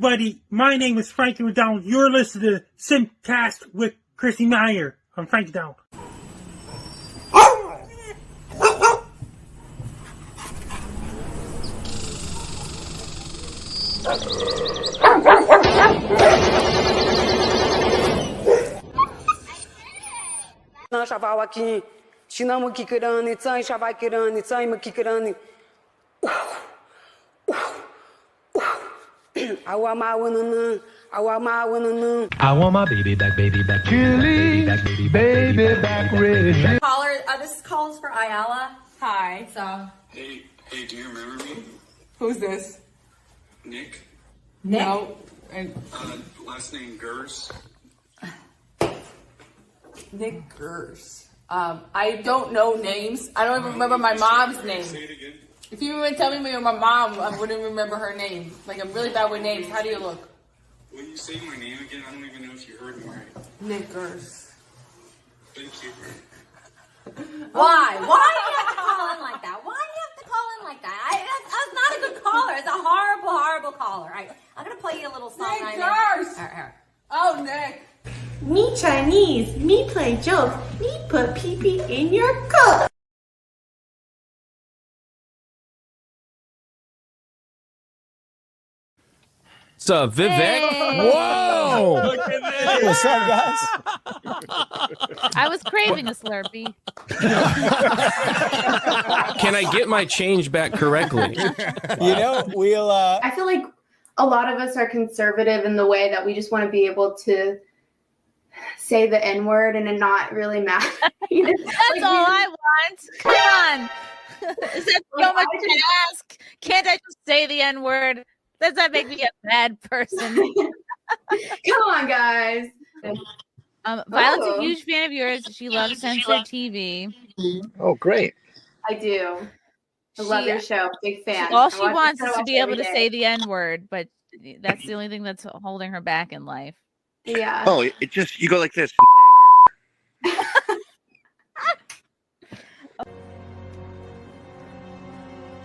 everybody. My name is Frankie McDonald. You're listening to SimpCast with Chrissie Mayr. I'm Frankie McDonald. I want my baby back, Chili, baby back, red. Caller, this is calls for Ayala. Hi. So. Hey, do you remember me? Who's this? Nick? No. Last name Gers. Nick Gers. I don't know names. I don't even remember my mom's name. Say it again. If you even tell me my mom, I wouldn't remember her name. Like, I'm really bad with names. How do you look? Will you say my name again? I don't even know if you heard me right. Nick Gers. Thank you. Why? Why do you have to call in like that? Why do you have to call in like that? That's not a good caller. It's a horrible, horrible caller. I'm going to play you a little song. Nick Gers! Oh, Nick. Me Chinese, me play jokes, me put pee-pee in your coat. What's up, Vivek? Hey. Whoa! Look at this. What's up, guys? I was craving a Slurpee. Can I get my change back correctly? You know, we'll... I feel like a lot of us are conservative in the way that we just want to be able to say the N-word and it not really matter. That's all I want. Come on. Is that so much to ask? Can't I just say the N-word? Does that make me a bad person? Come on, guys. Violet's a huge fan of yours. She loves censored TV. Oh, great. I do. I love your show. Big fan. All she wants is to be able to say the N-word, but that's the only thing that's holding her back in life. Yeah. Oh, it just, you go like this.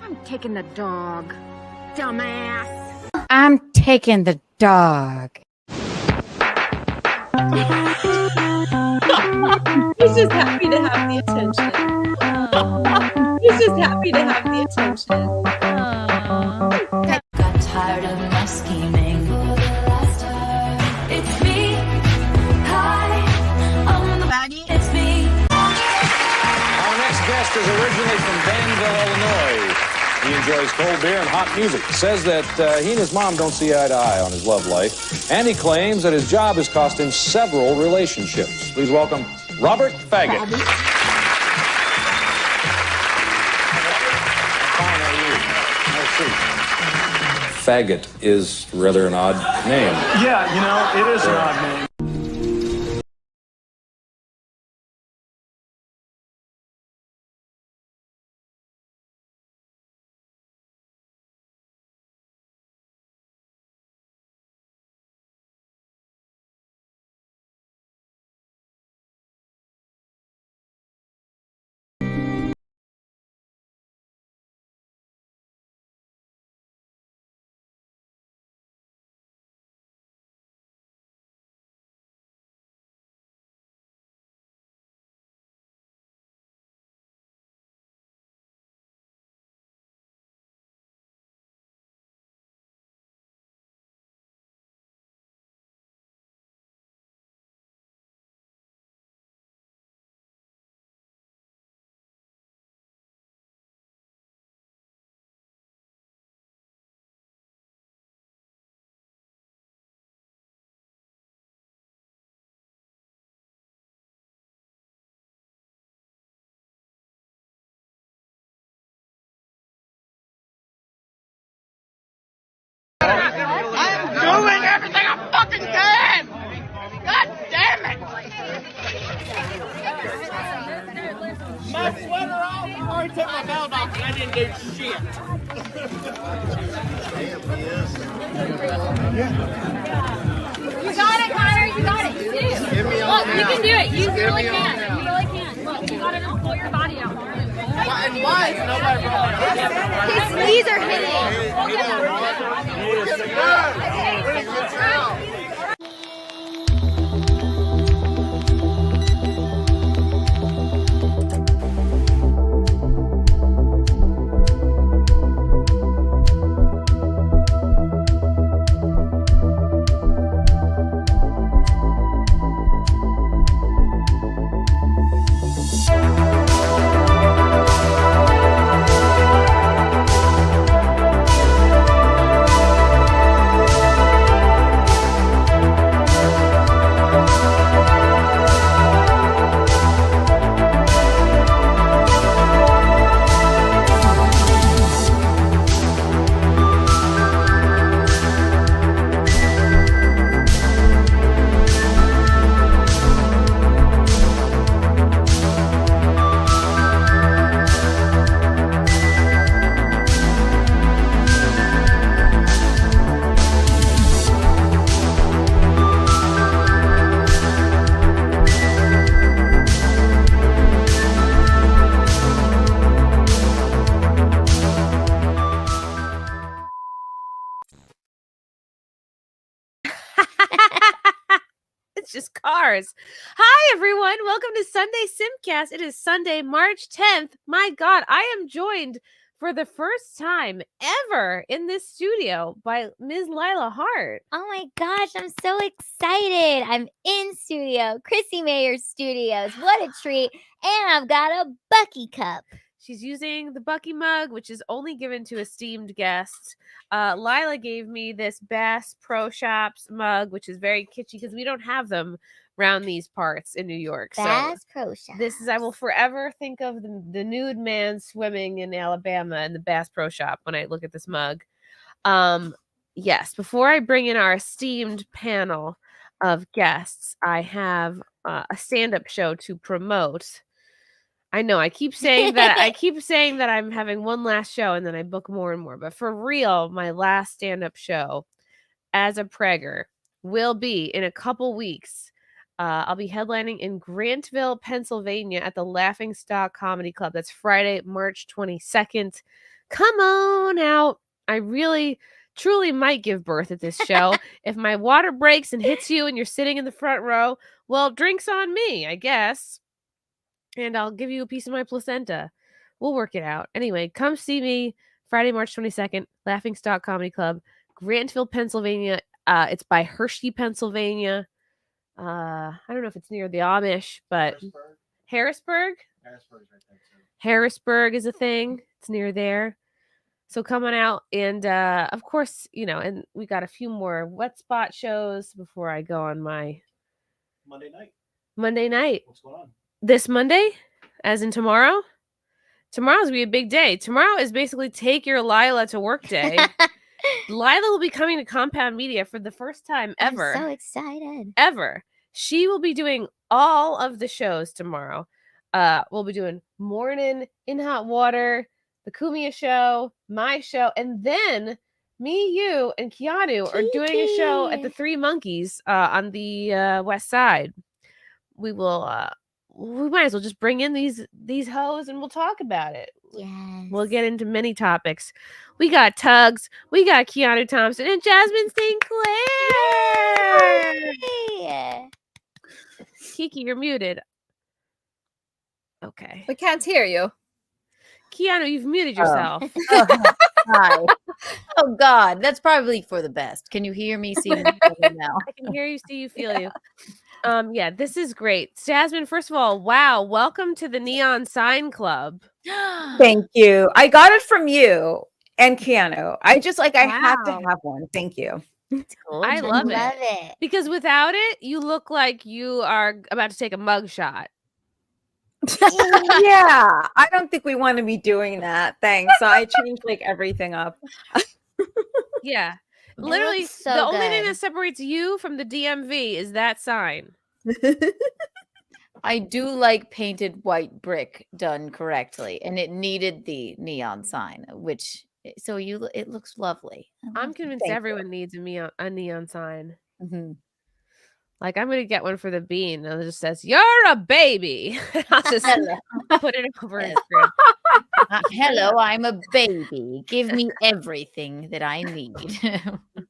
I'm taking the dog. Dumbass. I'm taking the dog. He's just happy to have the attention. He's just happy to have the attention. Got tired of my scheming. It's me. Hi, I'm the baddie. It's me. Our next guest is originally from Danville, Illinois. He enjoys cold beer and hot music. Says that he and his mom don't see eye to eye on his love life. And he claims that his job has cost him several relationships. Please welcome Robert Faggot. Faggot is rather an odd name. Yeah, you know, it is an odd name. I'm doing everything I fucking can! God damn it! My sweater off! I already took my belt off and I didn't do shit. You got it, Connor. You got it. You do. Look, you can do it. You really can. You really can. Look, you got to just pull your body out. Why is nobody wrong? His knees are hitting. It's just cars. Hi, everyone. Welcome to Sunday SimpCast. It is Sunday, March 10th. My God, I am joined for the first time ever in this studio by Ms. Lila Hart. Oh my gosh, I'm so excited. I'm in studio, Chrissie Mayr Studios. What a treat. And I've got a Bucky cup. She's using the Bucky mug, which is only given to esteemed guests. Lila gave me this Bass Pro Shops mug, which is very kitschy because we don't have them around these parts in New York. Bass Pro Shops. This is, I will forever think of the nude man swimming in Alabama in the Bass Pro Shop when I look at this mug. Yes, before I bring in our esteemed panel of guests, I have a stand-up show to promote. I know I keep saying that I'm having one last show and then I book more and more. But for real, my last stand-up show as a pregger will be in a couple weeks. I'll be headlining in Grantville, Pennsylvania at the Laughing Stock Comedy Club. That's Friday, March 22nd. Come on out. I really, truly might give birth at this show. If my water breaks and hits you and you're sitting in the front row, well, drinks on me, I guess. And I'll give you a piece of my placenta. We'll work it out. Anyway, come see me Friday, March 22nd, Laughing Stock Comedy Club, Grantville, Pennsylvania. It's by Hershey, Pennsylvania. I don't know if it's near the Amish, but Harrisburg? Harrisburg's right there too. Harrisburg is a thing. It's near there. So come on out. And of course, and we got a few more wet spot shows before I go on my Monday night. Monday night. What's going on? This Monday, as in tomorrow. Tomorrow's gonna be a big day. Tomorrow is basically take your Lila to work day. Lila will be coming to Compound Media for the first time ever. I'm so excited. Ever. She will be doing all of the shows tomorrow. We'll be doing Morning in Hot Water, the Kumia show, my show, and then me, you, and Keanu are doing a show at the Three Monkeys on the West Side. We might as well just bring in these hoes and we'll talk about it. Yes. We'll get into many topics. We got Tuggs, we got Keanu Thompson, and Jasmin St. Clair. Yay. Kiki, you're muted. Okay. We can't hear you. Keanu, you've muted yourself. Hi. Oh God, that's probably for the best. Can you hear me? See me now? I can hear you, see you, feel you. Yeah, this is great. Jasmin, first of all, wow, welcome to the Neon Sign Club. Thank you. I got it from you and Keanu. I just I had to Wow. have one. Thank you. I love it. Because without it, you look like you are about to take a mug shot. Yeah, I don't think we want to be doing that. Thanks. So I changed everything up. Yeah. It Literally, looks so the only thing good. that separates you from the DMV is that sign. I do like painted white brick done correctly, and it needed the neon sign, which it looks lovely. I'm convinced Thank everyone needs a neon sign. Mhm. Like, I'm gonna get one for the Bean, and it just says "You're a baby." I'll just put it over his crib. Hello, I'm a baby. Give me everything that I need.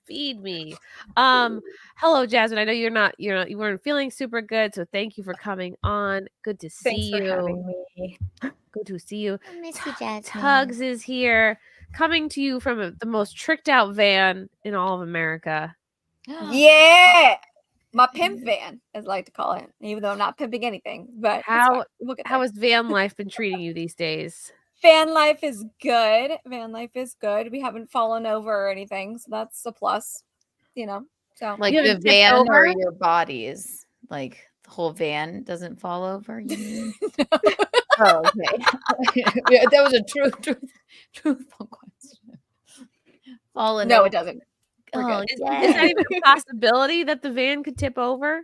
Feed me. Hello, Jasmine. I know you weren't feeling super good, so thank you for coming on. Good to see Thanks for you. having me. Good to see you. I miss you, Jasmine. Tuggs is here, coming to you from the most tricked out van in all of America. Yeah, my pimp van, as I like to call it, even though I'm not pimping anything. But it's How fine. We'll get how there. has van life been treating you these days? Van life is good. Van life is good. We haven't fallen over or anything, so that's a plus. You know, so Like You the haven't tipped van or over? your bodies? Like the whole van doesn't fall over? You mean? Oh, okay. Yeah, that was a truthful question. Fallen no, over. it doesn't. We're Oh, good. Is that even a possibility that the van could tip over?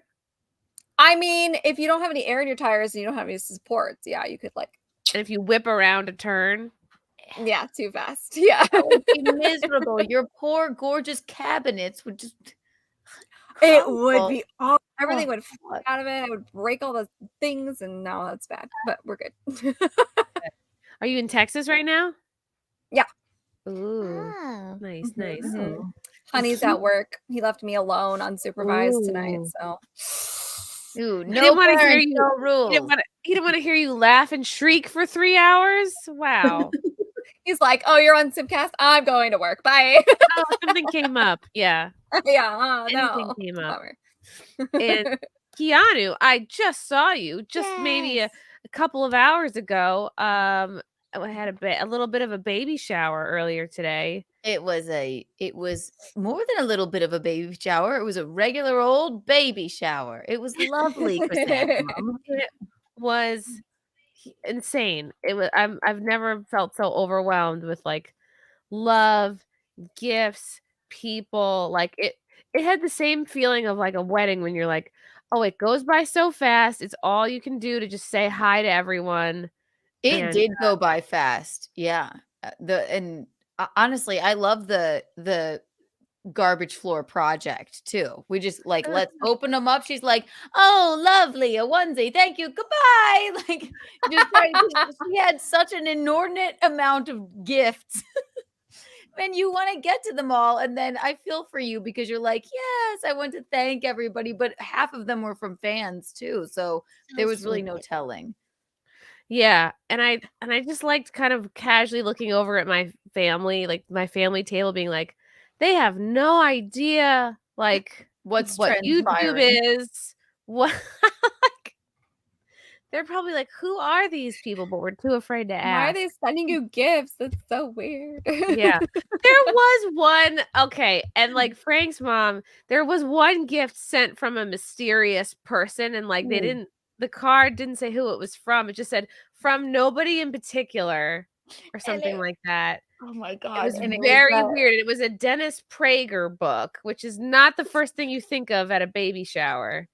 I mean, if you don't have any air in your tires and you don't have any supports, yeah, you could like. And if you whip around a turn? Yeah, too fast. Yeah. That would be miserable. Your poor, gorgeous cabinets would just. It would crumble. be all everything Oh, would fall out of it. I would break all the things, and no, that's bad. But we're good. Are you in Texas right now? Yeah. Ooh, Oh. nice, nice. Mhm. Honey's at work. He left me alone, unsupervised tonight. Ooh. So Ooh, He no didn't want to hear parents, you. no He rules. didn't want to hear you laugh and shriek for 3 hours. Wow. he's like, "Oh, you're on SimpCast. I'm going to work. Bye." Oh, something came up. Yeah, yeah. anything No. came up. Bummer. And Keanu, I just saw you just maybe a couple of hours ago. I had a little bit of a baby shower earlier today. It was more than a little bit of a baby shower. It was a regular old baby shower. It was lovely, Chrysanthemum. It was insane. I've never felt so overwhelmed with like love, gifts, people. Like it had the same feeling of like a wedding when you're like, oh, it goes by so fast. It's all you can do to just say hi to everyone. It And, did go by fast. Yeah. Honestly, I love the garbage floor project too. We just like, let's open them up. She's like, oh, lovely, a onesie. Thank you. Goodbye. Like, she had such an inordinate amount of gifts. And you want to get to them all. And then I feel for you because you're like, yes, I want to thank everybody. But half of them were from fans too. So there was really no telling. yeah, and I just liked kind of casually looking over at my family, like my family table, being like, they have no idea like what YouTube transpiring. is. What like, they're probably like, who are these people? But we're too afraid to Why ask. are they sending you gifts? That's so weird. Yeah. There was one, okay, and like Frank's mom, there was one gift sent from a mysterious person, and like the card didn't say who it was from. It just said from nobody in particular or something like that. Oh my It God. was And it very was weird. It was a Dennis Prager book, which is not the first thing you think of at a baby shower.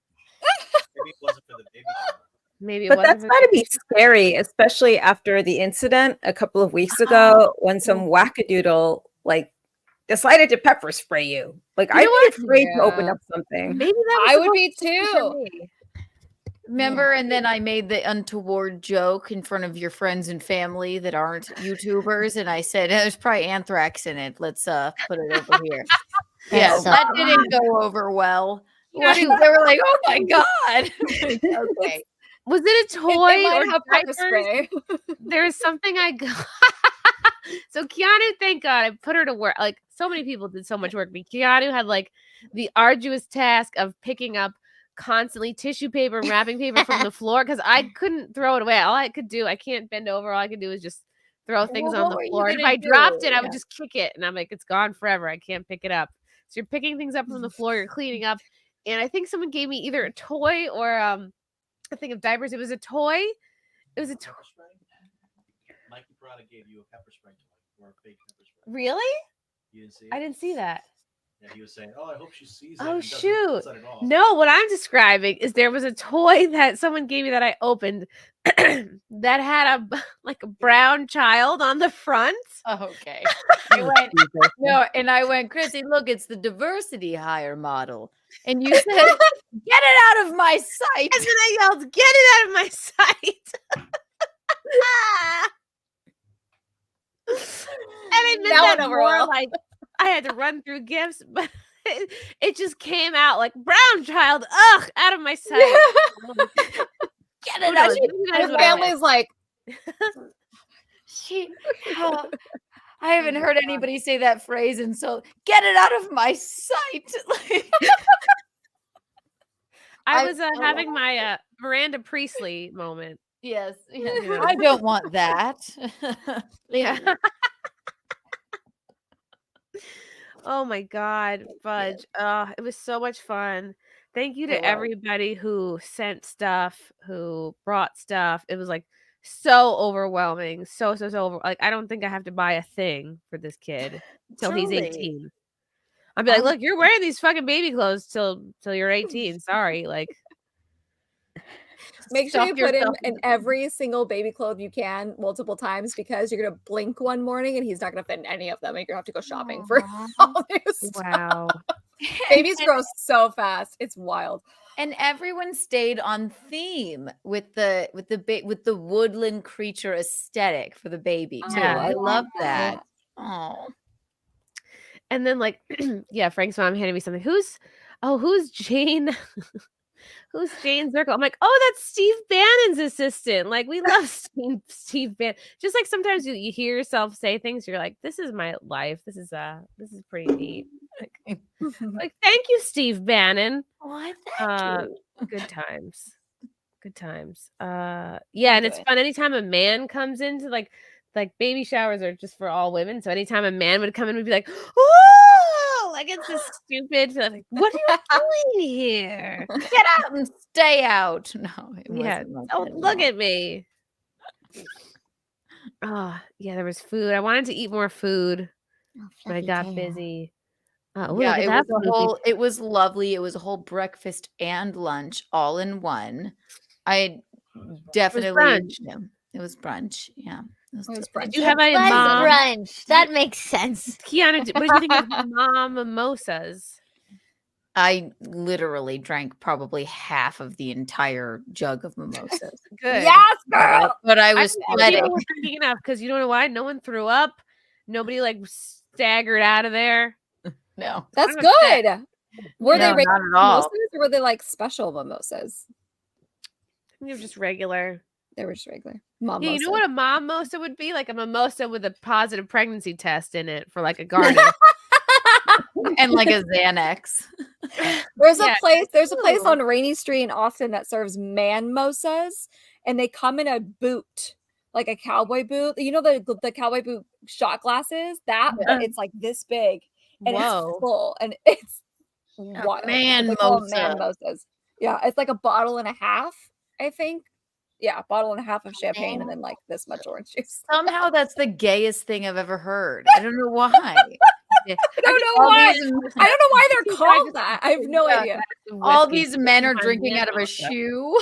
Maybe it wasn't for the baby shower. Maybe it But wasn't that's for got to be scary, especially after the incident a couple of weeks ago when some wackadoodle like decided to pepper spray you. Like I'd be afraid to open up something. Maybe that was I would be supposed to too. me. Remember, and then I made the untoward joke in front of your friends and family that aren't YouTubers, and I said there's probably anthrax in it. Let's put it over here. Yeah, so that didn't go over well. Like, they were like, "Oh my God!" Okay, Was it a toy might or have pepper diapers? spray. There's something I got. So Keanu, thank God, I put her to work. Like so many people did so much work. But Keanu had like the arduous task of picking up constantly tissue paper and wrapping paper from the floor because I couldn't throw it away. All I could do, I can't bend over. All I could do is just throw things Well, on what were the you floor. And if gonna I dropped do? it, I would Yeah. just kick it. And I'm like, it's gone forever. I can't pick it up. So you're picking things up from the floor, you're cleaning up. And I think someone gave me either a toy or I think of diapers. It was a toy. It was a toy. Mikey Prada gave you a pepper spray toy or a fake pepper spray. Really? You didn't see it? I didn't see that. Yeah, he was saying, "Oh, I hope she sees it." Oh and doesn't shoot. set it off. No, what I'm describing is there was a toy that someone gave me that I opened that had a brown child on the front. Okay. I went, no, and I went, Chrissy, look, it's the diversity hire model. And you said, get it out of my sight. And then I yelled, get it out of my sight. I meant That that went over more well. like I had to run through gifts, but it just came out like brown child. Ugh, out of my sight. Get Who it knows? out. Maybe that's The what I family's like, I haven't heard anybody say that phrase, and so get it out of my sight. I was having my Miranda Priestley moment. Yes, You know. I don't want that. Yeah. Oh my God, Fudge. It was so much fun. Thank you It to was. everybody who sent stuff, who brought stuff. It was like so overwhelming. So like I don't think I have to buy a thing for this kid till he's Truly. 18. I'd be like, look, you're wearing these fucking baby clothes till you're 18. Sorry. Like make sure you stuff put him yourself in every single baby clothes you can multiple times because you're gonna blink one morning and he's not gonna fit in any of them. And you're gonna have to go shopping for all new stuff. Wow. Babies grow so fast. It's wild. And everyone stayed on theme with the woodland creature aesthetic for the baby too. Yeah. I love that. Oh. And then like yeah, Frank's mom handed me something. Who's Jane? Who's Jane Zirkle? I'm like, oh, that's Steve Bannon's assistant. Like, we love Steve Bannon. Just like sometimes you hear yourself say things, you're like, this is my life. This is pretty neat. Like thank you, Steve Bannon. Why thank you. Good times. Good times. Yeah, and it's fun anytime a man comes into like baby showers are just for all women. So anytime a man would come in, we'd be like, oh, like it's this stupid. Like, what are you doing here? Get out and stay out. No, it Yeah. wasn't like Oh, that at look all. at me. Oh, yeah, there was food. I wanted to eat more food, but I got busy. Oh, Yeah, look at it that was a food. whole. It was lovely. It was a whole breakfast and lunch all in one. I definitely. brunch. Yeah, it was brunch. Yeah, it was brunch. Did you have a Plus mom? brunch. That makes sense. Kiana, what did you think of mom mimosas? I literally drank probably half of the entire jug of mimosas. Good. Yes, girl. But I was I sweating. people were drinking enough because you don't know why? No one threw up. Nobody like staggered out of there. No, That's I'm upset. good. Were No, they regular not at all. mimosas or were they like special mimosas? They were just regular. They were just regular. Mom Yeah, you know what a mimosa would be? Like a mimosa with a positive pregnancy test in it for like a garden. And like a Xanax. There's Yeah. a place Ooh. on Rainy Street in Austin that serves man-mosas, and they come in a boot, like a cowboy boot. You know the cowboy boot shot glasses? That Yeah. it's like this big and Whoa. it's full and it's wild. They call them man-mosa. man-mosas. Yeah, it's like a bottle and a half, I think. Yeah, a bottle and a half of champagne and then like this much orange juice. Somehow that's the gayest thing I've ever heard. I don't know why. I don't know why. I don't know why they're called that. I have no Yeah. idea. All these men are drinking out of a shoe.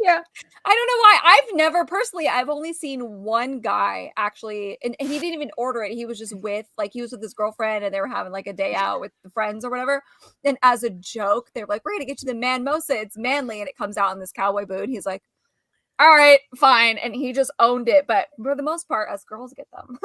Yeah. I don't know why. I've only seen one guy actually, and he didn't even order it. He was just with his girlfriend and they were having like a day out with the friends or whatever. And as a joke, they're like, we're going to get you the man mosa. It's manly. And it comes out in this cowboy boot. And he's like, all right, fine. And he just owned it. But for the most part, us girls get them.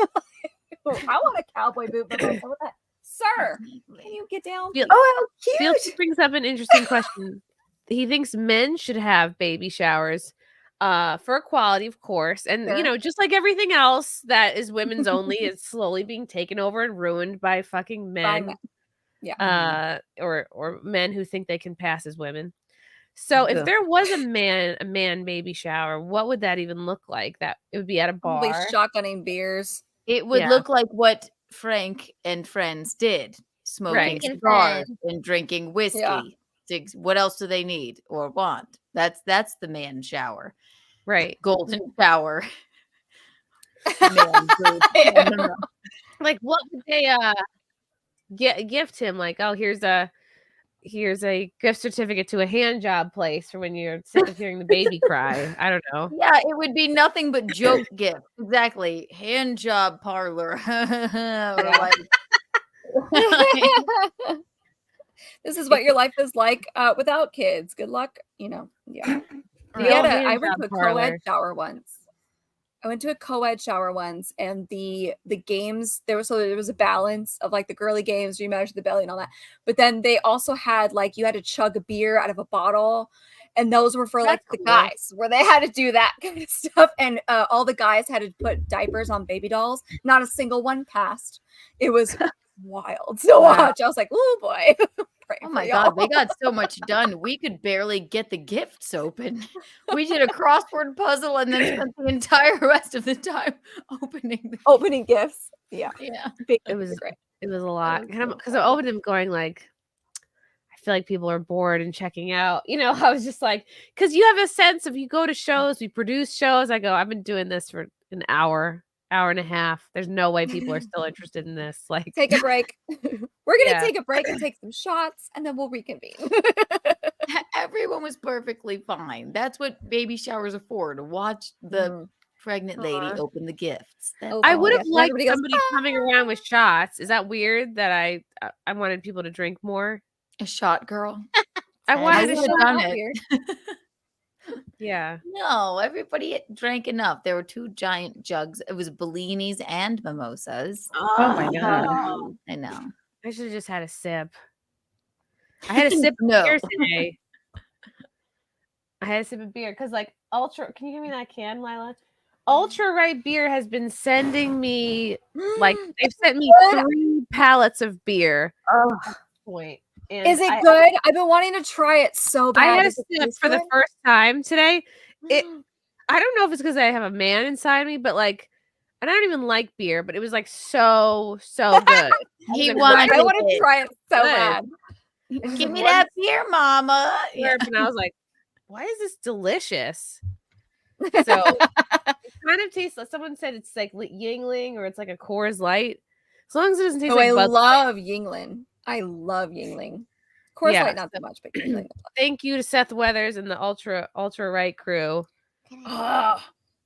I want a cowboy boot. But like, what that? Sir, can you get down? Feel- Oh, how cute. Felix brings up an interesting question. He thinks men should have baby showers for equality, of course. And, Sure. you know, just like everything else that is women's only is slowly being taken over and ruined by fucking By men. men. Yeah. Or men who think they can pass as women. So if Ugh. there was a man baby shower, what would that even look like? That it would be at a bar. Probably shotgunning beers. It would Yeah. look like what Frank and friends did, smoking Right. cigars and drinking whiskey. Yeah. What else do they need or want? That's the man shower. Right. Golden shower. Man food. Yeah. Like what would they gift him? Like, oh, here's a gift certificate to a hand job place for when you're sick of hearing the baby cry. I don't know. Yeah, it would be nothing but joke gift. Exactly. Hand job parlor. Or like, This is what your life is like without kids. Good luck. You know, yeah. The old hand I went job to a parlor. co-ed shower once. I went to a co-ed shower once, and the games there was a balance of like the girly games, you measure the belly and all that. But then they also had like you had to chug a beer out of a bottle, and those were for like the guys where they had to do that kind of stuff. And all the guys had to put diapers on baby dolls. Not a single one passed. It was wild to watch. I was like, oh boy. Oh my God, they got so much done. We could barely get the gifts open. We did a crossword puzzle and then spent the entire rest of the time opening gifts. Yeah. It was great. It was a lot. Because I opened them going like, I feel like people are bored and checking out. You know, I was just like, because you have a sense of you go to shows, we produce shows. I go, I've been doing this for an hour and a half. There's no way people are still interested in this. Like, take a break. We're gonna take a break and take some shots, and then we'll reconvene. Everyone was perfectly fine. That's what baby showers are for, to watch the pregnant lady open the gifts. I would have liked somebody coming around with shots. Is that weird that I wanted people to drink more? A shot girl. I wanted to done it. Yeah. No, everybody drank enough. There were 2 giant jugs. It was Bellinis and mimosas. Oh my God. I know. I should have just had a sip. I had a sip of beer today. I had a sip of beer because, like, Ultra. Can you give me that can, Lila? Ultra Right Beer has been sending me, like, they've sent me 3 pallets of beer. Point. And is it good? I've been wanting to try it so bad. I had a sip for the first time today. I don't know if it's because I have a man inside me, but like, I don't even like beer, but it was like so good. I want to try it so bad. Give me that beer, mama. And I was like, why is this delicious? So it kind of tastes like, someone said it's like Yingling or it's like a Coors Light. As long as it doesn't taste like Bud Light. I love Yingling. I love Yingling. Coors Light, not so much, but Yingling. Thank you to Seth Weathers and the Ultra Right crew.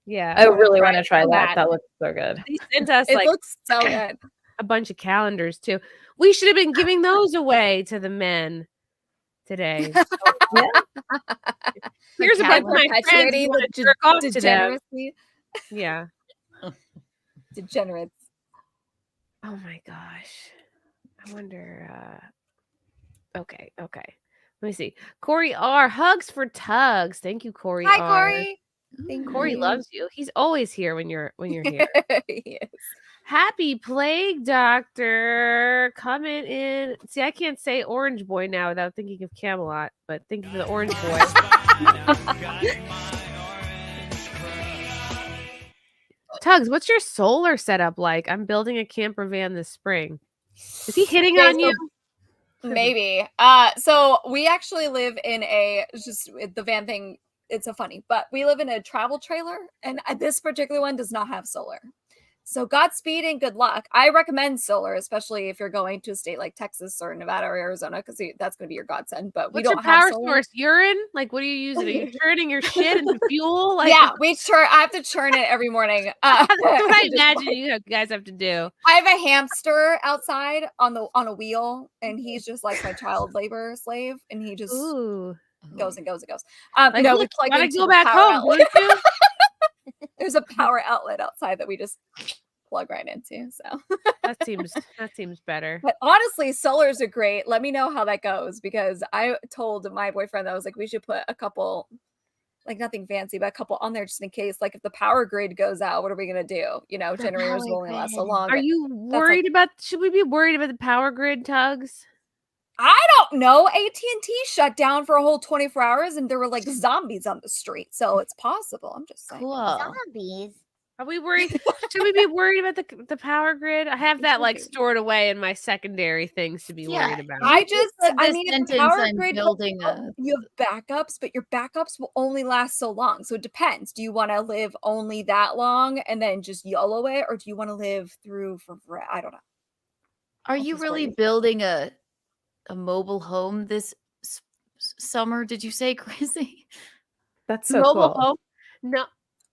Yeah, I really want to try that. That looks so good. They sent us It looks so good. A bunch of calendars too. We should have been giving those away to the men today. Here's a bunch of my friends who want to jerk off to them. Yeah. Degenerates. Oh my gosh. I wonder. Okay. Let me see. Corey R. Hugs for Tugs. Thank you, Corey. Hi, R. Corey. Corey loves you. He's always here when you're here. He is. Happy Plague Doctor coming in. See, I can't say Orange Boy now without thinking of Camelot, but thank you for the Orange Boy. Tugs, what's your solar setup like? I'm building a camper van this spring. Is he hitting on you? Maybe. So we actually live in the van thing. It's so funny, but we live in a travel trailer, and this particular one does not have solar. So Godspeed and good luck. I recommend solar, especially if you're going to a state like Texas or Nevada or Arizona, because that's going to be your godsend. But what's your power source? Urine? Like, what are you using? Are you turning your shit into fuel? Like, yeah, I have to churn it every morning. That's what I imagine you guys have to do. I have a hamster outside on a wheel, and he's just like my child labor slave, and he just goes and goes and goes. Like, no, we plug into go back home. There's a power outlet outside that we just plug right into. So that seems better. But honestly, solars are great. Let me know how that goes, because I told my boyfriend that I was like, we should put a couple, like nothing fancy, but a couple on there just in case. Like if the power grid goes out, what are we gonna do? You know, generators will only last so long. Are you worried about? Should we be worried about the power grid, Tugs? I don't know. AT&T shut down for a whole 24 hours and there were like zombies on the street. So it's possible. I'm just saying. Cool. Zombies. Are we worried? Should we be worried about the power grid? I have that like stored away in my secondary things to be worried about. I mean, if the power grid building you have backups, but your backups will only last so long. So it depends. Do you want to live only that long and then just YOLO it, or do you want to live through for I don't know. Are you really building a mobile home this summer? Did you say, Chrissy? That's so mobile cool. home?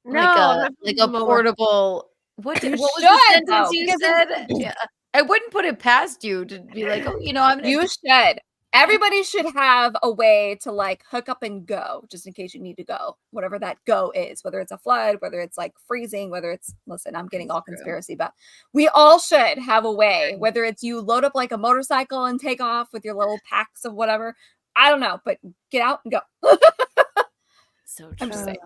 No, like a portable. What was the sentence you said? Yeah, I wouldn't put it past you to be like, oh, you know, you should. Everybody should have a way to like hook up and go, just in case you need to go, whatever that go is, whether it's a flood, whether it's like freezing, whether it's, listen, I'm getting all conspiracy, but we all should have a way, whether it's you load up like a motorcycle and take off with your little packs of whatever. I don't know, but get out and go. So I'm just saying.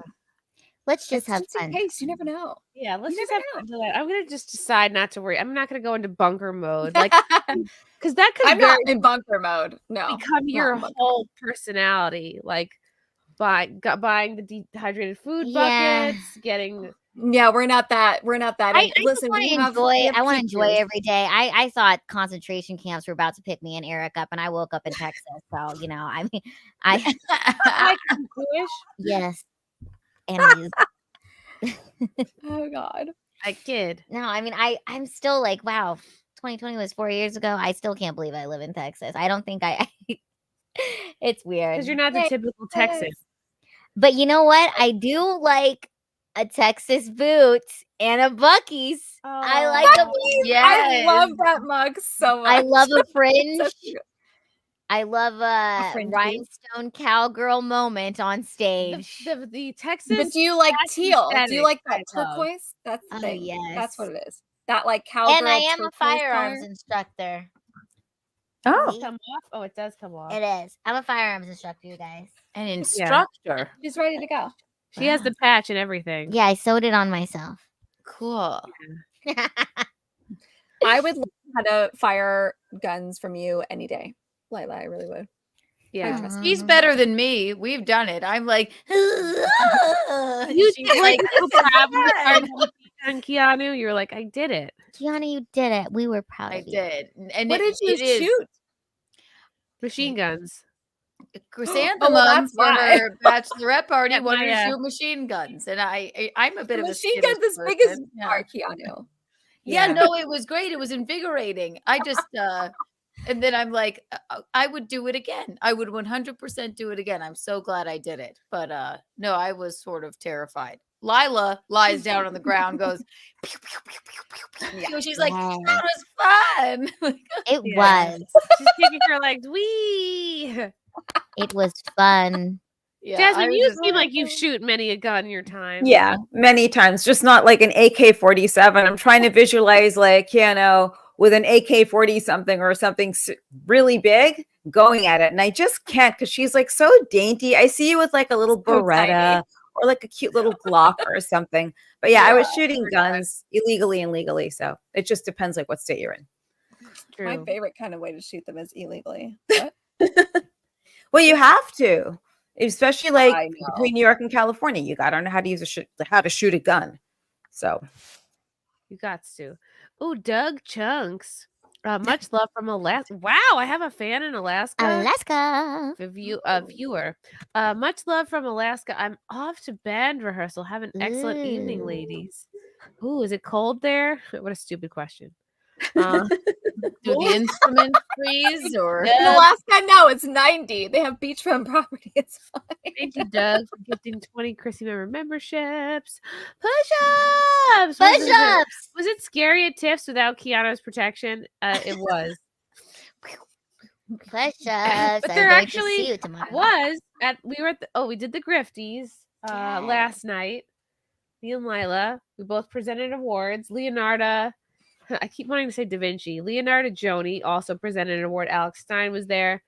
Let's just It's have just in fun. case, you never know. Yeah, let's You just never have fun. I'm gonna just decide not to worry. I'm not gonna go into bunker mode, like, because that could I'm not in bunker mode. No, become not your in bunker whole personality. Like, buying the dehydrated food Yeah. buckets, getting. Yeah, we're not that. I Listen, want to enjoy. I want to enjoy every day. I thought concentration camps were about to pick me and Eric up, and I woke up in Texas. So I mean, I Like Jewish. yes, and Oh God, I kid. no, I mean, I'm still like, wow, 2020 was 4 years ago. I still can't believe I live in Texas. I don't think it's weird Because you're not the typical Texan. But you know what? I do like a Texas boot and a Buc-ee's. I like a I love that mug so much. I love a fringe. So cute. I love a fringe boot. rhinestone cowgirl moment on stage. The Texas. But do you like That's teal? Do aesthetic you like I that love. turquoise? That's the Oh, thing. yes. That's what it is. That like cowgirl. And I am a turquoise firearms color. instructor. Oh, Does it come off? Oh, it does come off. It is. I'm a firearms instructor, you guys. An instructor. She's ready to go. She has the patch and everything. Yeah, I sewed it on myself. Cool. I would learn how to fire guns from you any day, Lila. I really would. Yeah. I trust you. She's better than me. We've done it. I'm like, You she's did like, it. So proud and Keanu, you're like, I did it. Kiana, you did it. We were proud I of you. did. And What did you it is shoot? Machine guns. Chrysanthemum Oh, well, that's for why. her bachelorette party At wanted my, to shoot machine guns, and I'm a bit of a Machine skittish guns as big as person. you are, Keanu. Yeah, no, it was great. It was invigorating. I just and then I'm like, I would do it again. I would 100% do it again. I'm so glad I did it. But no, I was sort of terrified. Lila lies down on the ground, goes, pew, pew, pew, pew, pew, pew. She's like, Wow. that was fun. It Yeah. was. She's kicking her legs. Wee. It was fun. Yeah, Jasmine, I was you just seem like you shoot many a gun in your time. yeah, many times, just not like an AK-47. I'm trying to visualize like, with an AK-40 something or something really big going at it. And I just can't because she's like so dainty. I see you with like a little So Beretta tiny. or like a cute little Glock or something. But yeah, I was shooting guns illegally and legally. So it just depends like what state you're in. True. My favorite kind of way to shoot them is illegally. What? Well, you have to, especially like I know. between New York and California. You got to know how to use how to shoot a gun. So You got to. Oh, Doug Chunks. Much love from Alaska. Wow, I have a fan in Alaska. Alaska. A viewer. Much love from Alaska. I'm off to band rehearsal. Have an excellent evening, Ooh. ladies. Ooh, is it cold there? What a stupid question. Do the instruments freeze or In Alaska, no, it's 90. They have beachfront property. It's fine. Thank you, Doug, for gifting 20 Chrissie Mayr memberships. Push-ups! Push-ups! Was it scary at Tiff's without Keanu's protection? It was. Push-ups. But I'm there going to see actually you tomorrow. we did the Grifties last night. Me and Lila, we both presented awards. Leonardo, I keep wanting to say Da Vinci. Leonardo Joni also presented an award. Alex Stein was there.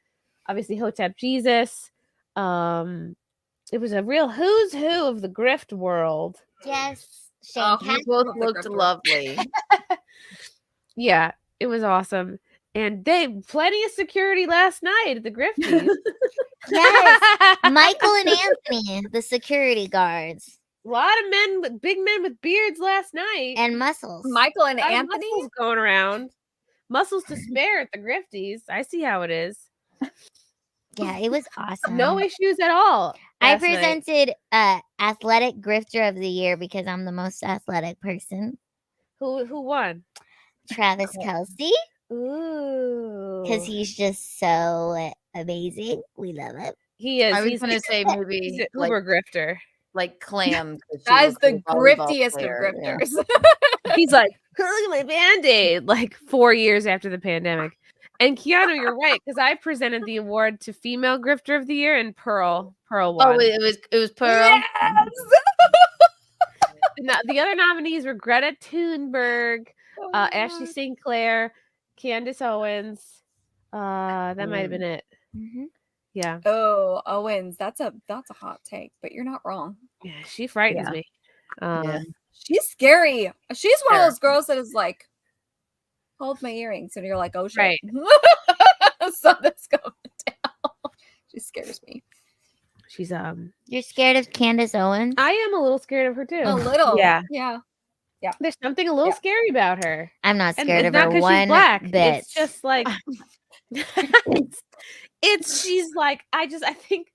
Obviously, Hotep Jesus. It was a real who's who of the grift world. Yes. Shane Oh, Cat- you both looked lovely. Yeah, it was awesome. And plenty of security last night at the Grifties. Yes. Michael and Anthony, the security guards. A lot of big men with beards last night. And muscles. Michael and A lot of Anthony? muscles going around. Muscles to spare at the Grifties. I see how it is. Yeah, it was awesome. No issues at all. I last night. presented athletic grifter of the year because I'm the most athletic person. Who won? Travis Kelsey. Ooh. Because he's just so amazing. We love him. He is. I was He's going to say he's maybe an like, Uber grifter. like Clam. That is the griftiest of grifters. He's like, look at my Band-Aid, like 4 years after the pandemic. And Keanu, you're right, because I presented the award to Female Grifter of the Year, and Pearl won. Oh, it was Pearl. Yes! The other nominees were Greta Thunberg, Ashley Sinclair, Candace Owens. That might have been it. Yeah. Oh, Owens, that's a hot take, but you're not wrong. Yeah, she frightens me. She's scary. She's one of those girls that is like, hold my earrings, and you're like, oh shit. Right. Something's going down. She scares me. She's You're scared of Candace Owens? I am a little scared of her too. A little. Yeah. Yeah. There's something a little scary about her. I'm not And scared it's of not her 'cause she's one black. bit. It's just like she's like I think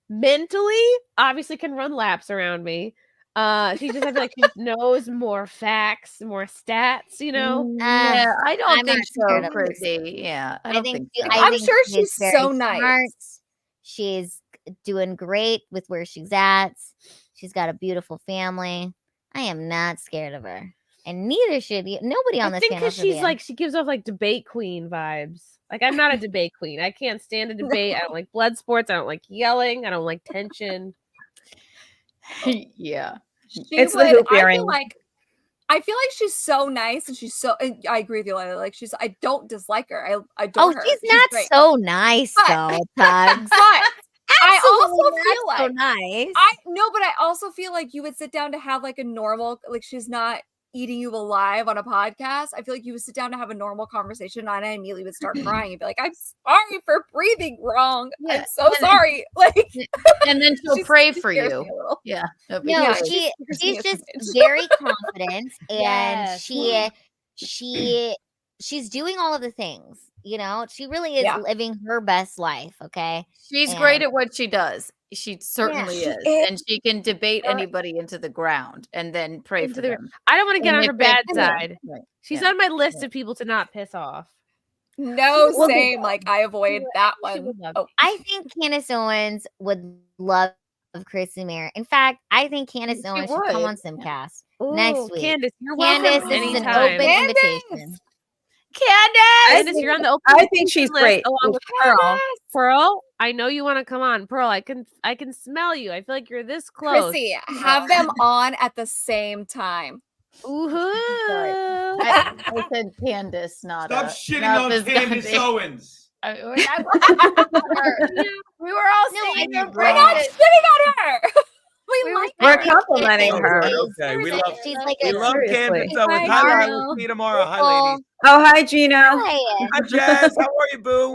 mentally obviously can run laps around me. She just I feel like she knows more facts, more stats, you know. Yeah, I don't I'm think not so, scared of her. Chrissy. Yeah, I I don't think, think so. I I'm think sure she's she's very so nice. smart. She's doing great with where she's at. She's got a beautiful family. I am not scared of her, and neither should you. Nobody on I this think panel. because she's like she gives off like debate queen vibes. Like I'm not a debate queen. I can't stand a debate. I don't like blood sports. I don't like yelling. I don't like tension. Yeah. It's the hoop I earring. feel like she's so nice, and she's so. And I agree with you, Lila. Like I don't dislike her. I adore her. she's not great. so nice though, Tugg. But I also Absolutely feel not so like nice. I know, but I also feel like you would sit down to have like a normal, like she's not eating you alive on a podcast. I feel like you would sit down to have a normal conversation, and I immediately would start crying and be like, "I'm sorry for breathing wrong. I'm so sorry." Like, and then she'll pray for scares you. me a little. Yeah. No, Yeah, she's just very confident, and Yes. she's doing all of the things. You know, she really is Yeah. living her best life. Okay, She's And- great at what she does. She certainly she is. is. And she can debate anybody into the ground and then pray for them. I don't want to get And on they her pray bad for them. side. Right. She's Yeah. on my list of people to not piss off. No, Well, same. Like I avoid that one. Oh, I think Candace Owens would love Chrissie Mayr. In fact, I think Candace Owens should come would. on SimpCast Ooh, next week. Candace, you're Candace, welcome this is an anytime. open invitation. Candace, you're on the open I think she's list great. along with Pearl. Pearl, I know you want to come on. Pearl, I can smell you. I feel like you're this close. Chrissy, have them on at the same time. Ooh. I said Candace, not Stop shitting on Candace Owens. We were all saying We're not shitting on her. We like We're her. complimenting her. Okay, we love She's like we a love Candace Owens. Hi, Hi, Carl. Lila. We'll see you tomorrow. Hi, ladies. Oh, hi, Gino. Hi. Hi, Jazz. How are you, boo?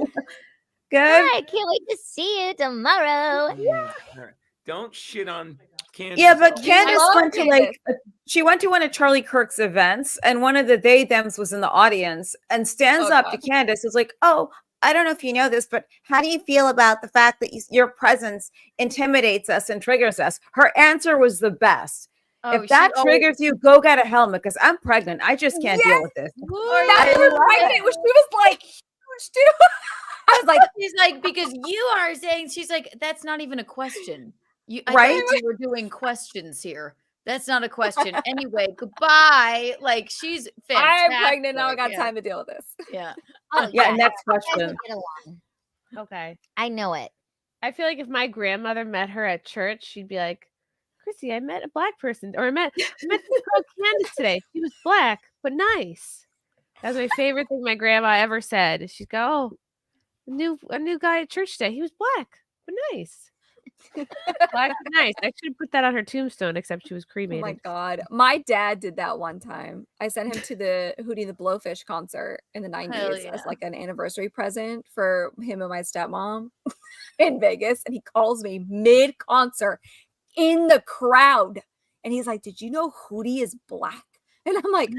Good. Hi, can't wait to see you tomorrow. All right. Don't shit on Candace. Yeah, but Owens. Candace love went to Candace. she went to one of Charlie Kirk's events, and one of the they-thems was in the audience and stands Oh, up God. to Candace. Is like, oh, I don't know if you know this, but how do you feel about the fact that your presence intimidates us and triggers us? Her answer was the best. If that triggers you, go get a helmet because I'm pregnant. I just can't deal with this. That's her pregnant. She was like, I was like, she's like, because you are saying, she's like, that's not even a question. I Right? thought we were doing questions here. That's not a question. Anyway, goodbye. Like, she's fantastic. I'm pregnant now. I got time to deal with this. Yeah. Oh, Yeah, yeah. next You guys question. would get along. Okay. I know it. I feel like if my grandmother met her at church, she'd be like, Chrissy, I met a black person, or I met this girl Candace today. She was black, but nice. That's my favorite thing my grandma ever said. She'd go, oh, a new guy at church today. He was black, but nice. Black but nice. I should have put that on her tombstone, except she was Oh cremated. my God. My dad did that one time. I sent him to the Hootie and the Blowfish concert in the 90s as like an anniversary present for him and my stepmom in Vegas. And he calls me mid-concert in the crowd. And he's like, did you know Hootie is black? And I'm like,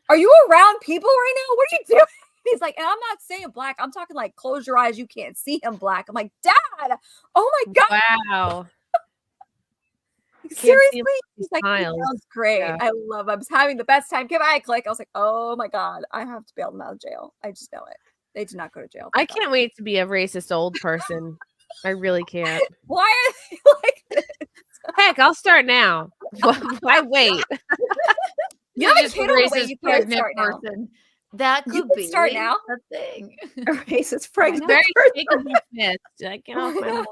are you around people right now? What are you doing? He's like, and I'm not saying black. I'm talking like close your eyes. You can't see him black. I'm like, Dad, oh my God. Wow. Seriously? He's like, he smiles. sounds great. Yeah. I love him. I was having the best time. Give I a click. I was like, oh my God, I have to bail them out of jail. I just know it. They did not go to jail. I can't wait to be a racist old person. I really can't. Why are they like this? Heck, I'll start now. Why wait? You have a just kid on the way. racist You can't pregnant start now. person. That You could can be start now. a thing. Racist It's pregnant very person. shakeable fist. Like, get off my lawn.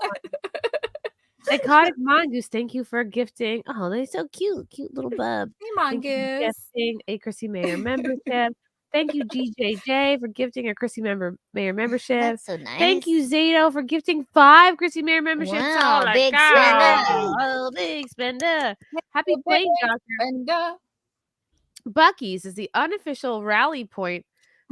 Psychotic Mongoose, thank you for gifting. Oh, they're so cute. Cute little bub. Hey, Thank you for Mongoose. gifting a Chrissie Mayr membership. Thank you, GJJ, for gifting a Chrissie Mayr membership. That's so nice. Thank you, Zato, for gifting 5 Chrissie Mayr memberships. Wow, Oh, my big God. spender. Oh, big spender. Happy Big playing, Doctor. Brenda. Bucky's is the unofficial rally point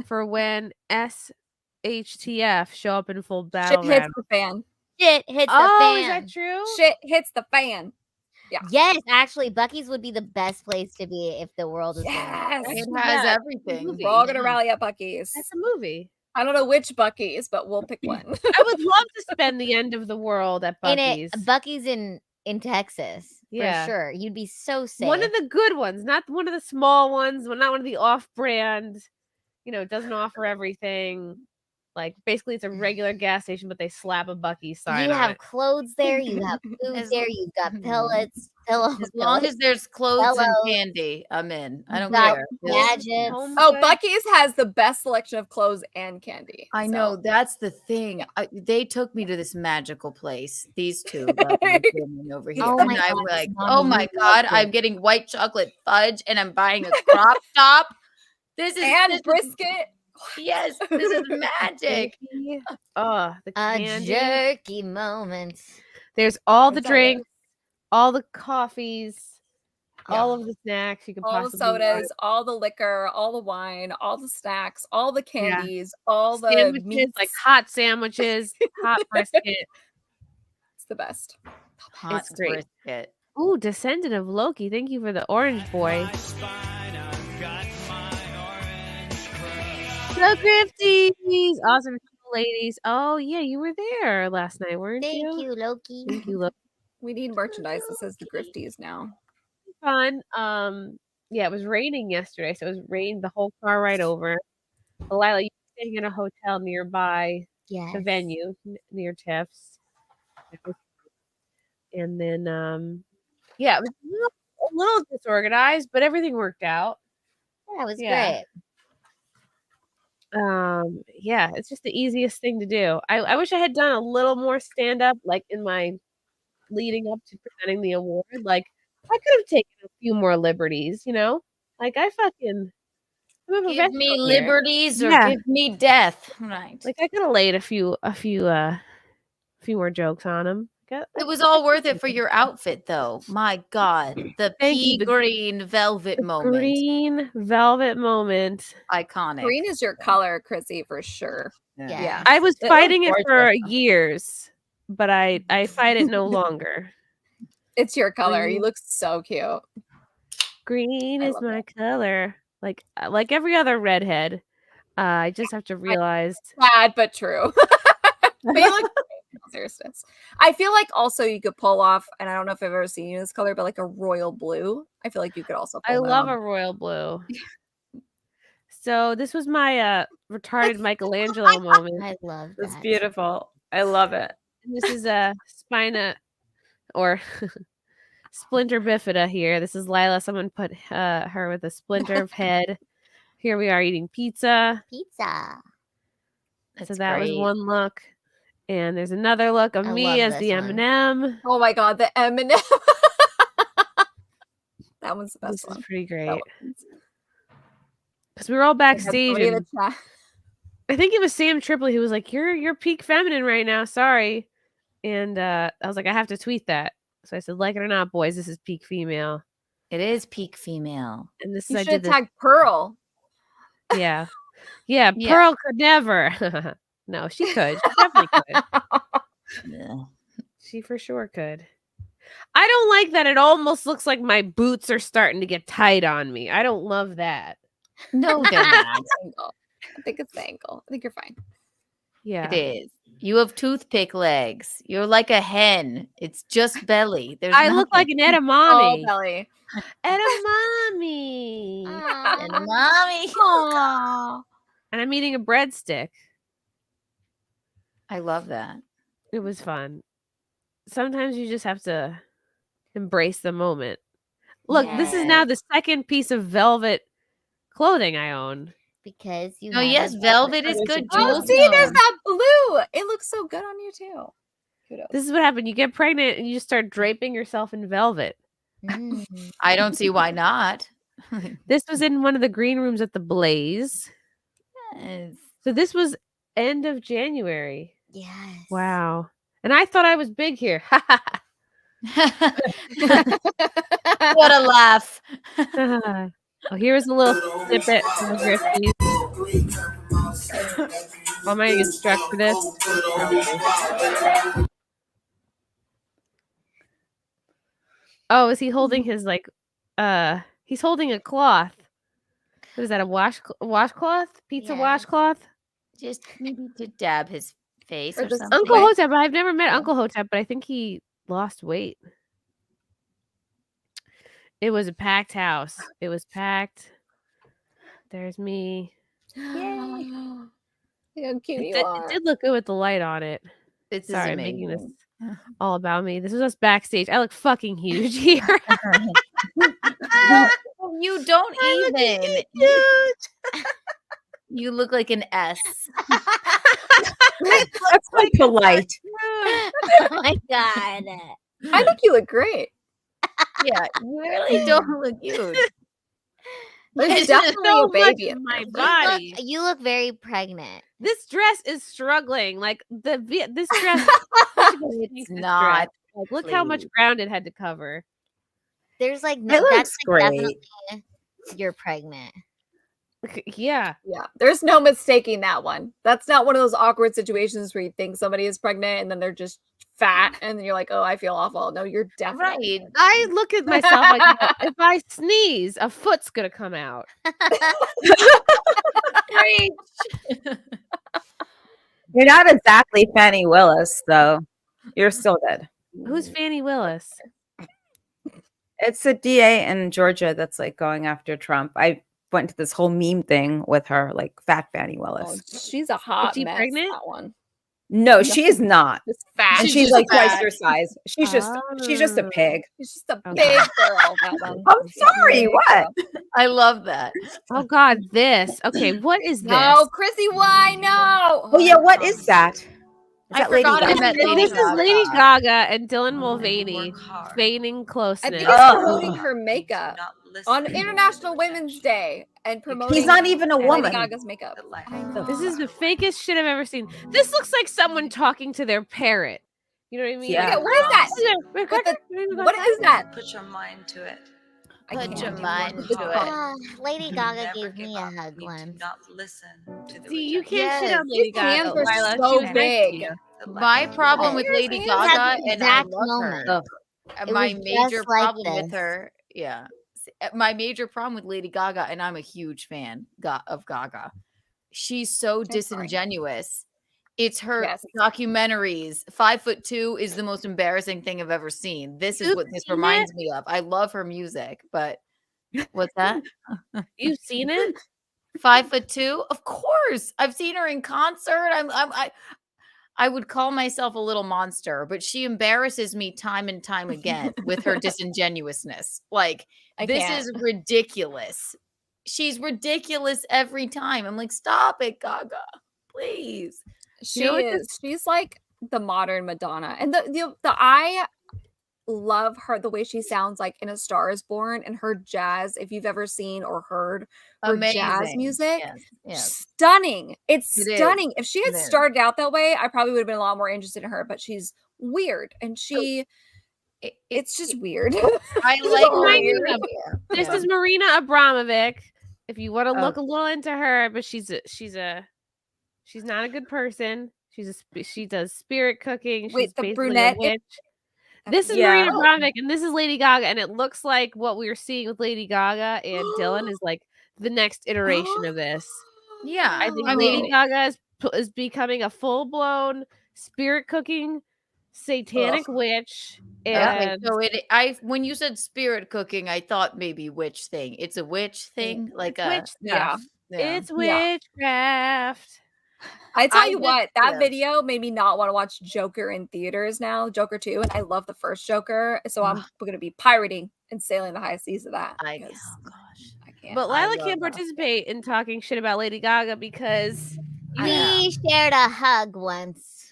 for when SHTF show up in full battle. Shit hits rap. the fan. Shit hits the Oh, fan. is that true? Shit hits the fan. Yeah. Yes, actually, Bucky's would be the best place to be if the world was Yes. It Yeah. has everything. We're all gonna rally at Bucky's. That's a movie. I don't know which Bucky's, but we'll pick one. I would love to spend the end of the world at Bucky's. Bucky's in Texas. Yeah. For sure. You'd be so safe. One of the good ones, not one of the small ones, not one of the off-brand, doesn't offer everything. Like basically it's a regular gas station, but they slap a Bucky's sign You on have it. clothes there, you have food there, you've got pellets, pillows. As long as there's clothes and Pillows. candy, I'm in. I don't Got care. gadgets. Oh, Bucky's has the best selection of clothes and candy. I so. know that's the thing. They took me to this magical place. These two got me over here, Oh and my I'm God, like, Mommy, "Oh my you God, love I'm it. getting white chocolate fudge, and I'm buying a crop top. This is And brisket. Yes, this is magic. Oh, the A candy. jerky moment. There's all the I'm telling you. drinks, all the coffees, all of the snacks you could All the possibly want. sodas, all the liquor, all the wine, all the snacks, all the candies, all the Sandwiches, meats. like hot sandwiches, hot brisket. It's the best. Hot It's great. brisket. Ooh, Descendant of Loki. Thank you for the orange boy. The Grifties. Awesome ladies. Oh, yeah, you were there last night, weren't Thank you? you, Loki. Thank you, Loki. We need merchandise that says the Grifties now. Fun. Yeah, it was raining yesterday, so it was rained the whole car ride over. Lila, you were staying in a hotel nearby Yes. the venue near Tiff's. And then yeah, it was a little disorganized, but everything worked out. That was Yeah. great. Yeah, it's just the easiest thing to do. I wish I had done a little more stand-up, like in my leading up to presenting the award. Like I could have taken a few more liberties, Like I'm a Give professional me here. liberties or Yeah. give me death. Right. Like I could have laid a few more jokes on him. It was all worth it for your outfit, though. My God, the Thank pea you. green velvet moment, Green velvet moment. iconic. Green is your color, Chrissy, for sure. Yeah. I was It fighting looks it for gorgeous. years, but I fight it no longer. It's your color. You Green. look so cute. Green I is love my color. Like every other redhead. I just have to realize Sad but true. But you look seriousness. I feel like also you could pull off, and I don't know if I've ever seen you in this color, but like a royal blue. I feel like you could also pull I that love off. a royal blue. So this was my retarded Michelangelo moment. I love It's that. beautiful. I love it. And this is a spina or splinter bifida here. This is Lila. Someone put her with a splinter of head. Here we are eating pizza. Pizza. So That's that was great. one look. And there's another look of I me love as this the one. M&M. Oh my god, the M&M. That one's the This best one. is pretty That great. one's- Because we were all I had backstage. somebody in And the chat. I think it was Sam Tripoli who was like, You're peak feminine right now. Sorry. And I was like, I have to tweet that. So I said, like it or not, boys, this is peak female. It is peak female. And this You I should did have this. tagged Pearl. Yeah. Yeah. Yeah. Pearl could never. No, she could. She definitely could. Yeah. She for sure could. I don't like that it almost looks like my boots are starting to get tight on me. I don't love that. No, they're not. Angle. I think it's the ankle. I think you're fine. Yeah. It is. You have toothpick legs. You're like a hen. It's just belly. There's I look like nothing. an Oh, edamame. belly. Edamame. And a mommy. And I'm eating a breadstick. I love that. It was fun. Sometimes you just have to embrace the moment. Look, this is now the second piece of velvet clothing I own. because you. Oh, have yes, a velvet is good. Oh, Jewel see, there's tone. that blue. It looks so good on you too. Kudos. This is what happened. You get pregnant and you just start draping yourself in velvet. I don't see why not. This was in one of the green rooms at the Blaze. Yes. So this was end of January. Yes. Wow. And I thought I was big here. What a laugh. Oh, here's a little snippet from the Grifties. Oh, am I gonna get struck for this? Oh, is he holding his he's holding a cloth. What is that? A washcloth? Pizza washcloth? Just maybe to dab his face or something. Uncle Hotep. I've never met Uncle Hotep, but I think he lost weight. It was a packed house. It was packed. There's me. Yay. How cute you It are. did look good with the light on it. This is Sorry, I'm making this amazing. all about me. This was us backstage. I look fucking huge here. You don't even. You look like an S. That's like polite. Oh my god. I think you look great. Yeah, you really don't look huge. There's It's definitely so a baby much in in my You body. you look very pregnant. This dress is struggling. Like this dress. It's not. Like, look how much ground it had to cover. There's like It that's looks like great. definitely you're pregnant. Yeah. Yeah, there's no mistaking that one. That's not one of those awkward situations where you think somebody is pregnant and then they're just fat and then you're like, oh, I feel awful. No, you're definitely Right. I look at myself like if I sneeze, a foot's gonna come out. You're not exactly Fannie Willis, though. You're still good. Who's Fannie Willis? It's a DA in Georgia that's like going after Trump. I went to this whole meme thing with her, like fat Fannie Willis. she's a hot she mess. pregnant? That one. No, she is not. Just fat. And she's like twice your size. She's just a pig. She's just a big girl. That one. I'm sorry. What? I love that. Oh God, this. Okay, what is this? No, Chrissy, why no? Oh yeah, what is that? Is I that Lady forgot I Gaga? met Lady This is Gaga. Lady Gaga and Dylan Mulvaney feigning I closeness. think it's promoting her makeup on International Women's Day and promoting. He's not even a Lady woman. Gaga's makeup. This is the fakest shit I've ever seen. This looks like someone talking to their parrot. You know what I mean? Yeah. Okay, what is that? What is that? Put your mind to it. Put your mind to it. Lady Gaga gave me a hug once. Not listen to the See, you can't Yes. shit on Lady His Gaga. hands are Lila. so She was nice to big. you. My problem with Lady Here's at Gaga, the and I exact love moment. her. It My was major just like problem with this. her, yeah. My major problem with Lady Gaga, and I'm a huge fan of Gaga. She's so disingenuous. It's her Yes. documentaries. 5'2" is the most embarrassing thing I've ever seen. This is You've what this seen reminds me of. I love her music, but what's that? You've seen it? 5'2"? Of course. I've seen her in concert. I would call myself a little monster, but she embarrasses me time and time again with her disingenuousness. Like, this can't. is ridiculous. She's ridiculous every time. I'm like, stop it, Gaga. Please. She You know what is. She's like the modern Madonna, and the I love her the way she sounds like in A Star Is Born and her jazz. If you've ever seen or heard her jazz Amazing. music, Yes, yes. stunning. It's It is. stunning. If she had It is. started out that way, I probably would have been a lot more interested in her. But she's weird, and it's just weird. I She's like all my weird. This Yeah. is Marina Abramovic. If you want to look a little into her, but she's not a good person. She does spirit cooking. She's Wait, the basically brunette a witch. This is Yeah. Marina Abramovic, and this is Lady Gaga, and it looks like what we were seeing with Lady Gaga and Dylan is like the next iteration of this. Yeah. I think I Lady mean, Gaga is becoming a full blown spirit cooking satanic witch. okay, And so when you said spirit cooking, I thought maybe witch thing. It's a witch thing, like a witch stuff. Yeah. It's witchcraft. I tell I you did- what, that yes. video made me not want to watch Joker in theaters now, Joker 2, and I love the first Joker, so I'm going to be pirating and sailing the high seas of that. Oh because gosh. I But I Lila love can't her. participate in talking shit about Lady Gaga because We shared a hug once.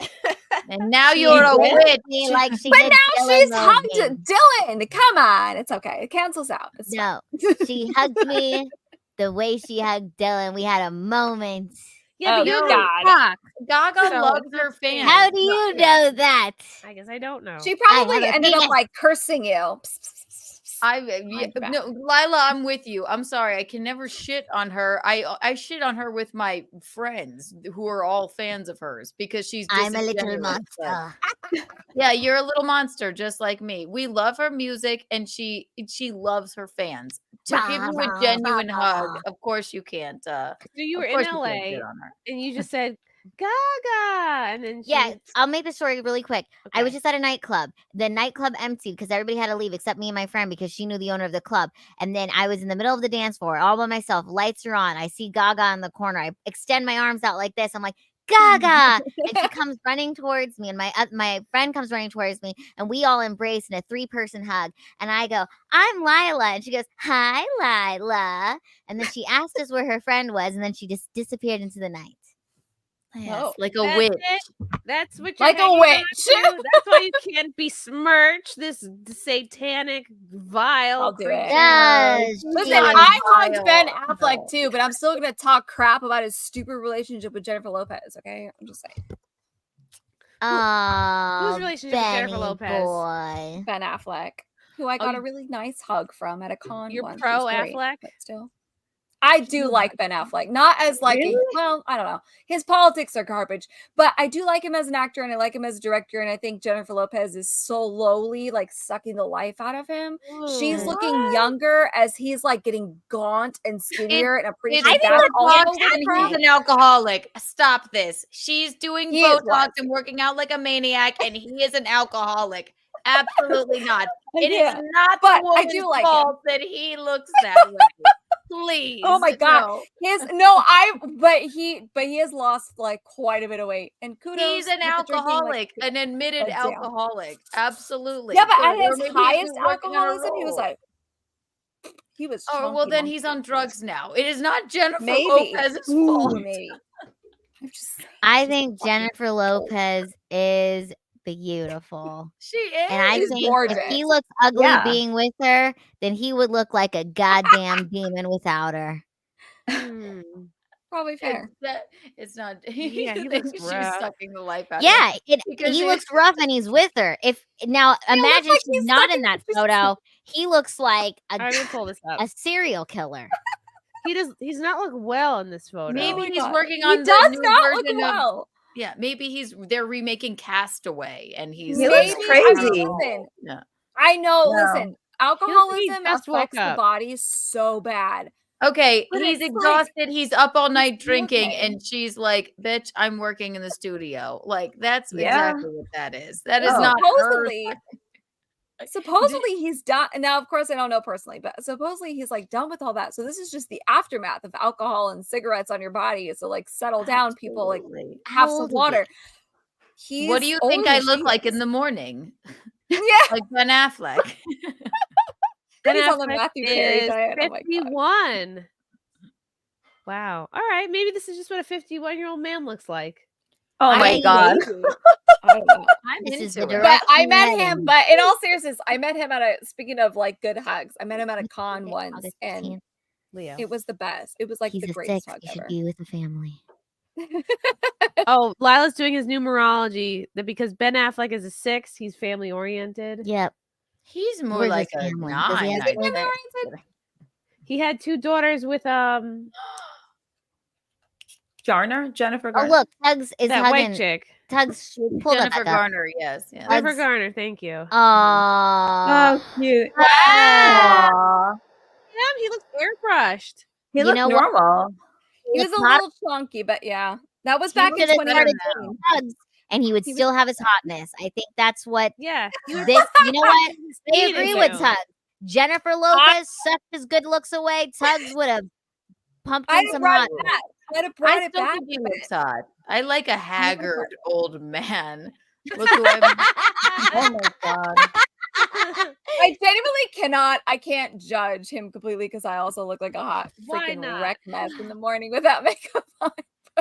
And now She you're a hugged witch. me like she But did now Dylan she's Mulvaney. hugged Dylan. Come on, it's okay. It cancels out. It's No, she hugged me the way she hugged Dylan. We had a moment. yeah, but Oh, you God. don't talk. Gaga So loves it's her not fair. fans. How do you know that? I guess I don't know. She probably I have a ended up penis. like cursing you. No, Lila, I'm with you. I'm sorry. I can never shit on her. I shit on her with my friends who are all fans of hers because she's I'm a little disingenuous, but- monster. Yeah, you're a little monster just like me. We love her music and she loves her fans. To give you a genuine hug, of course you can't. So you of were in course you can't LA shit on her. and you just said Gaga, and then Yeah, I'll make the story really quick. I was just at a nightclub. The nightclub emptied because everybody had to leave except me and my friend because she knew the owner of the club. And then I was in the middle of the dance floor all by myself. Lights are on. I see Gaga in the corner. I extend my arms out like this. I'm like, Gaga! And she comes running towards me, and my friend comes running towards me, and we all embrace in a 3-person hug. And I go, I'm Lila. And she goes, hi, Lila. And then she asked us where her friend was, and then she just disappeared into the night. Yes, like a That's witch. it. That's what you're Like a hanging on witch. to. That's why you can't besmirch this satanic, vile I'll do it. creature. Yes, Listen, she is I hugged vile. Ben Affleck too, but I'm still gonna talk crap about his stupid relationship with Jennifer Lopez. Okay, I'm just saying. Oh, Whose relationship with Jennifer Benny Lopez? boy. Ben Affleck, who I got a really nice hug from at a con. You're once. It pro was great, Affleck? but still. I do like Ben Affleck, not as like Really? well, I don't know. His politics are garbage, but I do like him as an actor and I like him as a director. And I think Jennifer Lopez is slowly like sucking the life out of him. She's looking younger as he's like getting gaunt and skinnier, and I'm pretty sure that's also Botox and he's an alcoholic. Stop this. She's doing He is Botox what? and working out like a maniac, and he is an alcoholic. Absolutely not. It is Yeah, not but the I woman's do like fault that he looks that way. Please. Oh my god. no. But he has lost like quite a bit of weight. And kudos. He's an with the drinking, like, alcoholic, an admitted damn. alcoholic. Absolutely. Yeah, but So- at or his maybe he's highest just working on a alcoholism, he was roll. like he was Oh, well, chunky then monkey. he's on drugs now. It is not Jennifer Maybe. Lopez's Ooh, fault. maybe. I'm just I think Jennifer Lopez is beautiful. She is. And I She's think gorgeous. if he looks ugly Yeah. being with her, then he would look like a goddamn demon without her. probably fair. It's not. Yeah, he She looks was rough. sucking the life out. Yeah, of him. Because he it- looks rough and he's with her. If now imagine like she's he's not in sucking that the photo, he looks like I'm gonna pull this up. a serial killer. He's not look well in this photo. Maybe Oh my he's God. working He on the does new not look version well. of. Yeah, maybe they're remaking Castaway, and he's. He looks Maybe, I mean, crazy. listen, Yeah. I know. No. Listen, alcoholism just woke affects the up. body so bad. Okay, But he's it's like- exhausted. He's up all night drinking, okay. and she's like, "Bitch, I'm working in the studio." Like that's Yeah. exactly what that is. That is Oh. not her. Supposedly he's done. Now, of course, I don't know personally, but supposedly he's like done with all that. So this is just the aftermath of alcohol and cigarettes on your body. So like, settle down, people. Like, Absolutely. have How some old is water. What do you think I look like in the morning? Yeah, Like Ben Affleck. he's on the Affleck Matthew Perry is diet. Oh my God. 51. Wow. All right. Maybe this is just what a 51-year-old man looks like. Oh my I- god. I don't know. I'm This is into the it. But I direction met we're him. heading. But in all seriousness, I met him at a. Speaking of like good hugs, I met him at a con once, August and 15th. Leo. it was the best. It was like He's the a greatest 6. hug He should ever. be with a family. Oh, Lila's doing his numerology that because Ben Affleck is a 6, he's family oriented. Yep. He's more Where's like his a family? 9. Does he have I family think. He had 2 daughters with Garner? Jennifer Oh Garner? look, Tugg's is that hugging. white chick. Tugg's pull that Jennifer back up. Garner, yes. Yeah. Jennifer Uggs. Garner, thank you. Oh, Oh, cute. wow. Aw. Damn, he looks airbrushed. He You looked know what? normal. He was a hot- little chunky, but yeah, that was He back in could have started 2019. doing Tugg's, and he would He was still have his hotness. I think that's what Yeah. this. You know what? I He agree did with too. Tugg. Jennifer Lopez sucked his good looks away. Tugg's would have pumped I'd in have some brought hot. it back. I'd have brought I it still back. think he looks hot. I like a haggard old man. Look who I'm. Oh my god. I genuinely cannot. I can't judge him completely because I also look like a hot Why freaking not? wreck mess in the morning without makeup on.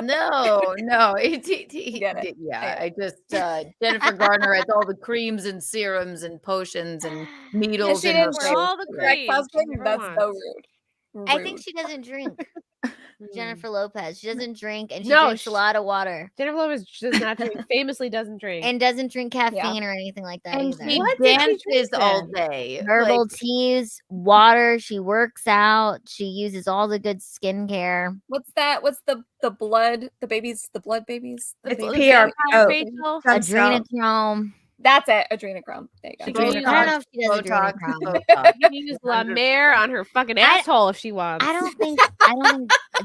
No, Get it. yeah. I just Jennifer Garner has all the creams and serums and potions and needles she in her didn't face. for all the Yeah. creams. Husband, Never that's so once. rude. I think she doesn't drink. Jennifer Lopez. She doesn't drink, and she No, drinks a lot of water Jennifer Lopez does not drink. Famously doesn't drink. and doesn't drink caffeine or anything like that And either. she What did she dances drink all then? day. Herbal Like, teas, water. She works out. She uses all the good skincare. What's that? What's the blood? The babies? The blood babies? The It's babies? PR. Oh, Rachel? Adrenochrome. That's it. Adrenochrome. There you She go. can use I don't know if she does Botox, adrenochrome. Botox. She can use La Mer on her fucking asshole if she wants. I don't think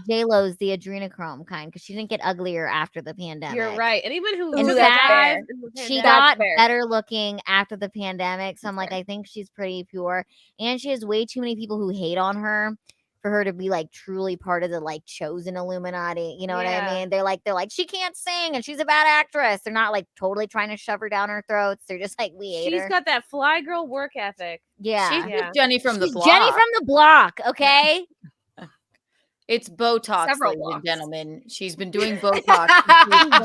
J Lo's the adrenochrome kind because she didn't get uglier after the pandemic. You're right. Anyone who In Ooh, survived that's fair. in the She pandemic- got fair. better looking after the pandemic. So I'm like, I think she's pretty pure. And she has way too many people who hate on her for her to be like truly part of the like chosen Illuminati. You know what I Yeah. mean? They're like, she can't sing and she's a bad actress. They're not like totally trying to shove her down our throats. They're just like, we hate She's her. got that fly girl work ethic. Yeah. She's Yeah. with Jenny from the She's block. Jenny from the block, okay? It's Botox, Several ladies and blocks. gentlemen. She's been doing Botox.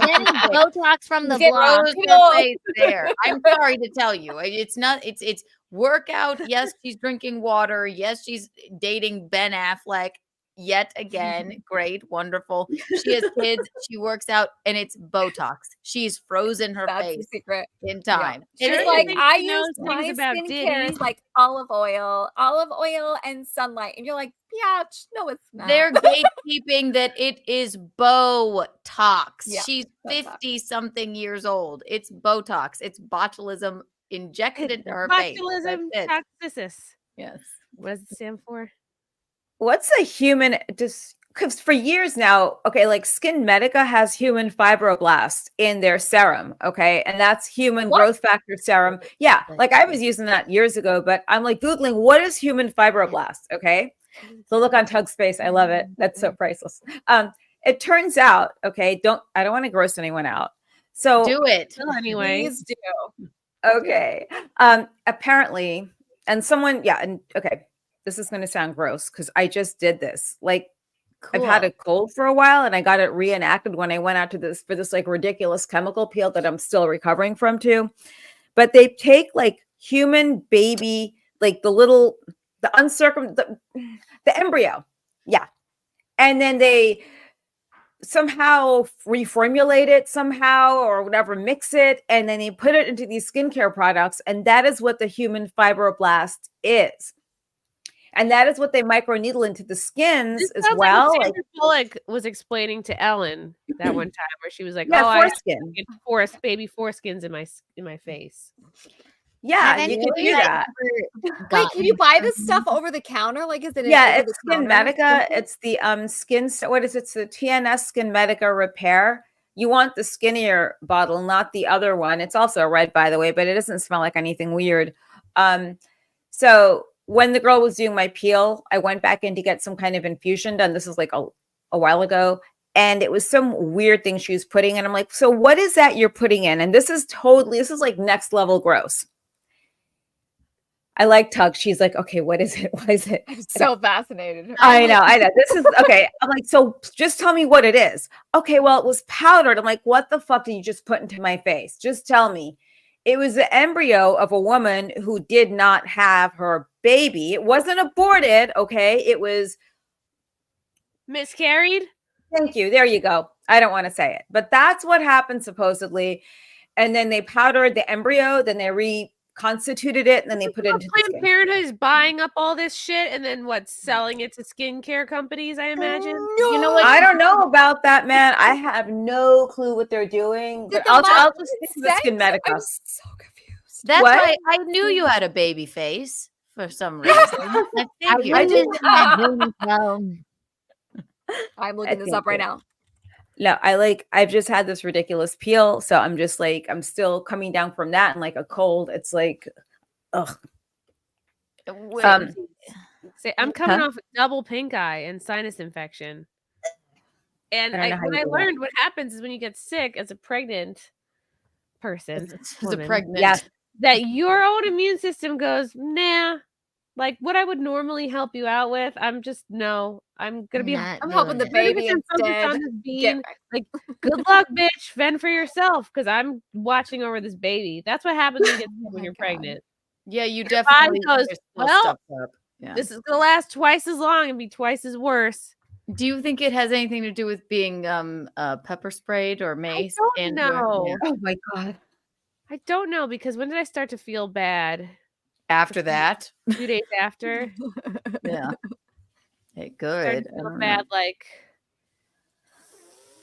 Jenny Botox from the Get block. Rose her face there. I'm sorry to tell you. It's not, it's workout. Yes, she's drinking water. Yes, she's dating Ben Affleck. Yet again, great, wonderful. She has kids. She works out, and it's Botox. She's frozen her That's the face secret. in time. It's Sure, like think I she knows use my things about skincare Diddy. is like olive oil and sunlight, and you're like, yeah, no, it's not. They're gatekeeping that it is Botox. Yeah, She's Botox. 50 something years old. It's Botox. It's botulism injected into her face. Botulism That's it. toxicus. Yes. What does it stand for? What's a human? Just because for years now, okay, like Skin Medica has human fibroblast in their serum, okay, and that's human growth factor serum. Yeah, like I was using that years ago, but I'm like Googling what is human fibroblast, okay? So look on Tugg's face. I love it. That's so priceless. It turns out, okay, I don't want to gross anyone out. So Do it. Well, anyway. Please do. okay. Apparently, and someone, yeah, and okay, this is going to sound gross because I just did this. Like, I've had a cold for a while, and I got it reenacted when I went out to this for this like ridiculous chemical peel that I'm still recovering from too. But they take like human baby, like the embryo, yeah, and then they somehow reformulate it somehow or whatever, mix it, and then they put it into these skincare products, and that is what the human fibroblast is. And that is what they microneedle into the skins This as sounds well. Like what Sandra Bullock was explaining to Ellen that one time, where she was like, Yeah, "Oh, I foreskin. get baby foreskins in my face." Yeah, you can do that. Wait, can you buy this stuff over the counter? Like, is it? Yeah, over it's the Skin counter? Medica. It's the skin. What is it? It's the TNS Skin Medica Repair. You want the skinnier bottle, not the other one. It's also red, by the way, but it doesn't smell like anything weird. So when the girl was doing my peel, I went back in to get some kind of infusion done. This was like a while ago. And it was some weird thing she was putting in. I'm like, so what is that you're putting in? And this is like next level gross. I like Tugg. She's like, okay, what is it? What is it? I'm so fascinated. I know. This is okay. I'm like, so just tell me what it is. Okay, well, it was powdered. I'm like, what the fuck did you just put into my face? Just tell me. It was the embryo of a woman who did not have her baby. It wasn't aborted. Okay, it was miscarried. Thank you. There you go. I don't want to say it, but that's what happened supposedly. And then they powdered the embryo. Then they reconstituted it, and then they put it into the Planned skin. Parenthood is buying up all this shit and then selling it to skincare companies, I imagine. You know what? I don't know about that, man. I have no clue what they're doing. But I'll just stick to the Skin Medica. I'm so confused. That's What? why I knew you had a baby face for some reason. I figured. I'm looking this up right now. No, I've just had this ridiculous peel. So I'm just like, I'm still coming down from that and like a cold. It's like, ugh. Say, I'm coming off a double pink eye and sinus infection. And I don't know how what you I do that. learned what happens is when you get sick as a pregnant person. As a pregnant. Yes. that your own immune system goes, nah. Like what I would normally help you out with, I'm just no. I'm gonna be. I'm helping the 100% baby focused instead. on this bean. Like, good luck, bitch. Fend for yourself, because I'm watching over this baby. That's what happens when you get sick when you're pregnant. Yeah, you Your definitely body goes, you're still well, stuck up. Yeah. this is gonna last twice as long and be twice as worse. Do you think it has anything to do with being pepper sprayed or mace? I don't know. Oh my god. I don't know, because when did I start to feel bad? After that, 2 days after. yeah. Hey, Started good. to feel bad like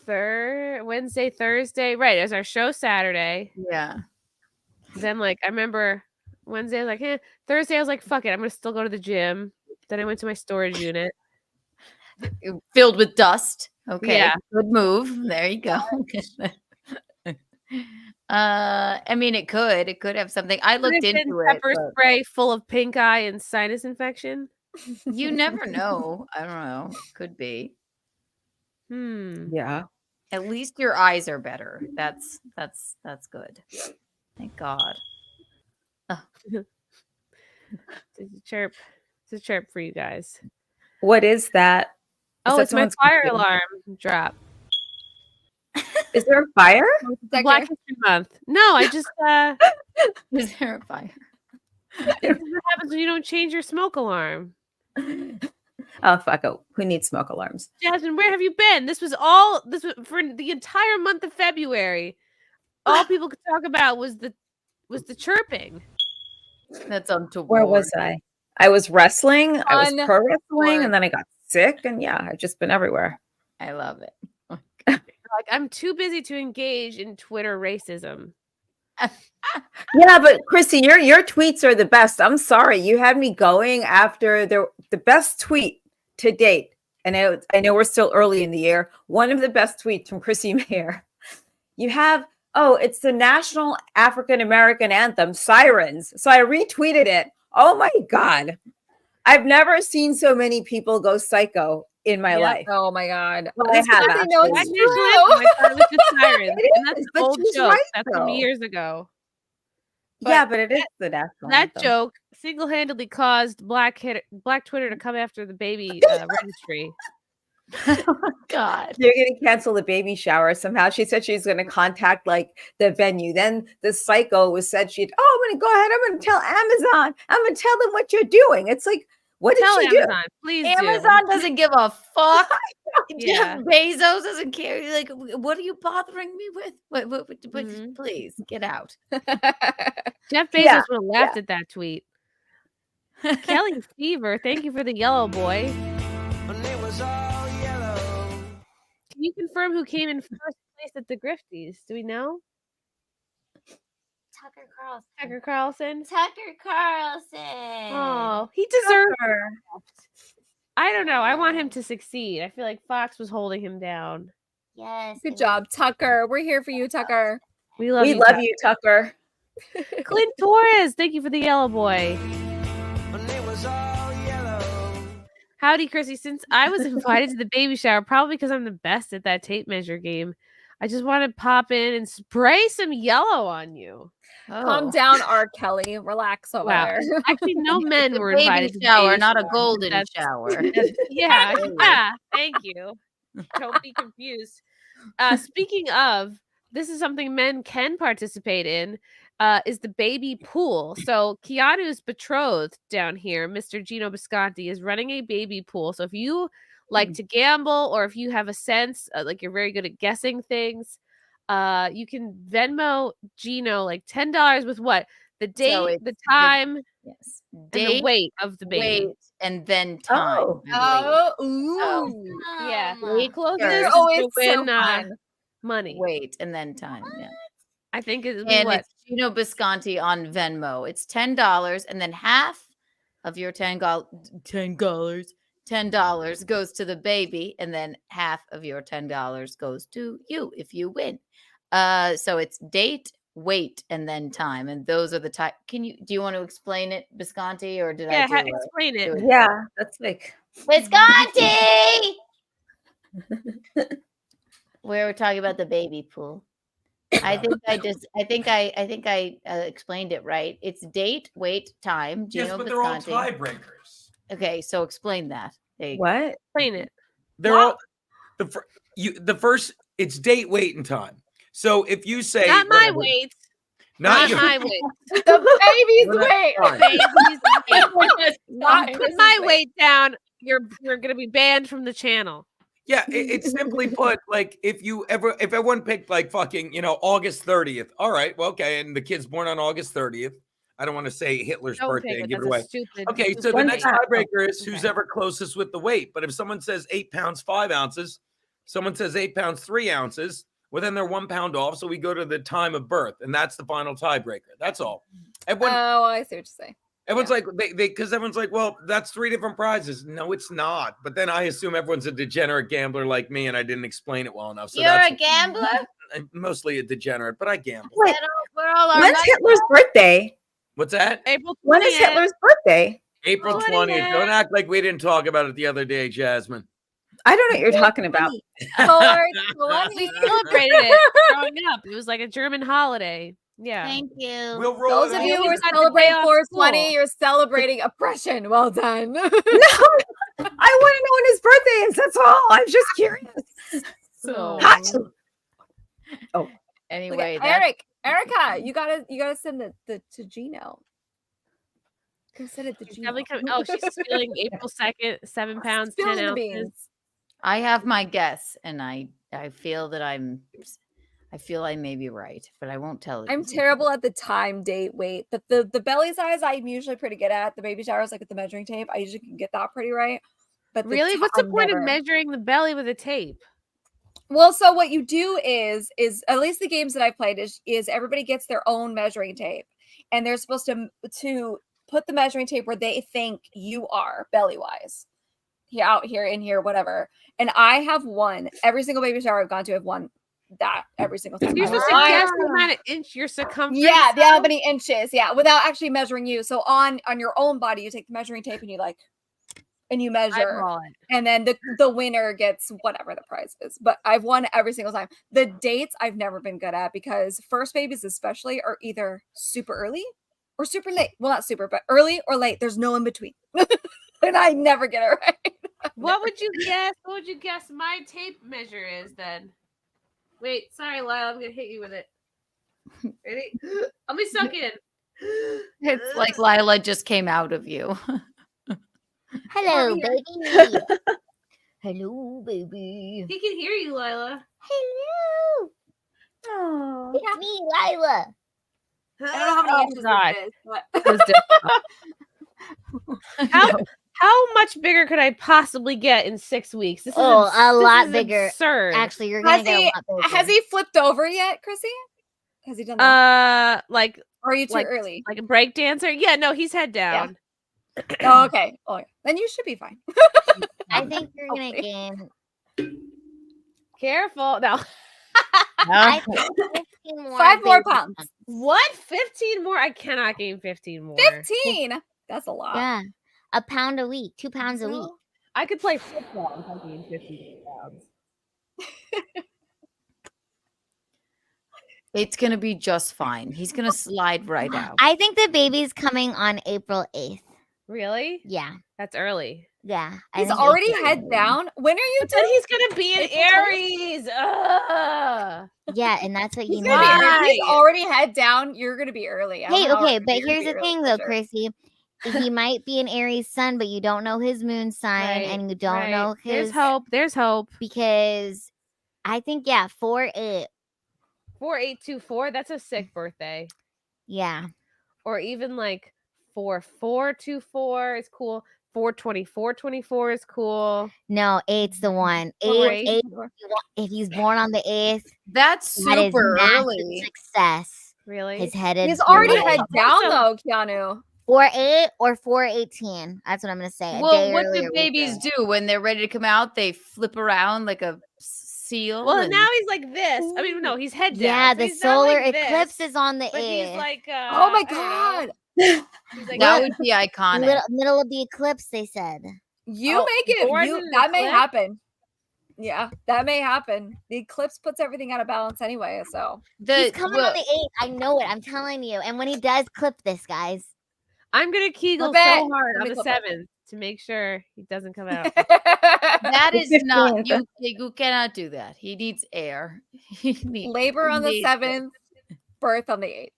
Wednesday, Thursday. Right, it was our show Saturday. Yeah. Then like I remember Wednesday I was like, Thursday I was like, fuck it, I'm gonna still go to the gym. Then I went to my storage unit. Filled with dust. Okay. Yeah. Good move. There you go. I mean, it could have something. I looked Could have been into it. pepper but spray full of pink eye and sinus infection. You never know. I don't know. Could be. Yeah. At least your eyes are better. That's good. Thank God. It's a chirp. It's a chirp for you guys. What is that? Oh, that it's my someone's fire computer? alarm drop. Is there a fire? Black History Month. No, I just Is there a fire? This is what happens when you don't change your smoke alarm. Oh fuck it. Who needs smoke alarms? Jasmin, where have you been? This was for the entire month of February. All people could talk about was the chirping. That's untoward. Where was I? I was wrestling. I was pro wrestling, Untoward. and then I got sick, and yeah, I've just been everywhere. I love it. Like I'm too busy to engage in Twitter racism. Yeah, but Chrissy, your tweets are the best. I'm sorry, you had me going after the best tweet to date, and I know we're still early in the year. One of the best tweets from Chrissie Mayr. You have it's the national African American anthem, Sirens. So I retweeted it. Oh my god, I've never seen so many people go psycho in my life. Oh my god. Well, That's I have because they know actually. it's National true. anthem, I thought it was just Sirens. It And that's is, an but old she's joke. right, That's from though. years ago. Yeah, but it is the national That anthem. joke single-handedly caused Black Twitter to come after the baby registry. God. They're going to cancel the baby shower somehow. She said she's going to contact like the venue. Then the psycho was said I'm going to go ahead. I'm going to tell Amazon. I'm going to tell them what you're doing. It's like, what Tell did she Amazon, please do. Amazon doesn't give a fuck. Yeah. Jeff Bezos doesn't care. Like, what are you bothering me with? What Please get out. Jeff Bezos Yeah, would have laughed at that tweet. Kelly Fever, thank you for the yellow boy. Can you confirm who came in first place at the Grifties? Do we know? Tucker Carlson. Tucker Carlson? Tucker Carlson. Oh, he deserves I don't know. I want him to succeed. I feel like Fox was holding him down. Yes. Good job, Tucker. We're here for you, Tucker. We love you. love you, Tucker. Clint Torres, thank you for the yellow boy. Howdy, Chrissy. Since I was invited to the baby shower, probably because I'm the best at that tape measure game, I just want to pop in and spray some yellow on you. Calm down, R. Kelly. Relax over Wow. there. Actually, no men were Baby invited to the shower, baby not a shower. golden That's- shower. Yeah, yeah. Thank you. Don't be confused. Speaking of, this is something men can participate in. Is the baby pool. So Keanu's betrothed down here, Mr. Gino Bisconti, is running a baby pool. So if you like to gamble, or if you have a sense, like you're very good at guessing things, you can Venmo Gino like $10 with what? The date, So the time, Yes. and Date, the weight of the baby. weight, and then time. Oh. I believe. Ooh. Yeah. Weight Closest first. is Oh, to it's so win fun. money. Weight and then time. Yeah. I think it's And what? it's Gino Bisconti on Venmo. It's $10, and then half of your $10 goes to the baby, and then half of your $10 goes to you if you win. So it's date, weight, and then time, and those are the type. Do you want to explain it, Bisconti, or did I do it? Explain it. Yeah, that's like Visconti! We were talking about the baby pool. I think I explained it right. It's date, wait, time. Yes, Gino but they're all Visconti. tiebreakers. Okay, so explain that. There you go. What? Explain it. They're all the first. It's date, wait, and time. So if you say Not my whatever- weight. not you. my weight. The baby's weight. Fine. Baby's weight. Not Put Chrissy's my weight down. You're gonna be banned from the channel. Yeah, it's simply put, like if everyone picked like fucking, August 30th. All right, well, okay, and the kid's born on August 30th. I don't want to say Hitler's Don't birthday pick and it. give it That's a away. stupid- Okay, so stupid the next thing. tiebreaker is who's Okay. ever closest with the weight. But if someone says 8 pounds 5 ounces, someone says 8 pounds 3 ounces, well then they're 1 pound off. So we go to the time of birth, and that's the final tiebreaker. That's all. Everyone, Oh, I see what you're saying. Everyone's like, because everyone's like, well, that's 3 different prizes. No, it's not. But then I assume everyone's a degenerate gambler like me, and I didn't explain it well enough. So You're that's a gambler? I'm mostly a degenerate, but I gamble. Wait, We're all our when's money- Hitler's birthday? What's that? April 20th. When is Hitler's birthday? April 20th. Don't act like we didn't talk about it the other day, Jasmine. I don't know what you're talking about. We celebrated it growing up. It was like a German holiday. Yeah. Thank you. We'll roll Those it of out. you who are Got the day celebrating off 420, school. you're celebrating oppression. Well done. No, I want to know when his birthday is. That's all. I'm just curious. So, Oh, anyway, Erica, you gotta send it to Gino. Go send it to Gino. She's feeling April 2nd, 7 pounds, Spill 10 the ounces. beans. I have my guess, and I feel that I feel I may be right, but I won't tell you. I'm terrible at the time, date, weight, but the belly size I'm usually pretty good at. The baby showers, like with the measuring tape, I usually can get that pretty right. But Really? What's the I'm point never- of measuring the belly with a tape? Well, so what you do is at least the games that I've played is everybody gets their own measuring tape, and they're supposed to put the measuring tape where they think you are belly wise, out here, in here, whatever. And I have won every single baby shower I've gone to. I've won that every single time. You're supposed to guess the amount of inch your circumference. Yeah, the how many inches. Yeah, without actually measuring you. So on your own body, you take the measuring tape and you measure, Eyeball it. and then the winner gets whatever the prize is. But I've won every single time. The dates I've never been good at because first babies especially are either super early or super late. Well, not super, but early or late. There's no in between, and I never get it right. What would you guess? What would you guess my tape measure is then? Wait, sorry, Lila, I'm gonna hit you with it. Ready? Let me suck in. It's like Lila just came out of you. Hello, baby. Hello, baby. He can hear you, Lila. Hello. Oh, It's me, Lila. I don't know how many inches God. it is, but It was difficult. How much bigger could I possibly get in 6 weeks? This is Oh, a this lot is bigger. Absurd. Actually, you're gonna get a lot bigger. has he flipped over yet, Chrissy? Has he done that? Like, or are you too like- early? like a break dancer? Yeah, no, he's head down. Oh, okay. Oh, yeah. Then you should be fine. I think you're gonna gain. Careful. No. I think 15 more 5 more baby pounds. months. What? 15 more? I cannot gain 15 more. 15. That's a lot. Yeah, a pound a week, 2 pounds a week. I could play football if I gained 15 pounds. It's gonna be just fine. He's gonna slide right out. I think the baby's coming on April 8th. Really? Yeah, That's early. yeah. I He's think already it's- head down. When are you But then due? he's gonna be in Aries. Ugh. Yeah, and that's what you He's need. gonna be early. Why? He's already head down. You're gonna be early. I don't Hey, know how okay, early but you're gonna here's be the early, thing for though, sure. Chrissy. He might be an Aries sun, but you don't know his moon sign, Right, and you don't right. know There's his hope. There's hope. because I think 4-8. 4824. That's a sick birthday. Yeah, Or even like 4424 is cool. 42424 is cool. no, 8's the one. Or 8, eight. if he's born on the 8th, That's that is super massive early. success. Really? His headed. He's already you're right. head down though, Keanu. 4-8 or 4-18. That's what I'm gonna say. A Well, day what earlier do would babies be. do when they're ready to come out? They flip around like a seal. Well, and- now he's like this. I mean, no, he's head down. Yeah, so the he's not solar like eclipse this, is on the but he's 8th. like, Oh my I don't know. god. He's like, that would be iconic. Middle of the eclipse, they said. You Oh, make it. born You, in an that may eclipse? happen. Yeah, that may happen. The eclipse puts everything out of balance anyway. So He's coming on the 8th. I know it. I'm telling you. And when he does, clip this, guys. I'm gonna Kegel Clip so it. hard Let on me the clip it. 7th to make sure he doesn't come out. That is not 15th. you cannot do that. He needs air. Labor on the needs it. 7th, birth on the 8th.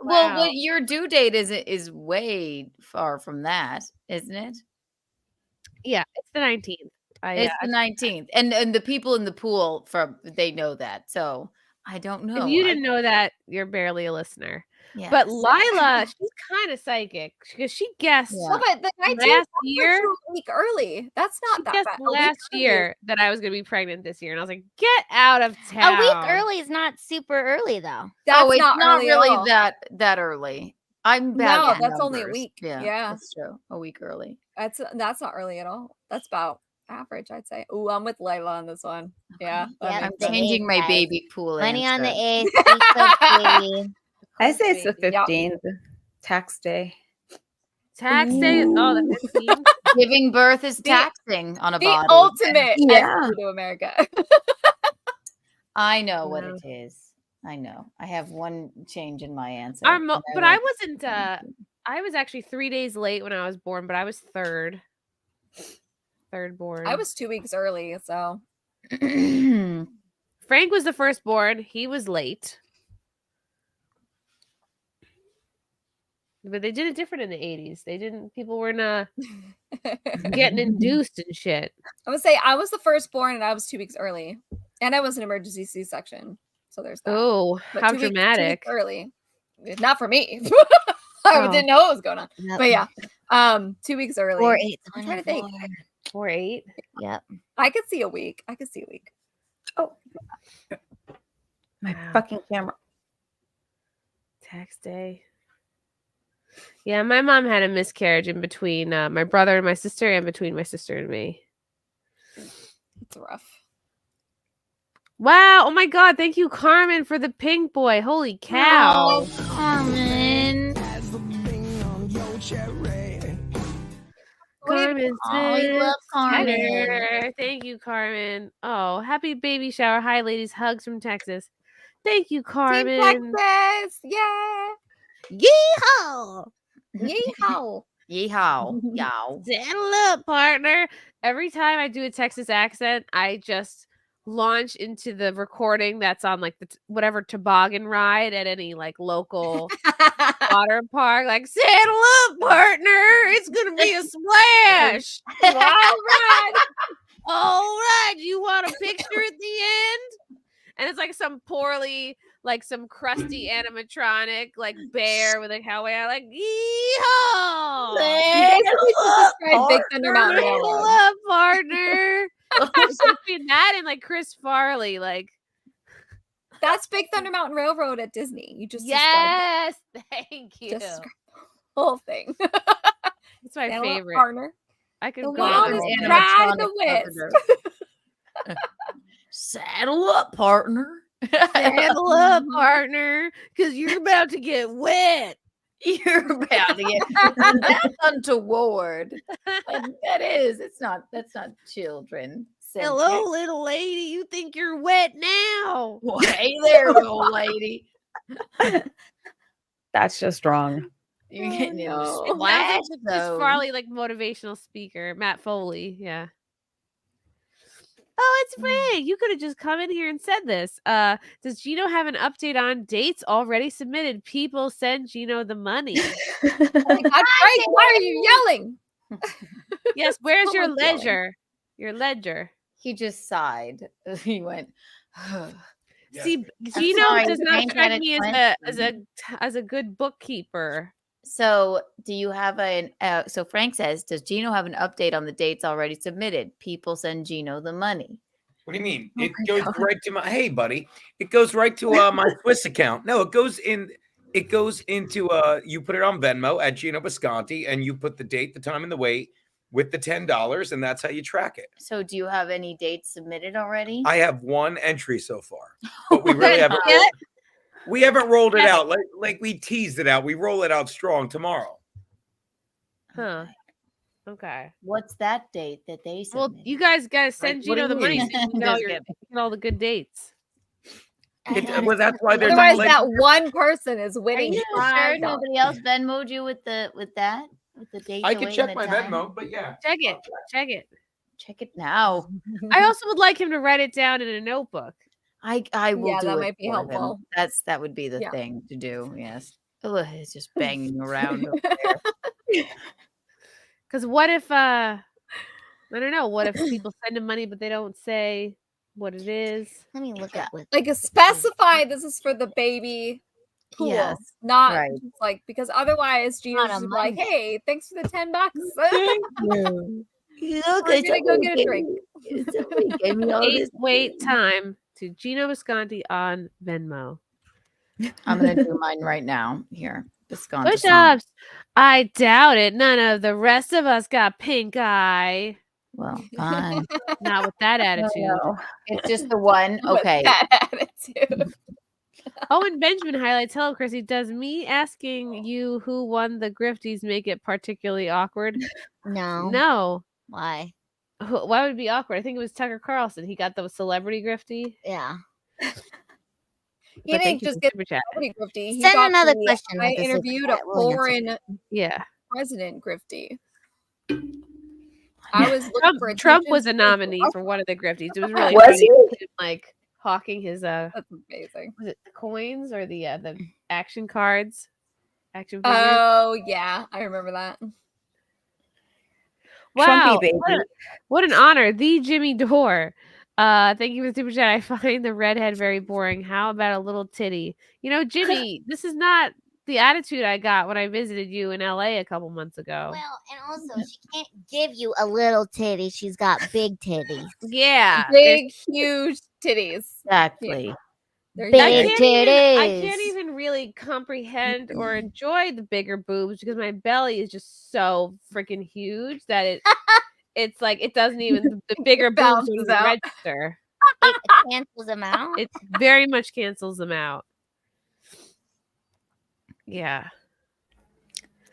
Well, Wow. what your due date is way far from that, isn't it? Yeah, it's the 19th. It's the 19th. And the people in the pool they know that. So I don't know. If you didn't know that, you're barely a listener. Yes. But Lila, she's kind of psychic because she guessed Well, but the 19th last year. a week early. That's not She that guessed bad. A week last early. year that I was going to be pregnant this year, and I was like, "Get out of town!" A week early is not super early, though. That's it's not early at really all. that early. I'm bad. No, with that's only a numbers. week. Yeah, Yeah. that's true. A week early. That's not early at all. That's about average, I'd say. Ooh, I'm with Layla on this one. Yeah. that Yep, makes the sense. Changing 8th, my guys. baby pool. Money on the answer. 8th. He could be. I say it's the Yep. 15th, tax day. Tax day. Oh, the 15th. Giving birth is taxing on a The body. ultimate Yeah. entry to America. I know what Yeah. it is. I know. I have one change in my answer. But I wasn't. I was actually 3 days late when I was born, but I was third born. I was 2 weeks early, so Frank was the firstborn. He was late. But they did it different in the 80s. They didn't. People weren't getting induced and shit. I would say I was the firstborn and I was 2 weeks early, and I was an emergency C-section. So there's that. Oh, But how 2 weeks- 2 weeks dramatic! early, not for me. I Oh. didn't know what was going on. Yep. But yeah, 2 weeks early. 4/8. I'm trying to think. 4/8. Yep. I could see a week. Oh, my Wow. fucking camera. Tax day. Yeah, my mom had a miscarriage in between my brother and my sister, and between my sister and me. It's rough. Wow! Oh my God! Thank you, Carmen, for the pink boy. Holy cow! Carmen. Carmen, Oh, we love Carmen. Tenor. Thank you, Carmen. Oh, happy baby shower. Hi, ladies. Hugs from Texas. Thank you, Carmen. Texas, yeah. Yeehaw! Yeehaw. Yeehaw. Yow. Saddle up, partner. Every time I do a Texas accent, I just launch into the recording that's on like the whatever toboggan ride at any like local water park. Like, saddle up, partner. It's gonna be a splash. All right. All right. You want a picture at the end? And it's like some poorly, like some crusty animatronic, like bear with a cowboy hat, like, yeehaw! Describe Big Thunder Mountain Saddle Railroad. up, partner. It's between that and like Chris Farley, like, That's Big Thunder Mountain Railroad at Disney. You just yes, thank you. described the whole thing. It's my Saddle up, favorite. partner. I could The go wildest all day. ride of the West. Saddle up, partner. Saddle up, partner, because you're about to get wet. You're about to get that's untoward. That is. That's not children. Hello, little lady. You think you're wet now? Well, hey there, old lady. That's just wrong. You're getting It no. sounds like Chris Farley, like motivational speaker, Matt Foley. Yeah. Oh, it's Frank. You could have just come in here and said this. Does Gino have an update on dates already submitted? People send Gino the money. Frank, why are you yelling? Yes, where's your Someone's yelling. ledger? Your ledger. He just sighed. He went. See, I'm Gino sorry, does not Frank strike had me a as a good bookkeeper. So, do you have so Frank says, does Gino have an update on the dates already submitted? People send Gino the money. What do you mean? It goes right to my hey, buddy. It goes right to my Swiss account. No, it goes into you put it on Venmo at Gino Bisconti, and you put the date, the time, and the weight with the $10, and that's how you track it. So, do you have any dates submitted already? I have one entry so far, but we really haven't. We haven't rolled it out like we teased it out. We roll it out strong tomorrow. Huh. Okay. What's that date that they said? Well, you guys gotta send what do Gino the you money mean? so you can get all, get all the good dates. Well, that's why there's Otherwise, like, that one person is Are winning. you sure nobody else Venmoed you with the date? I the could weight, check and my the time? Venmo, but yeah. Check it. Check it. Check it now. I also would like him to write it down in a notebook. I will do that it might be for him. helpful. That would be the Yeah. thing to do. Yes. Ugh, it's just banging around over there. Because what if I don't know, what if people send him money but they don't say what it is? Let me look up with Like specify this is for the baby pool, Yes, not right. just like because otherwise Gina's On a just like, Monday. hey, thanks for the $10. Look, We're gonna go get a drink. Somebody gave me all this. Wait time to Gino Visconti on Venmo. I'm gonna do mine right now. Here, Visconti. Push-ups. I doubt it. None of the rest of us got pink eye. Well, fine. Not with that attitude. No, it's just the one. With Okay. that attitude. Oh, and Benjamin highlights. Hello, Chrissy. Does me asking you who won the Grifties make it particularly awkward? No. No. Why? Why would it be awkward? I think it was Tucker Carlson. He got the celebrity Grifty. Yeah. He But thank didn't you just for get Super Chat. celebrity Grifty. He Send got another the, question I with the Super interviewed a Chat. We'll answer foreign Yeah. president Grifty. I was looking for Trump attention was a to- nominee for one of the Grifties. It was really Was funny. he? Him, like hawking his That's amazing. was it the coins or the action cards? Action figures. Oh yeah, I remember that. Wow, Trumpy baby. what an honor. The Jimmy Dore. Thank you for the super chat. I find the redhead very boring. How about a little titty? You know, Jimmy, this is not the attitude I got when I visited you in LA a couple months ago. Well, and also she can't give you a little titty. She's got big titties. Yeah. Big, huge titties. Exactly. There you Big go. titties. I can't even really comprehend or enjoy the bigger boobs because my belly is just so freaking huge that it's like it doesn't even the bigger boobs don't Balances even out. register. It cancels them out. It very much cancels them out. Yeah.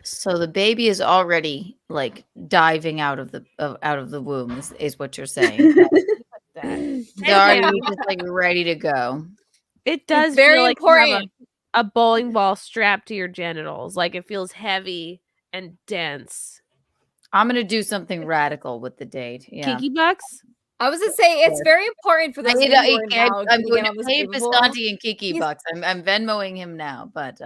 So the baby is already like diving out of the womb. Is what you're saying? They're already just like ready to go. It does very feel like you have important. a bowling ball strapped to your genitals. Like it feels heavy and dense. I'm gonna do something radical with the date. Yeah. Kiki bucks? I was gonna say it's very important for this. I'm newborn now going to get to on this pay baby pool. Visconti and Kiki He's bucks. I'm Venmoing him now, but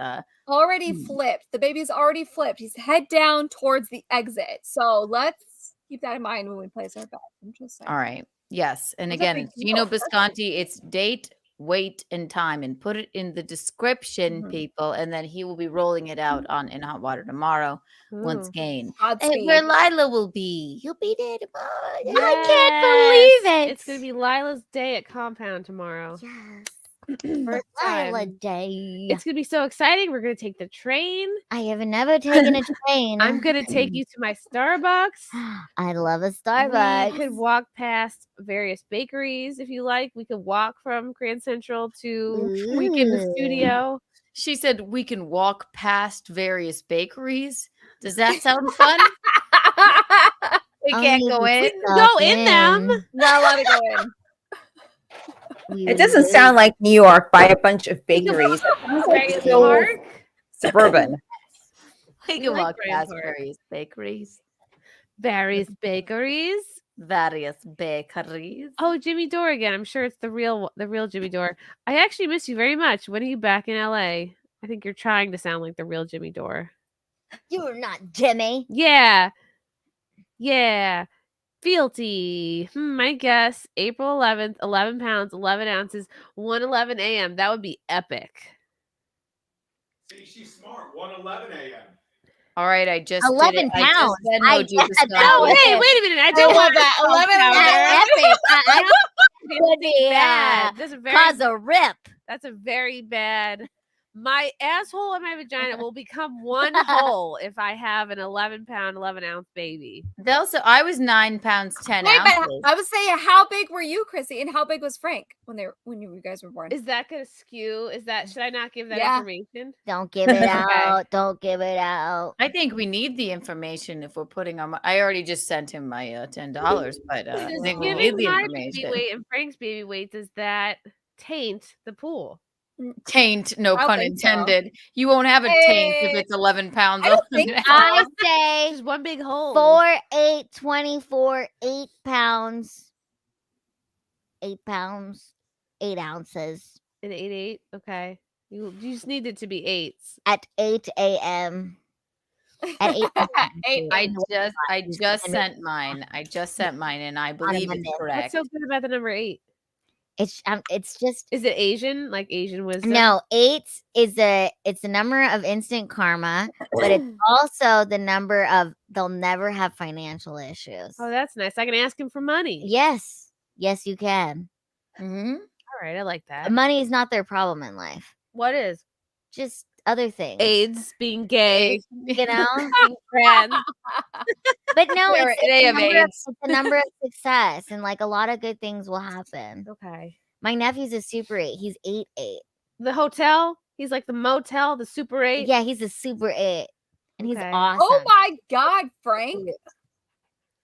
already flipped. The baby's already flipped. He's head down towards the exit. So let's keep that in mind when we place our bet. I'm just saying. all right. Yes. And It's a again, big it's Gino deal. Visconti. It's date, weight, and time. And put it in the description, Mhm. people. And then he will be rolling it out on In Hot Water tomorrow once Ooh. again. Godspeed. Where Lila will be. You'll be there tomorrow. I Yes. can't believe it. It's gonna be Lila's day at Compound tomorrow. Yes. First Lila time. Day. It's gonna be so exciting. We're gonna take the train. I have never taken a train. I'm gonna take you to my Starbucks. I love a We Starbucks. could walk past various bakeries if you like. We could walk from Grand Central to Week in the Ooh. Studio. She said we can walk past various bakeries. Does that sound fun? We I'll can't need go to in. stop Go in them. Not allowed to go in. It doesn't sound like New York by a bunch of bakeries. It sounds like Right, so Park. suburban. We can like walk Grand past Park. various bakeries. Various bakeries. Various bakeries. Oh, Jimmy Dore again. I'm sure it's the real Jimmy Dore. I actually miss you very much. When are you back in LA? I think you're trying to sound like the real Jimmy Dore. You're not Jimmy. Yeah. Yeah. Fealty. I guess April 11th, 11 pounds, 11 ounces, 1:11 a.m. That would be epic. See, she's smart. 1:11 a.m. All right, I just 11 did it. pounds. I just Venmoed you, I- Visconti. Oh, that hey, was wait a minute. I I did love want that. 11 That's epic. I could be bad. That's a very cause a rip. That's a very bad My asshole and my vagina will become one hole if I have an 11-pound, 11-ounce baby. Also, I was 9 pounds 10 Wait, but ounces. I was saying, how big were you, Chrissy, and how big was Frank when you guys were born? Is that gonna skew? Should I not give that Yeah. information? Don't give it out. Don't give it out. I think we need the information if we're putting on. I already just sent him my $10, but I Does think we need giving the my baby information. weight and Frank's baby weight, does that taint the pool? Taint, no I pun think so. intended. You won't have a taint if it's 11 pounds. I say just one big hole. 4, 8, 24, 8 pounds. 8 pounds, 8 ounces. An 8. Okay. You just need it to be 8s. At 8 a.m. At 8. I just sent mine. And I believe it's correct. What's so good about the number 8? It's just. Is it Asian? Like Asian wisdom? No, 8 is it's the number of instant karma, but it's also the number of they'll never have financial issues. Oh, that's nice. I can ask him for money. Yes, you can. All right, I like that. Money is not their problem in life. What is? Just other things. AIDS, being gay, you know, being trans. But no, They have AIDS. it's the number of success, and like a lot of good things will happen. Okay. My nephew's a Super 8. He's 8'8". The hotel. He's like the motel, the Super 8. Yeah, he's a Super 8, and he's Okay. awesome. Oh my God, Frank!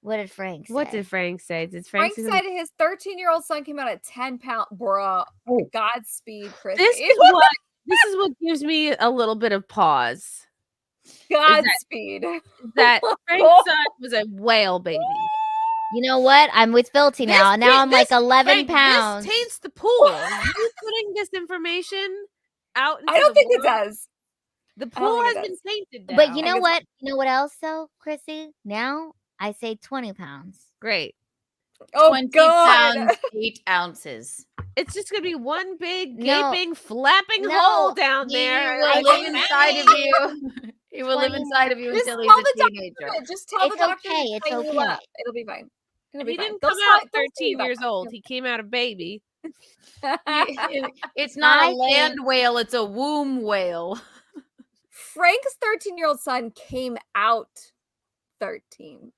What did Frank say? What did Frank say? Did Frank say said his 13-year-old son came out at 10-pound. Bruh, Godspeed, Chrissy. This is what gives me a little bit of pause. Godspeed. That Frank's son was a whale baby. You know what? I'm with Filthy now. Now I'm like 11 pounds. This taints the pool. You putting this information out? I don't think it does. The I don't pool think has it been tainted. But you now. know what? You know what else though, Chrissy? Now I say 20 pounds. Great. Oh 20 God. pounds, 8 ounces. It's just gonna be one big No. gaping, flapping No. hole down He there. will Like, live inside of you. He will live inside of you Just until tell he's the a teenager. doctor. Just tell It's the doctor. okay, to it's tighten you okay. up. It'll be fine. It'll be He fine. didn't They'll come slide- out they'll see 13 about years that. old. He came out a baby. It's not I a land whale, it's a womb whale. Frank's 13-year-old son came out 13.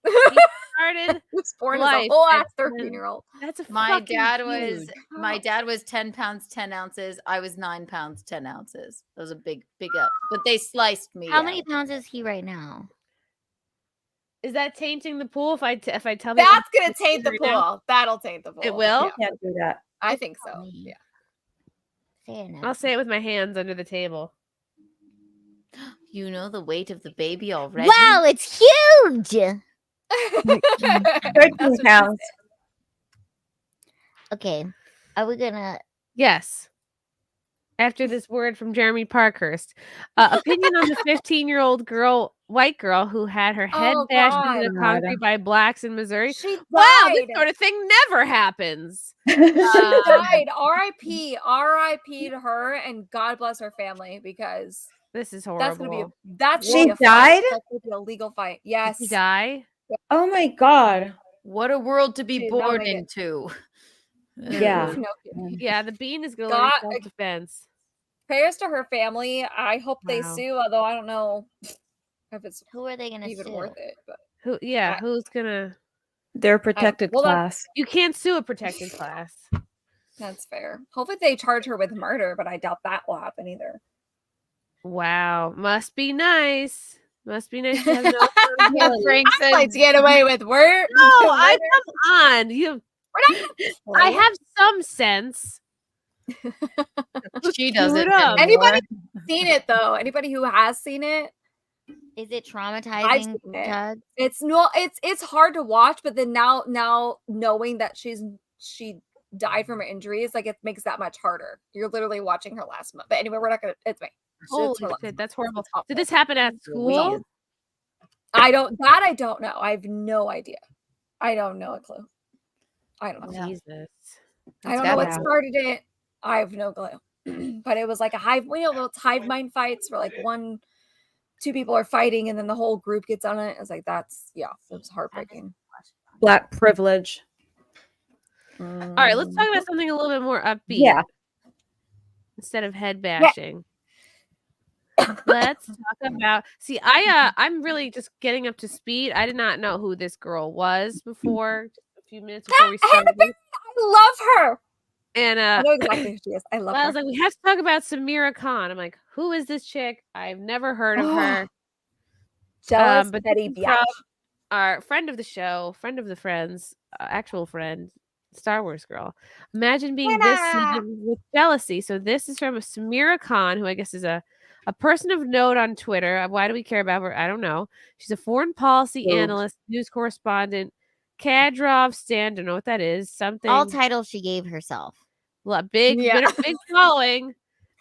Started He was born as life a whole at ass 13-year-old. That's a My fucking dad huge. was 10 pounds 10 ounces. I was 9 pounds 10 ounces. That was a big up. But they sliced me. How many out. pounds is he right now? Is that tainting the pool? If I tell people That's gonna taint the pool. That'll taint the pool. It will? Yeah, Can't do that. I think so. Yeah. Say it now. I'll say it with my hands under the table. You know the weight of the baby already? Wow, it's huge. 13 pounds. Okay, are we gonna? Yes. After this word from Jeremy Parkhurst, opinion on the 15-year-old white girl who had her head Oh, bashed God. into the concrete by blacks in Missouri. She Wow, this died. sort of thing never happens. She died. R.I.P. R.I.P. to her, and God bless her family because This is that's gonna horrible. be that's She gonna be a fight. died? That's gonna be a legal fight. Yes. Did he die? Oh my God. What a world to be Dude, that'll born make it- into. Yeah. No kidding. Yeah, the bean is going to learn God- self-defense. Prayers to her family. I hope they Wow. sue, although I don't know if it's Who are they gonna even sue? worth it. But Who? Yeah, who's gonna? They're a protected well, class. You can't sue a protected class. that's fair. Hopefully they charge her with murder, but I doubt that will happen either. Wow, must be nice. Must be nice to have no accountability. Frank I'd like to get away with murder. No, I come on. You. I have some sense. She Screw doesn't. it up. Anybody seen it though? Anybody who has seen it? Is it I've traumatizing, seen it. Tugg? It's hard to watch, but then now knowing that she died from her injuries, like it makes that much harder. You're literally watching her last month. But anyway, we're not gonna. It's me. Holy It's her last shit, month. that's horrible. It's awful. Did this happen at school? I don't know. I have no idea. I don't know a clue. I don't know. Jesus. I don't know what started it. I have no clue. But it was like a hive, those hive mind fights where like 1-2 people are fighting and then the whole group gets on it. It's like it was heartbreaking. Black privilege. All right, let's talk about something a little bit more upbeat. Yeah. Instead of head bashing. Let's talk about. See, I'm really just getting up to speed. I did not know who this girl was before. Just a few minutes before we started. I love her. And I know exactly who she is. I love I her. was like, we have to talk about Sameera Khan. I'm like, who is this chick? I've never heard of her. Jealous but Betty this is Biatch. from our friend of the show, friend of the friends, actual friend, Star Wars girl. Imagine being this season with jealousy. So this is from Sameera Khan, who I guess is a person of note on Twitter. Why do we care about her? I don't know. She's a foreign policy analyst, news correspondent, Kadrov stand. Don't know what that is. Something. All titles she gave herself. Big following.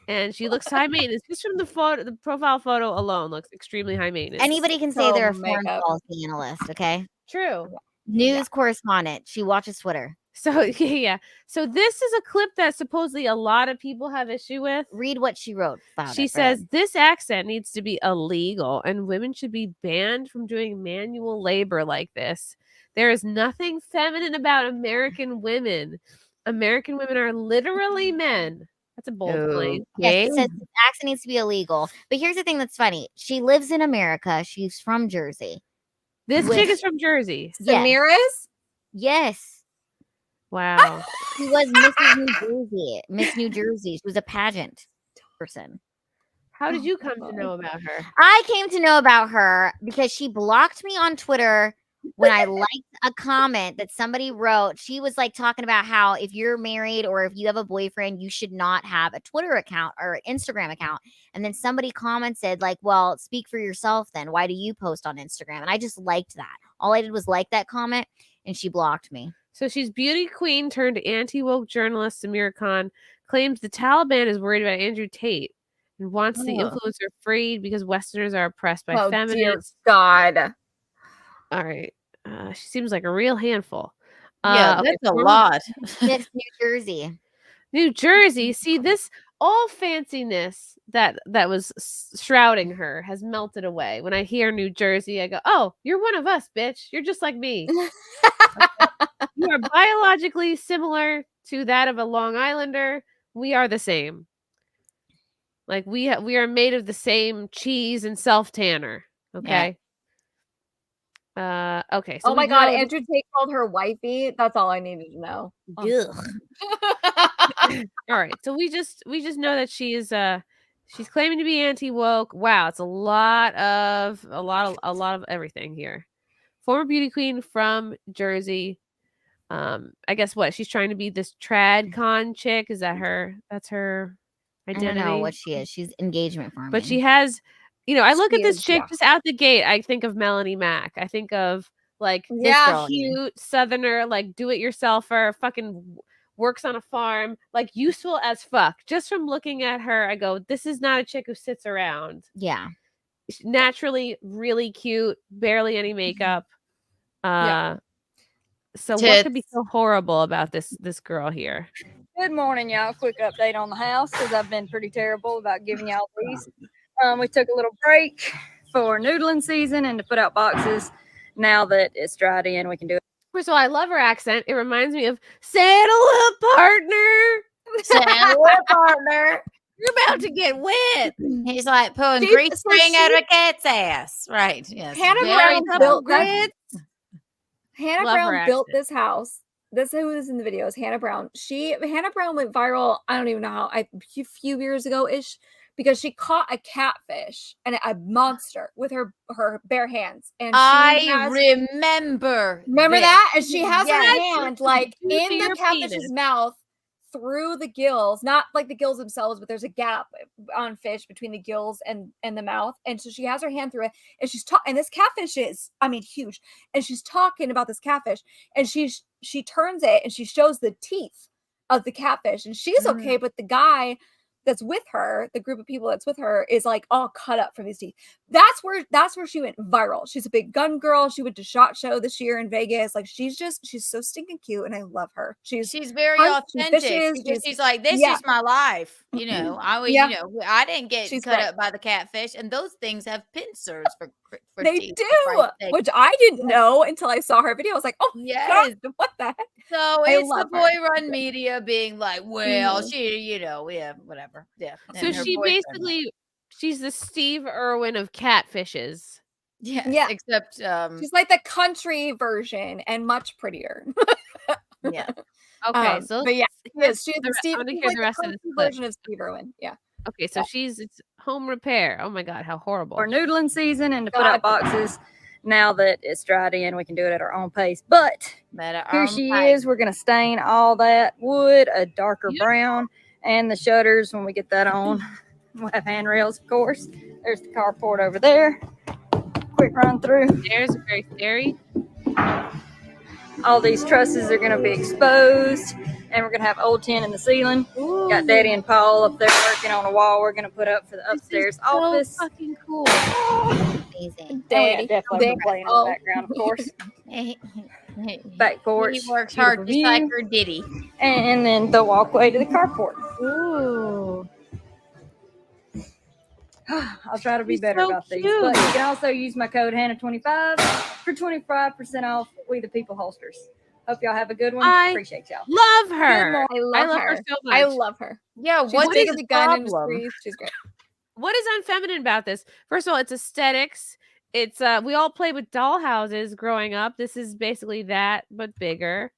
And she looks high maintenance. Just from the photo, the profile photo alone looks extremely high maintenance. Anybody can say they're a foreign policy analyst, okay? True. News correspondent. She watches Twitter. So yeah. So this is a clip that supposedly a lot of people have issue with. Read what she wrote about She it, says this accent needs to be illegal and women should be banned from doing manual labor like this. There is nothing feminine about American women. American women are literally men. That's a bold claim. Yes, it says this accent needs to be illegal. But here's the thing that's funny. She lives in America. She's from Jersey. This chick is from Jersey. Sameera's? Yes. Wow. She was Mrs. New Jersey. Miss New Jersey. She was a pageant person. How did you come to know about her? I came to know about her because she blocked me on Twitter when I liked a comment that somebody wrote. She was like talking about how if you're married or if you have a boyfriend, you should not have a Twitter account or Instagram account. And then somebody commented like, well, speak for yourself then. Why do you post on Instagram? And I just liked that. All I did was like that comment and she blocked me. So she's beauty queen turned anti-woke journalist Sameera Khan claims the Taliban is worried about Andrew Tate and wants the influencer freed because Westerners are oppressed by feminists. Dear God. All right. She seems like a real handful. Yeah, that's a lot. It's New Jersey. New Jersey. See, this all fanciness that was shrouding her has melted away. When I hear New Jersey, I go, "Oh, you're one of us, bitch. You're just like me. You are biologically similar to that of a Long Islander. We are the same. Like we are made of the same cheese and self tanner. Okay." Okay. So oh my God, Andrew Tate called her wifey. That's all I needed to know. All right. So we just know that she's claiming to be anti-woke. Wow, it's a lot of everything here. Former beauty queen from Jersey. I guess what she's trying to be this trad con chick. Is that her? That's her identity. I don't know what she is. She's engagement farming. But she has, I look at this chick just out the gate. I think of Melanie Mack. I think of like this cute Southerner, like do-it-yourselfer, fucking works on a farm, like useful as fuck. Just from looking at her, I go, this is not a chick who sits around. Yeah. Naturally, really cute, barely any makeup. So what could be so horrible about this girl here? Good morning, y'all. Quick update on the house because I've been pretty terrible about giving y'all these. We took a little break for noodling season and to put out boxes. Now that it's dried in, we can do it. First of all, I love her accent. It reminds me of saddle up, partner. Saddle up, partner. You're about to get wet. He's like pulling grease string out of a cat's ass. Right. Yes. Hannah Very Brown built grits. Hannah Love her Brown built accent. this house. This is who is in the videos. Hannah Brown. Hannah Brown went viral. I don't even know how. A few years ago ish, because she caught a catfish and a monster with her bare hands. And remember this. that. And she has Yes. her hand like in your the catfish's penis. mouth through the gills, not like the gills themselves, but there's a gap on fish between the gills and the mouth. And so she has her hand through it, and she's talking. And this catfish is, huge. And she's talking about this catfish, and she turns it and she shows the teeth of the catfish, and she's okay, but the guy that's with her, the group of people that's with her, is like all cut up from these teeth. That's where she went viral. She's a big gun girl. She went to SHOT Show this year in Vegas. Like she's so stinking cute, and I love her. She's very authentic. She's like, this is my life. I didn't get cut up by the catfish, and those things have pincers for they teeth, do, for Christ's sake. which I didn't know until I saw her video. I was like, oh Yes. God, what the heck? So I it's the love her. boy run media being like, well, she, whatever. Yeah. So And her she boyfriend. basically She's the Steve Irwin of catfishes. Yeah. Except she's like the country version and much prettier. yeah. Okay, so but yeah, she's I Steve. want to She's hear like the rest of this country clip. version of Steve Irwin. Yeah. Okay, so it's home repair. Oh my god, how horrible. For noodling season and to put out boxes. Now that it's dried in, we can do it at our own pace. But here she is. We're going to stain all that wood a darker brown, and the shutters when we get that on. We'll have handrails, of course. There's the carport over there. Quick run through. There's very scary. All these trusses are going to be exposed, and we're going to have old tin in the ceiling. Got Daddy and Paul up there working on a wall we're going to put up for the upstairs office. So fucking cool. Amazing. Daddy, definitely playing in the background, of course. Back porch. He works hard just like her Diddy. And then the walkway to the carport. Ooh. I'll try to be better about these. But you can also use my code Hannah25 for 25% off We the People holsters. Hope y'all have a good one. Appreciate y'all. Love her. I love her so much. I love her. Yeah, She's what big is in the gun problem? industry. She's great. What is unfeminine about this? First of all, it's aesthetics. It's we all played with doll houses growing up. This is basically that, but bigger.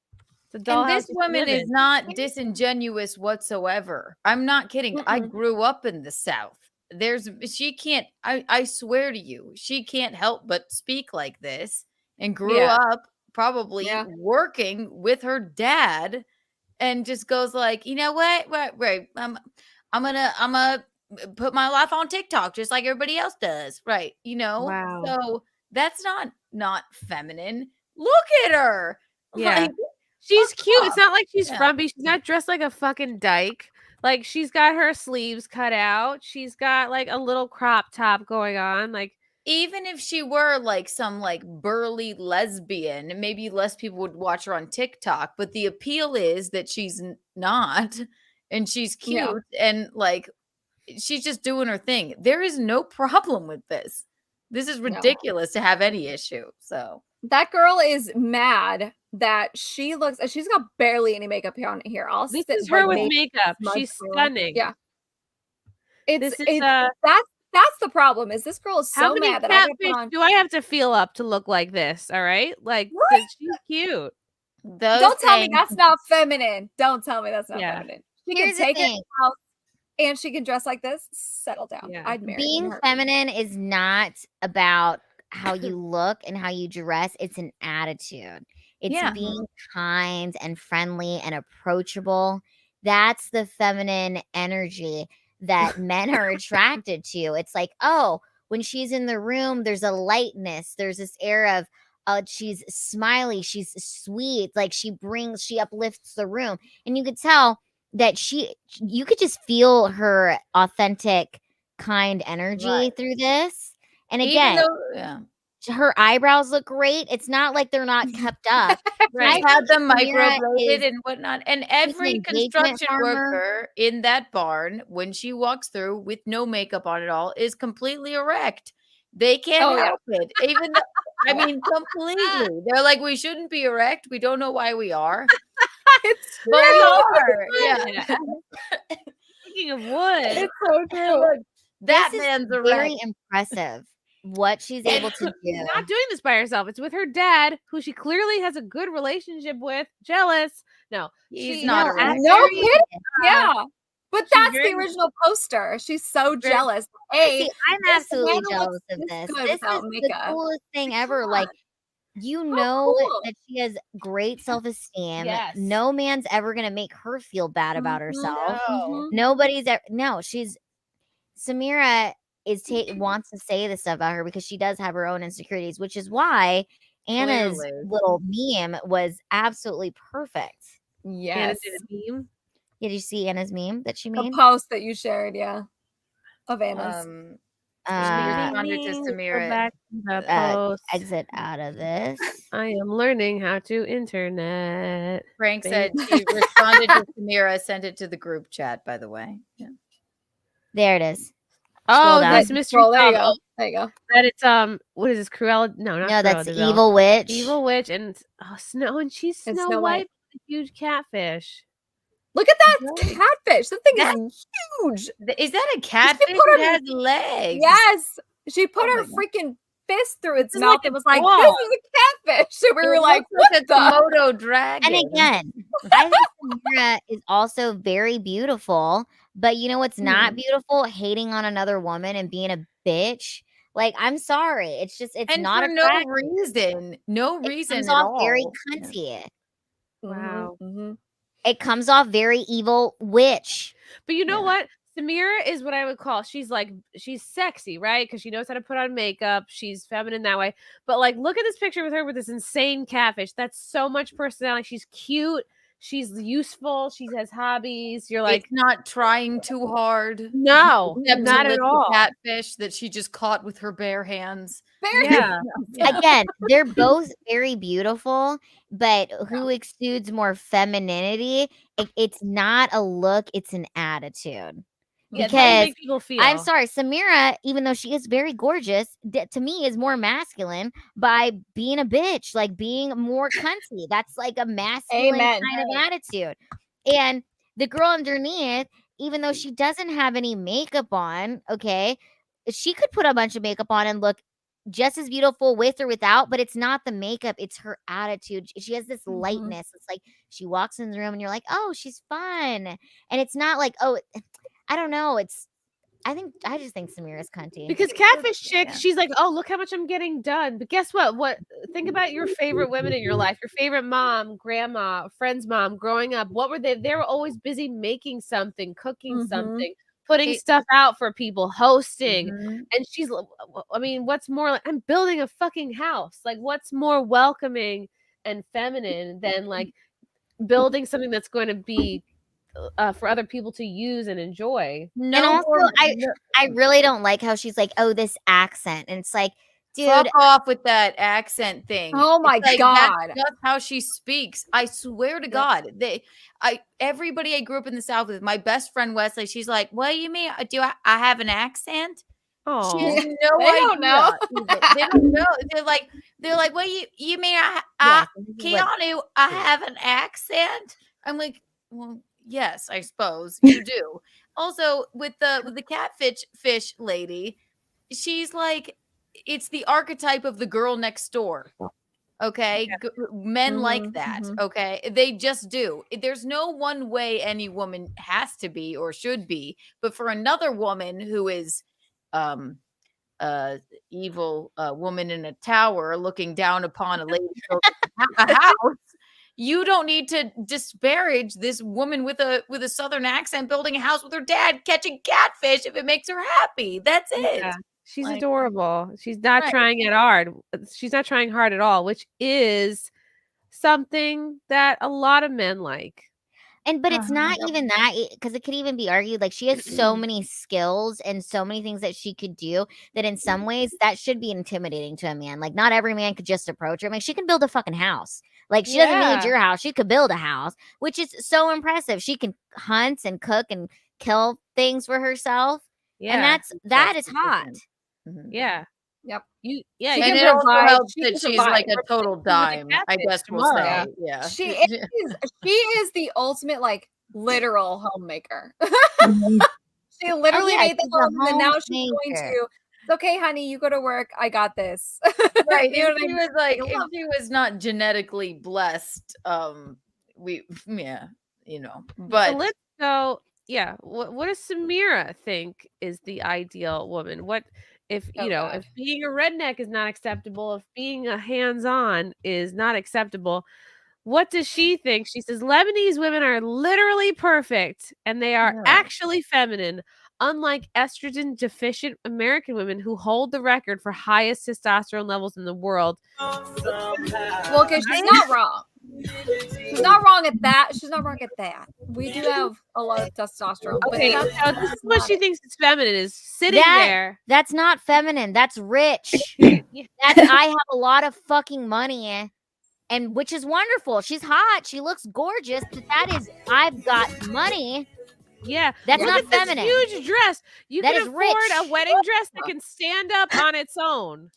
It's a doll And house this to woman live is in. not disingenuous whatsoever. I'm not kidding. I grew up in the South. She can't, I swear to you, she can't help but speak like this and grew up probably working with her dad and just goes like, you know what? Right. I'm gonna put my life on TikTok just like everybody else does. Right. You know? Wow. So that's not feminine. Look at her. Yeah. Like, She's cute. It's not like she's Yeah. frumpy. She's not dressed like a fucking dyke. Like she's got her sleeves cut out. She's got like a little crop top going on. Like even if she were like some like burly lesbian, maybe less people would watch her on TikTok, but the appeal is that she's not, and she's cute and like she's just doing her thing. There is no problem with this. This is ridiculous to have any issue. So that girl is mad that she's got barely any makeup on here. This is her with makeup. She's stunning. Yeah. That's That's the problem. Is this girl is so how many mad that I catfish put on. do I have to feel up to look like this? All right, like she's cute. Don't tell me that's not feminine. Don't tell me that's not feminine. She Here's the can take it thing. out and she can dress like this. Settle down. I'd marry Being her. feminine is not about how you look and how you dress. It's an attitude. It's being kind and friendly and approachable. That's the feminine energy that men are attracted to. It's like, oh, when she's in the room, there's a lightness. There's this air of she's smiley, she's sweet, like she uplifts the room. And you could tell that you could just feel her authentic, kind energy through this. And again, her eyebrows look great. It's not like they're not kept up. I had them microbladed and whatnot. And every engagement construction farmer. worker in that barn, when she walks through with no makeup on at all, is completely erect. They can't help it. Even though, I mean, completely. They're like, we shouldn't be erect. We don't know why we are. It's but we are. Yeah. Speaking of wood, it's so true. That This is man's very erect. impressive. What she's able to do. She's not doing this by herself. It's with her dad, who she clearly has a good relationship with. Jealous. No, He's not erect. No kidding. Yeah. But She's that's very- the original poster. She's so jealous. Hey, See, I'm this absolutely man jealous looks of this this. good This is without the makeup. coolest thing ever. Come Like, on. you How know cool. that she has great self-esteem. Yes. No man's ever gonna make her feel bad about herself. No. Nobody's ever. No, Sameera wants to say this stuff about her because she does have her own insecurities, which is why Anna's Clearly. little meme was absolutely perfect. Anna Yes. did a meme. Did you see Anna's meme that she The made? post that you shared, of Anna's. She responded to Go Sameera. back to the post. Exit out of this. I am learning how to internet. Frank said Thank- she responded to Sameera, sent it to the group chat, by the way. Yeah. There it is. Oh, down. this mystery. Scroll, there you solved. go. There you go. That it's what is this? Cruella? No, not No, Cruella that's de Vil. Evil Witch. Evil Witch and Snow, and she's And Snow Snow White, White. with a huge catfish. Look at that catfish. The thing is huge. Is that a catfish? put It has legs. Yes. She put her freaking fist through its mouth and was like, this is a catfish. So we were like, what a the? Komodo dragon. And again, I think Sameera is also very beautiful, but you know what's not beautiful? Hating on another woman and being a bitch. Like, I'm sorry. It's just, it's And not for attractive. no reason. No reason It comes at off all. very cunty. Wow. It comes off very evil witch. But you know what? Sameera is what I would call, she's sexy, right? Because she knows how to put on makeup. She's feminine that way. But like, look at this picture with her with this insane catfish. That's so much personality. She's cute. She's useful. She has hobbies. You're like, It's not trying too hard. no, Except not to at lift the all. catfish that she just caught with her bare hands. Yeah. Again, they're both very beautiful, but who exudes more femininity? It's not a look, it's an attitude. Yeah, it's how you Because make people feel. I'm sorry, Sameera, even though she is very gorgeous, to me is more masculine by being a bitch, like being more cunty. That's like a masculine Amen. kind of attitude. And the girl underneath, even though she doesn't have any makeup on, okay, she could put a bunch of makeup on and look just as beautiful with or without, but it's not the makeup, it's her attitude. She has this lightness. It's like she walks in the room and you're like, oh, she's fun. And it's not like, oh, I don't know. I just think Sameera's cunty. Because catfish chick, she's like, oh, look how much I'm getting done. But guess what? Think about your favorite women in your life, your favorite mom, grandma, friend's mom growing up. What were they? They were always busy making something, cooking something, putting stuff out for people, hosting. And she's, I mean, what's more like, I'm building a fucking house. Like, what's more welcoming and feminine than like building something that's going to be for other people to use and enjoy. And also, I really don't like how she's like, oh, this accent. And it's like, dude, Fuck off with that accent thing. Oh my It's like, God. that's just how she speaks. I swear to God. Everybody I grew up in the South with, my best friend Wesley, she's like, what do you mean? I have an accent? Oh, She has no They idea. don't know. They don't know. They're like, what you mean? Keanu, I have an accent. I'm like, well, yes, I suppose you do. Also, with the catfish lady, she's like, it's the archetype of the girl next door. Okay, men like that. Okay, they just do. There's no one way any woman has to be or should be, but for another woman who is evil woman in a tower looking down upon a lady building a house, you don't need to disparage this woman with a southern accent building a house with her dad catching catfish if it makes her happy. That's it. Yeah. She's adorable. She's not trying it hard. She's not trying hard at all, which is something that a lot of men like. but it's not even that, because it could even be argued like she has so many skills and so many things that she could do that in some ways that should be intimidating to a man. Like, not every man could just approach her. Like, she can build a fucking house. Like, she doesn't need your house. She could build a house, which is so impressive. She can hunt and cook and kill things for herself. Yeah. And that is hot. Yeah. Yep. And it also helps that she's like a total dime, I guess we'll say. Yeah. She is the ultimate, like, literal homemaker. She literally made the home, and now she's going to. It's okay, honey. You go to work. I got this. Right. You know If she was like, if she was not genetically blessed, but So let's go. Yeah. What does Sameera think is the ideal woman? What if if being a redneck is not acceptable, if being a hands-on is not acceptable, what does she think? She says Lebanese women are literally perfect and they are actually feminine, unlike estrogen deficient American women who hold the record for highest testosterone levels in the world. Well, okay, she's not wrong. She's not wrong at that. She's not wrong at that. We do have a lot of testosterone. Okay, but so this is what she thinks is feminine, is sitting there. That's not feminine. That's rich. I have a lot of fucking money, and which is wonderful. She's hot. She looks gorgeous. But that is, I've got money. Yeah, that's look not at this feminine. huge dress. You That can is afford rich. a wedding dress that can stand up on its own.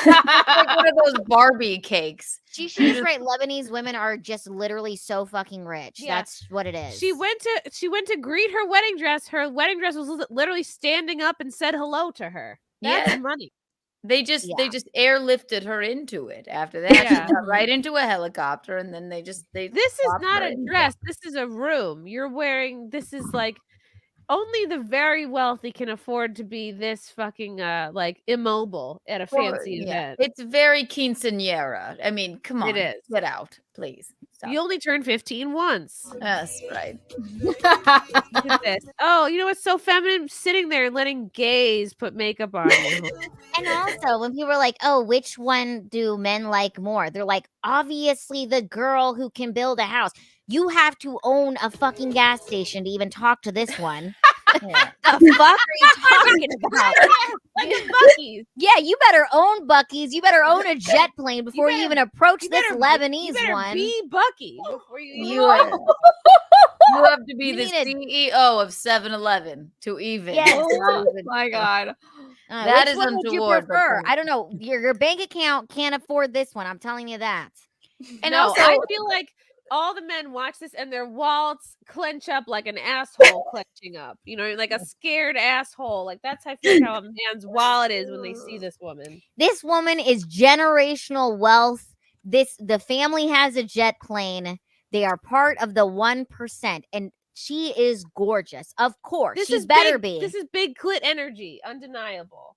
Like one of those Barbie cakes. She should just write Lebanese women are just literally so fucking rich. Yeah. That's what it is. She went to greet her wedding dress. Her wedding dress was literally standing up and said hello to her. That's money. They just airlifted her into it. After that, she got right into a helicopter, and then they This is not a dress. This is a room. You're wearing. This is like only the very wealthy can afford to be this fucking like immobile at a fancy event. It's very quinceañera. I mean, come on, It is. Get out, please. Stop. You only turn 15 once. That's right. Look at this. Oh, you know what's so feminine? Sitting there and letting gays put makeup on you. And also, when people are like, "Oh, which one do men like more?" They're like, "Obviously, the girl who can build a house." You have to own a fucking gas station to even talk to this one. The fuck are you talking about? Buc-ee's. Yeah, you better own Buc-ee's. You better own a jet plane before you even approach this Lebanese one. Be Buc-ee before you. You have to be the CEO of 7-Eleven to even. Yes. Oh my God. That Which is one would you untoward, but prefer? I don't know. Your bank account can't afford this one. I'm telling you that. And also, I feel like all the men watch this and their wallets clench up like an asshole clenching up. You know, like a scared asshole. Like that's I feel like how a man's wallet is when they see this woman. This woman is generational wealth. The family has a jet plane. They are part of the 1%, and she is gorgeous. Of course, she's better be. This is big clit energy, undeniable.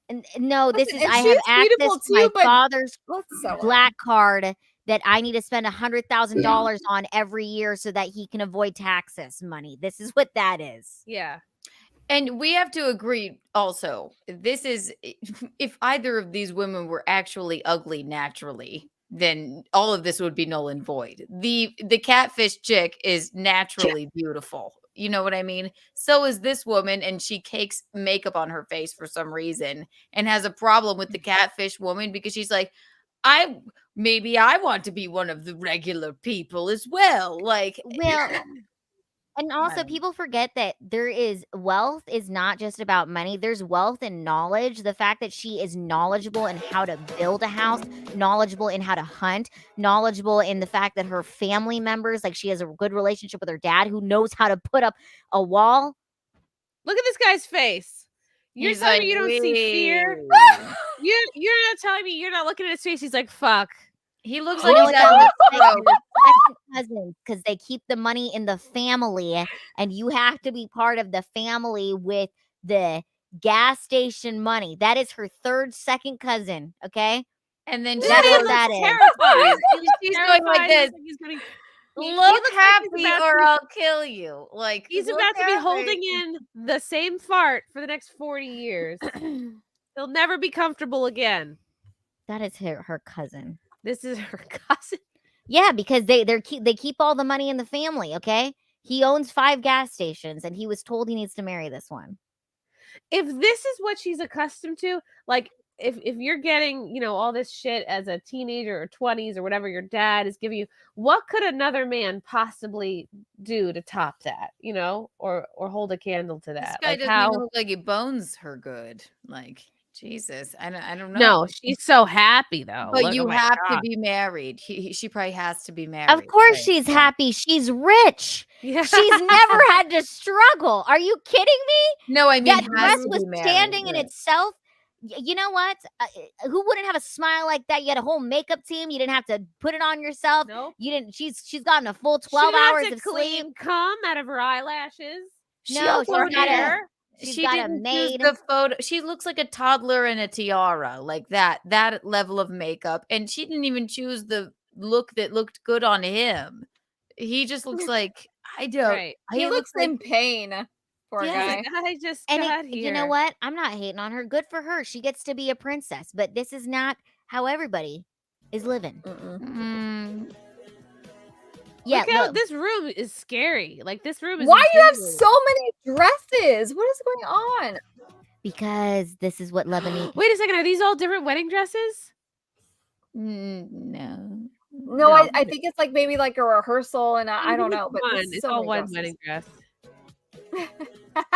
And no, this is. And I have she's access beautiful to my too, but father's so black card that I need to spend $100,000 on every year so that he can avoid taxes money. This is what that is. Yeah. And we have to agree also, this is if either of these women were actually ugly naturally, then all of this would be null and void. The catfish chick is naturally beautiful. You know what I mean? So is this woman, and she cakes makeup on her face for some reason and has a problem with the catfish woman because she's like, maybe I want to be one of the regular people as well. Like, well, and also people forget that wealth is not just about money. There's wealth and knowledge. The fact that she is knowledgeable in how to build a house, knowledgeable in how to hunt, knowledgeable in the fact that her family members, like she has a good relationship with her dad who knows how to put up a wall. Look at this guy's face. You're He's telling like, me you don't see fear? You're not telling me you're not looking at his face. He's like, fuck. He looks You like know he's what having a stroke. second cousins, because they keep the money in the family, and you have to be part of the family with the gas station money. That is her second cousin. Okay, And then that's what that is. Terrified. She's going like this. He's gonna, Look looks like happy he's about or to- I'll kill you. Like He's look about to be happy. holding in the same fart for the next 40 years. He'll never be comfortable again. That is her cousin. This is her cousin. Yeah, because they keep all the money in the family. Okay, he owns 5 gas stations, and he was told he needs to marry this one. If this is what she's accustomed to, like if you're getting, you know, all this shit as a teenager or 20s or whatever your dad is giving you, what could another man possibly do to top that, you know, or hold a candle to This that? guy Like doesn't how even look like he bones her good. Like Jesus, I don't know. No, she's so happy though. But Look, you oh my have to God. be married. She probably has to be married. Of course, Like, she's happy. She's rich. Yeah. She's never had to struggle. Are you kidding me? No, I mean That has dress to was be married, standing in right. itself. You know what? Who wouldn't have a smile like that? You had a whole makeup team. You didn't have to put it on yourself. Nope. You didn't. She's gotten a full She 12 didn't have hours to of clean sleep. cum out of her eyelashes. No, or she's got a. hair. She's She got a didn't choose maid. the photo. She looks like a toddler in a tiara, like that level of makeup. And she didn't even choose the look that looked good on him. He just looks like I don't. Right. He looks like in pain. Poor Yes. guy. I just And got here. you know what? I'm not hating on her. Good for her. She gets to be a princess. But this is not how everybody is living. Mm. Yeah, Look how look. this room is scary. Like this room is. Why do you have intimidating. so many dresses? What is going on? Because this is what Lebanese. Wait a second. Are these all different wedding dresses? No. No, I think it's like maybe like a rehearsal, and I don't know. But One. there's It's so all many one dresses. wedding dress.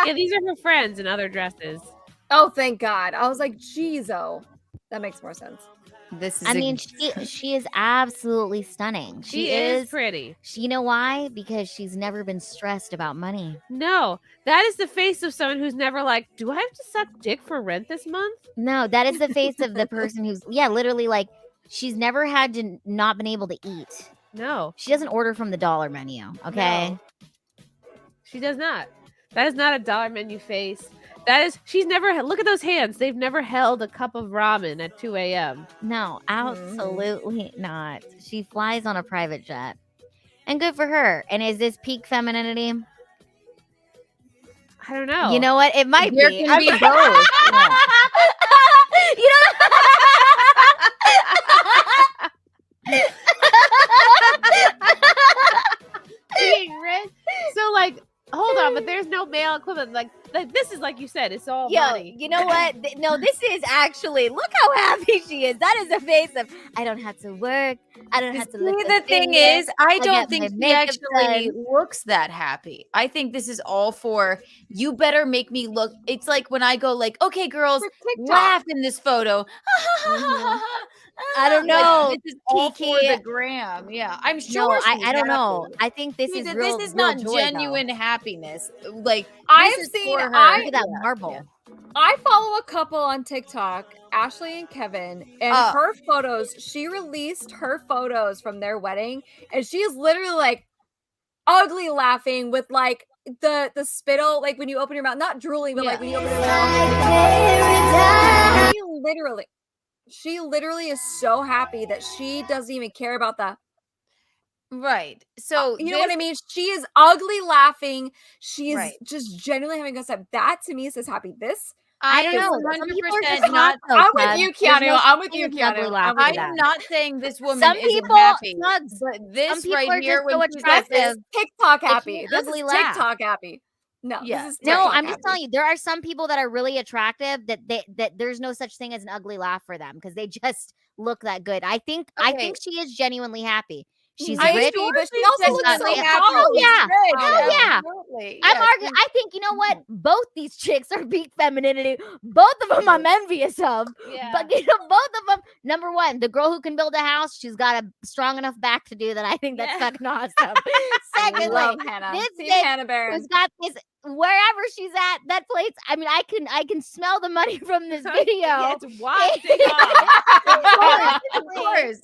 Yeah, these are her friends in other dresses. Oh, thank God. I was like, geez, oh. That makes more sense. This is I mean, she is absolutely stunning. She is pretty. You know why? Because she's never been stressed about money. No, that is the face of someone who's never like, do I have to suck dick for rent this month? No, that is the face of the person who's literally like she's never had to not been able to eat. No, she doesn't order from the dollar menu. Okay, no, she does not. That is not a dollar menu face. That is, she's never, look at those hands. They've never held a cup of ramen at 2 a.m. No, absolutely not. She flies on a private jet. And good for her. And is this peak femininity? I don't know. You know what? It might There be. can be both. You Being rich. So like, hold on, but there's no male equivalent. Like this is like you said, it's all money. You know what? No, this is actually, look how happy she is. That is a face of, I don't have to work. I don't have to look. The thing is, I don't think she actually looks that happy. I think this is all for, you better make me look. It's like when I go like, okay, girls, laugh in this photo. I don't know. Like, this is all for the gram. Yeah, I'm sure. No, I don't know. I think this is real. This is not joy, genuine happiness. Like I've this is seen. for her. Look at that marble. I follow a couple on TikTok, Ashley and Kevin, and her photos. She released her photos from their wedding, and she is literally like ugly laughing with like the spittle, like when you open your mouth, not drooling, but like when you open your mouth. She literally is so happy that she doesn't even care about that. Right. So you know what I mean? She is ugly laughing. She is just genuinely having a good time. That to me says happy. This I don't know. 100% not. I'm with you, Keanu. I'm with you, Keanu. I'm not saying this woman some isn't people, happy, Tugs, but this some right people are here, just when so she's got attractive. this, TikTok happy. This ugly is laugh. TikTok happy. No, Yeah. this is No, TikTok I'm just happy. telling you, there are some people that are really attractive that there's no such thing as an ugly laugh for them because they just look that good. I think she is genuinely happy. She's rich, but she also looks so happy. Oh yeah, Oh, yeah. Absolutely. I'm arguing. I think you know what? Both these chicks are peak femininity. Both of them I'm envious of. Yeah. But you know, both of them. Number one, the girl who can build a house, she's got a strong enough back to do that. I think that's fucking awesome. Secondly, love Hannah. this Team chick Hannah Barron. who's got this wherever she's at, that place. I mean, I can smell the money from this video. Yeah, it's wafting Of course.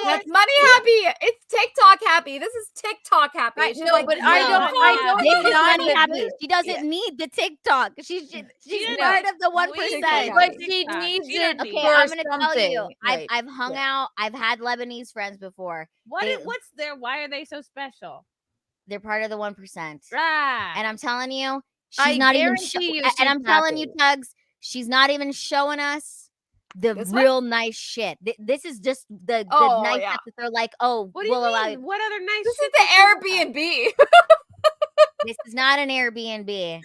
That's money happy. It's TikTok happy. This is TikTok happy. Right, She's no, like, but I don't This is deny money that happy. this- She doesn't need the TikTok. She's part of the 1%. But she needs it Okay, for I'm gonna tell you. something. Right. I've hung out. I've had Lebanese friends before. What's their? Why are they so special? They're part of the 1%. Right. And I'm telling you, I she's not even. guarantee you And she's I'm telling you, happy. Tuggs, she's not even showing us the This real nice shit. This is just the nice stuff that they're like, oh, What do you we'll allow mean? you. What other nice? This is shit the did you Airbnb. This is not an Airbnb.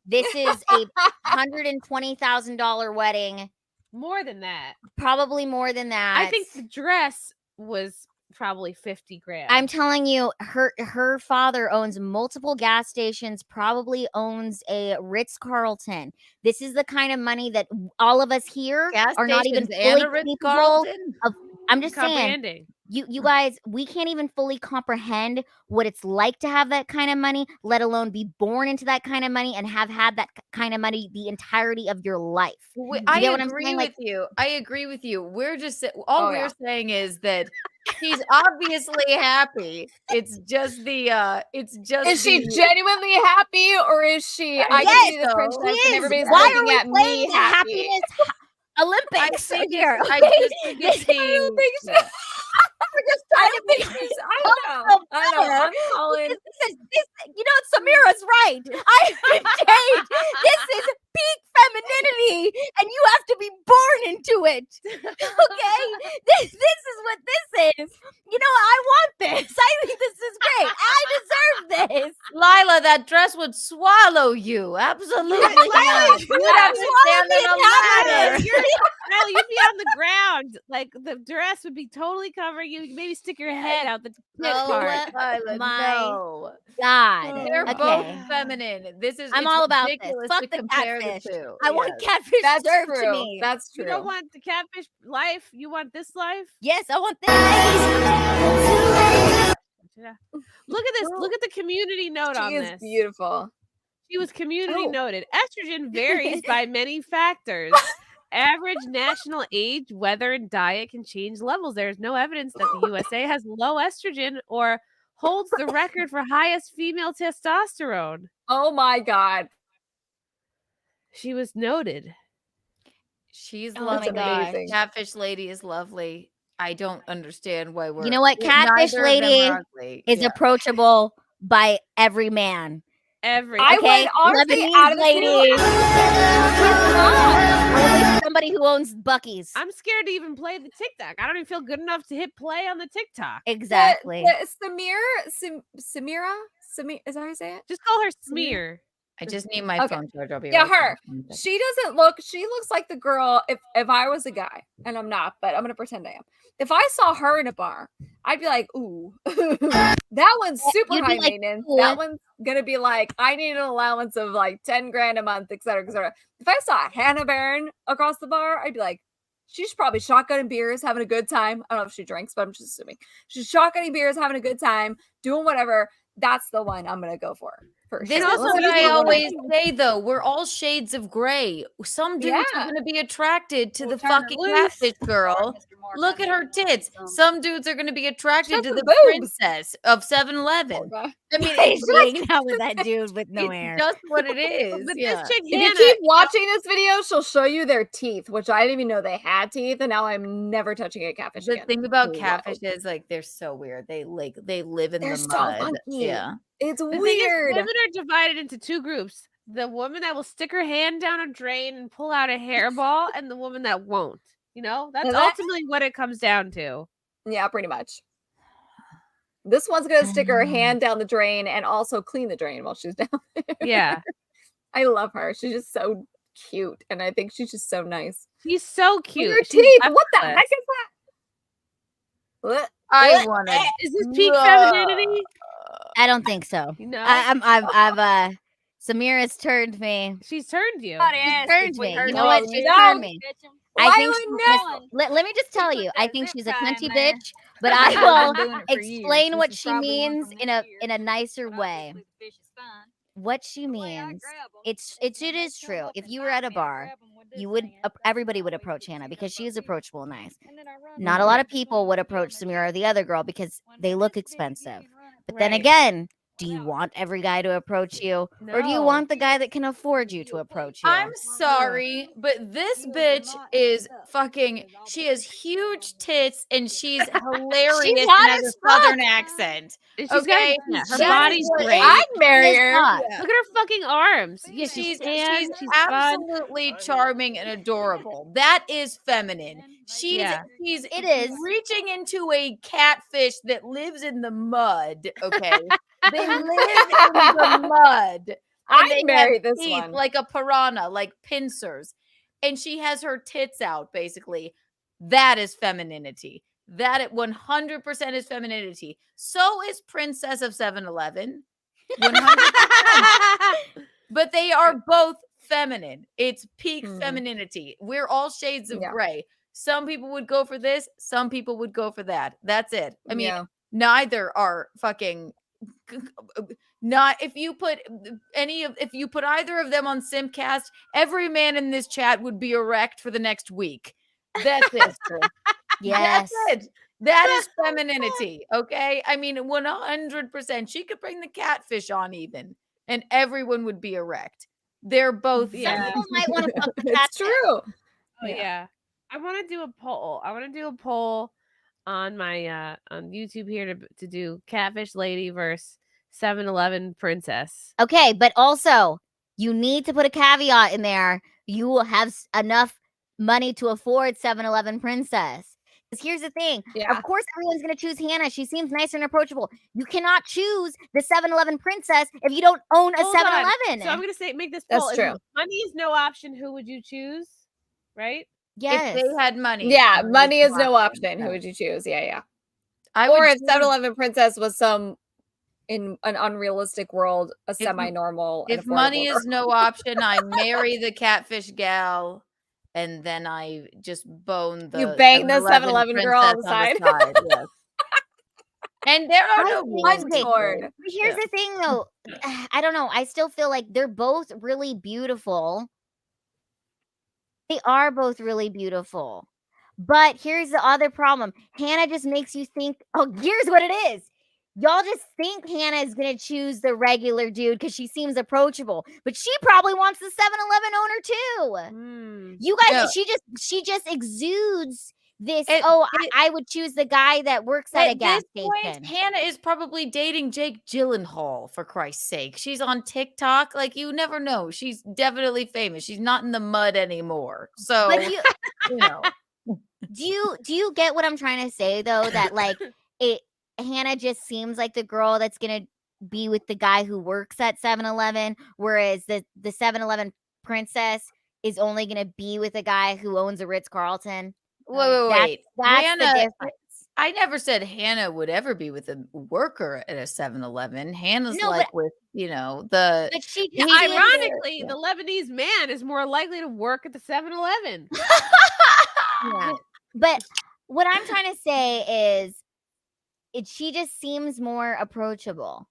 This is a $120,000 wedding. More than that. Probably more than that. I think the dress was probably 50 grand. I'm telling you, her father owns multiple gas stations, probably owns a Ritz-Carlton. This is the kind of money that all of us here Gas are not even stations and fully a capable Ritz-Carlton? of. I'm just saying, comprehending. you guys, we can't even fully comprehend what it's like to have that kind of money, let alone be born into that kind of money and have had that kind of money the entirety of your life. I get what I'm agree saying? with Like- you. I agree with you. We're just Oh, we're yeah. saying is that she's obviously happy. It's just the Is she genuinely happy, or is she? I Yes, can see this she princess, and is. everybody's Why are looking we at playing me the happy. happiness Olympics I think here? I just think it's being. We're just trying to be. I know. I'm calling. You know, Sameera's right. This is peak femininity, and you have to be born into it. Okay, this is what this is. You know, I want this. I think this is great. I deserve this. Lila, that dress would swallow you. Absolutely not. Lila, You'd have to stand on a ladder. Kylie, you'd be on the ground. Like the dress would be totally covering you. You maybe stick your head out the tit part. No. God. They're Okay. both feminine. I'm it's all about this. ridiculous Fuck to the compare catfish. the two. I want Yes. catfish That's served to true. me. That's true. You don't want the catfish life. You want this life. Yes, I want this. Yeah. Look at this. Look at the community note on She is this. beautiful. She was community Oh. noted. Estrogen varies by many factors. Average national age, weather, and diet can change levels. There is no evidence that the USA has low estrogen or holds the record for highest female testosterone. Oh my God. She was noted. She's Oh, lovely. that's amazing. Catfish lady is lovely. I don't understand why we're. You know what? Catfish neither of them lady are ugly. is Yeah. approachable by every man. Every I Okay, would honestly Lebanese out of the lady. two, Only somebody who owns Buc-ee's. I'm scared to even play the TikTok. I don't even feel good enough to hit play on the TikTok. Exactly. Sameera, is that how you say it? Just call her Smear. I just need my Okay. phone charge. I'll be Yeah, right back. her. She looks like the girl if I was a guy, and I'm not, but I'm gonna pretend I am. If I saw her in a bar, I'd be like, ooh, that one's super You'd be high like, maintenance. "Ooh." That one's gonna be like, I need an allowance of like 10 grand a month, et cetera, et cetera. If I saw Hannah Barron across the bar, I'd be like, she's probably shotgunning beers, having a good time. I don't know if she drinks, but I'm just assuming she's shotgunning beers, having a good time, doing whatever. That's the one I'm gonna go for. This sure. is what I always say, though. We're all shades of gray. Some dudes Yeah. are going to be attracted to the turn her fucking loose. catfish girl. Look at her tits. Some dudes are going to be attracted to Shut the the boobs. princess of 7-Eleven. God. I mean, He's it's just, hanging out with that dude with no hair. it's just what it is. But Yeah. this chick, If you Hannah, keep watching this video, she'll show you their teeth, which I didn't even know they had teeth, and now I'm never touching a catfish The again. thing about Wow. catfish is like they're so weird. They live in They're the so mud. funky. Yeah. It's the thing is, weird. women are divided into two groups: the woman that will stick her hand down a drain and pull out a hairball, and the woman that won't. You know, that's Now that- ultimately what it comes down to. Yeah, pretty much. This one's gonna stick her hand down the drain and also clean the drain while she's down there. Yeah, I love her. She's just so cute, and I think she's just so nice. she's so Look at cute. her She's teeth. What the effortless. heck is that? What? I want to. Is this peak femininity? I don't think so. No, I've Sameera's turned me. she's turned you. She's turned me. You know what? She's turned me. I think let me just tell you, I think she's a cunty bitch, but I will explain what she means in a nicer way. What she means, it is true. If you were at a bar, you would everybody would approach Hannah because she is approachable and nice. Not a lot of people would approach Sameera or the other girl because they look expensive. But then again, do you want every guy to approach you, or do you No. want the guy that can afford you to approach you? I'm sorry, but this bitch is fucking. She has huge tits and she's hilarious and hot has a as fuck. southern accent. And she's Okay, got, her That body's is what- great. I'd marry She's her. hot. Look at her fucking arms. Yeah, She's tan, she's fun. absolutely charming and adorable. That is feminine. She's Yeah. It is. reaching into a catfish that lives in the mud. Okay, they live in the mud. And I'd they marry have this teeth one. like a piranha, like pincers, and she has her tits out. Basically, that is femininity. That it 100% is femininity. So is Princess of 7-Eleven. 100%. But they are both feminine. It's peak femininity. We're all shades of Yeah. gray. Some people would go for this. Some people would go for that. That's it. I mean, Yeah. neither are fucking. Not if you put either of them on SimpCast, every man in this chat would be erect for the next week. That's it. Yes. That's it. That is femininity. Okay. I mean, 100%. She could bring the catfish on even, and everyone would be erect. They're both. Yeah. Some people might want to fuck the It's cat. true. Oh, yeah. I want to do a poll. I want to do a poll on my on YouTube here to do catfish lady versus 7-Eleven princess. Okay, but also you need to put a caveat in there. You will have enough money to afford 7-Eleven princess. Because here's the thing. Yeah. Of course, everyone's going to choose Hannah. She seems nicer and approachable. You cannot choose the 7-Eleven princess if you don't own a Hold on. 7-Eleven. So I'm gonna make this That's poll. If true. money is no option, who would you choose? Right? Yes. If they had money. Yeah, who would money you is no watch option. Who them? would you choose? Yeah. I Or would if choose- 7-Eleven Princess was in an unrealistic world, a semi-normal and If money affordable is no option, I marry the catfish gal, and then I just bone the You bang the 7-Eleven girl on the princess side. Yes. And there are no rules. Okay, Torn. but here's the thing, though. I don't know. I still feel like they're both really beautiful. They are both really beautiful. But here's the other problem. Hannah just makes you think, oh, here's what it is. Y'all just think Hannah is going to choose the regular dude because she seems approachable. But she probably wants the 7-Eleven owner too. You guys, she just exudes this. I would choose the guy that works at a gas station. Hannah is probably dating Jake Gyllenhaal, for Christ's sake. She's on TikTok. Like, you never know. She's definitely famous. She's not in the mud anymore. So, But you know. Do you get what I'm trying to say though? That like Hannah just seems like the girl that's gonna be with the guy who works at 7-Eleven, whereas the 7-Eleven princess is only gonna be with a guy who owns a Wait. Ritz-Carlton. That's Hannah, the difference. I never said Hannah would ever be with a worker at a 7-Eleven. Hannah's with, the. But ironically, the Lebanese man is more likely to work at the 7-Eleven. Yeah. But what I'm trying to say is she just seems more approachable.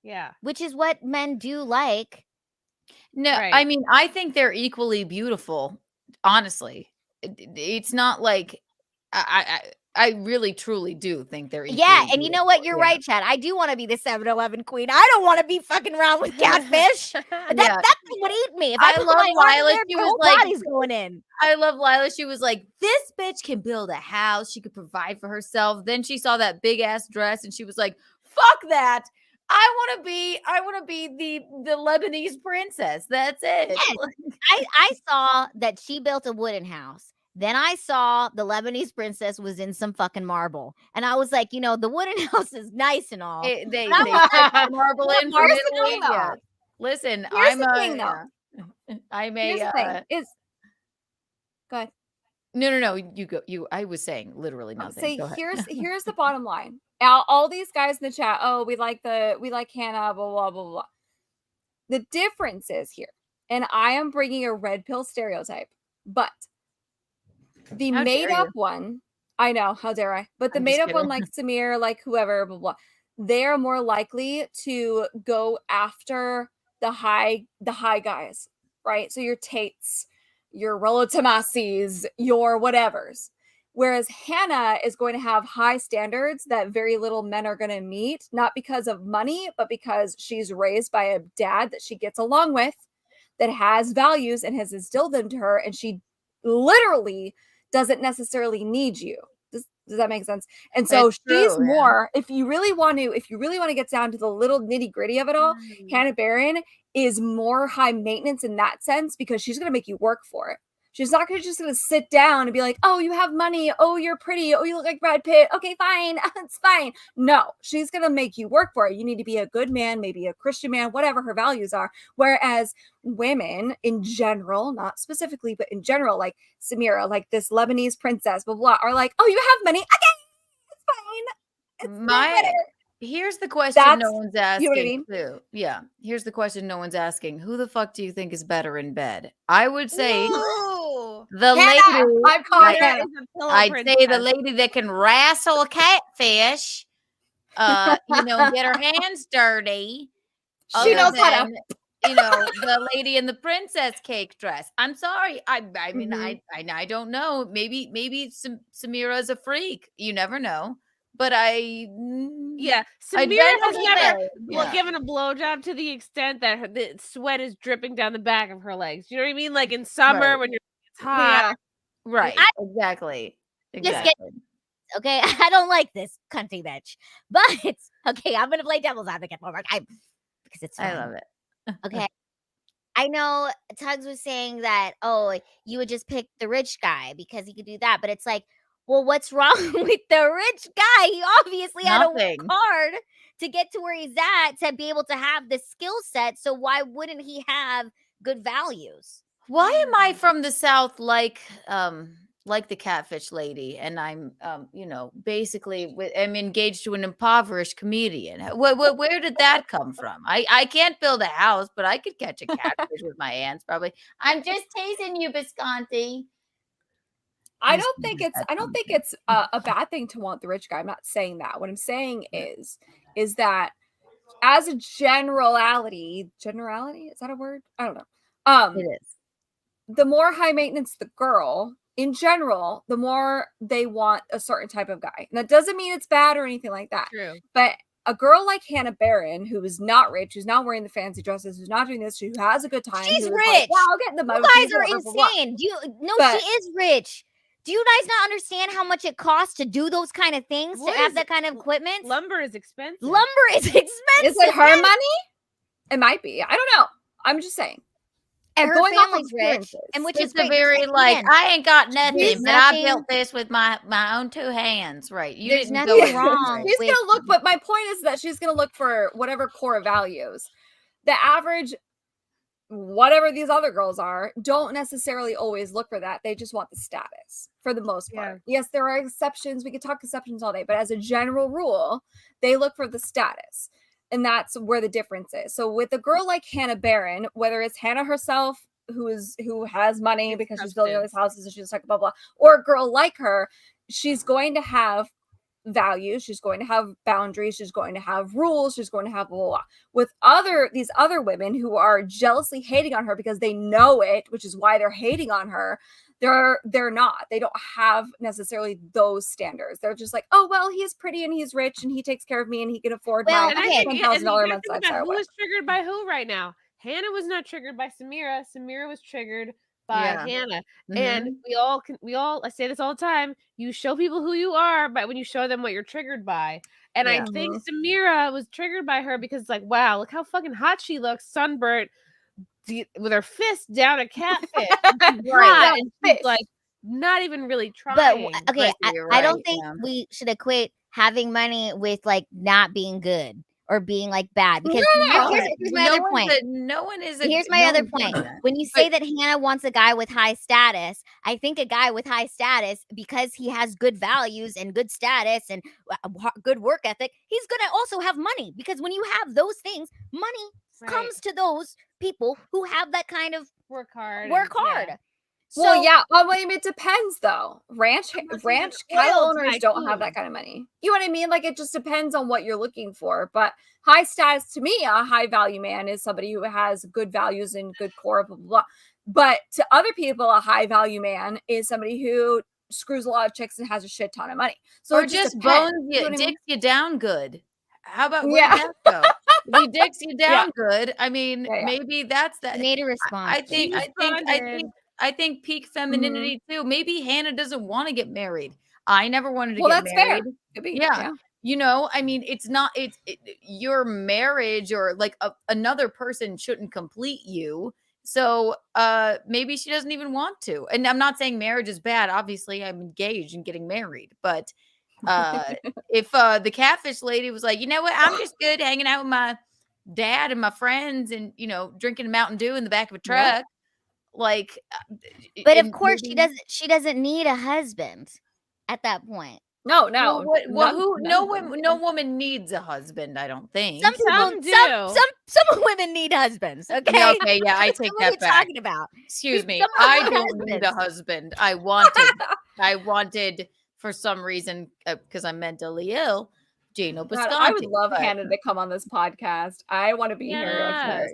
Yeah. Which is what men do like. No, I mean, I think they're equally beautiful, honestly. It's not like I really truly do think they're equally and you know what? You're right, Chad. I do want to be the 7-Eleven queen. I don't want to be fucking around with catfish. That would eat me. If I love Lila. She was like, body's going in. I love Lila. She was like, this bitch can build a house. She could provide for herself. Then she saw that big ass dress and she was like, fuck that. I want to be the Lebanese princess. That's it. Yes. I saw that she built a wooden house. Then I saw the Lebanese princess was in some fucking marble. And I was like, the wooden house is nice and all. They put marble in for Italy. Yeah. Listen, Here's the thing, though. I'm Here's the thing is, go ahead. No, you go. I was saying literally nothing. So here's the bottom line. All these guys in the chat, we like Hannah, blah, blah, blah, blah. The difference is here, and I am bringing a red pill stereotype, but the made up one, I know, how dare I? But the made up one, like Sameera, like whoever, blah, blah, they are more likely to go after the high guys, right? So your Tates, your Rollo Tomasis, your whatevers. Whereas Hannah is going to have high standards that very little men are going to meet, not because of money, but because she's raised by a dad that she gets along with, that has values and has instilled them to her, and she literally doesn't necessarily need you. Does that make sense? And so she's more, if you really want to get down to the little nitty gritty of it all, Hannah Barron is more high maintenance in that sense because she's going to make you work for it. She's not just going to sit down and be like, oh, you have money. Oh, you're pretty. Oh, you look like Brad Pitt. Okay, fine. It's fine. No, she's going to make you work for it. You need to be a good man, maybe a Christian man, whatever her values are. Whereas women in general, not specifically, but in general, like Sameera, like this Lebanese princess, blah, blah, are like, oh, you have money. Okay, it's fine. It's Here's the question no one's asking. You know what I mean? Too. Yeah. Here's the question no one's asking. Who the fuck do you think is better in bed? I would say the lady. I'm calling Hannah. I'd say the lady that can wrestle a catfish. Get her hands dirty. She knows how to. The lady in the princess cake dress. I'm sorry. I mean, I don't know. Maybe Sameera's a freak. You never know. But Sameera has never given a blowjob to the extent that the sweat is dripping down the back of her legs. You know what I mean? Like in summer when it's hot. Yeah. Right. Exactly. Okay, I don't like this cunty bitch, but okay. I'm gonna play devil's advocate one more time because it's fun. I love it. Okay. I know Tuggs was saying that, you would just pick the rich guy because he could do that, but it's like, well, what's wrong with the rich guy? He obviously had to work hard to get to where he's at to be able to have the skill set. So why wouldn't he have good values? Why am I from the South like the catfish lady, and I'm basically I'm engaged to an impoverished comedian? Where did that come from? I can't build a house, but I could catch a catfish with my hands probably. I'm just teasing you, Visconti. I don't think it's a bad thing to want the rich guy. I'm not saying that. What I'm saying is that as a generality, is that a word? I don't know. It is. The more high maintenance the girl, in general, the more they want a certain type of guy. And that doesn't mean it's bad or anything like that. True. But a girl like Hannah Barron, who is not rich, who's not wearing the fancy dresses, who's not doing this, who has a good time. She's who is rich. Like, yeah, I'll get in the You motion. guys are insane. She is rich. Do you guys not understand how much it costs to do those kind of things, to have that kind of equipment? Lumber is expensive. Lumber is expensive. Is it her money? It might be. I don't know. I'm just saying. And her going off family's rich, appearances. and which It's is a very like I ain't got nothing, There's but I nothing- built this with my own two hands. Right? You There's didn't nothing go wrong She's with- gonna look, but my point is that she's gonna look for whatever core values. The average, whatever these other girls are, don't necessarily always look for that. They just want the status for the most part. Yes, there are exceptions. We could talk exceptions all day, but as a general rule, they look for the status. And that's where the difference is. So with a girl like Hannah Barron, whether it's Hannah herself, who has money because she's building all these houses and she's like blah blah, or a girl like her, she's going to have values, she's going to have boundaries, she's going to have rules, she's going to have blah blah blah. With these other women who are jealously hating on her because they know it, which is why they're hating on her, they're not. They don't have necessarily those standards. They're just like, oh well, he's pretty and he's rich and he takes care of me and he can afford my $10,000 a month lifestyle. Who is triggered by who right now? Hannah was not triggered by Sameera. Sameera was triggered by Hannah. And we all I say this all the time, you show people who you are, but when you show them what you're triggered by. And I think Sameera was triggered by her because it's like, wow, look how fucking hot she looks, sunburnt, with her fist down a catfish. Right. And she's like not even really trying. But okay, I don't think we should equate having money with like not being good or being like bad, because here's my other point. No one is. Here's my other point. When you say that Hannah wants a guy with high status, I think a guy with high status, because he has good values and good status and good work ethic, he's gonna also have money, because when you have those things, money comes to those people who have that kind of work hard. Yeah. Well, I mean, it depends though. Ranch cattle owners don't have that kind of money. You know what I mean? Like, it just depends on what you're looking for. But high status, to me, a high value man is somebody who has good values and good core, blah, blah, blah. But to other people, a high value man is somebody who screws a lot of chicks and has a shit ton of money. So or it just depends. bones You know you, what I mean? dicks you down good. How about where did that go? If he dicks you down good, I mean, maybe that's that. You need a response. I think peak femininity too. Maybe Hannah doesn't want to get married. I never wanted to Well, get that's married. fair. Could be, Yeah. You know, I mean, it's not, your marriage or like another person shouldn't complete you. So maybe she doesn't even want to. And I'm not saying marriage is bad. Obviously, I'm engaged and getting married. But if the catfish lady was like, you know what, I'm just good hanging out with my dad and my friends and, you know, drinking a Mountain Dew in the back of a truck. Like, but of course she doesn't need a husband at that point. No. No woman needs a husband, I don't think. Some people do. Some women need husbands. Okay. Yeah, okay, yeah, I take What are that you back. talking about? Excuse me. Some I women don't need a husband. I wanted for some reason, because I'm mentally ill, Gino God, Bisconti. I would love Hannah to come on this podcast. I want to be here.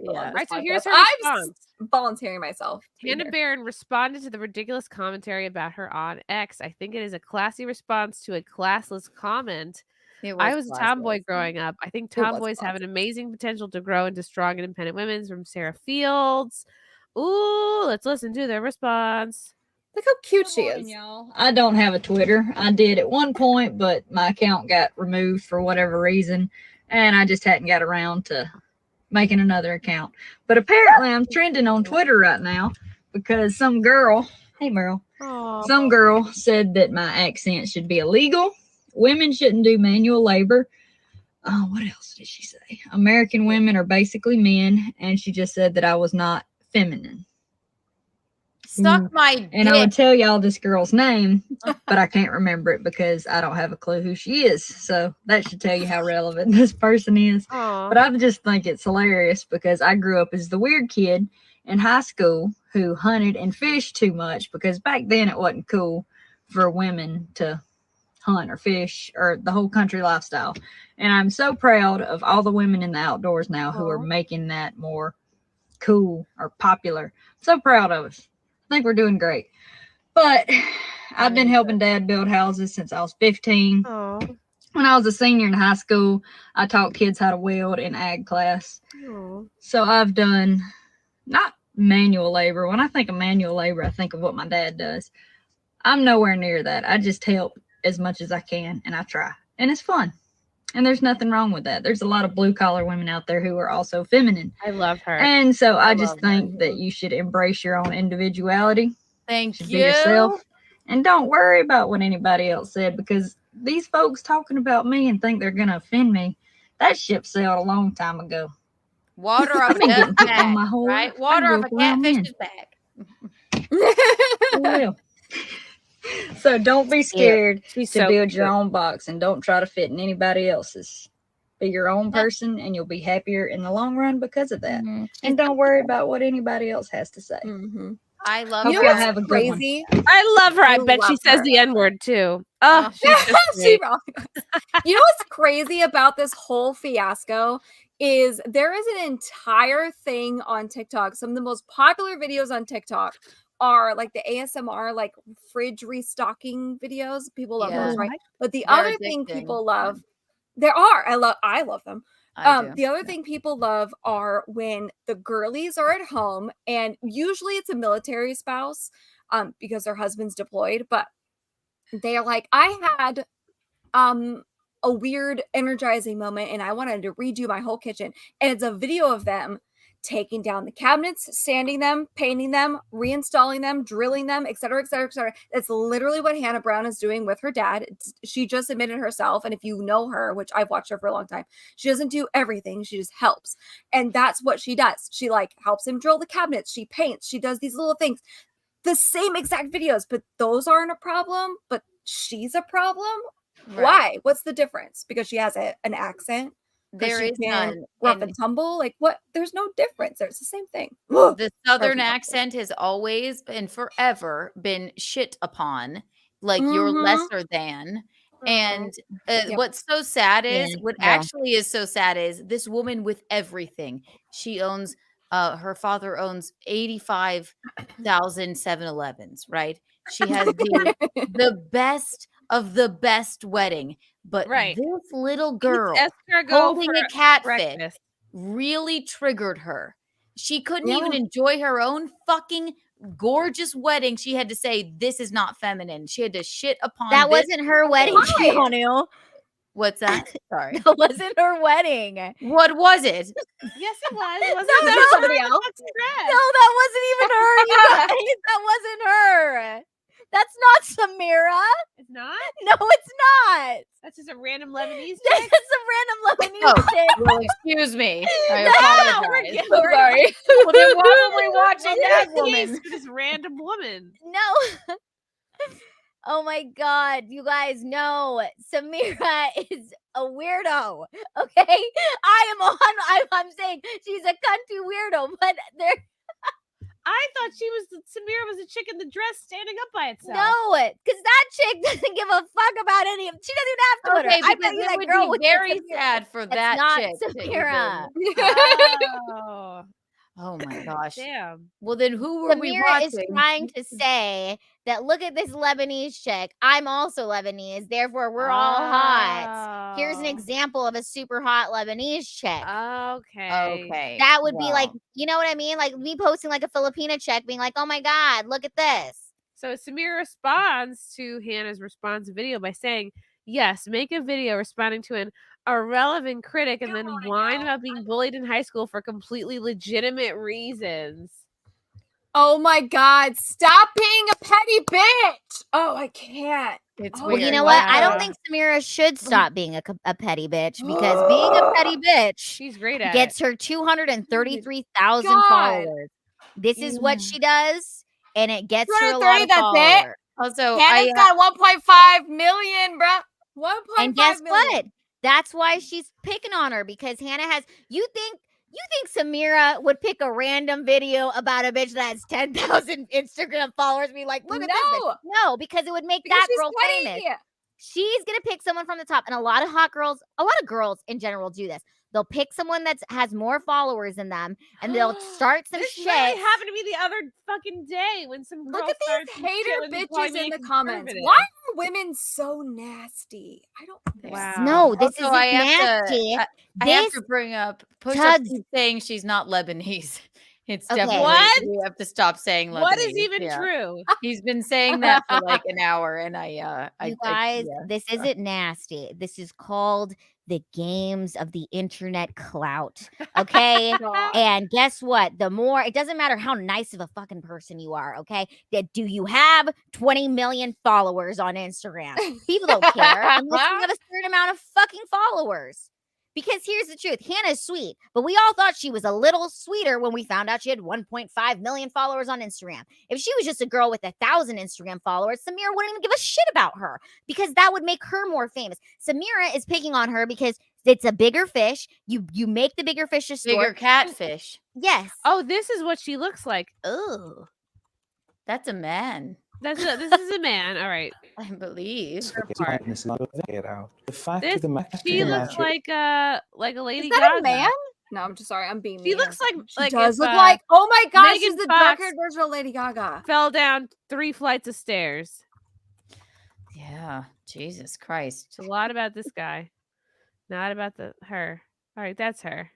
All right, so here's her I'm response. volunteering myself. Hannah Barron responded to the ridiculous commentary about her on X. I think it is a classy response to a classless comment. I was a tomboy growing up. I think tomboys have an amazing potential to grow into strong, independent women. From Sarah Fields. Ooh, let's listen to their response. Look how cute she is. Y'all. I don't have a Twitter. I did at one point, but my account got removed for whatever reason, and I just hadn't got around to making another account. But apparently I'm trending on Twitter right now because some girl, hey Meryl, some girl said that my accent should be illegal. Women shouldn't do manual labor. What else did she say? American women are basically men, and she just said that I was not feminine. Suck my And I would dick. tell y'all this girl's name, but I can't remember it because I don't have a clue who she is. So that should tell you how relevant this person is. Aw. But I just think it's hilarious because I grew up as the weird kid in high school who hunted and fished too much because back then it wasn't cool for women to hunt or fish or the whole country lifestyle. And I'm so proud of all the women in the outdoors now who are making that more cool or popular. So proud of us. I think we're doing great. But I've been helping Dad build houses since I was 15. Aw. When I was a senior in high school, I taught kids how to weld in ag class. Aw. So I've done not manual labor. When I think of manual labor, I think of what my dad does. I'm nowhere near that. I just help as much as I can, and I try. And it's fun. And there's nothing wrong with that. There's a lot of blue-collar women out there who are also feminine. I love her. And so I just love think that you should embrace your own individuality. Thank Be you. yourself. And don't worry about what anybody else said, because these folks talking about me and think they're going to offend me, that ship sailed a long time ago. Water off I've been a getting duck's picked on back, my whole right? life. Water I off grew a up around men. catfish's back. I will. So don't be scared She's to so build your cute. own box and don't try to fit in anybody else's. Be your own person and you'll be happier in the long run because of that. And don't worry about what anybody else has to say. I love Hope her. y'all have a good one. Crazy. I love her. I I bet she love says her. the N-word too. Oh, she's so She sweet. probably does. You know what's crazy about this whole fiasco is there is an entire thing on TikTok. Some of the most popular videos on TikTok are like the ASMR, like fridge restocking videos. People love Yeah. those, right? But the They're other thing addicting. people love, there are. I love them. I do. The other thing people love are when the girlies are at home, and usually it's a military spouse, because their husband's deployed, but they are like, I had a weird energizing moment and I wanted to redo my whole kitchen. And it's a video of them taking down the cabinets, sanding them, painting them, reinstalling them, drilling them, etc., etc., etc. That's literally what Hannah Brown is doing with her dad. She just admitted herself, and if you know her, which I've watched her for a long time, she doesn't do everything, she just helps. And that's what she does. She like helps him drill the cabinets, she paints, she does these little things. The same exact videos, but those aren't a problem, but she's a problem. Right. Why? What's the difference? Because she has an accent? There is none. Rough and tumble? Like what? There's no difference. There's the same thing. The Southern Perfect. accent has always and forever been shit upon, like you're Mhm. lesser than. And Yep. what's so sad is, Yeah, what yeah. actually is so sad is this woman with everything. She owns, her father owns 85,000 7-Elevens, right? She has the best of the best wedding. But Right. this little girl escargot holding for a catfish breakfast. really triggered her. She couldn't even Yeah. enjoy her own fucking gorgeous wedding. She had to say, this is not feminine. She had to shit upon That this. wasn't her wedding, Why? Keanu. What's that? Sorry. That wasn't her wedding. What was it? Yes, it was. It wasn't No, that no, somebody no. else? No, that wasn't even her, you guys. That wasn't her. That's not Sameera. It's not? No, it's not. That's just a random Lebanese That's chick? just a random Lebanese Oh, chick. well, excuse me. I No, apologize. we're sorry. Well, then why were we watching that What's the case woman? for this random woman? No. Oh my God, you guys know Sameera is a weirdo. Okay, I'm saying she's a cunty weirdo, but there. I thought Sameera was a chick in the dress standing up by itself. No, because that chick doesn't give a fuck about any of. She doesn't even have Twitter. Okay, I because bet you it that would girl be would very think Sameera- sad for That's that not chick. to Sameera. Oh, Oh my gosh. damn. Well, then who were we Sameera is watching? trying to say that look at this Lebanese chick. I'm also Lebanese, therefore we're all hot. Here's an Oh. example of a super hot Lebanese chick. Okay. Okay. That would be like, well, you know what I mean? Like me posting like a Filipina chick being like, oh my God, look at this. So Sameera responds to Hannah's response video by saying, yes, make a video responding to an irrelevant critic and then whine about being bullied in high school for completely legitimate reasons. Oh my God, stop being a petty bitch. Oh, I can't. it's Oh, Well, weird. you know what? I Wow. don't think Sameera should stop being a petty bitch because being a petty bitch She's great at gets it. her 233,000 God. followers. This is what she does. and it gets her a 230, lot of that's it? followers. Also, Hannah's got 1.5 million, bro. 1.5 And guess million. what? That's why she's picking on her, because Hannah has. You think Sameera would pick a random video about a bitch that has 10,000 Instagram followers and be like, look at this bitch? No, because it would make Because that she's girl funny. famous. She's gonna pick someone from the top, and a lot of girls in general do this. They'll pick someone that has more followers than them, and they'll start some This shit. literally happened to me the other fucking day when some girl Look at started these some shit hater with me calling bitches me in a the comments. conservative. Why are women so nasty? I don't. Wow. No, this Also, isn't I have nasty. To, I have This to bring up Push Up Tugg's- keeps saying she's not Lebanese. It's Okay. definitely What? we have to stop saying Lebanese. What is even Yeah. true? He's been saying that for like an hour, and You guys, this isn't nasty. This is called the games of the internet clout. Okay. And guess what? It doesn't matter how nice of a fucking person you are. Okay. Do you have 20 million followers on Instagram? People don't care unless you have a certain amount of fucking followers. Because here's the truth. Hannah's sweet, but we all thought she was a little sweeter when we found out she had 1.5 million followers on Instagram. If she was just a girl with 1,000 Instagram followers, Sameera wouldn't even give a shit about her, because that would make her more famous. Sameera is picking on her because it's a bigger fish. You make the bigger fish a store. bigger catfish. Yes. Oh, this is what she looks like. Oh, that's a man. This is a man. All right. I believe. Get out. The fact This, of the matter she looks is, like a Lady Is that Gaga. a man? No, I'm just sorry. I'm being She mean. looks like She does if, look like. Oh my gosh, she's Megan the Fox dark-haired version of Lady Gaga. fell down 3 flights of stairs. Yeah, Jesus Christ. It's a lot about this guy, not about her. All right, that's her.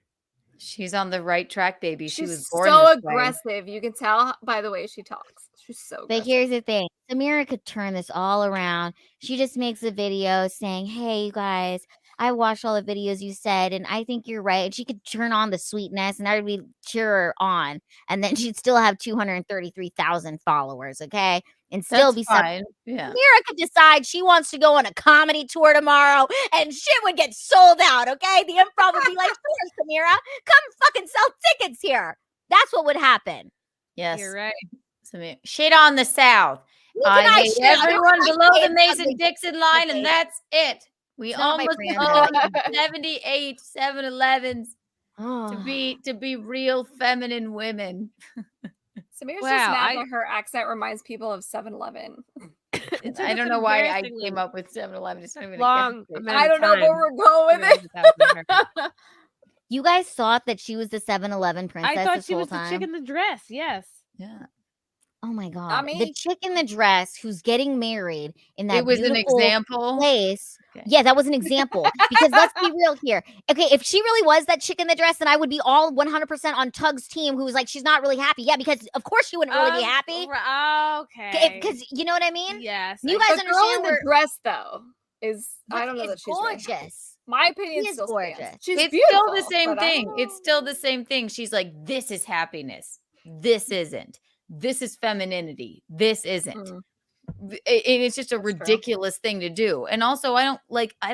She's on the right track, baby. She She's was born so this way. aggressive. You can tell by the way she talks. She's so But aggressive. here's the thing. Sameera could turn this all around. She just makes a video saying, hey, you guys, I watched all the videos you said, and I think you're right. And she could turn on the sweetness, and that would be cheer her on. And then she'd still have 233,000 followers, okay? And still That's be fine. Yeah. Sameera could decide she wants to go on a comedy tour tomorrow, and shit would get sold out, okay? The Improv would be like, sure, Sameera, come fucking sell tickets here. That's what would happen. Yes. You're right. Shit on the South. Look at I that hate shit. everyone I below hate the Mason fucking- Dixon line, Okay. and that's it. We It's not my almost brand, owned 78 7-Elevens to be real feminine women. Sameera's Wow, just mad that her accent reminds people of 7-Eleven. I don't know why I came up with 7-Eleven. It's not even Long a I don't know where we're going with it. You guys thought that she was the 7-Eleven princess I thought this she whole was time? the chick in the dress. Yes. Yeah. Oh my god! Not me. The chick in the dress who's getting married in that It was an beautiful example? place. Okay. Yeah, that was an example. Because let's be real here. Okay, if she really was that chick in the dress, then I would be all 100% on Tugg's team, who was like, she's not really happy. Yeah, because of course she wouldn't really be happy. Okay. Because you know what I mean? Yes. You The guys girl in understand the where dress though is I don't know is that she's really happy. gorgeous. My opinion She is is still gorgeous. stands. She's It's beautiful, still the same but I thing. don't It's still the same thing. She's like, this is happiness. This isn't. This is femininity. This isn't. It's just a ridiculous thing to do. And also, I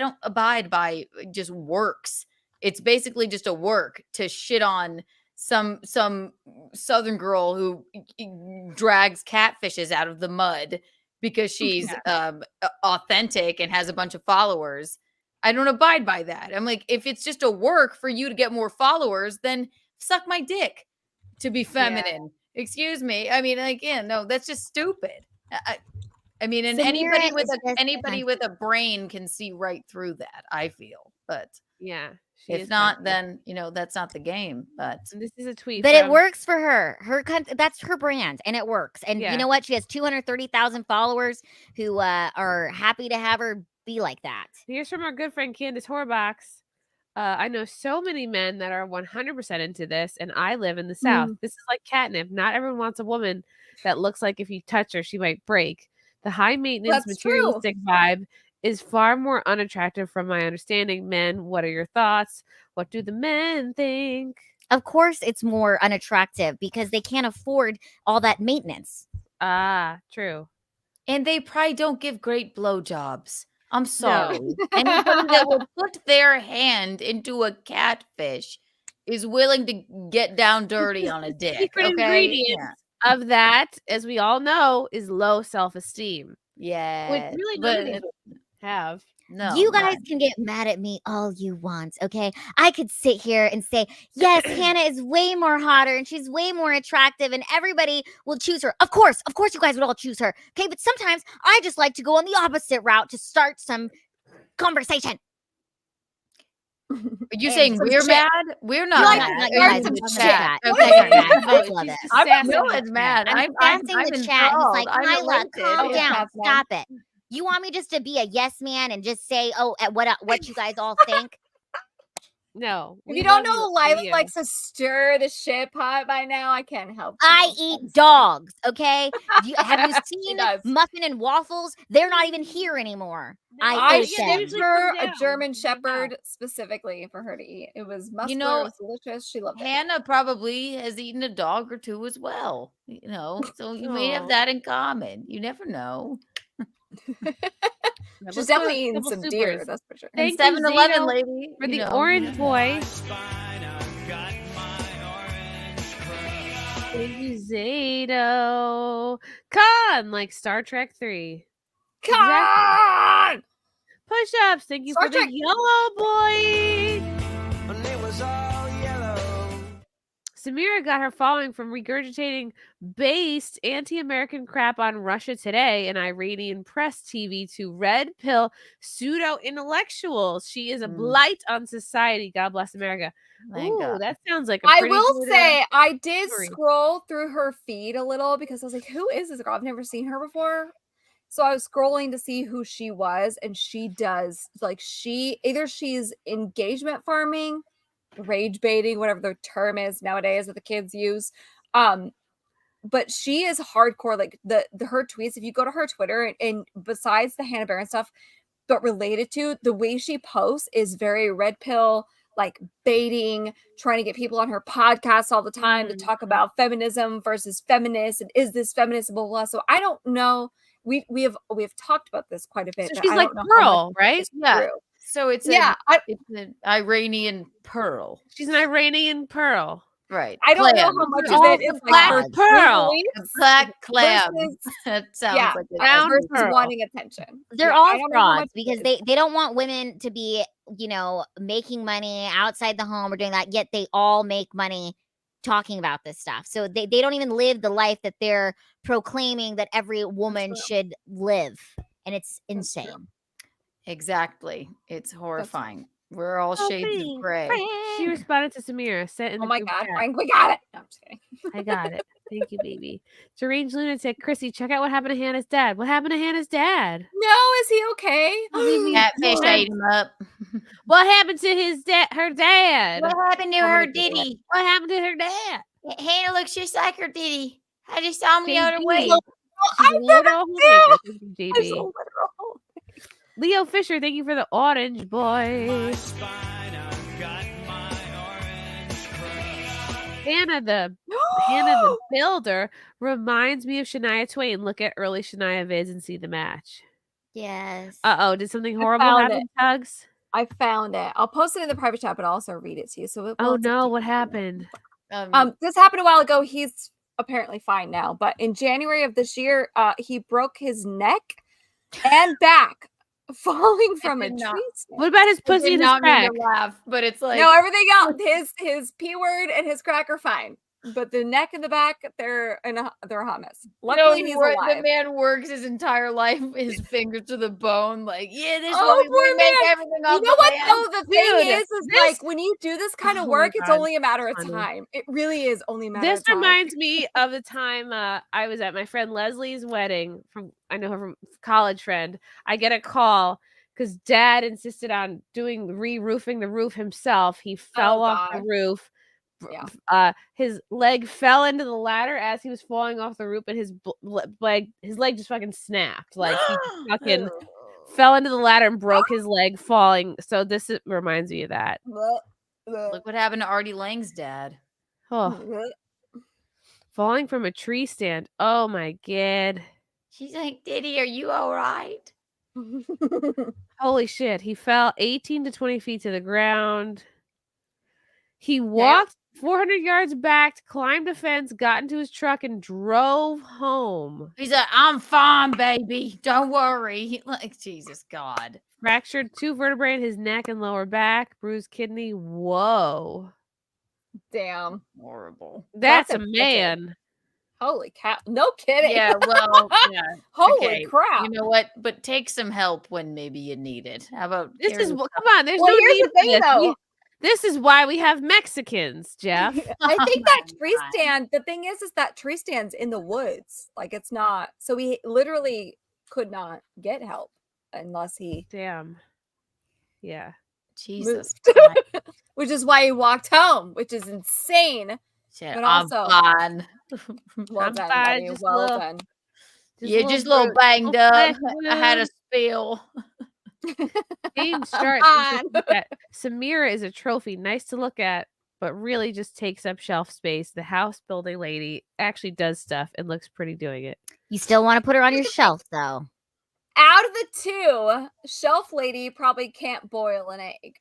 don't abide by just works. It's basically just a work to shit on some Southern girl who drags catfishes out of the mud because she's authentic and has a bunch of followers. I don't abide by that. I'm like, if it's just a work for you to get more followers, then suck my dick to be feminine. Excuse me. I mean, like, yeah, no, that's just stupid. I mean, and Sameera anybody with a brain can see right through that, I feel. But yeah, if not, then that's not the game. But this is a tweet. But it works for her. That's her brand, and it works. And Yeah. you know what? She has 230,000 followers who are happy to have her be like that. Here's from our good friend Candace Horbox. I know so many men that are 100% into this, and I live in the South. This is like catnip. Not everyone wants a woman that looks like if you touch her, she might break. The high maintenance, That's true. materialistic vibe is far more unattractive from my understanding. Men, what are your thoughts? What do the men think? Of course, it's more unattractive because they can't afford all that maintenance. Ah, true. and they probably don't give great blowjobs. I'm sorry. Anybody that will put their hand into a catfish is willing to get down dirty on a dick. Secret Okay. ingredients. Yeah. of that, as we all know, is low self-esteem. Yeah. Which really none of these women have. No. You guys can get mad at me all you want, okay? I could sit here and say, yes, Hannah is way more hotter and she's way more attractive and everybody will choose her. Of course, you guys would all choose her, okay? But sometimes I just like to go on the opposite route to start some conversation. Are you saying we're mad? We're not No, mad. not you guys in the chat. You Okay. guys are mad. You guys love it. No one's mad. I'm sassing the chat. He's like, Kyla, calm down. Stop it. You want me just to be a yes man and just say, oh, at what you guys all think? No. If you don't know, Lila likes to stir the shit pot by now. I can't help you. I eat dogs, okay? Have you seen Muffin and Waffles? They're not even here anymore. I ate them. shipped her a German Shepherd specifically for her to eat. It was muscular, it was delicious. She loved it. Hannah probably has eaten a dog or two as well. So you may have that in common. You never know. She's definitely eating some deer, that's for sure. Thank And you, 7-Eleven Zato, lady. for the orange boy. Thank you, Zato. Khan, like Star Trek 3. Khan! Push-ups. Thank you for the yellow boy. Sameera got her following from regurgitating based anti-American crap on Russia Today and Iranian press TV to red pill pseudo-intellectuals. She is a blight on society. God bless America. Ooh, that sounds like a I pretty will good, say, I did story. scroll through her feed a little because I was like, who is this girl? I've never seen her before. So I was scrolling to see who she was, and she does, like, either she's engagement farming, rage baiting, whatever the term is nowadays that the kids use. But she is hardcore, like her tweets, if you go to her Twitter and besides the Hannah Baron stuff, but related to the way she posts is very red pill, like baiting, trying to get people on her podcast all the time to talk about feminism versus feminists and is this feminist, blah, blah, blah. So I don't know. We have talked about this quite a bit. So she's like Pearl, right? Yeah. True. So it's it's an Iranian pearl. She's an Iranian pearl. Right. I don't know how much of it is like her pearl. Black clam. versus- That sounds yeah, like it. brown versus pearl. wanting attention. They're Yeah, I all don't know how frauds much because it is. they don't want women to be, making money outside the home or doing that, yet they all make money talking about this stuff. So they don't even live the life that they're proclaiming that every woman should live. And it's insane. Exactly. It's horrifying. We're all shades of gray. She responded to Sameera. Sent in Oh the my group God, chat. Frank, we got it. No, I'm just kidding. I got it. Thank you, baby. Deranged Lunatic. Chrissy, check out what happened to Hannah's dad. What happened to Hannah's dad? No, is he okay? Catfish ate him up. What happened to her dad? What happened to her diddy? What happened to her dad? Hannah looks just like her diddy. I just saw him the other way. I never JB. There's a literal- Leo Fisher, thank you for the orange boy. Hannah the builder reminds me of Shania Twain. Look at early Shania vids and see the match. Yes. Uh-oh, did something horrible found happen, it. Tugs? I found it. I'll post it in the private chat, but I'll also read it to you. So Oh no, what happened? This happened a while ago. He's apparently fine now, but in January of this year, he broke his neck and back falling from a tree stand. What about his pussy and his crack? Laugh, but it's like No, everything else, his P word and his crack are fine. But the neck and the back, they're a hot mess. Luckily, he's alive. The man works his entire life, his fingers to the bone. Like, yeah, this Oh, woman poor we make man. everything You off know the what land. though? The thing is this- like when you do this kind of Oh my work, it's God. only a matter of Funny. time. It really is only a matter This of time. reminds me of the time I was at my friend Leslie's wedding. I know her from college friend. I get a call because Dad insisted on re-roofing the roof himself. He fell off the God. roof. Yeah. His leg fell into the ladder as he was falling off the roof, and his leg just fucking snapped. Like he fucking fell into the ladder and broke his leg falling. So this reminds me of that. Look what happened to Artie Lang's dad. Oh, falling from a tree stand. Oh my God. She's like, Diddy, are you all right? Holy shit. He fell 18 to 20 feet to the ground. He walked 400 yards back, climbed a fence, got into his truck, and drove home. He's like, I'm fine, baby. Don't worry. Like, Jesus God. Fractured 2 vertebrae in his neck and lower back, bruised kidney. Whoa. Damn. Horrible. That's a Fucking man. Holy cow. No kidding. Yeah, well, yeah. Holy Okay. crap. You know what? But take some help when maybe you need it. How about This is carry- come on. There's Well, no here's need the for thing, this. though. This is why we have Mexicans, Jeff. I think that tree stand, the thing is that tree stand's in the woods. Like it's not, so he literally could not get help unless he Damn. Yeah. Jesus. which is why he walked home, which is insane. Shit, But I'm also, fine. well I'm done, fine, buddy. just Well little- done. You're just a little bruise. banged Little up. flesh I had a wound. spill. Game starts. Sameera is a trophy, nice to look at, but really just takes up shelf space. The house building lady actually does stuff and looks pretty doing it. You still want to put her on your shelf, though. Out of the two, Shelf Lady probably can't boil an egg.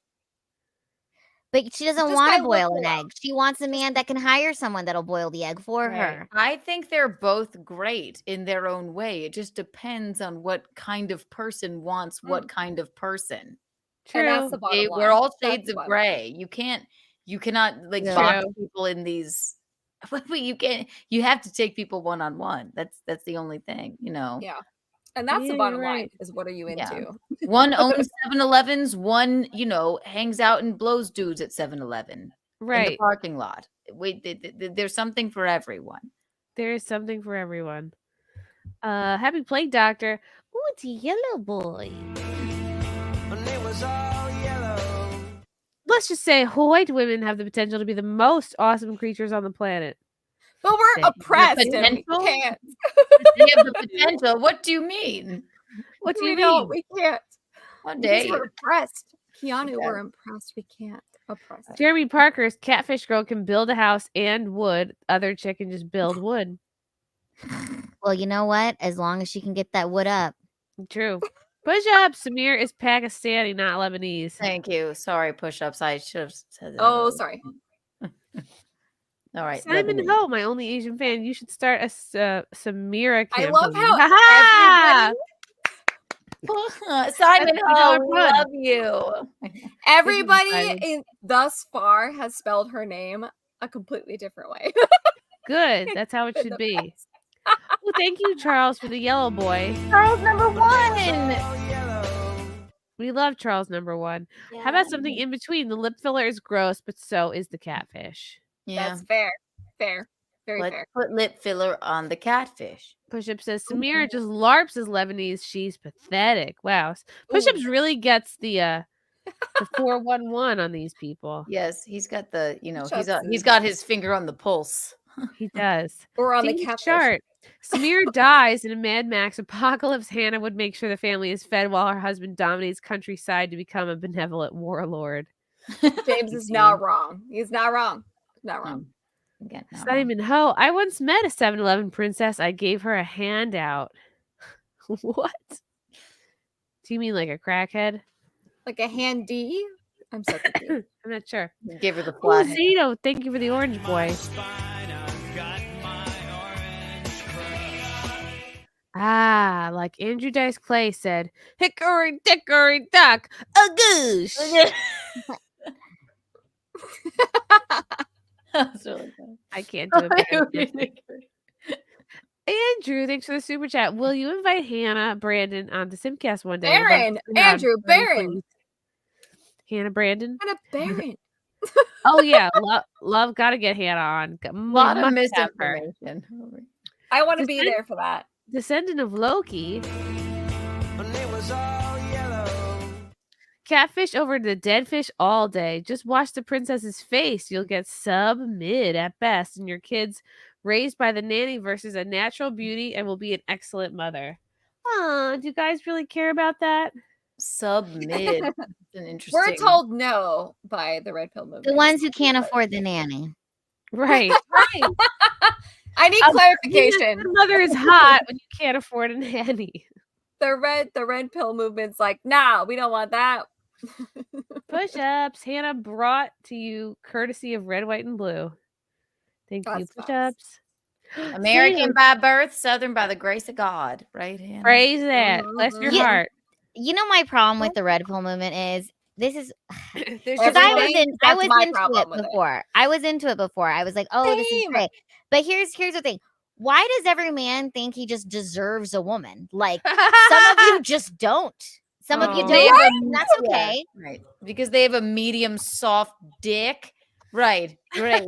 But she doesn't Just want by to boil looking an up. egg. She wants a man that can hire someone that'll boil the egg for her. I think they're both great in their own way. It just depends on what kind of person wants what kind of person. And that's the bottom We're line. all That's shades the of bottom gray. You cannot like Yeah. box True. people in these. You can't. You have to take people one on one. That's the only thing. You know. Yeah. And that's Yeah, the bottom you're line right. is what are you into? Yeah. One owns 7-Elevens. One, hangs out and blows dudes at 7-Eleven in the Right. parking lot. There's something for everyone. There is something for everyone. Happy Plague Doctor. Oh, it's a yellow boy. Let's just say white women have the potential to be the most awesome creatures on the planet. But we're The oppressed and we potential? can't. They have the potential. What do you mean? What do We you don't. mean? We can't. One Because day. we're oppressed. Keanu, Yeah. we're impressed. We can't. Oppressed. Jeremy Parker's catfish girl can build a house and wood. Other chick can just build wood. Well, you know what? As long as she can get that wood up. True. Push up. Sameer is Pakistani, not Lebanese. Thank you. Sorry, push-ups. I should have said that. Oh, sorry. All right. Simon Lebanese. Ho, my only Asian fan. You should start a Sameera I campaign. love how Ha-ha! Simon That's Ho, not we fun. love you. Everybody Simon. thus far has spelled her name a completely different way. Good. That's how it should be. Well, thank you, Charles, for the yellow boy. Charles #1. We love Charles #1. How about something in between? The lip filler is gross, but so is the catfish. Yeah. That's fair. Fair. Very Let's fair. put lip filler on the catfish. Push-up says Sameera just LARPs as Lebanese. She's pathetic. Wow. Push-ups really gets the 411 on these people. Yes, he's got the, Push-ups he's got his finger on the pulse. He does. Or on the Dean catfish. chart. Sameera dies in a Mad Max apocalypse. Hannah would make sure the family is fed while her husband dominates countryside to become a benevolent warlord. James is not wrong. He's not wrong. Not wrong. Again, not wrong. Simon Ho. I once met a 7-Eleven princess. I gave her a handout. What? Do you mean like a crackhead? Like a handy? I'm so confused. I'm not sure. Give her the Oh, flat. Zito, thank you for the orange boy. Ah, like Andrew Dice Clay said, hickory dickory dock, a goose. That's really funny. I can't do it. Andrew, thanks for the super chat. Will you invite Hannah Brandon on the SimpCast one day? Baron, Andrew, Baron. Hannah Brandon. Hannah Baron. Oh yeah, love. Gotta get Hannah on. A lot of Must have her. misinformation. I want to be there for that. Descendant of Loki. Catfish over the dead fish all day. Just watch the princess's face. You'll get sub-mid at best. And your kids raised by the nanny versus a natural beauty and will be an excellent mother. Do you guys really care about that? Sub-mid. An interesting. We're told no by the Red Pill movement. The ones who can't afford the nanny. Right. Right. I need clarification. Your mother is hot when you can't afford a nanny. The red pill movement's like, nah, we don't want that. Push-ups. Hannah brought to you courtesy of Red, White, and Blue. Thank you. Push-ups. American by birth, Southern by the grace of God. Right, Hannah? Praise that. Bless your heart. You know, my problem with the red pill movement is this is There's because just I one- was that's my into problem it with it. before. I was into it before. I was like, oh, this is Same. great. But here's the thing. Why does every man think he just deserves a woman? Like some of you just don't. Some of you They don't. have And a- that's yeah, okay. right. Because they have a medium soft dick. Right. Great.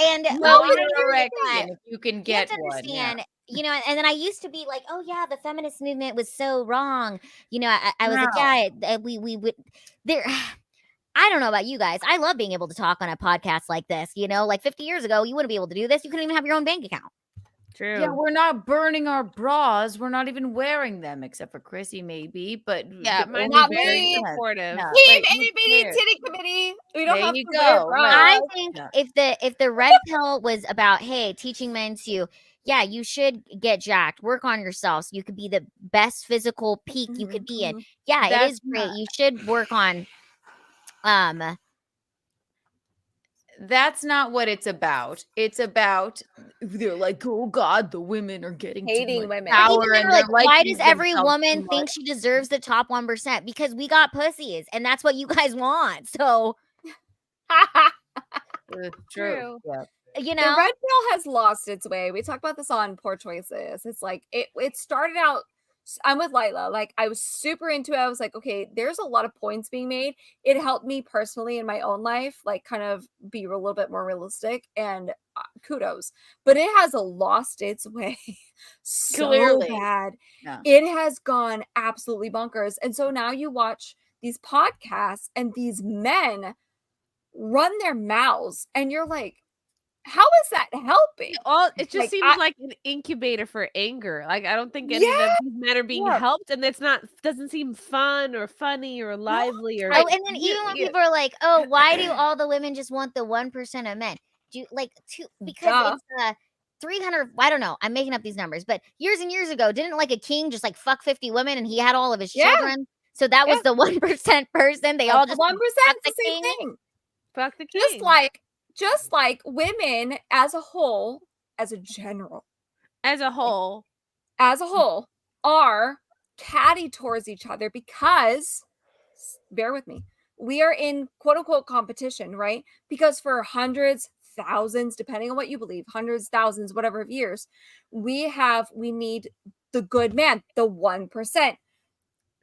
And Well, here's you're the erection thing. if you can You have get to one. understand, Yeah. you know, and then I used to be like, oh yeah, the feminist movement was so wrong. You know, I was like, No. yeah, we would there. I don't know about you guys. I love being able to talk on a podcast like this. You know, like 50 years ago, you wouldn't be able to do this. You couldn't even have your own bank account. True. Yeah, we're not burning our bras. We're not even wearing them, except for Chrissy, maybe. But Yeah, but mine's only very very- supportive. No, Team right, who itty bitty cares? titty committee. We don't There have you to wear go, bras. I right. think Yeah. if the red pill was about, hey, teaching men to, yeah, you should get jacked, work on yourself so you could be the best physical peak you could be in. Yeah, it That's is great. not- You should work on That's not what it's about. It's about they're like, oh God, the women are getting Hating too much women. But power, even then, and like, they're why liking does every themselves woman too think much. she deserves the top 1%? Because we got pussies, and that's what you guys want. So, True. Yeah. you The know, red pill has lost its way. We talked about this on Poor Choices. It's like it started out. I'm with Lila. Like I was super into it. I was like, okay, there's a lot of points being made. It helped me personally in my own life, like kind of be a little bit more realistic. And kudos, but it has lost its way so Clearly. bad. Yeah. It has gone absolutely bonkers. And so now you watch these podcasts, and these men run their mouths, and you're like, how is that helping? It just Like, seems like an incubator for anger. Like I don't think any of these men are being Yeah. helped, and it's not doesn't seem fun or funny or lively or. oh, and then even when people are like, oh, why do all the women just want the 1% of men? Do you like because it's 300, I don't know, I'm making up these numbers, but years and years ago, didn't like a king just like fuck 50 women and he had all of his children? So that was the 1% person. They all just 1%, fuck the the same king. thing. Fuck the king. Just like women as a whole, as a whole, are catty towards each other because, bear with me, we are in quote unquote competition, right? Because for hundreds, thousands, depending on what you believe, hundreds, thousands, whatever of years, we need the good man, the 1%.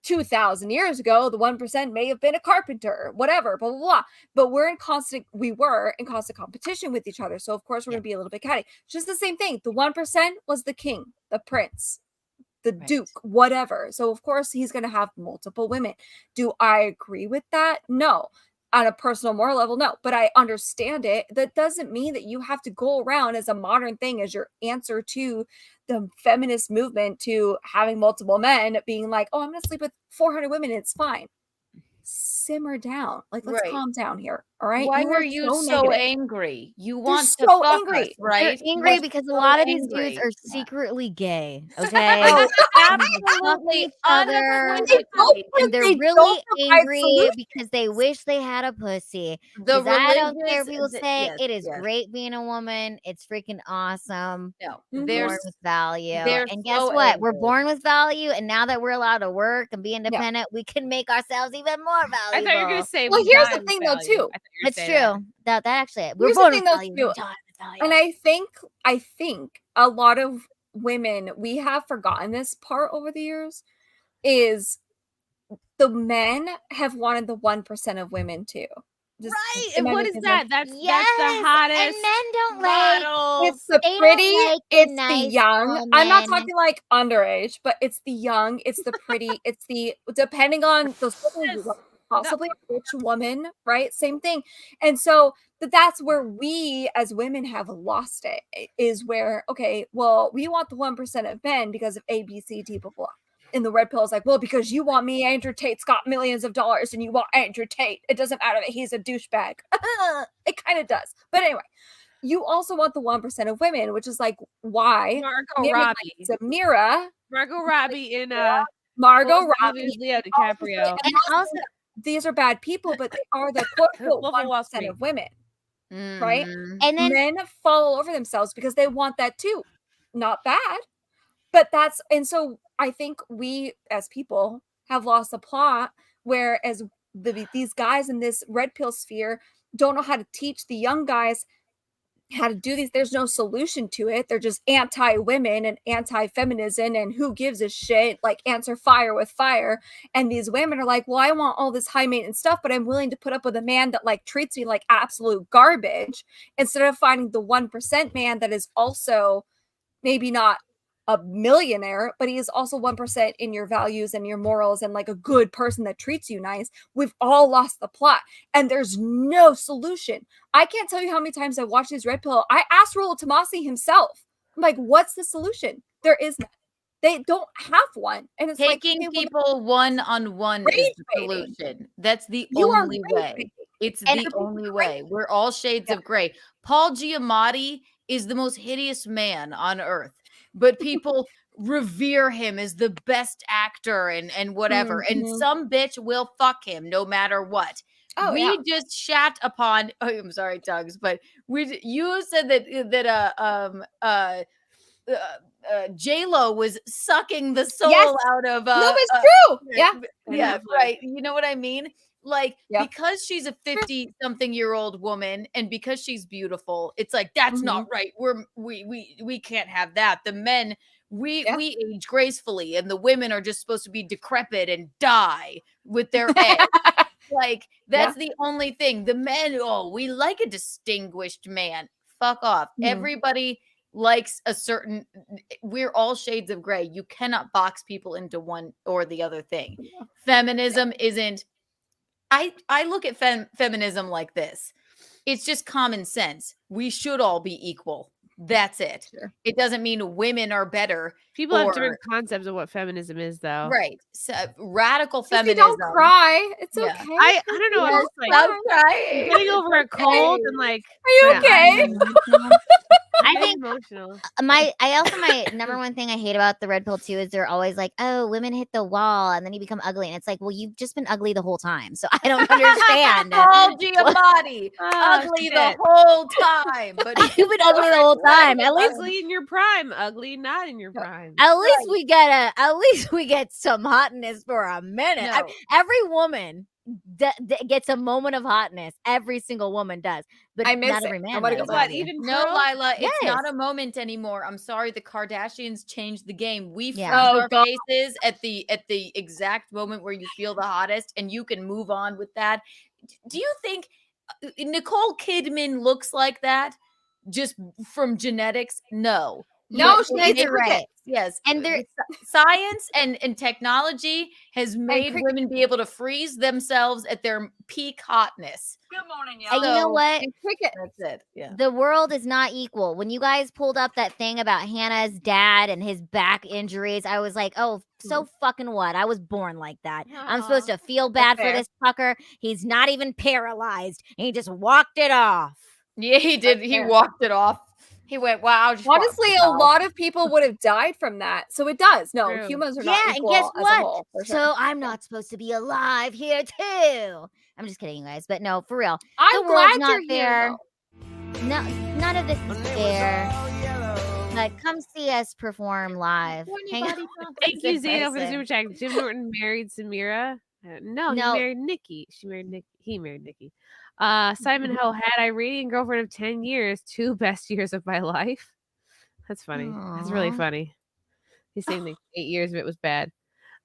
2,000 years ago, the 1% may have been a carpenter, whatever, blah, blah, blah. But we were in constant competition with each other. So of course we're going to be a little bit catty. Just the same thing. The 1% was the king, the prince, the duke, whatever. So of course he's going to have multiple women. Do I agree with that? No. On a personal moral level, no, but I understand it. That doesn't mean that you have to go around as a modern thing as your answer to the feminist movement to having multiple men being like, oh, I'm going to sleep with 400 women. It's fine. Simmer down. Like, let's calm down here. All right. Why are you so negative. angry? You want to so fuck angry. us, right? They're angry You're because a so lot of these angry. dudes are secretly gay. Okay. Oh, Fuck absolutely, each other, unequivocally. and they're they really don't provide angry solutions. because they wish they had a pussy. The 'Cause I don't care if religious- people say yes, it is yes. great being a woman. It's freaking awesome. No, We're they're born with value. they're And guess so what? We're angry. born with value. And now that we're allowed to work and be independent, we can make ourselves even more valuable. I thought you were gonna say. Well, we here's die the with thing, though, value. too. I thought you were It's saying true. That actually, we're Here's the born thing, with though, value. too. We die with value. And I think a lot of women, we have forgotten this part over the years, is the men have wanted the 1% of women too. Just, Right. am And I what is making that? sense? That's Yes, the hottest. and men don't like. model. It's the They don't pretty, like the it's the nice young. I'm not woman. talking like underage, but it's the young, it's the pretty, it's the, depending on those possibly a rich woman, right? Same thing. And so that's where we as women have lost it, is where, okay, well, we want the 1% of men because of A, B, C, D, blah, blah. And the red pill is like, well, because you want me, Andrew Tate's got millions of dollars, and you want Andrew Tate. It doesn't matter that he's a douchebag. It kind of does. But anyway, you also want the 1% of women, which is like, why? Margot women Robbie. like Sameera. Margot Robbie in Margot what was the Robbie. movie with Leo DiCaprio. And also, these are bad people, but they are the quote unquote Wolf of Wall 1% Street. of women, right? And then Men fall all over themselves because they want that too. Not bad, but and so I think we as people have lost the plot, whereas these guys in this red pill sphere don't know how to teach the young guys how to do these. There's no solution to it. They're just anti-women and anti-feminism and who gives a shit, like answer fire with fire. And these women are like, well, I want all this high maintenance stuff, but I'm willing to put up with a man that like treats me like absolute garbage instead of finding the 1% man that is also maybe not a millionaire, but he is also 1% in your values and your morals and like a good person that treats you nice. We've all lost the plot and there's no solution. I can't tell you how many times I watched these red pill. I asked Rollo Tomasi himself, I'm like, what's the solution? There is none. They don't have one. And it's taking like, people one-on-one is the solution. That's the only way. It's the only way. We're all shades of gray. Paul Giamatti is the most hideous man on earth, but people revere him as the best actor and whatever. And some bitch will fuck him no matter what. We just shat upon. Oh, I'm sorry, Tuggs, but you said that J-Lo was sucking the soul out of. No, it's true. Yeah, right. You know what I mean? Like, because she's a 50-something-year-old woman and because she's beautiful, it's like, that's not right. We can't have that. The men, we age gracefully and the women are just supposed to be decrepit and die with their eggs. Like, that's the only thing. The men, we like a distinguished man. Fuck off. Everybody likes a certain, we're all shades of gray. You cannot box people into one or the other thing. Feminism isn't, I look at feminism like this. It's just common sense. We should all be equal. That's it. Sure. It doesn't mean women are better. People have different concepts of what feminism is, though. Right. So, radical Just feminism. Don't cry. It's okay. I don't know. Yes, I'm crying. getting over a cold and like. Are you okay? I think emotional. my number one thing I hate about the red pill too is they're always like, oh, women hit the wall and then you become ugly. And it's like, well, you've just been ugly the whole time. So I don't understand. Paul Giamatti, ugly the whole time. But you've been ugly the whole time. At least ugly in your prime, ugly not in your prime. At least we get some hotness for a minute. No. Every woman gets a moment of hotness. Every single woman does, but I miss not it. every man. I wanna does. go back. No, Lila, it's Yes. not a moment anymore. I'm sorry, the Kardashians changed the game. We freeze Yeah. our faces at the exact moment where you feel the hottest, and you can move on with that. Do you think Nicole Kidman looks like that just from genetics? No. No, she's right. Yes. And there, science and technology has made women be able to freeze themselves at their peak hotness. Good morning, y'all. and you know what? That's it. Yeah. The world is not equal. When you guys pulled up that thing about Hannah's dad and his back injuries, I was like, oh, so fucking what? I was born like that. I'm supposed to feel bad for this fucker. He's not even paralyzed. He just walked it off. Yeah, he did. He walked it off. He went, wow. Honestly, a lot of people would have died from that. So it does. No, True. humans are Yeah, not and equal guess as what? a whole. For sure. So I'm not supposed to be alive here too. I'm just kidding, you guys. But no, for real. I'm the world's glad not you're fair. here, No, none of this is fair. Like, come see us perform live. Hang on. Thank you, Zeno, for the super chat. Jim Norton married Sameera. No, he married Nikki. She married Nick. He married Nikki. Simon Ho, had I radiant girlfriend of 10 years, 2 best years of my life. That's funny. That's really Aw. funny. He's saying like 8 years of it was bad.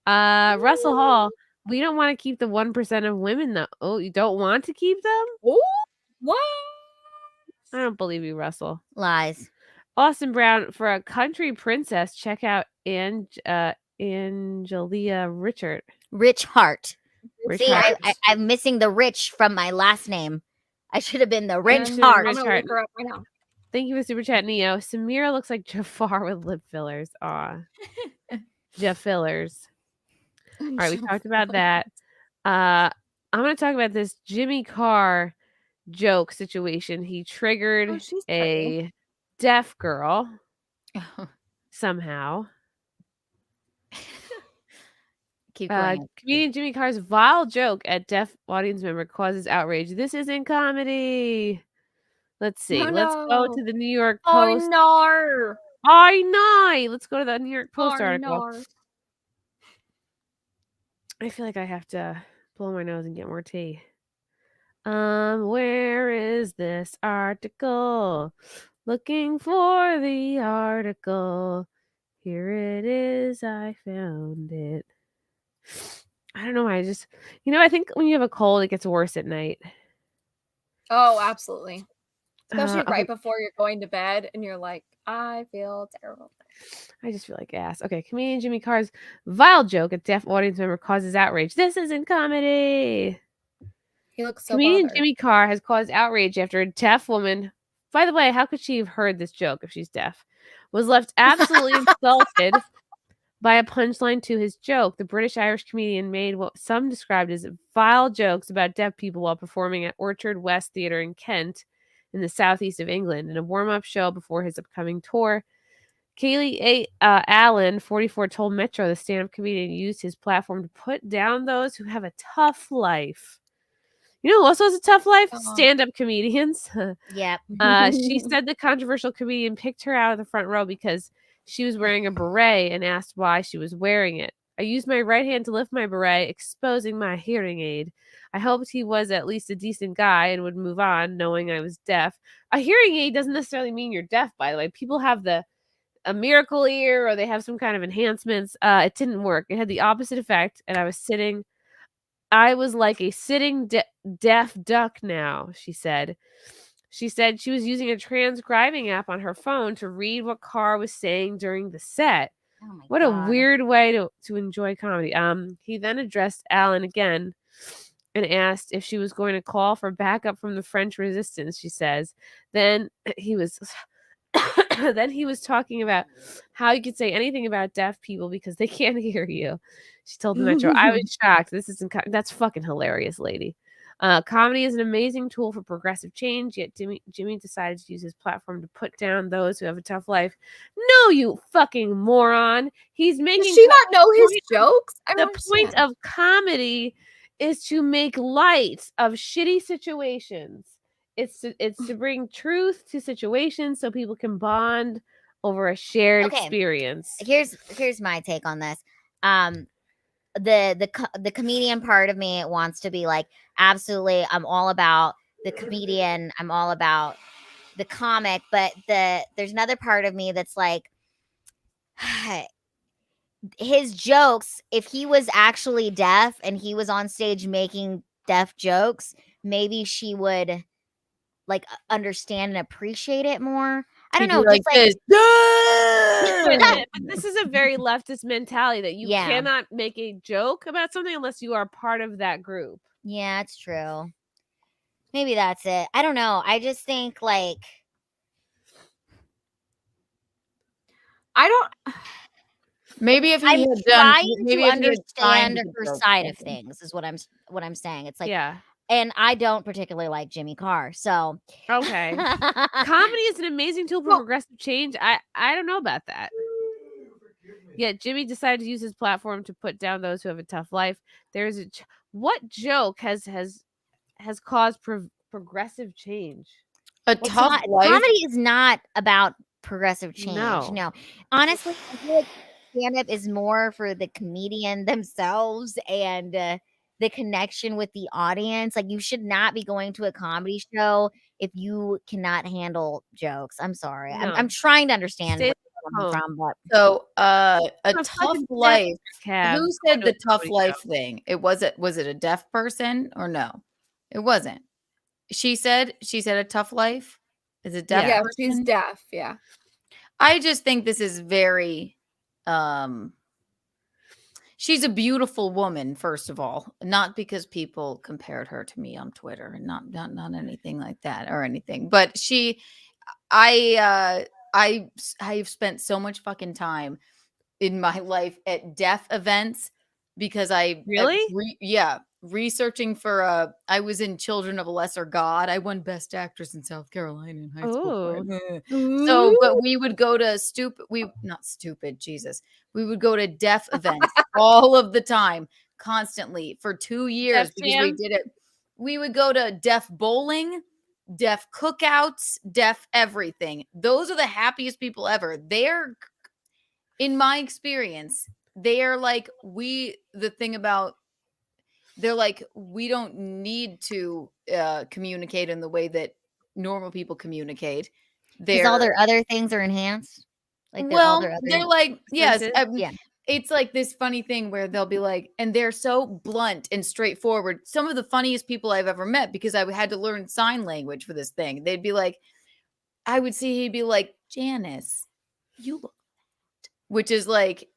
Russell Hall, we don't want to keep the 1% of women though. Oh, you don't want to keep them? Oh, what? I don't believe you, Russell. Lies. Austin Brown, for a country princess, check out Angelia Richard. Rich Hart. Rich See, Hart. I'm missing the rich from my last name. I should have been the Rich Rich Hart. Rich I'm gonna Hart. look her up right now. Thank you for super chat, Neo. Sameera looks like Jafar with lip fillers. Aw. Jafillers. All right, we talked about that. I'm going to talk about this Jimmy Carr joke situation. He triggered a deaf girl somehow. Keep going. Comedian Jimmy Carr's vile joke at deaf audience member causes outrage. This isn't comedy. Let's see. Oh, Let's go no. to the New York Oh, Post. no. I know. Let's go to the New York Post Oh, article. no. I feel like I have to blow my nose and get more tea. Where is this article? Looking for the article. Here it is. I found it. I don't know why. I think when you have a cold, it gets worse at night. Oh, absolutely. Especially okay. right before you're going to bed and you're like, I feel terrible. I just feel like ass. Okay, comedian Jimmy Carr's vile joke at deaf audience member causes outrage. This isn't comedy. He looks so Comedian bothered. Jimmy Carr has caused outrage after a deaf woman. By the way, how could she have heard this joke if she's deaf? Was left absolutely insulted by a punchline to his joke. The British-Irish comedian made what some described as vile jokes about deaf people while performing at Orchard West Theatre in Kent in the southeast of England in a warm-up show before his upcoming tour. Kaylee Allen, 44, told Metro the stand-up comedian used his platform to put down those who have a tough life. You know who also has a tough life? Stand-up comedians. Yep. She said the controversial comedian picked her out of the front row because she was wearing a beret and asked why she was wearing it. I used my right hand to lift my beret, exposing my hearing aid. I hoped he was at least a decent guy and would move on, knowing I was deaf. A hearing aid doesn't necessarily mean you're deaf, by the way. People have a miracle ear or they have some kind of enhancements. It didn't work. It had the opposite effect, and I was like a sitting deaf duck now, she said. She said she was using a transcribing app on her phone to read what Carr was saying during the set. Oh what a weird way to enjoy comedy. He then addressed Allen again and asked if she was going to call for backup from the French resistance, she says. Then he was talking about how you could say anything about deaf people because they can't hear you. She told the Metro, I was shocked. That's fucking hilarious, lady. Comedy is an amazing tool for progressive change, yet Jimmy decided to use his platform to put down those who have a tough life. No, you fucking moron. He's making. Does she not know his jokes? The point of comedy is to make light of shitty situations. It's to bring truth to situations so people can bond over a shared experience. Here's my take on this. The comedian part of me wants to be like, absolutely, I'm all about the comedian, I'm all about the comic, but there's another part of me that's like, his jokes, if he was actually deaf and he was on stage making deaf jokes, maybe she would like understand and appreciate it more. I don't know. Like just but this is a very leftist mentality that you cannot make a joke about something unless you are part of that group. Yeah, it's true. Maybe that's it. I don't know. I just think like Maybe if he I'm had done, trying maybe to if he had signed understand the her joke. side of things is what I'm saying. It's like, yeah. And I don't particularly like Jimmy Carr, so okay. Comedy is an amazing tool for progressive change. I don't know about that. Yeah, Jimmy decided to use his platform to put down those who have a tough life. There's what joke has caused progressive change? Tough life. Comedy is not about progressive change. No. Honestly, I feel like stand-up is more for the comedian themselves and the connection with the audience. Like, you should not be going to a comedy show if you cannot handle jokes. I'm sorry. No. I'm trying to understand where you're coming from, but So a tough life. Cab. Who said the tough life thing? Was it a deaf person or no? It wasn't. She said a tough life. Is it deaf? Yeah, person? she's deaf. Yeah. I just think this is very she's a beautiful woman, first of all, not because people compared her to me on Twitter and not anything like that or anything, but I've spent so much fucking time in my life at deaf events because I researching for I was in Children of a Lesser God. I won Best Actress in South Carolina in high school. So, but we would go to we would go to deaf events all of the time, constantly for 2 years because we did it. We would go to deaf bowling, deaf cookouts, deaf everything. Those are the happiest people ever. They're, in my experience, they are like they're like, we don't need to communicate in the way that normal people communicate. Because all their other things are enhanced. Like they're like, yes. Yeah. It's like this funny thing where they'll be like, and they're so blunt and straightforward. Some of the funniest people I've ever met, because I had to learn sign language for this thing. They'd be like, I would see he'd be like, Janice, you look fat. Which is like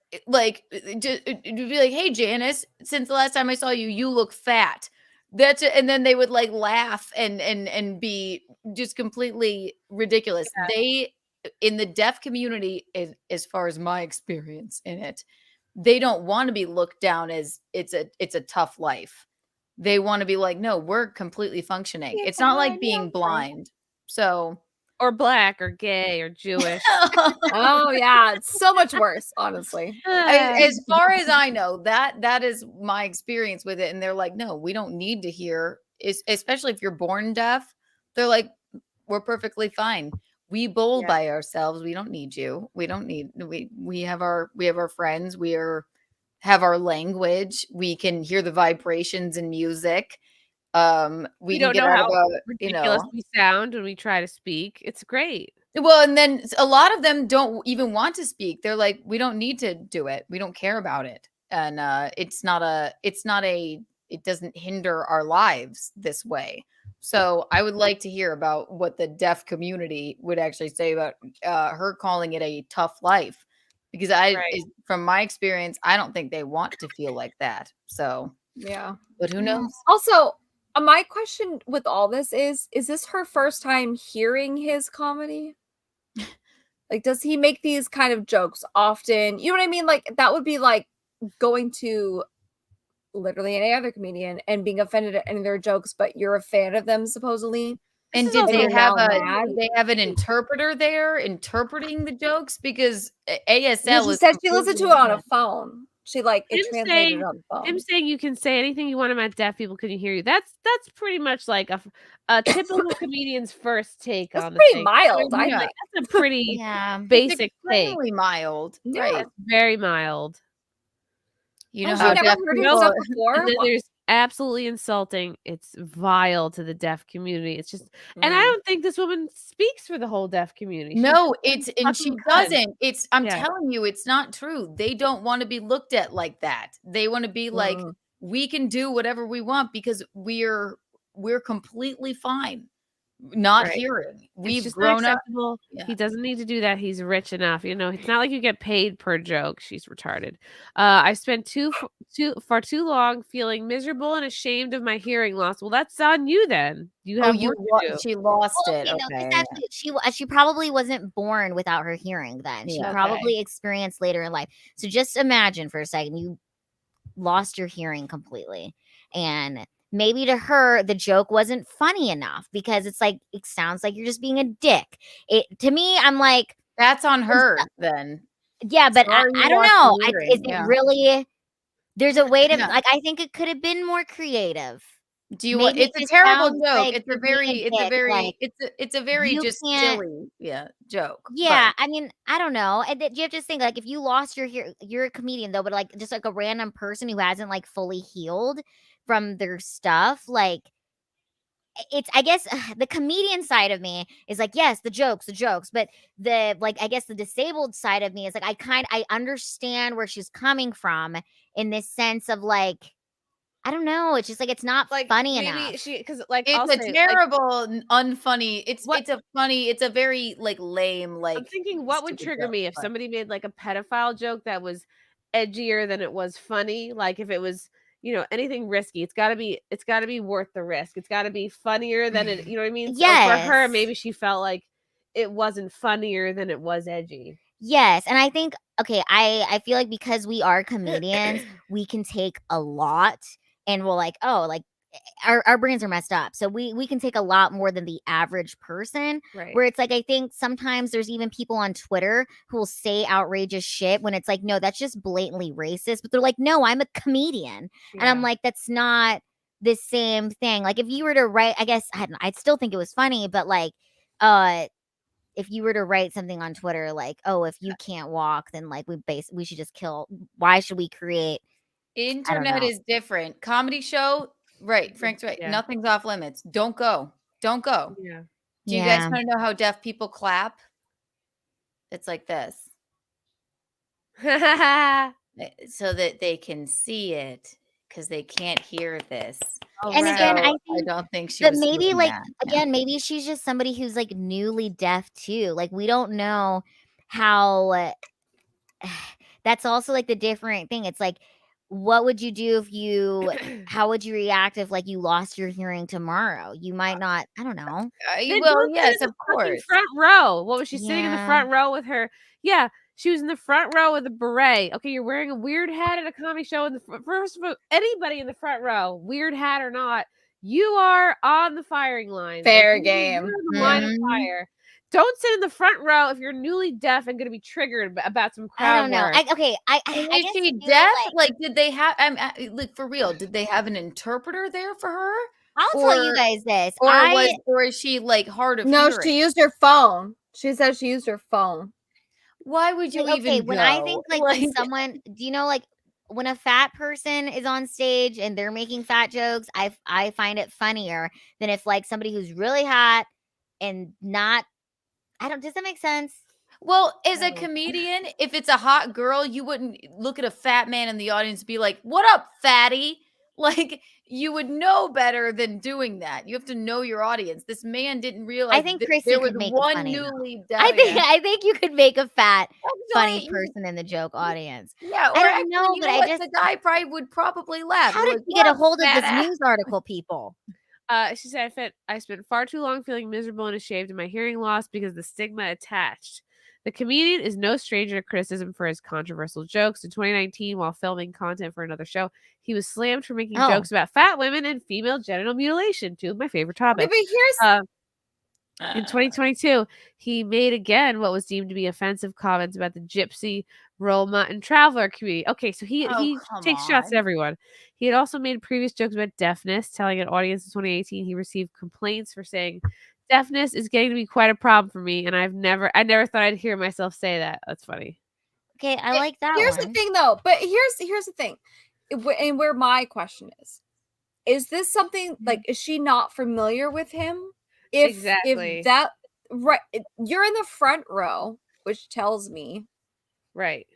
just it'd be like, hey Janice, since the last time I saw you, you look fat. That's it. And then they would like laugh and be just completely ridiculous. They, in the deaf community, as far as my experience in it, they don't want to be looked down as it's a tough life. They want to be like, no, we're completely functioning. It's not like being blind. So, or black or gay or Jewish. Oh yeah, it's so much worse, honestly. As far as I know, that is my experience with it. And they're like, no, we don't need to hear, especially if you're born deaf. They're like, we're perfectly fine. We bowl by ourselves. We don't need you. We don't need, we have our friends. Have our language. We can hear the vibrations in music. We don't can get know out how of ridiculous we sound when we try to speak. It's great. Well, and then a lot of them don't even want to speak. They're like, we don't need to do it. We don't care about it. And it doesn't hinder our lives this way. So I would like to hear about what the deaf community would actually say about her calling it a tough life, because from my experience, I don't think they want to feel like that. So yeah, but who knows? Also, my question with all this is this her first time hearing his comedy? Like, does he make these kind of jokes often? You know what I mean? Like, that would be like going to literally any other comedian and being offended at any of their jokes, but you're a fan of them supposedly. And did they have an interpreter there interpreting the jokes? Because ASL she said she listened to it on a phone. She like it Him translated saying, on the phone. him saying you can say anything you want about deaf people. Can you hear you? That's pretty much like a typical comedian's first take on the pretty thing. mild. I I think think that's a pretty basic take. Extremely mild, right? It's very mild. You know I've how never deaf heard people of stuff before. And then there's absolutely insulting. It's vile to the deaf community. It's just, and I don't think this woman speaks for the whole deaf community. No, and she doesn't. I'm telling you, it's not true. They don't want to be looked at like that. They want to be like, we can do whatever we want because we're completely fine not hearing. We've grown up. Yeah. He doesn't need to do that. He's rich enough. You know, it's not like you get paid per joke. She's retarded. I spent far too long feeling miserable and ashamed of my hearing loss. Well, that's on you then. You have she lost it. You know, Okay. actually, she probably wasn't born without her hearing then. She probably experienced later in life. So just imagine for a second you lost your hearing completely, and maybe to her the joke wasn't funny enough because it's like it sounds like you're just being a dick. To me, I'm like, that's on her then. Yeah, but I don't know. Is it really? There's a way to like. I think it could have been more creative. Do you want? It's a terrible joke. Like it's a very just silly joke. Yeah, I mean, I don't know. And you have to think like if you lost your hearing, you're a comedian though, but like just like a random person who hasn't like fully healed from their stuff, like it's, I guess the comedian side of me is like, yes, the jokes, but the like, I guess the disabled side of me is like, I understand where she's coming from in this sense of like, I don't know. It's just like it's not like funny enough. Because like it's a terrible, unfunny. It's a very like lame. Like I'm thinking, what would trigger me if somebody made like a pedophile joke that was edgier than it was funny? Like if it was, you know, anything risky, it's got to be worth the risk. It's got to be funnier than it. You know what I mean? Yes. So for her, maybe she felt like it wasn't funnier than it was edgy. Yes, and I think I feel like because we are comedians, we can take a lot. and we'll like, oh, like our brains are messed up. So we can take a lot more than the average person. Right. Where it's like, I think sometimes there's even people on Twitter who will say outrageous shit when it's like, no, that's just blatantly racist. But they're like, no, I'm a comedian. And I'm like, that's not the same thing. Like if you were to write, I guess I'd still think it was funny, but like if you were to write something on Twitter like, oh, if you can't walk, then like we should just kill. Why should we create? Internet is different. Comedy show, right? Frank's right. Yeah. Nothing's off limits. Don't go. Don't go. Yeah. Do you guys want to know how deaf people clap? It's like this, so that they can see it because they can't hear this. And again, I don't think she. But was maybe doing like that. again, maybe she's just somebody who's like newly deaf too. Like we don't know how. That's also like the different thing. It's like, what would you do if you? How would you react if like you lost your hearing tomorrow? You might not. I don't know. Well, yes, of course. Front row. What was she sitting in the front row with her? Yeah, she was in the front row with a beret. Okay, you're wearing a weird hat at a comedy show. In the first of all, anybody in the front row, weird hat or not, you are on the firing line. Fair Like, game. You're on the line of fire. Don't sit in the front row if you're newly deaf and going to be triggered about some crowd I don't know. work. I Is guess she I feel deaf? Like, did they have? Like for real? Did they have an interpreter there for her? I'll tell you guys this. Or is she like hard of No, hearing? she used her phone. She said she used her phone. Why would you okay, even when go? I think like when someone, do you know, like when a fat person is on stage and they're making fat jokes, I find it funnier than if like somebody who's really hot and not. Does that make sense? Well, as a comedian, if it's a hot girl, you wouldn't look at a fat man in the audience and be like, "What up, fatty?" Like you would know better than doing that. You have to know your audience. This man didn't realize. I think Chrissie there was could make it one funny. newly deaf. I think you could make a fat, funny Exactly. person in the joke audience. Yeah, or I actually, don't know, you but know I what? just The guy probably would probably laugh. how Be did like, you get a "What, hold of fat this ass?" news article, people? She said, I spent far too long feeling miserable and ashamed of my hearing loss because of the stigma attached. The comedian is no stranger to criticism for his controversial jokes. In 2019, while filming content for another show, he was slammed for making jokes about fat women and female genital mutilation, two of my favorite topics. Okay, but here's in 2022, he made again what was deemed to be offensive comments about the gypsy, Roma, and traveler community. Okay, so he takes shots at everyone. He had also made previous jokes about deafness, telling an audience in 2018 he received complaints for saying deafness is getting to be quite a problem for me, and I never thought I'd hear myself say that. That's funny. Okay, I like that. Here's the thing, though. But here's the thing, and where my question is this something like is she not familiar with him? If that right, you're in the front row, which tells me right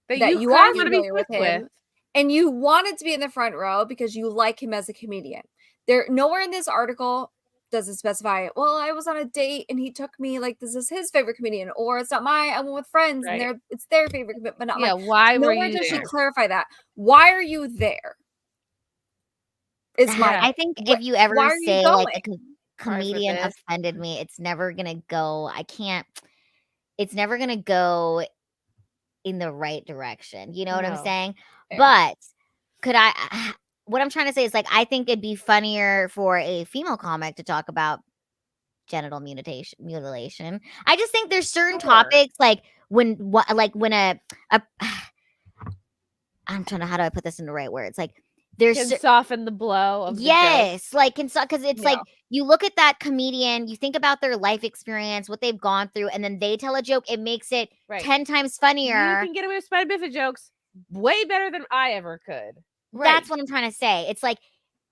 that you you are wanna be familiar with him, and you wanted to be in the front row because you like him as a comedian. There nowhere in this article does it specify, well, I was on a date and he took me, like this is his favorite comedian, or it's not I went with friends and it's their favorite, but not mine. Why were Nowhere you does she there? clarify that. Why are you there? Is my I think if you ever why are you say like a going? comedian this. offended me, it's never gonna go. It's never gonna go in the right direction. You know what I'm No. saying? Fair. But could I? What I'm trying to say is like I think it'd be funnier for a female comic to talk about genital mutilation. I just think there's certain topics like when I'm trying to, how do I put this in the right words? Like there's Can soften the blow of the yes, like because it's Yeah. like you look at that comedian, you think about their life experience, what they've gone through, and then they tell a joke. It makes it Right. 10 times You funnier. can get away with Spider Biffet jokes way better than I ever could. That's what I'm trying to say. It's like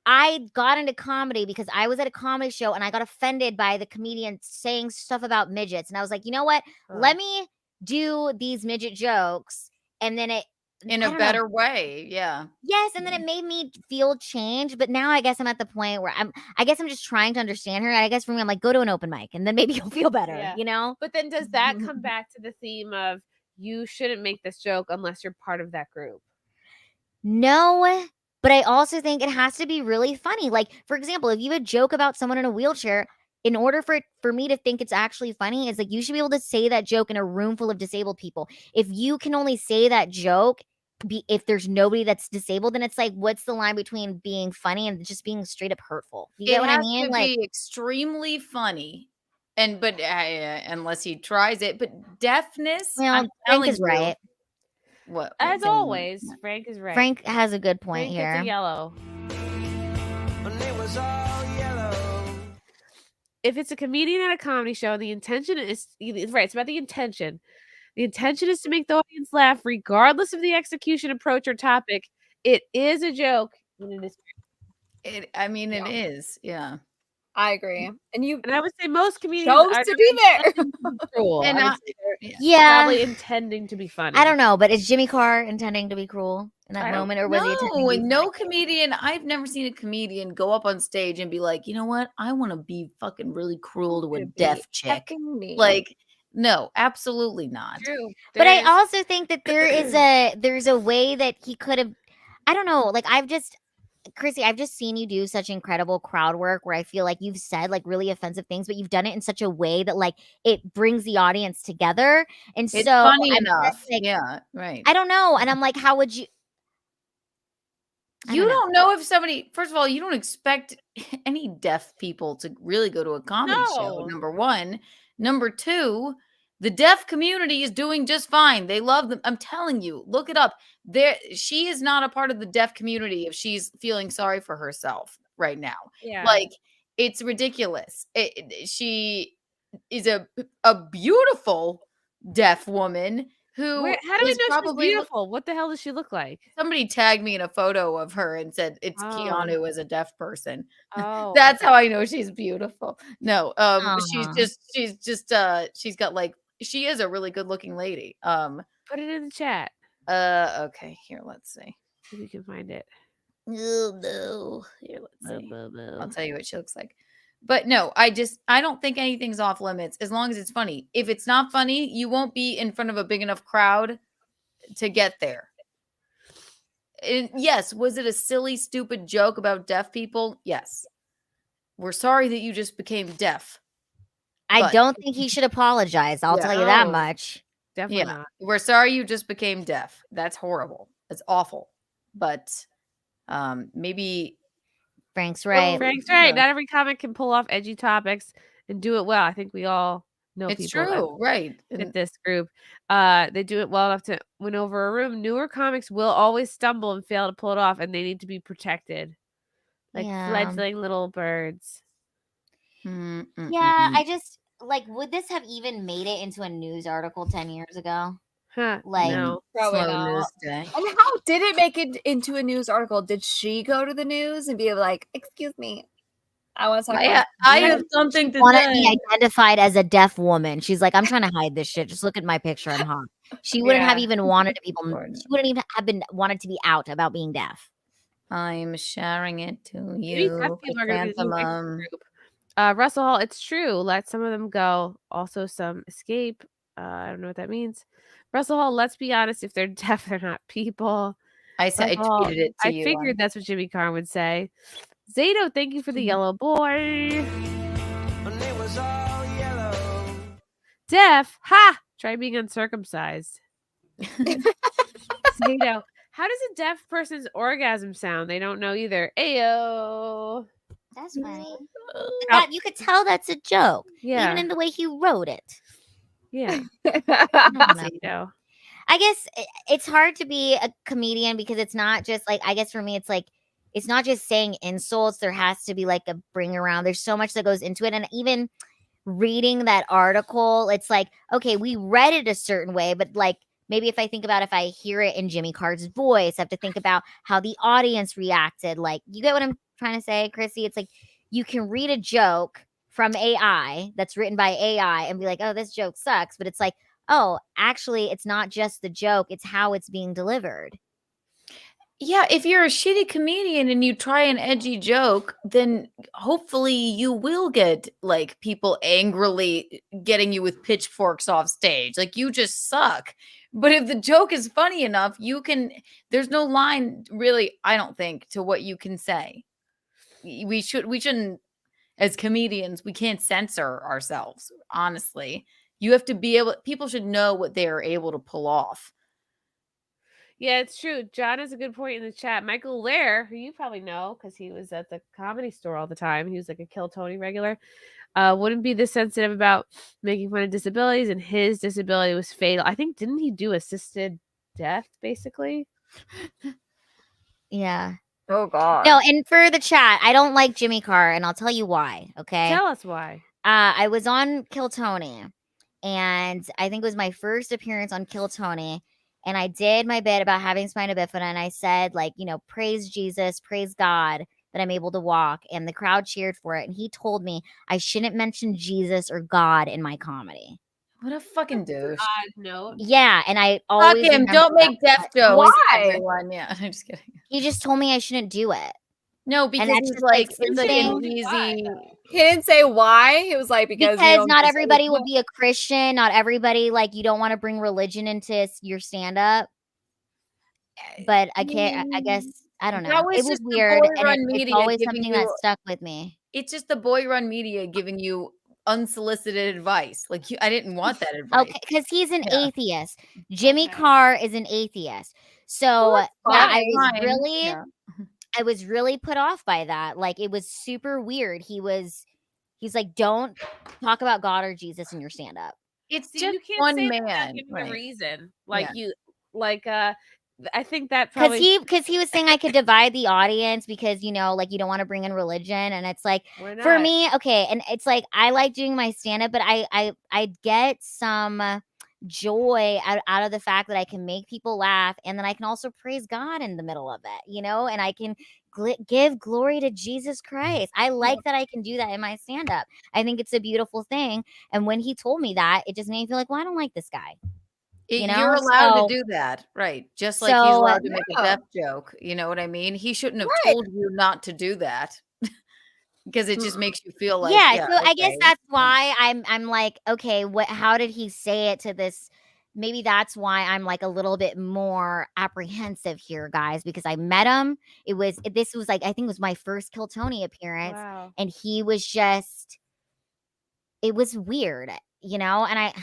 I got into comedy because I was at a comedy show and I got offended by the comedian saying stuff about midgets, and I was like, you know what? Let me do these midget jokes, and then it in I a don't know. better way. Yeah. Yes, and then it made me feel change. But now I guess I'm at the point where I guess I'm just trying to understand her. And I guess for me, I'm like, go to an open mic, and then maybe you'll feel better. Yeah. You know? But then does that come back to the theme of you shouldn't make this joke unless you're part of that group? No, but I also think it has to be really funny. Like, for example, if you have a joke about someone in a wheelchair, in order for me to think it's actually funny, is like you should be able to say that joke in a room full of disabled people. If you can only say that joke if there's nobody that's disabled, then it's like, what's the line between being funny and just being straight up hurtful? You get what I mean? To Like, be extremely funny, but unless he tries it, but deafness. well, I'm Frank telling is right. What? As always, Frank is right. Frank has a good point Frank here. gets a yellow. If it's a comedian at a comedy show, the intention is right. It's about the intention. The intention is to make the audience laugh, regardless of the execution, approach, or topic. It is a joke. It is. Yeah. I agree. And I would say most comedians chose are to be there. cruel. And I would say they're yeah, probably intending to be funny. I don't know, but is Jimmy Carr intending to be cruel in that moment, or was he intending to be No comedian. I've never seen a comedian go up on stage and be like, you know what? I want to be fucking really cruel to a deaf chick. Like, no, absolutely not. True. But I also think that there's a way that he could have. I don't know. Like Chrissy, I've just seen you do such incredible crowd work where I feel like you've said like really offensive things, but you've done it in such a way that like it brings the audience together. And It's so funny I'm enough. just, like, Yeah, right. I don't know. And I'm like, how would you? You don't know if somebody, first of all, you don't expect any deaf people to really go to a comedy show, number one. Number two, the deaf community is doing just fine. They love them. I'm telling you, look it up. She is not a part of the deaf community if she's feeling sorry for herself right now. Yeah. Like, it's ridiculous. She is a beautiful deaf woman who how do we is know she's probably beautiful? What the hell does she look like? Somebody tagged me in a photo of her and said it's Keanu as a deaf person. Oh, That's how I know she's beautiful. No, Aw. she's got like, she is a really good looking lady. Put it in the chat. Okay, here, let's see. If you can find it. Oh, no. Here, let's see. I'll tell you what she looks like. But no, I don't think anything's off limits as long as it's funny. If it's not funny, you won't be in front of a big enough crowd to get there. And yes, was it a silly, stupid joke about deaf people? Yes. We're sorry that you just became deaf. I don't think he should apologize. I'll tell you that much. Definitely not. We're sorry you just became deaf. That's horrible. That's awful. But maybe Frank's right. Frank's right. Not every comic can pull off edgy topics and do it well. I think we all know it's people true, right? In this group, they do it well enough to win over a room. Newer comics will always stumble and fail to pull it off, and they need to be protected, like fledgling little birds. Yeah, I just like, would this have even made it into a news article 10 years ago? Huh, Like, no. Probably Slow not. news day. And how did it make it into a news article? Did she go to the news and be like, "Excuse me, I want to talk about I have something to want to say." be identified as a deaf woman. She's like, I'm trying to hide this shit. Just look at my picture. I'm hot. She wouldn't have even wanted to people. She wouldn't even have been wanted to be out about being deaf. I'm sharing it to Maybe you. deaf people are gonna be the new Chrysanthemum. group. Russell Hall, it's true. Let some of them go. Also, some escape. I don't know what that means. Russell Hall, let's be honest. If they're deaf, they're not people. I said I Russell Hall, tweeted it to you. I figured that's what Jimmy Carr would say. Zato, thank you for the yellow boy. Deaf? Ha! Try being uncircumcised. Zato, how does a deaf person's orgasm sound? They don't know either. Ayo. That's funny. That, you could tell that's a joke. Yeah. Even in the way he wrote it. Yeah. Zato. I guess it's hard to be a comedian because it's not just like, I guess for me, it's like, it's not just saying insults. There has to be like a bring around. There's so much that goes into it. And even reading that article, it's like, okay, we read it a certain way, but like, maybe if I think about if I hear it in Jimmy Carr's voice, I have to think about how the audience reacted. Like, you get what I'm trying to say, Chrissy? It's like, you can read a joke from AI that's written by AI and be like, oh, this joke sucks. But it's like, oh, actually, it's not just the joke. It's how it's being delivered. Yeah, if you're a shitty comedian and you try an edgy joke, then hopefully you will get like people angrily getting you with pitchforks off stage. Like, you just suck. But if the joke is funny enough, you can, there's no line really, I don't think, to what you can say. We shouldn't, as comedians, we can't censor ourselves, honestly. You have to be able, people should know what they are able to pull off. Yeah, it's true. John has a good point in the chat. Michael Lair, who you probably know because he was at the Comedy Store all the time. He was like a Kill Tony regular. Wouldn't be this sensitive about making fun of disabilities, and his disability was fatal. I think, didn't he do assisted death, basically? Yeah. Oh God. No, and for the chat, I don't like Jimmy Carr, and I'll tell you why. Okay. Tell us why. I was on Kill Tony, and I think it was my first appearance on Kill Tony. And I did my bit about having spina bifida, and I said, like, you know, praise Jesus, praise God that I'm able to walk. And the crowd cheered for it. And he told me I shouldn't mention Jesus or God in my comedy. What a fucking douche. No. Yeah, and I Fuck always him. remember Don't make that. death jokes. Why? Everyone. Yeah, I'm just kidding. He just told me I shouldn't do it. No, because that's he's just, like, like, it's like something- an easy. He didn't say why. He was like, because you don't not just- everybody will be a Christian. Not everybody, like, you don't want to bring religion into your stand-up. But I can't. I guess I don't know. That was It was just the weird, boy and run it's media always giving something that you- stuck with me. It's just the boy run media giving you unsolicited advice. Like, I didn't want that advice. Okay, because he's an Yeah. atheist. Jimmy Carr is an atheist. So yeah, I was fine. really, Yeah. I was really put off by that. Like, it was super weird. He's like, don't talk about God or Jesus in your stand-up. It's See, just you can't one say that without man. giving Right. a reason. Like Yeah. I think that Because probably he was saying I could divide the audience because, you know, like, you don't want to bring in religion, and it's like, Why for not? me, okay, and it's like I like doing my stand-up, but I get some joy out of the fact that I can make people laugh, and then I can also praise God in the middle of it, you know, and I can give glory to Jesus Christ. I like that I can do that in my stand-up. I think it's a beautiful thing. And when he told me that, it just made me feel like, well, I don't like this guy. You know? You're allowed So- to do that, right? Just like he's So, allowed to make a no. death joke. You know what I mean? He shouldn't have Right. told you not to do that because it just makes you feel like, yeah, so I guess okay. that's why I'm like, okay, how did he say it to this? Maybe that's why I'm like a little bit more apprehensive here, guys, because I met him. This was like, I think it was my first Kill Tony appearance. Wow. And he was just, it was weird, you know? And I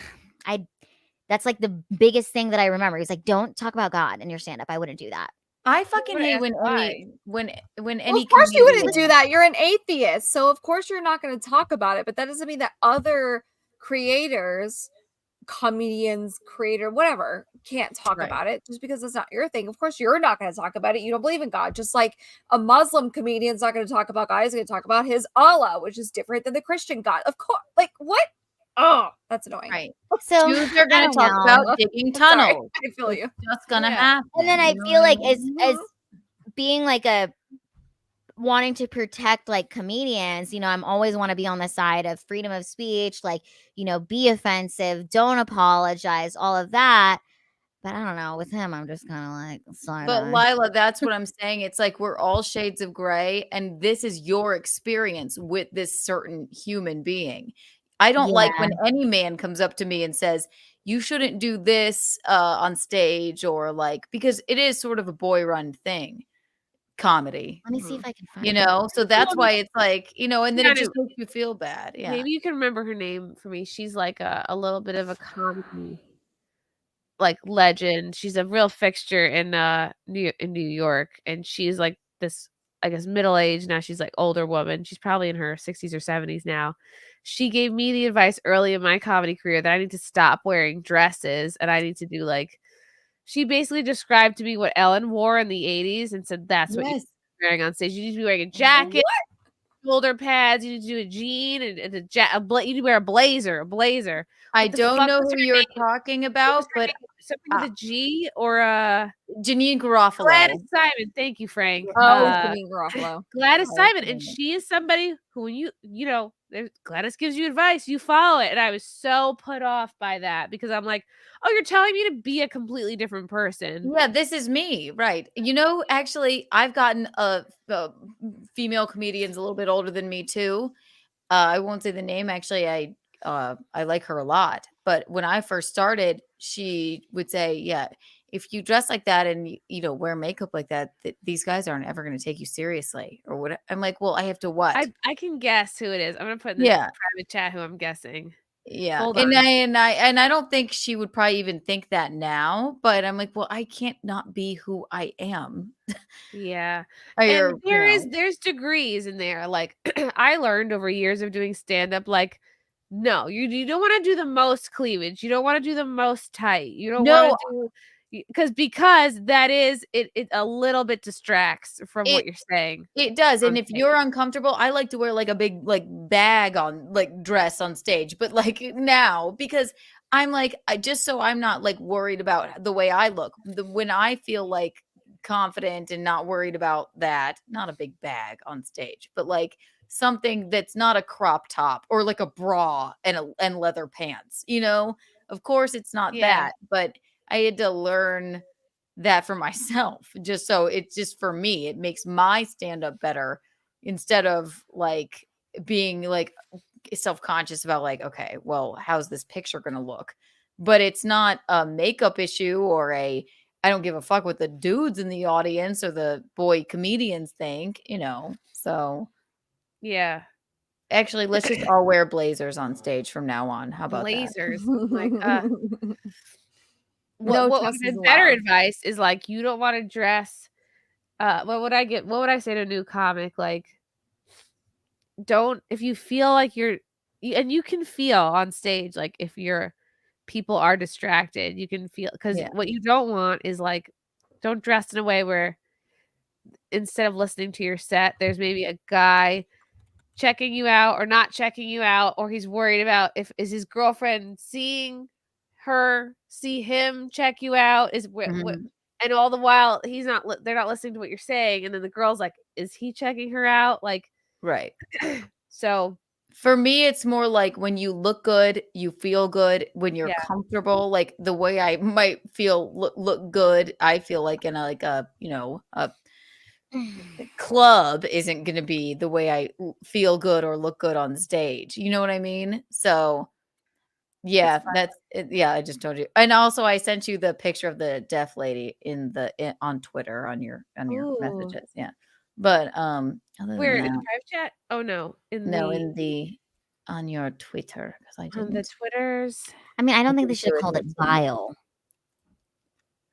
that's like the biggest thing that I remember. He's like, don't talk about God in your stand-up. I wouldn't do that. I fucking hate when why. any Well, any of course you comedian- wouldn't do that. You're an atheist, so of course you're not going to talk about it. But that doesn't mean that other creators, comedians, creator, whatever, can't talk Right. about it just because it's not your thing. Of course, you're not going to talk about it. You don't believe in God. Just like a Muslim comedian's not going to talk about God. He's going to talk about his Allah, which is different than the Christian God. Of course, like what? Oh, that's annoying. Right. So Jews are I going don't to talk know. about digging I'm sorry. tunnels. I feel you. It's just going to Yeah. happen. And then I you know feel what like mean? as being like a wanting to protect like comedians, you know, I'm always want to be on the side of freedom of speech, like, you know, be offensive, don't apologize, all of that. But I don't know, with him, I'm just kind of like, sorry. But Lila, that's what I'm saying. It's like we're all shades of gray, and this is your experience with this certain human being. I don't like when any man comes up to me and says, you shouldn't do this on stage, or like, because it is sort of a boy run thing, comedy. Let me see if I can find You it. know, so that's why it's like, you know, and then Yeah, it just makes you feel bad. Yeah. Maybe you can remember her name for me. She's like a little bit of a comedy like legend. She's a real fixture in New York, and she's like this, I guess, middle age now. She's like older woman. She's probably in her 60s or 70s now. She gave me the advice early in my comedy career that I need to stop wearing dresses, and I need to do like. She basically described to me what Ellen wore in the 80s and said that's what you're wearing on stage. You need to be wearing a jacket, shoulder pads. You need to do a jean and you need to wear a blazer. I What the don't fuck know was who her you're name? talking about, but Something with a G or Janine Garofalo. Gladys Simon. Thank you, Frank. Oh, Janine Garofalo. Gladys Oh, Simon, okay. and she is somebody who, when you know, Gladys gives you advice, you follow it, and I was so put off by that because I'm like, oh, you're telling me to be a completely different person. Yeah, this is me, right? You know, actually, I've gotten female comedians a little bit older than me too. I won't say the name. Actually, I like her a lot. But when I first started, she would say, "Yeah, if you dress like that and you know wear makeup like that, these guys aren't ever going to take you seriously." Or what? I'm like, well, I have to what? I can guess who it is. I'm gonna put in the Yeah. private chat who I'm guessing. Yeah. Hold And on. I don't think she would probably even think that now, but I'm like, well, I can't not be who I am. Yeah. Or, And you know. there's degrees in there. Like I learned over years of doing stand-up, like, no, you don't want to do the most cleavage. You don't want to do the most tight. You don't want No, to do because that is it a little bit distracts from what it you're saying. it does. on And if stage. you're uncomfortable, I like to wear like a big like bag on like dress on stage. But like now, because I'm like, just so I'm not like worried about the way I look. When I feel like confident and not worried about that, not a big bag on stage, but like something that's not a crop top or like a bra and leather pants, you know? Of course it's not Yeah. that, but I had to learn that for myself, just so it's just for me, it makes my stand up better instead of like being like self-conscious about like, okay, well, how's this picture going to look? But it's not a makeup issue or I don't give a fuck what the dudes in the audience or the boy comedians think, you know. So Yeah. actually, let's just all wear blazers on stage from now on. How about Blazers. that? What trust the is better allowed. advice is like you don't want to dress what would I say to a new comic, like don't, if you feel like and you can feel on stage like if people are distracted, you can feel, because Yeah. what you don't want is like, don't dress in a way where instead of listening to your set, there's maybe a guy checking you out or not checking you out, or he's worried about is his girlfriend seeing see him check you out, Mhm. and all the while they're not listening to what you're saying, and then the girl's like, is he checking her out, like, Right. so For me, it's more like when you look good, you feel good, when you're Yeah. comfortable, like the way I might feel look good, I feel like in a you know, a club isn't going to be the way I feel good or look good on stage. You know what I mean? So yeah, that's it. Yeah, I just told you. And also I sent you the picture of the deaf lady on Twitter on your Ooh. messages. Yeah. But other Where, than in the that, private chat? Oh no, no, on your Twitter, because I on the didn't. I Twitters. mean, I don't I think they didn't should do have it called it here. vile.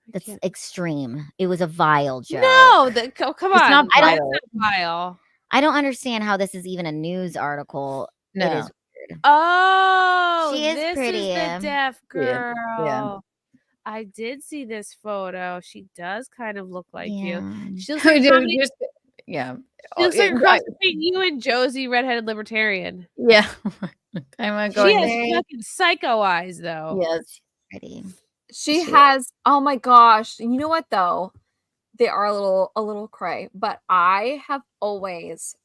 That's extreme. It was a vile joke. No, come It's on. not That's vile. not vile. I don't understand how this is even a news article. It No. is weird. Oh, She is this pretty. is the deaf Yeah, girl. yeah. I did see this photo. She does kind of look like you. Yeah. She looks like a comedy. Yeah. She looks like a I- cross between you and Josie, redheaded libertarian. yeah. I'm She going has there. fucking psycho eyes, though. Yes. Pretty. She has, oh my gosh. You know what though? They are a little cray, but I have always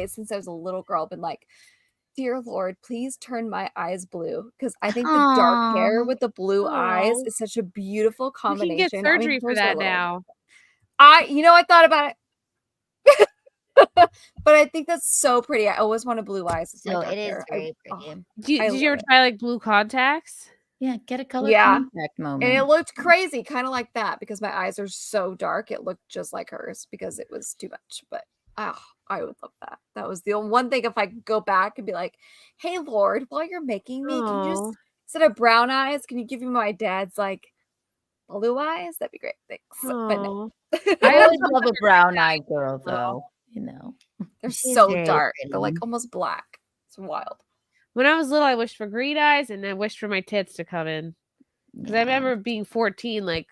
since I was a little girl been like, dear Lord, please turn my eyes blue, because I think the dark hair Aw. with the blue eyes Aw. is such a beautiful You can combination. get surgery for hers are that little. now. I thought about it. But I think that's so pretty. I always wanted blue eyes. It's my So dark it is hair. very pretty. I Did you ever love it. try like blue contacts? Yeah, get a color Yeah. contact moment. And it looked crazy, kind of like that, because my eyes are so dark. It looked just like hers because it was too much. But I would love that. That was the only one thing. If I could go back and be like, hey, Lord, while you're making me, can you Aw. just, instead of brown eyes, can you give me my dad's like blue eyes? That'd be great. Thanks. But no. I always love a brown-eyed girl, though. You know, They're She's so very dark. pretty. They're like almost black. It's wild. When I was little, I wished for green eyes, and I wished for my tits to come in. Because I remember being 14, like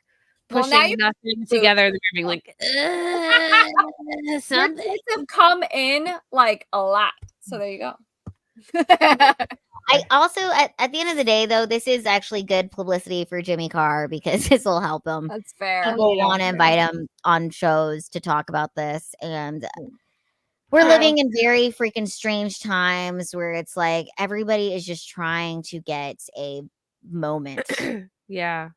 Well, pushing now you're nothing together, and being like, Your something. tits have come in like a lot. So there you go. I also, at the end of the day, though, this is actually good publicity for Jimmy Carr, because this will help him. That's fair. People Yeah, want to fair. invite him on shows to talk about this. And we're living in very freaking strange times where it's like everybody is just trying to get a moment. Yeah.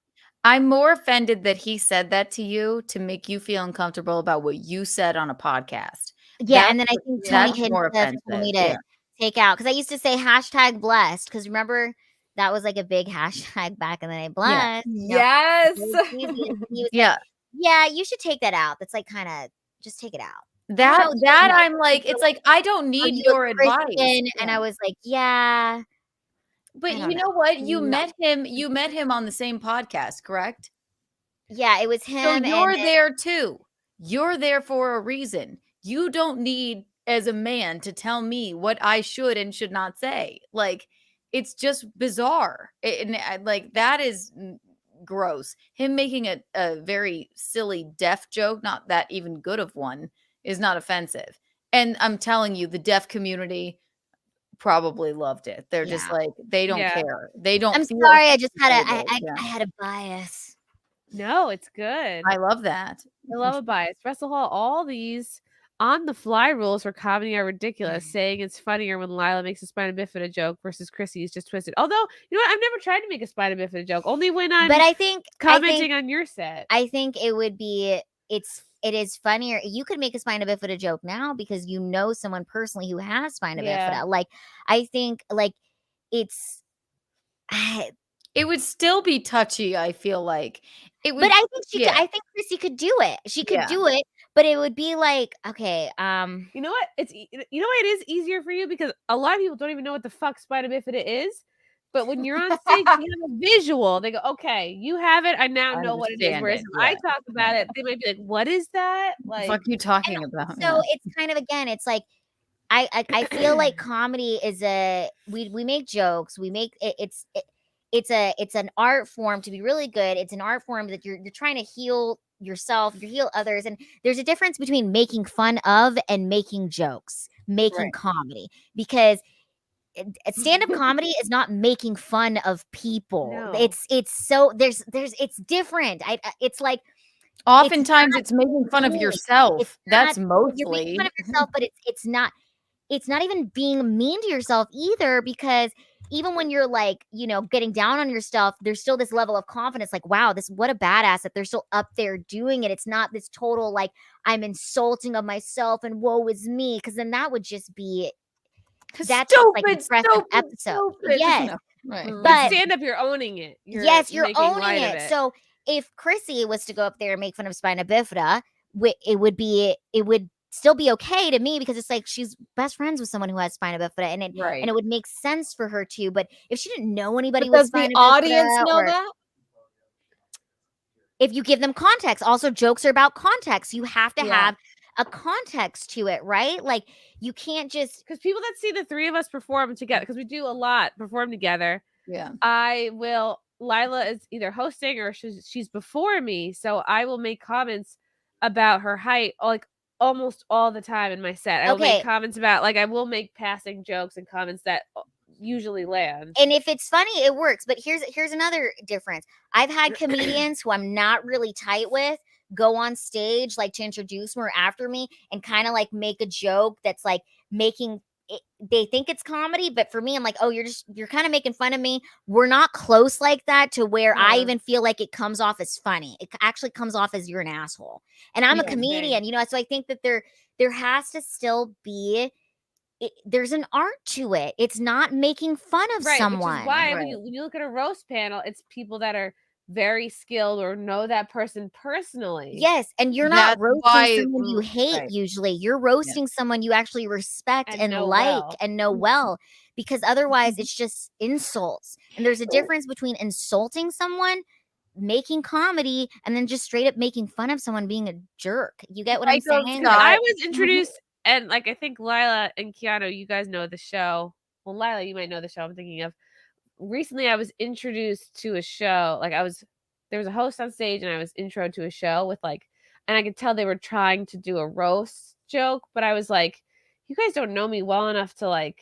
I'm more offended that he said that to you to make you feel uncomfortable about what you said on a podcast. Yeah, That's and then I what- think that's Tony more Hiddleston told me to offensive. take out, because I used to say hashtag blessed, because remember that was like a big hashtag back in the day. Blessed. you know? Yes. It was easy, and he was Yeah. like, yeah, you should take that out. That's like kind of just take it out. That No, that no, I'm like, it's like I don't Are need you your a advice. Christian? And I was like, yeah. But I don't you know what? You No. met him. You met him on the same podcast, correct? Yeah, it was him. So you're and there too. You're there for a reason. You don't need, as a man, to tell me what I should and should not say. Like, it's just bizarre. Like, that is gross. Him making a very silly deaf joke, not that even good of one, is not offensive. And I'm telling you, the deaf community probably loved it. They're just like, they don't care. They don't. I'm feel sorry. I just had disabled. I had a bias. No, it's good. I love that. I love a bias. Russell Hall, all these on the fly rules for comedy are ridiculous. Saying it's funnier when Lila makes a spina bifida joke versus Chrissy is just twisted. Although, you know what? I've never tried to make a spina bifida joke. Only when I'm commenting on your set. I think it would be it is funnier. You could make a spina bifida joke now because you know someone personally who has spina bifida. Like, I think like it's it would still be touchy, I feel like. It would, but I think I think Chrissy could do it. She could do it, but it would be like, okay, you know what? You know why it is easier for you? Because a lot of people don't even know what the fuck spina bifida is. But when you're on stage, you have a visual. They go, okay, you have it. I now know what it is. Whereas if I talk about it, they might be like, what is that? Like, the fuck you talking about? So it's kind of, again, it's like, I feel like comedy is we make jokes. We make it's an art form to be really good. It's an art form that you're trying to heal yourself, you heal others. And there's a difference between making fun of and making jokes, making comedy, because stand-up comedy is not making fun of people. No. It's so there's it's different. It's like oftentimes it's making fun of yourself. That's you're mostly making fun of yourself, but it's not even being mean to yourself either, because even when you're like, you know, getting down on your stuff, there's still this level of confidence, like, wow, what a badass that they're still up there doing it. It's not this total like I'm insulting of myself and woe is me, because then that would just be that's just like an impressive episode. Yes. No. Right. But stand up, you're owning it. You're owning it. So if Chrissy was to go up there and make fun of spina bifida, it would still be okay to me, because it's like she's best friends with someone who has spina bifida, and it would make sense for her to. But if she didn't know anybody with spina bifida, does the audience know that? If you give them context, also jokes are about context. You have to have a context to it, right? Like, you can't just, because people that see the three of us perform together, because we do a lot perform together. Yeah, Lila is either hosting or she's before me, so I will make comments about her height like almost all the time in my set. I will make comments about, like, I will make passing jokes and comments that usually land. And if it's funny, it works. But here's another difference. I've had comedians who I'm not really tight with go on stage, like, to introduce me or after me, and kind of like make a joke that's like making it, they think it's comedy, but for me, I'm like, oh, you're kind of making fun of me. We're not close like that to where I even feel like it comes off as funny. It actually comes off as you're an asshole. And I'm a comedian, you know, so I think that there has to still be there's an art to it. It's not making fun of someone. Which is why when you look at a roast panel, it's people that are very skilled or know that person personally. Yes, and you're not roasting someone you hate usually. You're roasting someone you actually respect and like and know well, because otherwise it's just insults. And there's a difference between insulting someone, making comedy, and then just straight up making fun of someone being a jerk. You get what I'm saying? I was introduced, and like I think Lila and Keanu, you guys know the show. Well, Lila, you might know the show I'm thinking of. Recently I was introduced to a show, like there was a host on stage and I was introed to a show with and I could tell they were trying to do a roast joke, but I was like, you guys don't know me well enough to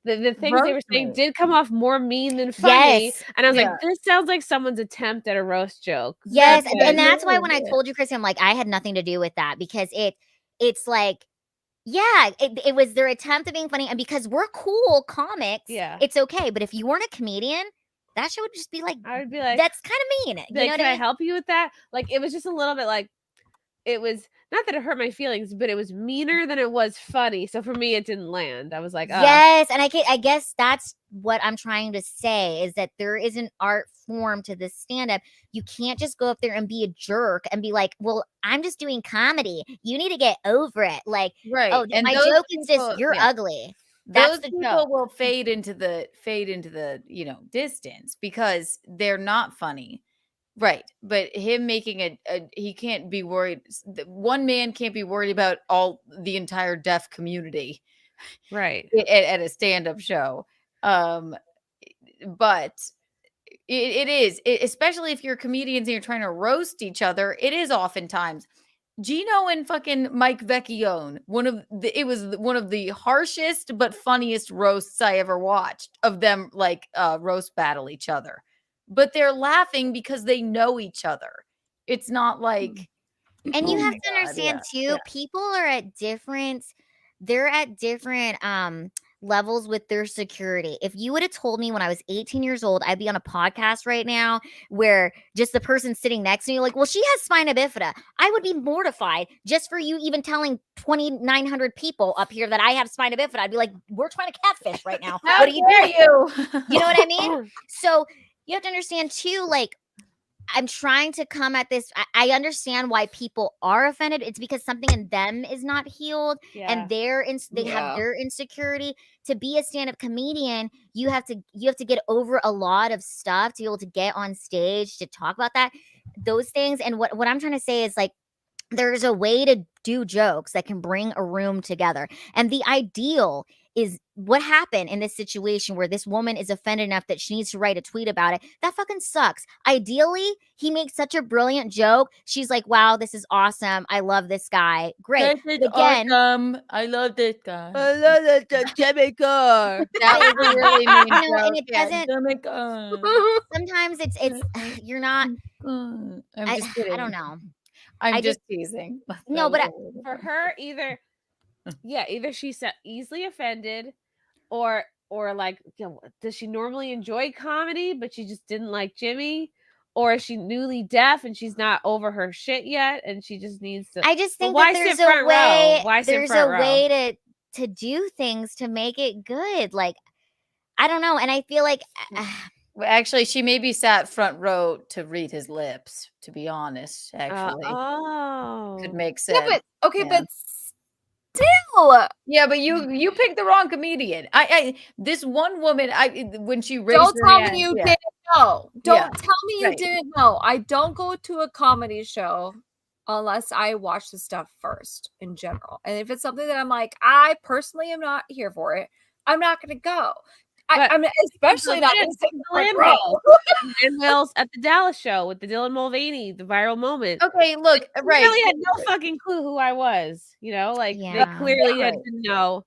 the things they were saying did come off more mean than funny. Yes. And I was like, this sounds like someone's attempt at a roast joke. Yes, and that's why when I told you, Chrissy, I'm like, I had nothing to do with that, because it's like, yeah, it was their attempt at being funny, and because we're cool comics, it's okay. But if you weren't a comedian, that shit would just be like, I would be like, that's kind of mean. You know can I help you with that? Like, it was just a little bit like, it was not that it hurt my feelings, but it was meaner than it was funny. So for me, it didn't land. I was like, oh. Yes, and I guess that's what I'm trying to say, is that there is an art form to this stand-up. You can't just go up there and be a jerk and be like, well, I'm just doing comedy. You need to get over it. Like, oh, and my joke is just, you're ugly. That's those the people joke. will fade into the distance because they're not funny. Right. But him making he can't be worried. One man can't be worried about the entire deaf community. Right. At a stand-up show. But it is, especially if you're comedians and you're trying to roast each other, it is oftentimes Gino and fucking Mike Vecchione. It was one of the harshest but funniest roasts I ever watched of them roast battle each other. But they're laughing because they know each other. It's not like And you oh have my to God, understand yeah, too, yeah. people are at different levels with their security. If you would have told me when I was 18 years old, I'd be on a podcast right now where just the person sitting next to me, like, well, she has spina bifida. I would be mortified just for you even telling 2,900 people up here that I have spina bifida. I'd be like, we're trying to catfish right now. How What are you dare doing? you? You know what I mean? So you have to understand too, like, I'm trying to come at this. I understand why people are offended. It's because something in them is not healed, and they have their insecurity. To be a stand-up comedian, you have to get over a lot of stuff to be able to get on stage to talk about those things. And what I'm trying to say is, like, there's a way to do jokes that can bring a room together. And the ideal is what happened in this situation where this woman is offended enough that she needs to write a tweet about it. That fucking sucks. Ideally, he makes such a brilliant joke. She's like, wow, this is awesome. I love this guy. Great. This is Again, awesome. I love this guy. I love that Jimmy Carr. That was a really mean you know, joke. and it doesn't. Jimmy Carr. Sometimes it's you're not. I'm just kidding. I don't know. I'm just teasing. No, but For her, either she's easily offended, or like, does she normally enjoy comedy but she just didn't like Jimmy, or is she newly deaf and she's not over her shit yet and she just needs to. I just think why that there's sit front a way. row? Why sit There's front a row? way to do things to make it good. Like, I don't know, and I feel like. Well, actually, she maybe sat front row to read his lips. To be honest, actually, could make sense. Yeah, but okay, Yeah. but still, Yeah, but you picked the wrong comedian. This one woman, when she raised don't her tell hand, me you yeah. didn't know. Don't Yeah. tell me you Right. didn't know. I don't go to a comedy show unless I watch the stuff first in general. And if it's something that I'm like, I personally am not here for it, I'm not going to go. I'm especially not going to sit in the front row. Willis at the Dallas show with the Dylan Mulvaney, the viral moment. Okay, look, They right. really had no fucking clue who I was. You know, like they clearly had to know.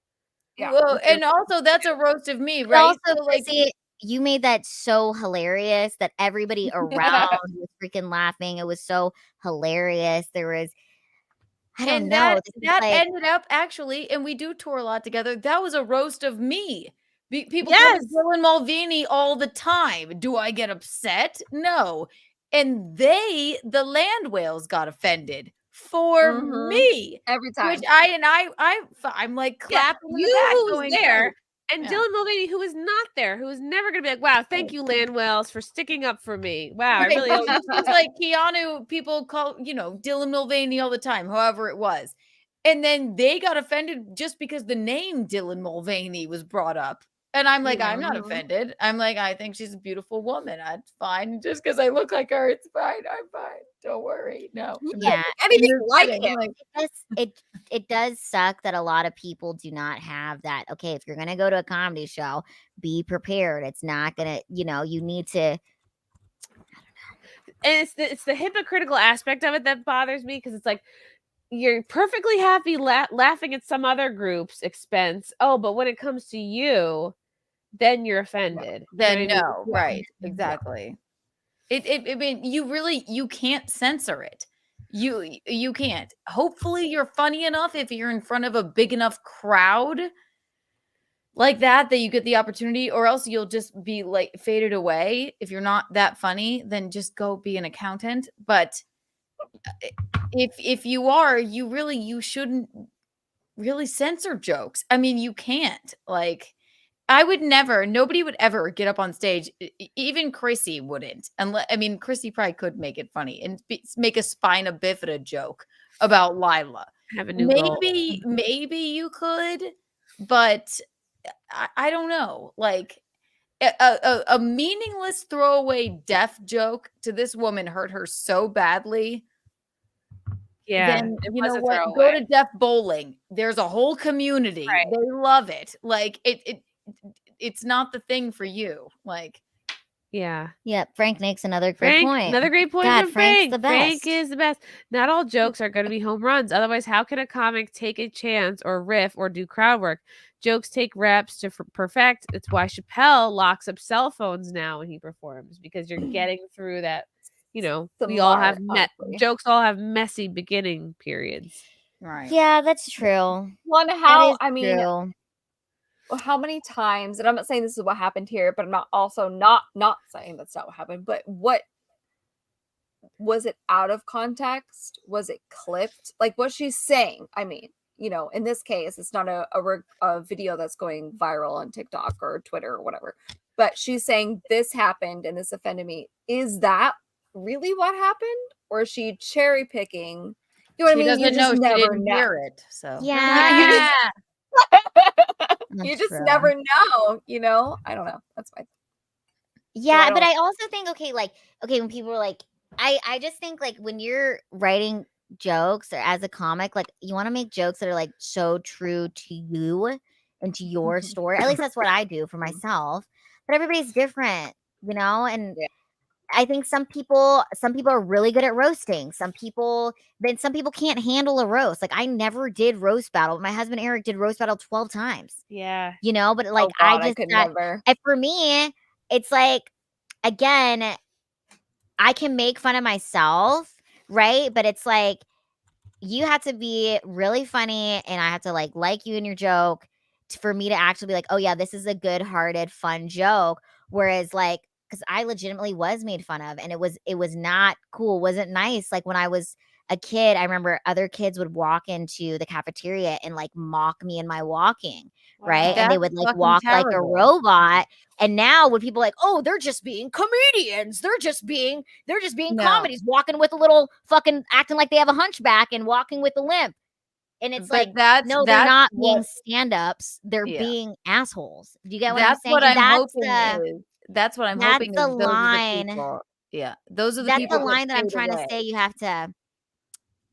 Yeah. Well, and also that's a roast of me, But right? also, So, like, Chrissy, you made that so hilarious that everybody around was freaking laughing. It was so hilarious. There was, I don't know. that this is like- ended up actually, and we do tour a lot together. That was a roast of me. People Yes. call me Dylan Mulvaney all the time. Do I get upset? No. And the land whales got offended for me every time. Which I'm like clapping in the You back who was going, there, "Oh." and Yeah. Dylan Mulvaney, who was not there, who was never gonna be like, wow, thank you, Land Wells, for sticking up for me. Wow, I Right, really but it's just like Keanu, people call, Dylan Mulvaney all the time, however it was. And then they got offended just because the name Dylan Mulvaney was brought up. And I'm like, I'm not offended. I'm like, I think she's a beautiful woman. It's fine. Just because I look like her, it's fine. I'm fine. Don't worry. No. Yeah, anything like him. It does suck that a lot of people do not have that. Okay, if you're gonna go to a comedy show, be prepared. It's not gonna, you need to. And it's the hypocritical aspect of it that bothers me, because it's like you're perfectly happy laughing at some other group's expense. Oh, but when it comes to you, then you're offended. Then You know what I no, mean? right. Exactly. I mean, you can't censor it. You can't. Hopefully you're funny enough if you're in front of a big enough crowd like that you get the opportunity, or else you'll just be like faded away. If you're not that funny, then just go be an accountant. But if you are, you shouldn't really censor jokes. I mean, you can't. Like, I would never, nobody would ever get up on stage. Even Chrissy wouldn't. Chrissy probably could make it funny and make a spina bifida joke about Lila. Have a new goal. Maybe you could, but I don't know, like a meaningless throwaway death joke to this woman hurt her so badly. Yeah, Then it you was know a what? Go throwaway. to deaf bowling. There's a whole community. Right. They love it. Like it's not the thing for you. Like Yeah. Yep. Frank makes another great Frank, point. another great point God, from Frank's Frank. the best. Frank is the best. Not all jokes are going to be home runs. Otherwise, how can a comic take a chance or riff or do crowd work? Jokes take reps to perfect. It's why Chappelle locks up cell phones now when he performs, because you're getting through that. You know, we all have jokes. All have messy beginning periods. Right. Yeah, that's true. Well, and That how is I mean, true. how many times? And I'm not saying this is what happened here, but I'm not saying that's not what happened. But what was it out of context? Was it clipped? Like what she's saying? I mean, you know, in this case, it's not a video that's going viral on TikTok or Twitter or whatever. But she's saying this happened and this offended me. Is that really what happened, or is she cherry picking? You know what I mean? doesn't You just know. She never didn't know. hear it. So Yeah. You just true. never know. You know, I don't know. That's my. Yeah, So but I also think when people are like, I just think like when you're writing jokes or as a comic, like you want to make jokes that are like so true to you and to your story. At least that's what I do for myself. But everybody's different, you know, and I think some people are really good at roasting. Some people can't handle a roast. Like I never did roast battle. My husband Eric did roast battle 12 times. Yeah. You know, but like I could never. And for me, it's like, again, I can make fun of myself, right? But it's like you have to be really funny and I have to like you in your joke for me to actually be like, oh yeah, this is a good-hearted, fun joke. Whereas like, because I legitimately was made fun of and it was not cool, wasn't nice. Like when I was a kid, I remember other kids would walk into the cafeteria and like mock me in my walking, right? And they would like walk like a robot. And now when people are like, oh, they're just being comedians, they're just being comedies, walking with a little fucking acting like they have a hunchback and walking with a limp. And it's But like, no, they're not being what- stand-ups. They're being assholes. Do you get what That's I'm saying? what I'm That's hoping. That's what I'm that's hoping. the is those are the line. people. Yeah, those are the That's people. the line that I'm fade trying away. to say. You have to.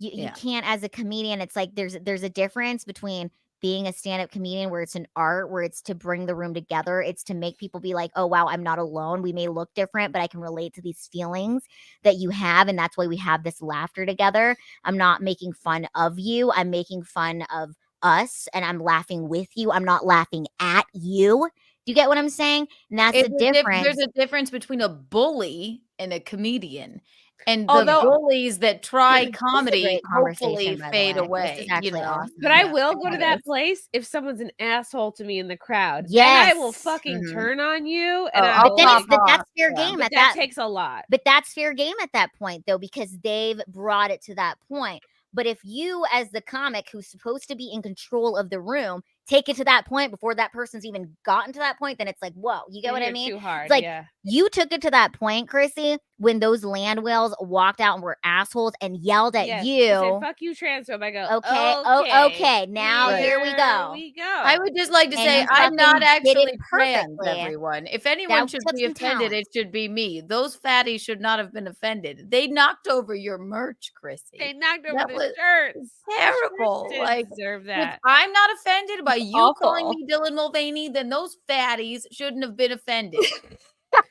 You Yeah. can't, as a comedian. It's like there's a difference between being a stand-up comedian where it's an art, where it's to bring the room together. It's to make people be like, oh, wow, I'm not alone. We may look different, but I can relate to these feelings that you have. And that's why we have this laughter together. I'm not making fun of you. I'm making fun of us and I'm laughing with you. I'm not laughing at you. Do you get what I'm saying? And that's the difference. There's a difference between a bully and a comedian. And Although- the bullies that try This is a comedy great hopefully conversation, by the fade way. This away. is actually awesome. But I will go to that place if someone's an asshole to me in the crowd. Yes. And I will fucking Mhm. turn on you. And Oh, I But will, then like, that's fair game but at that that. takes a lot. But that's fair game at that point, though, because they've brought it to that point. But if you, as the comic who's supposed to be in control of the room, take it to that point before that person's even gotten to that point, then it's like, whoa, you get what I You're mean? Too hard. It's like yeah. you took it to that point, Chrissy, when those land whales walked out and were assholes and yelled at Yes. you. He said, fuck you, transphobe. I go, Okay. okay. Oh, okay. Now here we Here go. we go. I would just like to And say you I'm not fucking did it actually trans, perfectly. everyone. If anyone That should took be some offended, talent. it should be me. Those fatties should not have been offended. They knocked over your merch, Chrissy. They knocked over That the was shirts. terrible. Didn't Like, deserve if that. I'm not offended by you Awful. calling me Dylan Mulvaney, then those fatties shouldn't have been offended.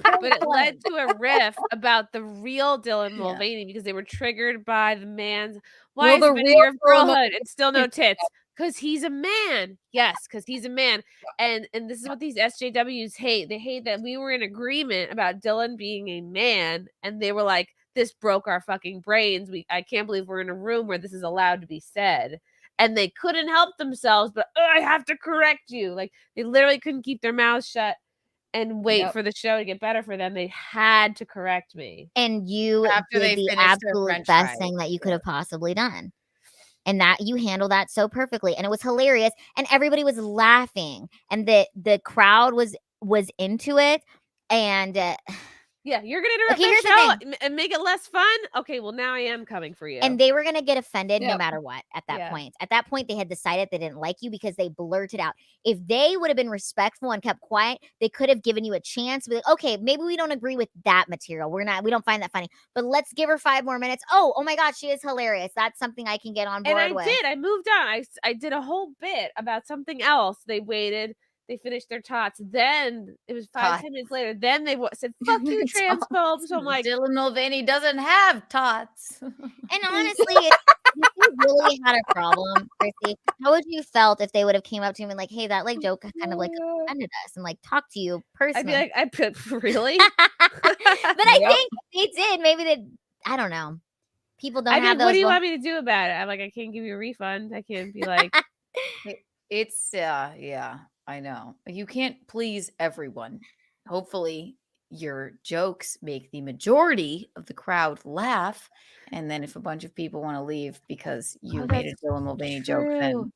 But it led to a riff about the real Dylan Mulvaney because they were triggered by the man's. Why Well, has the it been a real year of Dylan girlhood and still no tits? Because he's a man. Yes, because he's a man. And this is what these SJWs hate. They hate that we were in agreement about Dylan being a man, and they were like, "This broke our fucking brains. I can't believe we're in a room where this is allowed to be said." And they couldn't help themselves, but I have to correct you. Like they literally couldn't keep their mouths shut and wait Yep. for the show to get better for them. They had to correct me. And you After they did the finished their absolute french best fries. thing that you could have possibly done. And that you handled that so perfectly. And it was hilarious. And everybody was laughing. And the crowd was into it. And Yeah, you're gonna interrupt Okay, here's the my thing. show and make it less fun. Okay, well now I am coming for you. And they were gonna get offended no Yep. matter what at that Yeah. point. At that point, they had decided they didn't like you because they blurted out. If they would have been respectful and kept quiet, they could have given you a chance to be like, okay, maybe we don't agree with that material. We don't find that funny, but let's give her 5 more minutes. Oh my God, she is hilarious. That's something I can get on board And I with. did. I moved on. I did a whole bit about something else. They waited. They finished their tots. Then it was 5-10 minutes later. Then they said, "Fuck you, transphobes." So I'm like, Dylan Mulvaney doesn't have tots. And honestly, if you really had a problem, Chrissy, how would you felt if they would have came up to him and like, hey, that like joke kind of like offended us and like talk to you personally? I'd be like, I put really, but I think they did. Maybe they. I don't know. People don't I'd be have like, what those. do you want me to do about it? I'm like, I can't give you a refund. I can't be like, It's yeah, I know. You can't please everyone. Hopefully your jokes make the majority of the crowd laugh. And then if a bunch of people want to leave because you made a that's Dylan Mulvaney joke, then true.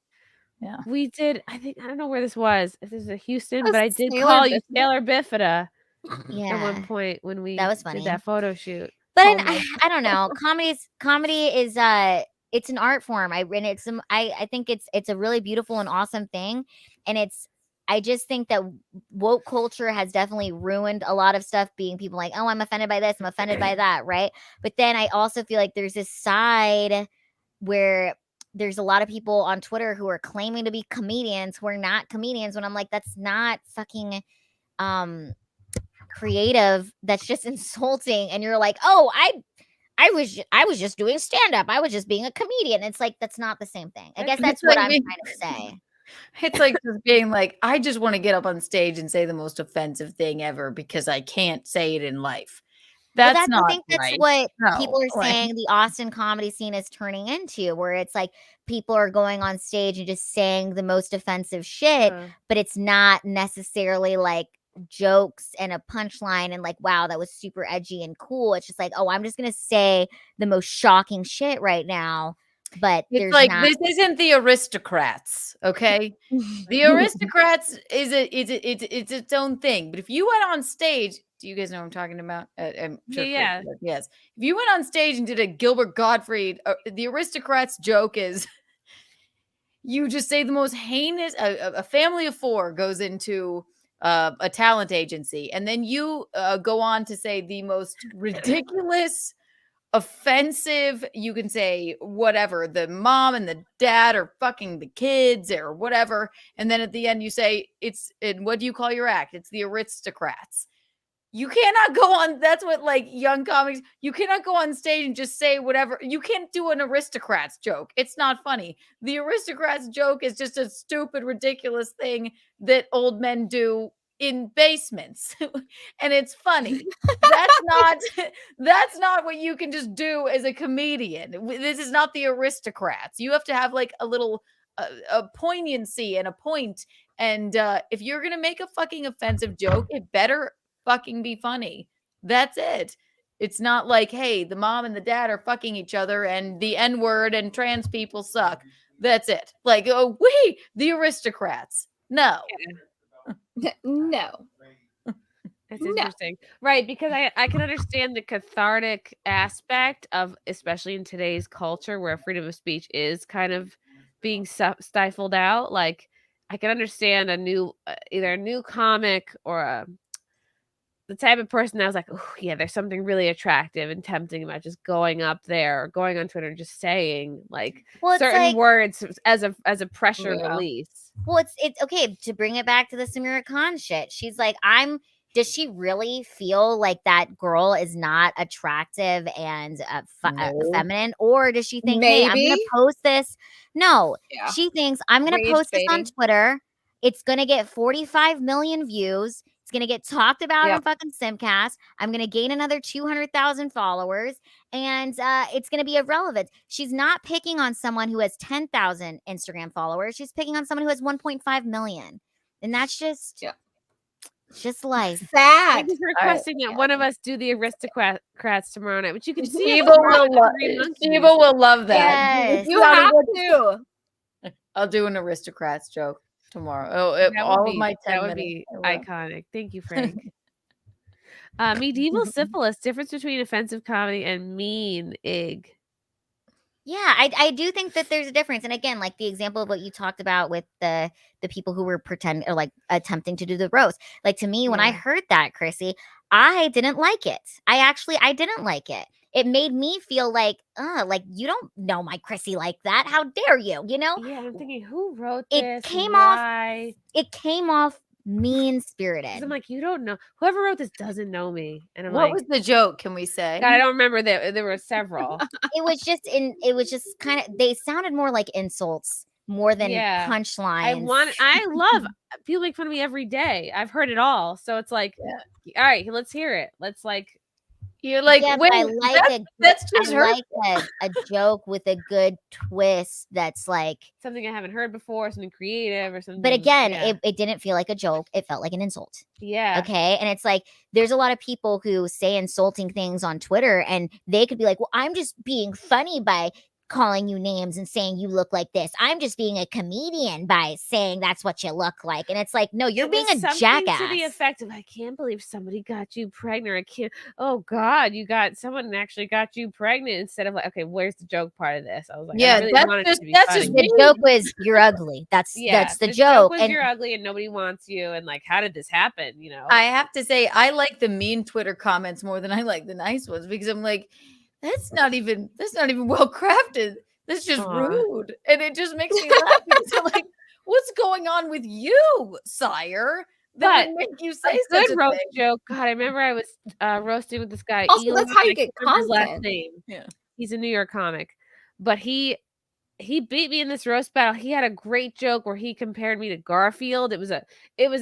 yeah. We did. I don't know where this was. If this is a Houston, Oh, but I did Sailor call you Bifida. Sailor Bifida at Yeah, one point when we that was did funny. that photo shoot. But Oh my I don't know. Comedy is it's an art form. I think it's a really beautiful and awesome thing, and I just think that woke culture has definitely ruined a lot of stuff. Being people like, oh, I'm offended by this, I'm offended by that, right? But then I also feel like there's this side where there's a lot of people on Twitter who are claiming to be comedians who are not comedians. When I'm like, that's not fucking creative. That's just insulting. And you're like, oh, I was just doing stand up. I was just being a comedian. It's like that's not the same thing. I guess that's what I'm trying to say. It's like just being like, I just want to get up on stage and say the most offensive thing ever because I can't say it in life. That's not I think that's right. what No, people are like- saying the Austin comedy scene is turning into, where it's like people are going on stage and just saying the most offensive shit, but it's not necessarily like jokes and a punchline and like, wow, that was super edgy and cool. It's just like, oh, I'm just gonna say the most shocking shit right now. But It's there's like not. this isn't the Aristocrats, okay? The Aristocrats it's its own thing. But if you went on stage, do you guys know what I'm talking about? I'm sure Yeah. Chris does. Yes. If you went on stage and did a Gilbert Gottfried, the Aristocrats joke is you just say the most heinous. A family of 4 goes into a talent agency, and then you go on to say the most ridiculous, offensive, you can say whatever, the mom and the dad are fucking the kids or whatever, and then at the end you say what do you call your act? It's the Aristocrats. You cannot go on, that's what like young comics, you cannot go on stage and just say whatever. You can't do an Aristocrats joke. It's not funny. The Aristocrats joke is just a stupid, ridiculous thing that old men do in basements and it's funny. That's not what you can just do as a comedian. This is not the Aristocrats. You have to have like a little a poignancy and a point, and if you're gonna make a fucking offensive joke, it better fucking be funny. That's it. It's not like, hey, the mom and the dad are fucking each other and the N-word and trans people suck. That's it. Like, oh, the Aristocrats. No. No. That's interesting. Right, because I can understand the cathartic aspect of, especially in today's culture where freedom of speech is kind of being stifled out. Like, I can understand either a new comic or the type of person that was like, oh, yeah, there's something really attractive and tempting about just going up there or going on Twitter and just saying like certain like, words as a pressure release. Well, it's okay to bring it back to the Sameera Khan shit. She's like, does she really feel like that girl is not attractive and feminine? Or does she think, hey, I'm going to post this? No, she thinks I'm going to post this on Twitter. It's going to get 45 million views. It's going to get talked about on fucking SimpCast. I'm going to gain another 200,000 followers. And it's going to be irrelevant. She's not picking on someone who has 10,000 Instagram followers. She's picking on someone who has 1.5 million. And that's just... just life. Sad. I'm just requesting that one of us do the Aristocrats tomorrow night, which you can see. People will love that. Yes. You have to. I'll do an Aristocrats joke tomorrow. Of my 10 that would minutes. be iconic. Thank you, Frank. Medieval syphilis, difference between offensive comedy and mean ig. Yeah, I do think that there's a difference. And again, like the example of what you talked about with the people who were pretending or like attempting to do the roast. Like to me, when I heard that, Chrissy, I didn't like it. I didn't like it. It made me feel like you don't know my Chrissy like that. How dare you? You know? Yeah, I'm thinking, who wrote It this? came Why? It came off mean spirited. I'm like, you don't know. Whoever wrote this doesn't know me. And I'm What like, was the joke? Can we say? God, I don't remember that. There were several. It was just kind of, they sounded more like insults more than punchlines. I love people make fun of me every day. I've heard it all. So it's like, all right, let's hear it. Let's like, you're like, yeah, wait, I like that's just a joke with a good twist that's like something I haven't heard before, something creative or something. But again, it didn't feel like a joke. It felt like an insult. Yeah. Okay. And it's like, there's a lot of people who say insulting things on Twitter and they could be like, well, I'm just being funny by calling you names and saying you look like this. I'm just being a comedian by saying that's what you look like. And it's like, no, you're being a jackass. To the effect of, I can't believe somebody got you pregnant. I can't. Oh God, someone actually got you pregnant instead of like, okay, where's the joke part of this? I was like, yeah, that's just the joke was you're ugly. That's the joke. Was you're ugly and nobody wants you. And like, how did this happen? You know, I have to say, I like the mean Twitter comments more than I like the nice ones because I'm like, that's not even well crafted. That's just rude. And it just makes me laugh because I'm like, what's going on with you, sire? That would make you say such good a roast thing. joke. God, I remember I was roasting with this guy. Also, Elon, that's how you I get can't remember his last content. name. Yeah. He's a New York comic. But he beat me in this roast battle. He had a great joke where he compared me to Garfield. It was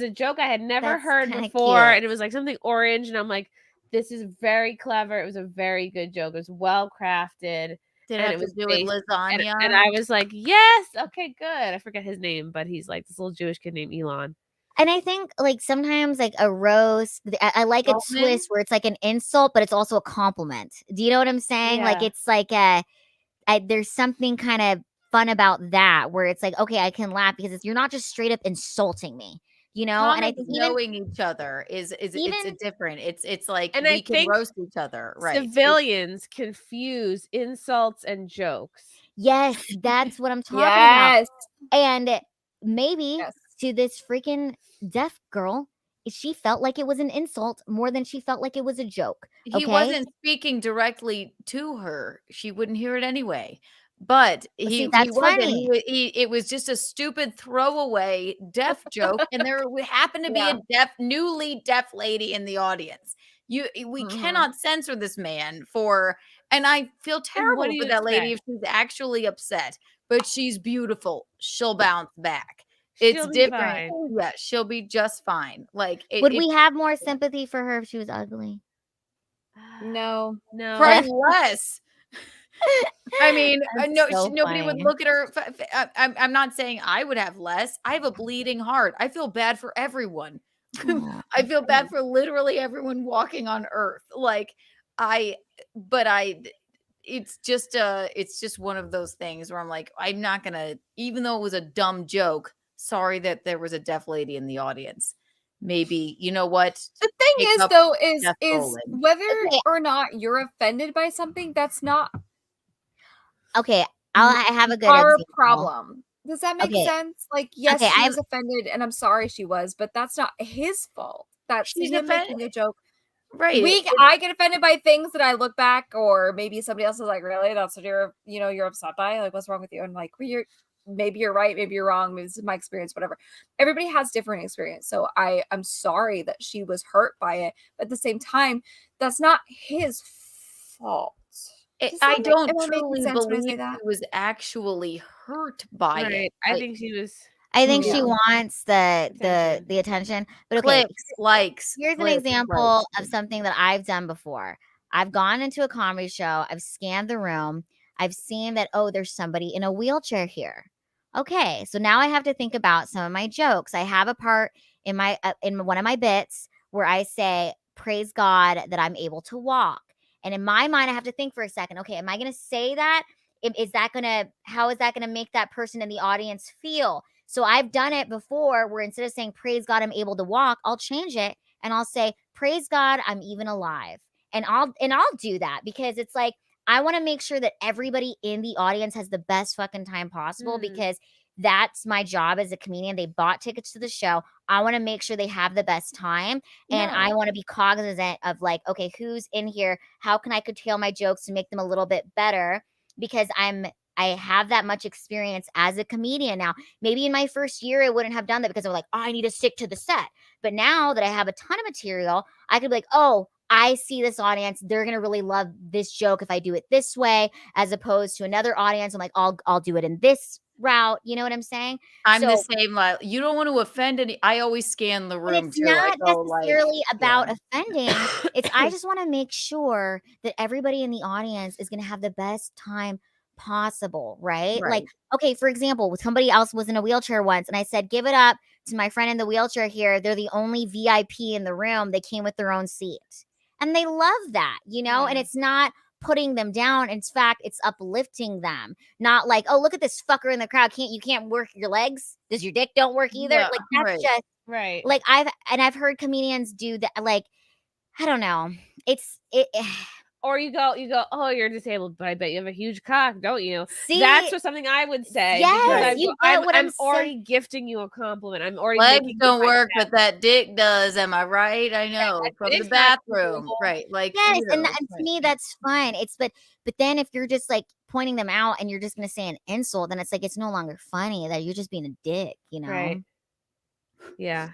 a joke I had never heard before. cute. And it was like something orange. And I'm like, this is very clever. It was a very good joke. It was well crafted. Did it and have it to was do with based- lasagna? And I was like, yes, okay, good. I forget his name, but he's like this little Jewish kid named Elon. And I think like sometimes like a roast, I like a twist where it's like an insult, but it's also a compliment. Do you know what I'm saying? Like Yeah. it's like there's something kind of fun about that where it's like, okay, I can laugh because you're not just straight up insulting me, you know? And I think even knowing each other is it's a different. It's like And we I can think roast each other, right? Civilians confuse insults and jokes. yes, that's what I'm talking Yes. about. And maybe to this freaking deaf girl, she felt like it was an insult more than she felt like it was a joke. He Okay? wasn't speaking directly to her. She wouldn't hear it anyway. But see, he that's wasn't. funny. It was just a stupid throwaway deaf joke, and there happened to be a newly deaf lady in the audience. We cannot censor this man for, and I feel terrible do you for that lady if expect? she's actually upset. But she's beautiful. She'll bounce back. It's She'll be different. fine. Yeah, she'll be just fine. Like, Would we have more sympathy for her if she was ugly? No. probably less? I mean, no, so nobody would funny. look at her. I'm not saying I would have less. I have a bleeding heart. I feel bad for everyone. I feel bad for literally everyone walking on earth. Like it's just one of those things where I'm like, I'm not gonna, even though it was a dumb joke. Sorry that there was a deaf lady in the audience. Maybe, you know what? The thing Pick is, up though, Jeff is Brolin. whether or not you're offended by something, that's not Okay, I have a good our example. problem. Does that make Okay. sense? Like, yes, Okay, she I was offended, and I'm sorry she was, but that's not his fault. That's She's him offended. making a joke. Right. I get offended by things that I look back, or maybe somebody else is like, really? That's what you're upset by? Like, what's wrong with you? And like, well, maybe you're right, maybe you're wrong, maybe this is my experience, whatever. Everybody has different experience. So I'm sorry that she was hurt by it, but at the same time, that's not his fault. I don't am I making truly sense when I believe say he that? was actually hurt by Right. it. I Like, think she was. I think she Yeah. wants the attention. But okay, clicks, likes. here's an clicks, example likes. of something that I've done before. I've gone into a comedy show, I've scanned the room, I've seen that, oh, there's somebody in a wheelchair here. Okay, so now I have to think about some of my jokes. I have a part in my in one of my bits where I say, praise God that I'm able to walk. And in my mind, I have to think for a second, okay, am I going to say that? How is that going to make that person in the audience feel? So I've done it before where instead of saying, praise God, I'm able to walk, I'll change it and I'll say, praise God, I'm even alive. And I'll do that because it's like, I want to make sure that everybody in the audience has the best fucking time possible because that's my job as a comedian. They bought tickets to the show. I want to make sure they have the best time. And I want to be cognizant of like, okay, who's in here? How can I curtail my jokes to make them a little bit better? Because I have that much experience as a comedian now. Maybe in my first year, I wouldn't have done that because I'm like, oh, I need to stick to the set. But now that I have a ton of material, I could be like, oh, I see this audience. They're going to really love this joke if I do it this way, as opposed to another audience. I'm like, I'll do it in this route. You know what I'm saying? I'm the same. Like, you don't want to offend any. I always scan the room. It's too. not Like, necessarily about offending. It's I just want to make sure that everybody in the audience is going to have the best time possible, right? Like, okay, for example, somebody else was in a wheelchair once, and I said, give it up to my friend in the wheelchair here. They're the only VIP in the room. They came with their own seat. And they love that, you know, and it's not putting them down. In fact, it's uplifting them. Not like, oh, look at this fucker in the crowd. You can't work your legs? Does your dick don't work either? Like that's just like I've heard comedians do that. Like, I don't know. Or you go, oh, you're disabled, but I bet you have a huge cock, don't you? See, that's what something I would say. Yes, you get what I'm already gifting you a compliment. I'm already legs making don't work, but that dick does. Am I right? I know from the bathroom, right? Like yes, and to me that's fine. But then if you're just like pointing them out and you're just gonna say an insult, then it's like it's no longer funny. That you're just being a dick, you know? Right. Yeah.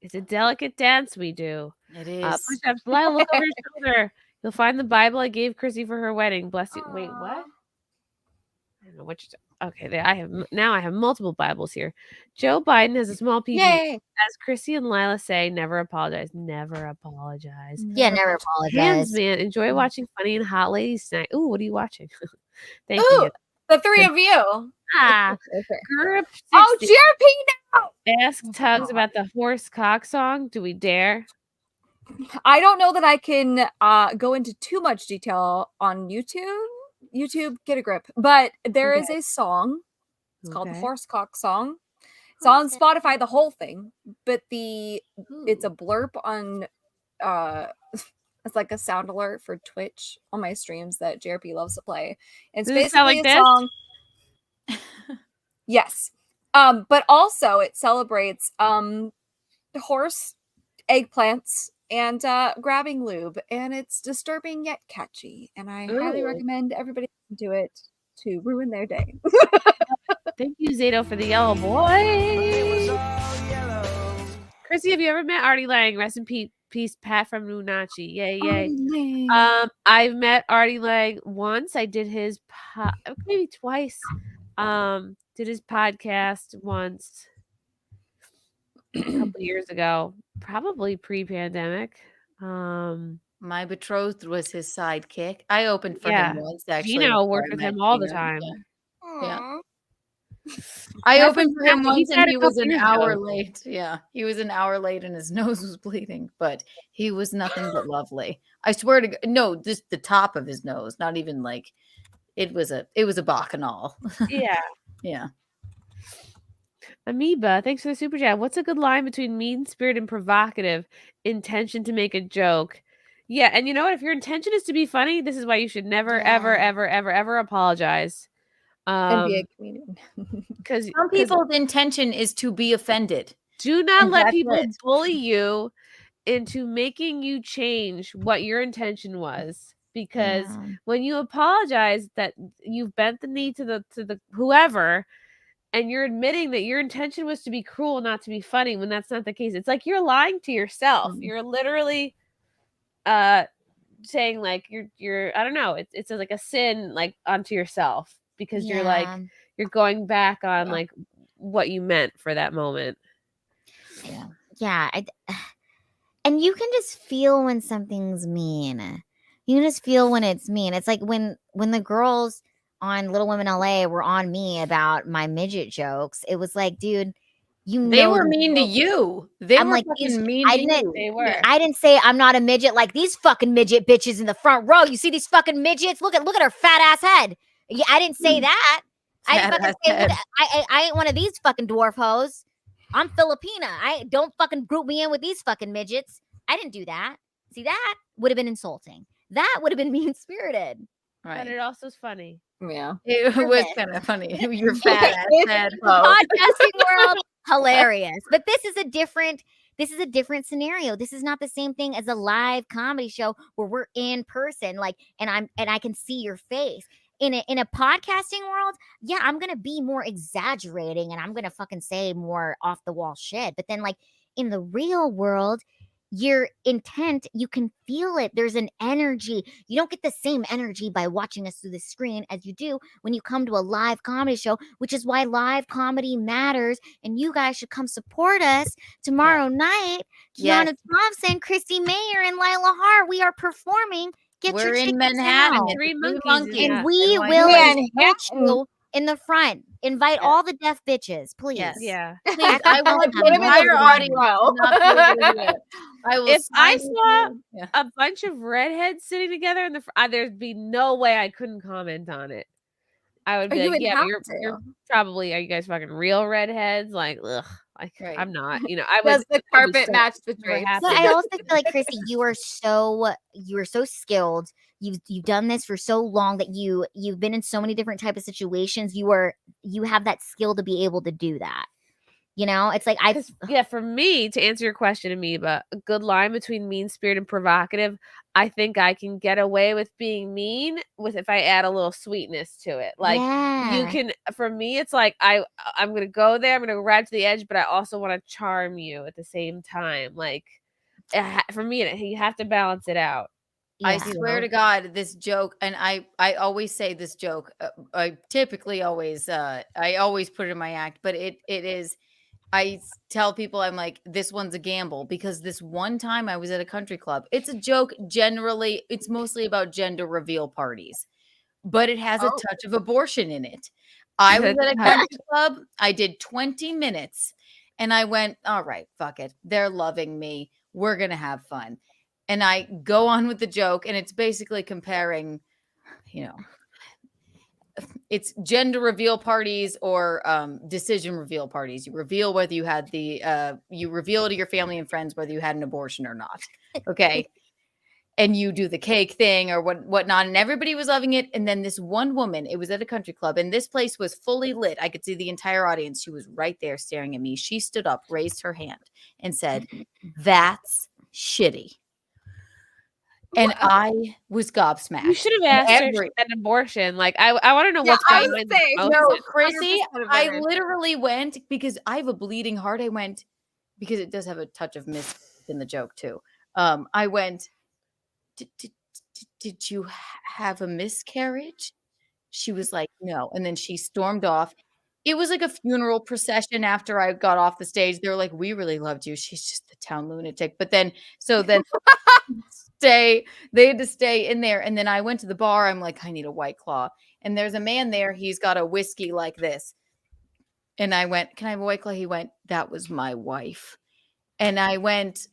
It's a delicate dance we do. It is. Push-ups. Lila, look over your shoulder. You'll find the Bible I gave Chrissy for her wedding. Bless you. Wait, what? I don't know what you're okay. I have multiple Bibles here. Joe Biden has a small piece. As Chrissy and Lila say, never apologize. Never apologize. Yeah, never apologize. Man, enjoy watching funny and hot ladies tonight. Ooh, what are you watching? Thank Ooh, you. the three of you. Group 60. Oh, GRP now. Ask Tuggs about the horse cock song. Do we dare? I don't know that I can go into too much detail on YouTube, get a grip. But there is a song. It's called the Horse Cock Song. It's on Spotify, the whole thing. But it's a blurb on it's like a sound alert for Twitch on my streams that JRP loves to play. It's basically a song. Yes. But also it celebrates horse eggplants and grabbing lube, and it's disturbing yet catchy, and I highly recommend everybody do it to ruin their day. Thank you, Zato, for the yellow boy. Chrissy, have you ever met Artie Lang? Rest in peace, Pat from Nunachi. Yay. I've met Artie Lang once. I did his maybe twice. Did his podcast once a couple years ago, probably pre-pandemic. My betrothed was his sidekick. I opened for him once. Actually, Gino worked with him all the time. Yeah. I opened for him once, and he was an hour late. Yeah, he was an hour late, and his nose was bleeding, but he was nothing but lovely. I swear to God, no, just the top of his nose, not even like it was a bacchanal. Yeah. Yeah. Amoeba, thanks for the super chat. What's a good line between mean spirit and provocative? Intention to make a joke. Yeah, and you know what? If your intention is to be funny, this is why you should never, ever, ever, ever, ever apologize. And be a comedian. Because some people's intention is to be offended. Do not let people bully you into making you change what your intention was. Because when you apologize that you've bent the knee to the whoever, and you're admitting that your intention was to be cruel, not to be funny, when that's not the case. It's like you're lying to yourself. You're literally saying like you're I don't know, it's like a sin like onto yourself, because you're like you're going back on like what you meant for that moment. Yeah. And you can just feel when something's mean. You can just feel when it's mean. It's like when the girls on Little Women LA were on me about my midget jokes. It was like, dude, they were mean to you. They were like mean to you. They were. I didn't say I'm not a midget like these fucking midget bitches in the front row. You see these fucking midgets? Look at her fat ass head. Yeah, I didn't say that. I didn't fucking say I ain't one of these fucking dwarf hoes. I'm Filipina. I don't fucking group me in with these fucking midgets. I didn't do that. See, that would have been insulting. That would have been mean-spirited. But it also is funny. Yeah. It was kind of funny. Your fat ass said, Podcasting world, hilarious. But this is a different scenario. This is not the same thing as a live comedy show where we're in person, like, and I can see your face. In a podcasting world, yeah, I'm gonna be more exaggerating and I'm gonna fucking say more off the wall shit. But then, like, in the real world, your intent, you can feel it. There's an energy. You don't get the same energy by watching us through the screen as you do when you come to a live comedy show, which is why live comedy matters. And you guys should come support us tomorrow night. Yes. Keanu Thompson, Chrissie Mayr, and Lila Hart. We are performing. We're in Manhattan. Now. Three monkeys. And we will invite you in the front. Invite all the deaf bitches, please. Yes. Yeah. Please, I want the entire audience. I will. If I sign saw you. a bunch of redheads sitting together in the there'd be no way I couldn't comment on it. I would Oh, be you like, would yeah, have you're probably, are you guys fucking real redheads? Like, ugh, like I'm not. You know, I Does was the carpet match the drapes? But I also feel like, Chrissie, you are so skilled. You've done this for so long that you've been in so many different type of situations. You have that skill to be able to do that. You know, it's like for me, to answer your question, Amoeba, a good line between mean spirit and provocative. I think I can get away with being mean if I add a little sweetness to it. Like you can, for me, it's like I'm gonna go there, I'm gonna go right to the edge, but I also want to charm you at the same time. Like for me, you have to balance it out. I swear to God, this joke, and I always say this joke. I typically always I always put it in my act, but it is. I tell people, I'm like, this one's a gamble, because this one time I was at a country club. It's a joke. Generally, it's mostly about gender reveal parties, but it has a touch of abortion in it. I was at a country club. I did 20 minutes and I went, all right, fuck it. They're loving me. We're going to have fun. And I go on with the joke, and it's basically comparing, you know, it's gender reveal parties or decision reveal parties. You reveal whether you had you reveal to your family and friends whether you had an abortion or not. Okay. And you do the cake thing or whatnot, and everybody was loving it. And then this one woman, it was at a country club, and this place was fully lit. I could see the entire audience. She was right there staring at me. She stood up, raised her hand, and said, "That's shitty." And I was gobsmacked. You should have asked her if she had an abortion. Like, I want to know what's going on. No, Chrissie, I literally went, because I have a bleeding heart. I went, because it does have a touch of miss in the joke too. I went, did you have a miscarriage? She was like, no. And then she stormed off. It was like a funeral procession after I got off the stage. They were like, we really loved you. She's just the town lunatic. But then, they had to stay in there. And then I went to the bar. I'm like, I need a White Claw. And there's a man there. He's got a whiskey like this. And I went, can I have a White Claw? He went, that was my wife. And I went,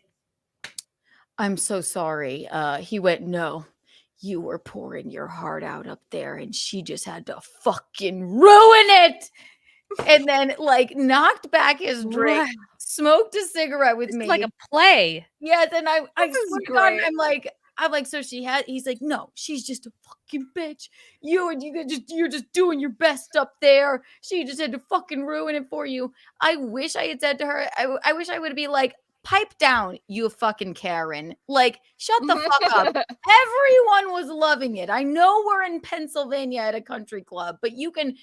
I'm so sorry. He went, no, you were pouring your heart out up there, and she just had to fucking ruin it. And then, like, knocked back his drink, smoked a cigarette with me. Like a play. Yes, and I swear to God, I'm like, so he's like, no, she's just a fucking bitch. You're just doing your best up there. She just had to fucking ruin it for you. I wish I had said to her, I wish I would be like, pipe down, you fucking Karen. Like, shut the fuck up. Everyone was loving it. I know we're in Pennsylvania at a country club, but you can,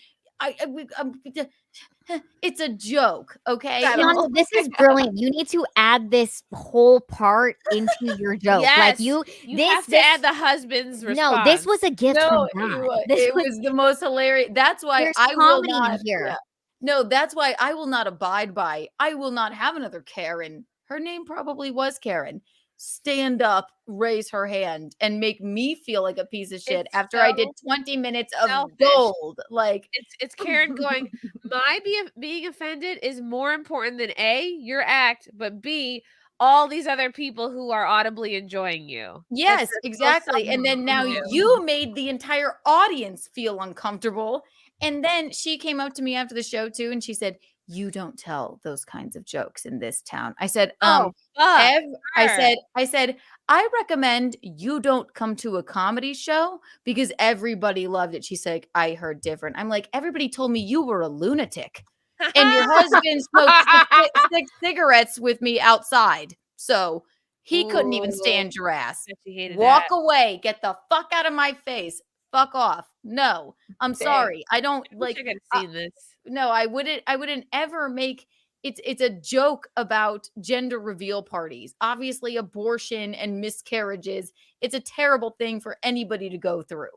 it's a joke, okay? Keanu, this is brilliant. You need to add this whole part into your joke. Yes, Like you have to add the husband's response. No, this was a gift from God. It was the most hilarious. That's why There's I will comedy not in here. yeah. No, that's why I will not abide by. I will not have another Karen. Her name probably was Karen. Stand up, raise her hand, and make me feel like a piece of shit after I did 20 minutes of gold. Like, it's Karen going, my being offended is more important than A, your act, but B, all these other people who are audibly enjoying you. Yes, exactly. And then now you made the entire audience feel uncomfortable. And then she came up to me after the show too, and she said, you don't tell those kinds of jokes in this town. I said, fuck I her. said, I recommend you don't come to a comedy show because everybody loved it. She's like, I heard different. I'm like, everybody told me you were a lunatic and your husband smoked 6 cigarettes with me outside. So he couldn't even stand your ass. Walk away. Get the fuck out of my face. Fuck off. No, I'm sorry. I don't like see this. No, I wouldn't ever make it's a joke about gender reveal parties. Obviously, abortion and miscarriages. It's a terrible thing for anybody to go through.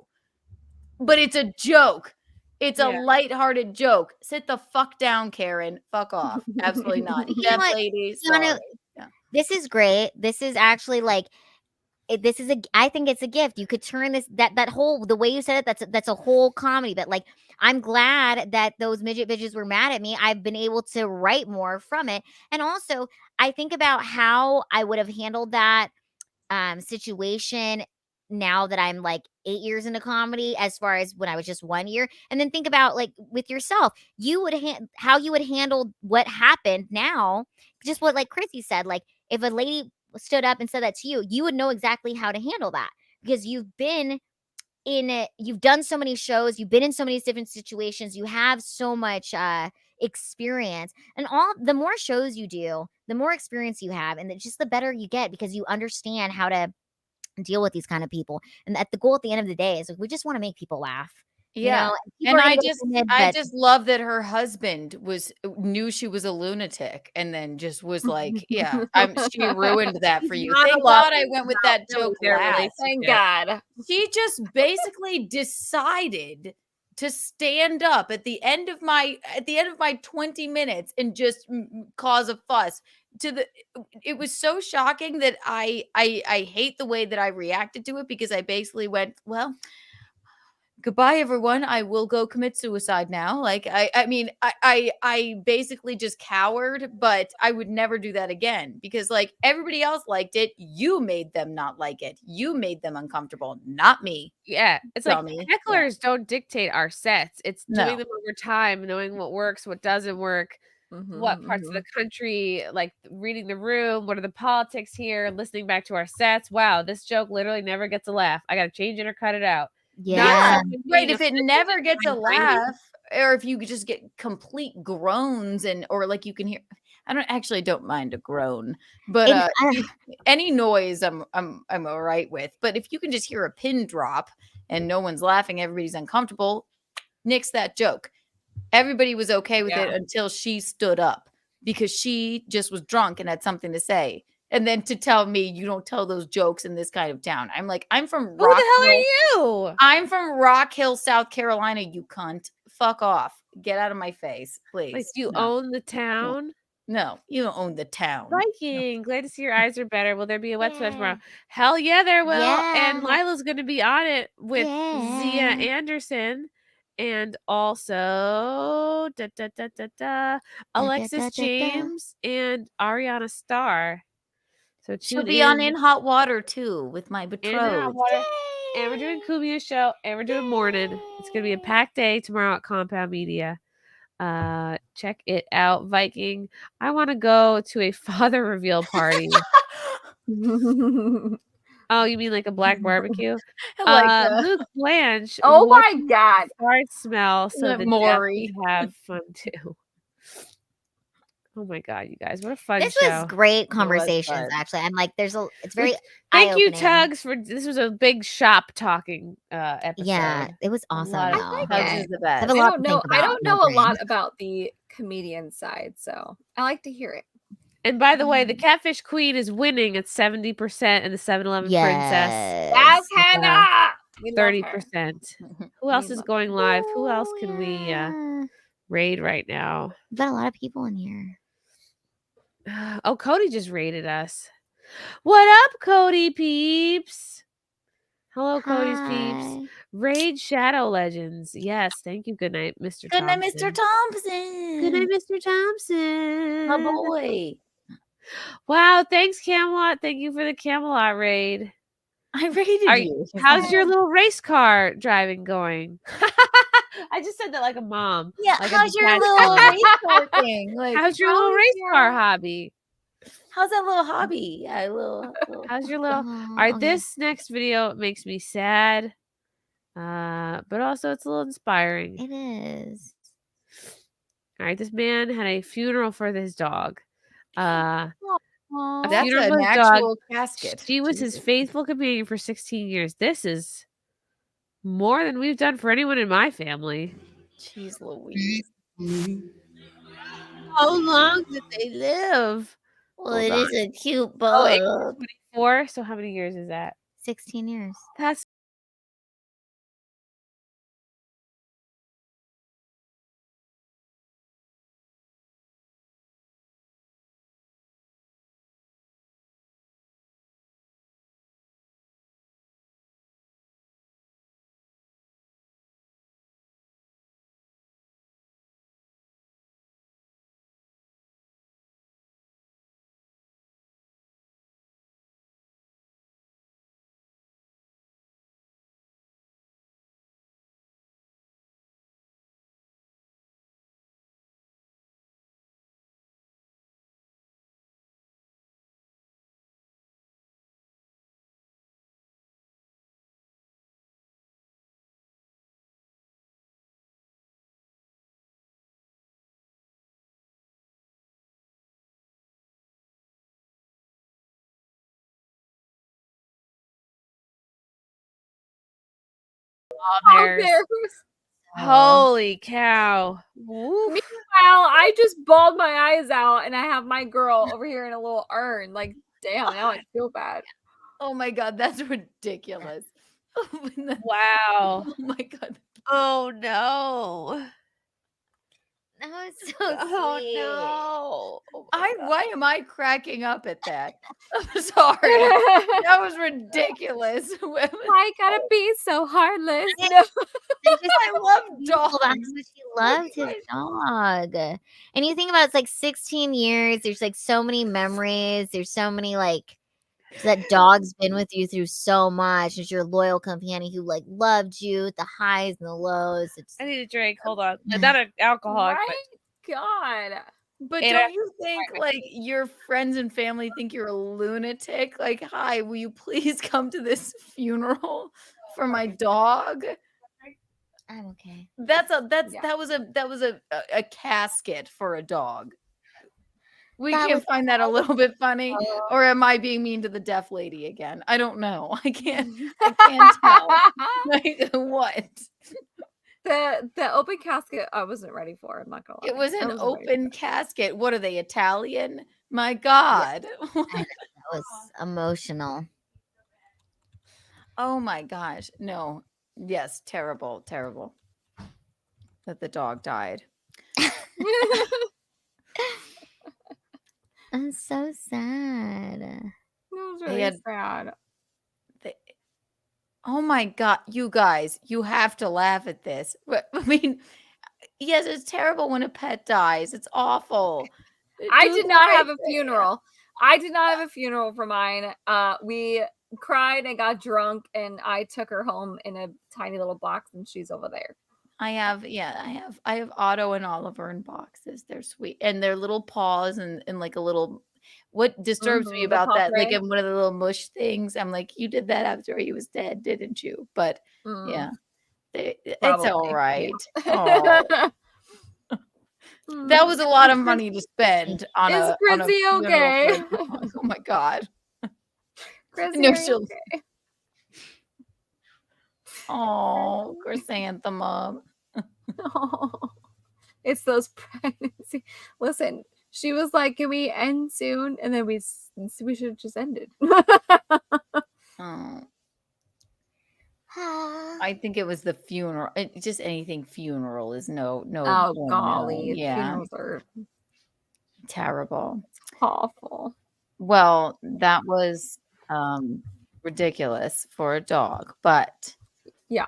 But it's a joke. It's a lighthearted joke. Sit the fuck down, Karen. Fuck off. Absolutely not. Deaf lady. Sorry. This is great. This is actually like I think it's a gift. You could turn this that whole the way you said it, that's a whole comedy. But like I'm glad that those midget bitches were mad at me. I've been able to write more from it. And also I think about how I would have handled that situation now that I'm like 8 years into comedy as far as when I was just 1 year. And then think about like with yourself, you would how you would handle what happened now. Just what like Chrissy said, like if a lady stood up and said that to you, you would know exactly how to handle that because you've been in it. You've done so many shows. You've been in so many different situations. You have so much experience, and the more shows you do, the more experience you have, and just the better you get because you understand how to deal with these kind of people. And the goal at the end of the day is like, we just want to make people laugh. Yeah. You know? And I just love that her husband knew she was a lunatic and then just was like, yeah, she ruined that for you. Thank God I went with that joke last. Thank God. She just basically decided to stand up at the end of my 20 minutes and just cause a fuss. It was so shocking that I hate the way that I reacted to it because I basically went, well, goodbye, everyone. I will go commit suicide now. Like, I basically just cowered, but I would never do that again because like everybody else liked it. You made them not like it. You made them uncomfortable, not me. Yeah. It's Dummy. like hecklers don't dictate our sets. It's doing them over time, knowing what works, what doesn't work, what parts of the country, like reading the room, what are the politics here, listening back to our sets. Wow, this joke literally never gets a laugh. I got to change it or cut it out. Yeah. Right. If it never gets a laugh, or if you just get complete groans or like you can hear, I don't mind a groan, but any noise I'm all right with. But if you can just hear a pin drop and no one's laughing, everybody's uncomfortable, nix that joke. Everybody was okay with it until she stood up because she just was drunk and had something to say. And then to tell me you don't tell those jokes in this kind of town. I'm like, I'm from Rock Hill. Who the hell are you? I'm from Rock Hill, South Carolina, you cunt. Fuck off. Get out of my face, please. Like, you own the town? No, you don't own the town. Viking, glad to see your eyes are better. Will there be a wet splash tomorrow? Hell yeah, there will. And Lila's going to be on it with Zia Anderson. And also Alexis James and Ariana Starr. So she'll be on In Hot Water too with my betrothed. And we're doing Kumia's show and we're doing morning. It's gonna be a packed day tomorrow at Compound Media. Check it out, Viking. I want to go to a father reveal party. Oh, you mean like a black barbecue? Luke Blanche. Oh my God! Hard smell. So the Maury have fun too. Oh my God, you guys, what a fun This show. was great conversations, actually. I'm like, it's very Thank you, eye-opening. Tuggs, for this was a big shop talking episode. Yeah, it was awesome. Tuggs is the best. I don't know a lot about the comedian side, so I like to hear it. And by the way, the Catfish Queen is winning at 70% and the 7-Eleven Princess. That's Hannah. 30%. Who else is going live? Who else can we raid right now? We've got a lot of people in here. Oh, Cody just raided us. What up, Cody peeps? Hello, Cody's peeps. Raid Shadow Legends. Yes, thank you. Good night, Mr. Good night, Thompson. Mr. Thompson. Good night, Mr. Thompson. My boy. Wow, thanks, Camelot. Thank you for the Camelot raid. I raided you. How's your little race car driving going? I just said that like a mom. Yeah, Like how's your little race car thing? Like, how's your little race car hobby? How's that little hobby? Yeah, little How's your little? Oh, All right, okay. this next video makes me sad, but also it's a little inspiring. It is. All right, this man had a funeral for his dog. A That's funeral an for his actual dog. casket. She was his faithful companion for 16 years. This is more than we've done for anyone in my family. Jeez Louise. How long did they live? Well, Hold it on. is a cute Oh, bug. 24. So how many years is that? 16 years. That's Oh, there's- holy cow. Meanwhile, I just bawled my eyes out and I have my girl over here in a little urn. Like, damn, now I feel bad. Oh my god, that's ridiculous. Wow. Oh my god. Oh no. That was so Oh sweet. no. Why am I cracking up at that? I'm sorry. That was ridiculous. Why gotta be so heartless? Yeah. No. I love Well, dogs. that's what she loved his dog. And you think about it's like 16 years. There's like so many memories. There's so many like that dog's been with you through so much. It's your loyal companion who like loved you, the highs and the lows. It's I need a drink. Hold on. Not an alcoholic, Right? God. But And don't I- you think like your friends and family think you're a lunatic? Like, hi, will you please come to this funeral for my dog? I'm okay. That was a casket for a dog. We That can't was- find that a little bit funny, or am I being mean to the deaf lady again? I don't know. I can't tell. Like, what? The open casket I wasn't ready for. I'm not gonna lie. It was I an wasn't ready open casket. What are they, Italian? My God. That was emotional. Oh my gosh. No. Yes, terrible, terrible. That the dog died. I'm so sad. It was They really had- sad. Oh my God, you guys, you have to laugh at this. I mean, yes, it's terrible when a pet dies. It's awful. I Do did the not right have a thing. funeral. I did not have a funeral for mine. We cried and got drunk, and I took her home in a tiny little box, and she's over there. I have Otto and Oliver in boxes. They're sweet. And their little paws and like a little what disturbs me Mhm, the about paw that, like print. in one of the little mush things. I'm like, you did that after he was dead, didn't you? But yeah. It's Probably, all right. yeah. Aw. That was a lot of money to spend on Is a Chrissy funeral for okay? a dog. Oh my God. Chrissy, No, are you she'll- okay? Oh, chrysanthemum. It's those pregnancy. Listen, she was like, "Can we end soon?" And then we should have just ended. Oh. I think it was the funeral. Just anything funeral is no. Oh bueno. golly, Yeah, funerals are terrible. awful. Well, that was ridiculous for a dog, but yeah.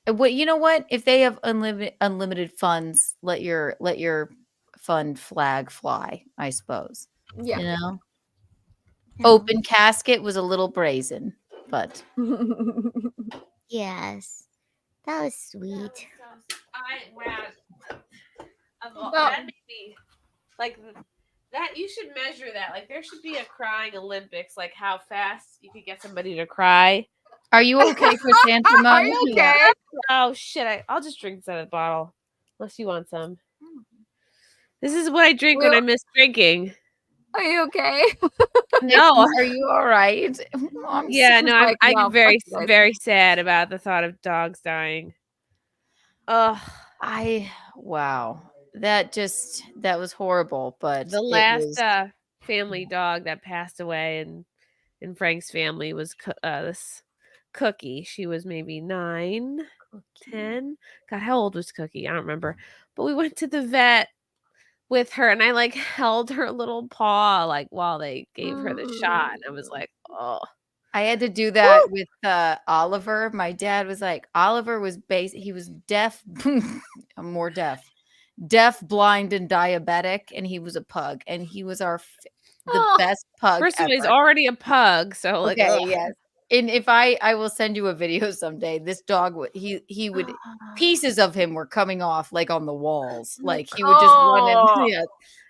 What you know? What if they have unlimited funds? Let your fund flag fly. I suppose. Yeah. You know. Open casket was a little brazen, but Yes. That was sweet. That made me like that. You should measure that. Like there should be a crying Olympics. Like how fast you could get somebody to cry. Are you okay, Chrysanthemum? Are you okay? Yeah. Oh shit! I'll just drink this out of the bottle. Unless you want some. This is what I drink when I miss drinking. Are you okay? No. Are you all right? Yeah, no, I'm no, very, fuck you guys. very sad about the thought of dogs dying. Wow. That was horrible. But The last family dog that passed away in Frank's family was this Cookie. She was maybe 9, 10. God, how old was Cookie? I don't remember. But we went to the vet with her, and I like held her little paw like while they gave her the shot, and I was like, oh. I had to do that with Oliver. My dad was like, Oliver was he was deaf, more deaf, blind, and diabetic, and he was a pug, and he was the best pug. First of all, he's ever. already a pug, so like, Okay, yes. And if I will send you a video someday. This dog would he would pieces of him were coming off like on the walls, like he would just run in. Yeah.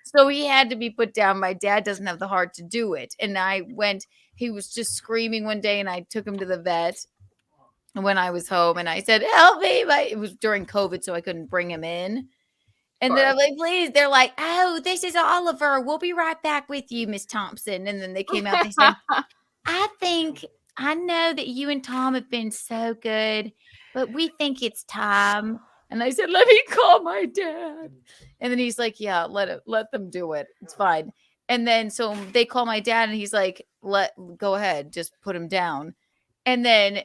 So he had to be put down. My dad doesn't have the heart to do it, and he was just screaming one day, and I took him to the vet when I was home, and I said, "Help me!" It was during COVID, so I couldn't bring him in. And then I'm like, please. They're like, "Oh, this is Oliver. We'll be right back with you, Miss Thompson." And then they came out. They said, I know that you and Tom have been so good, but we think it's time. And I said, let me call my dad. And then he's like, yeah, let them do it. It's fine. And then so they call my dad, and he's like, go ahead, just put him down. And then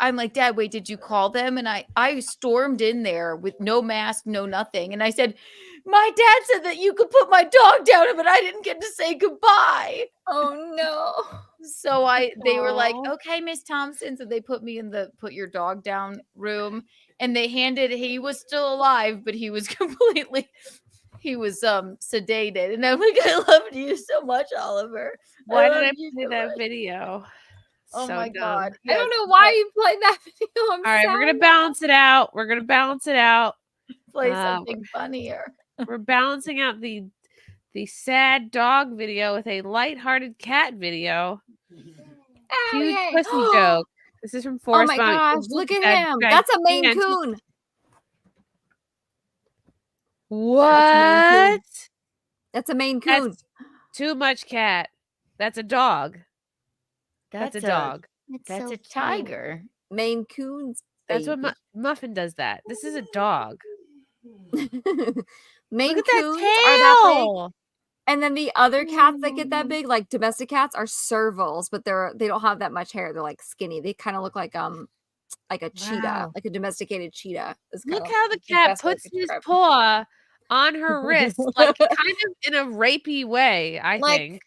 I'm like, Dad, wait, did you call them? And I stormed in there with no mask, no nothing. And I said, my dad said that you could put my dog down, but I didn't get to say goodbye. Oh no. So they were like, okay, Miss Thompson. So they put me in the put your dog down room, and he was still alive, but he was sedated. And I'm like, I loved you so much, Oliver. Why did I play that video? Oh So my dumb. God. I don't know why you played that video. All right, we're gonna balance it out. Play something funnier. We're balancing out the sad dog video with a lighthearted cat video. Huge pussy joke. This is from Forrest. Oh my gosh, look at him. That's a Maine Coon. What? That's a Maine Coon. That's too much cat. That's a dog. That's a dog. That's a tiger. Maine Coons. That's what Muffin does that. This is a dog. Maine Look at Coons that are that tail. big. And then the other cats that get that big, like domestic cats, are servals, but they don't have that much hair. They're like skinny. They kind of look like a cheetah, like a domesticated cheetah. Look how the cat puts his paw on her wrist, like kind of in a rapey way, I think.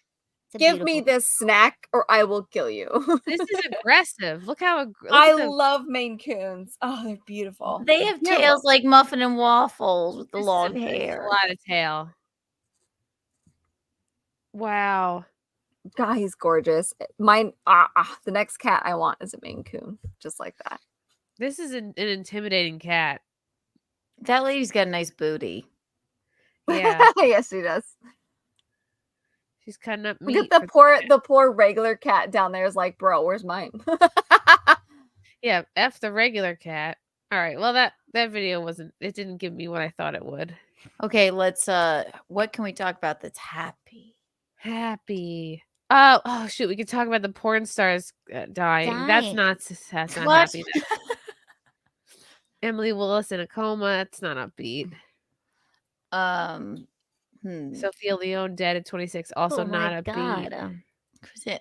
Give me this snack or I will kill you. This is aggressive. Look how I love Maine Coons. Oh, they're beautiful. They have tails like Muffin and Waffles with the long hair. A lot of tail. Wow. God, he's gorgeous. Mine, the next cat I want is a Maine Coon, just like that. This is an intimidating cat. That lady's got a nice booty. Yeah. Yes, she does. She's cutting up meat. Look at the poor regular cat down there is like, bro, where's mine? Yeah, F the regular cat. All right. Well, that video it didn't give me what I thought it would. Okay, let's what can we talk about that's happy? Happy. Oh shoot, we could talk about the porn stars dying. That's not happy. Emily Willis in a coma. It's not upbeat. Sophia Leone dead at 26. Also not upbeat.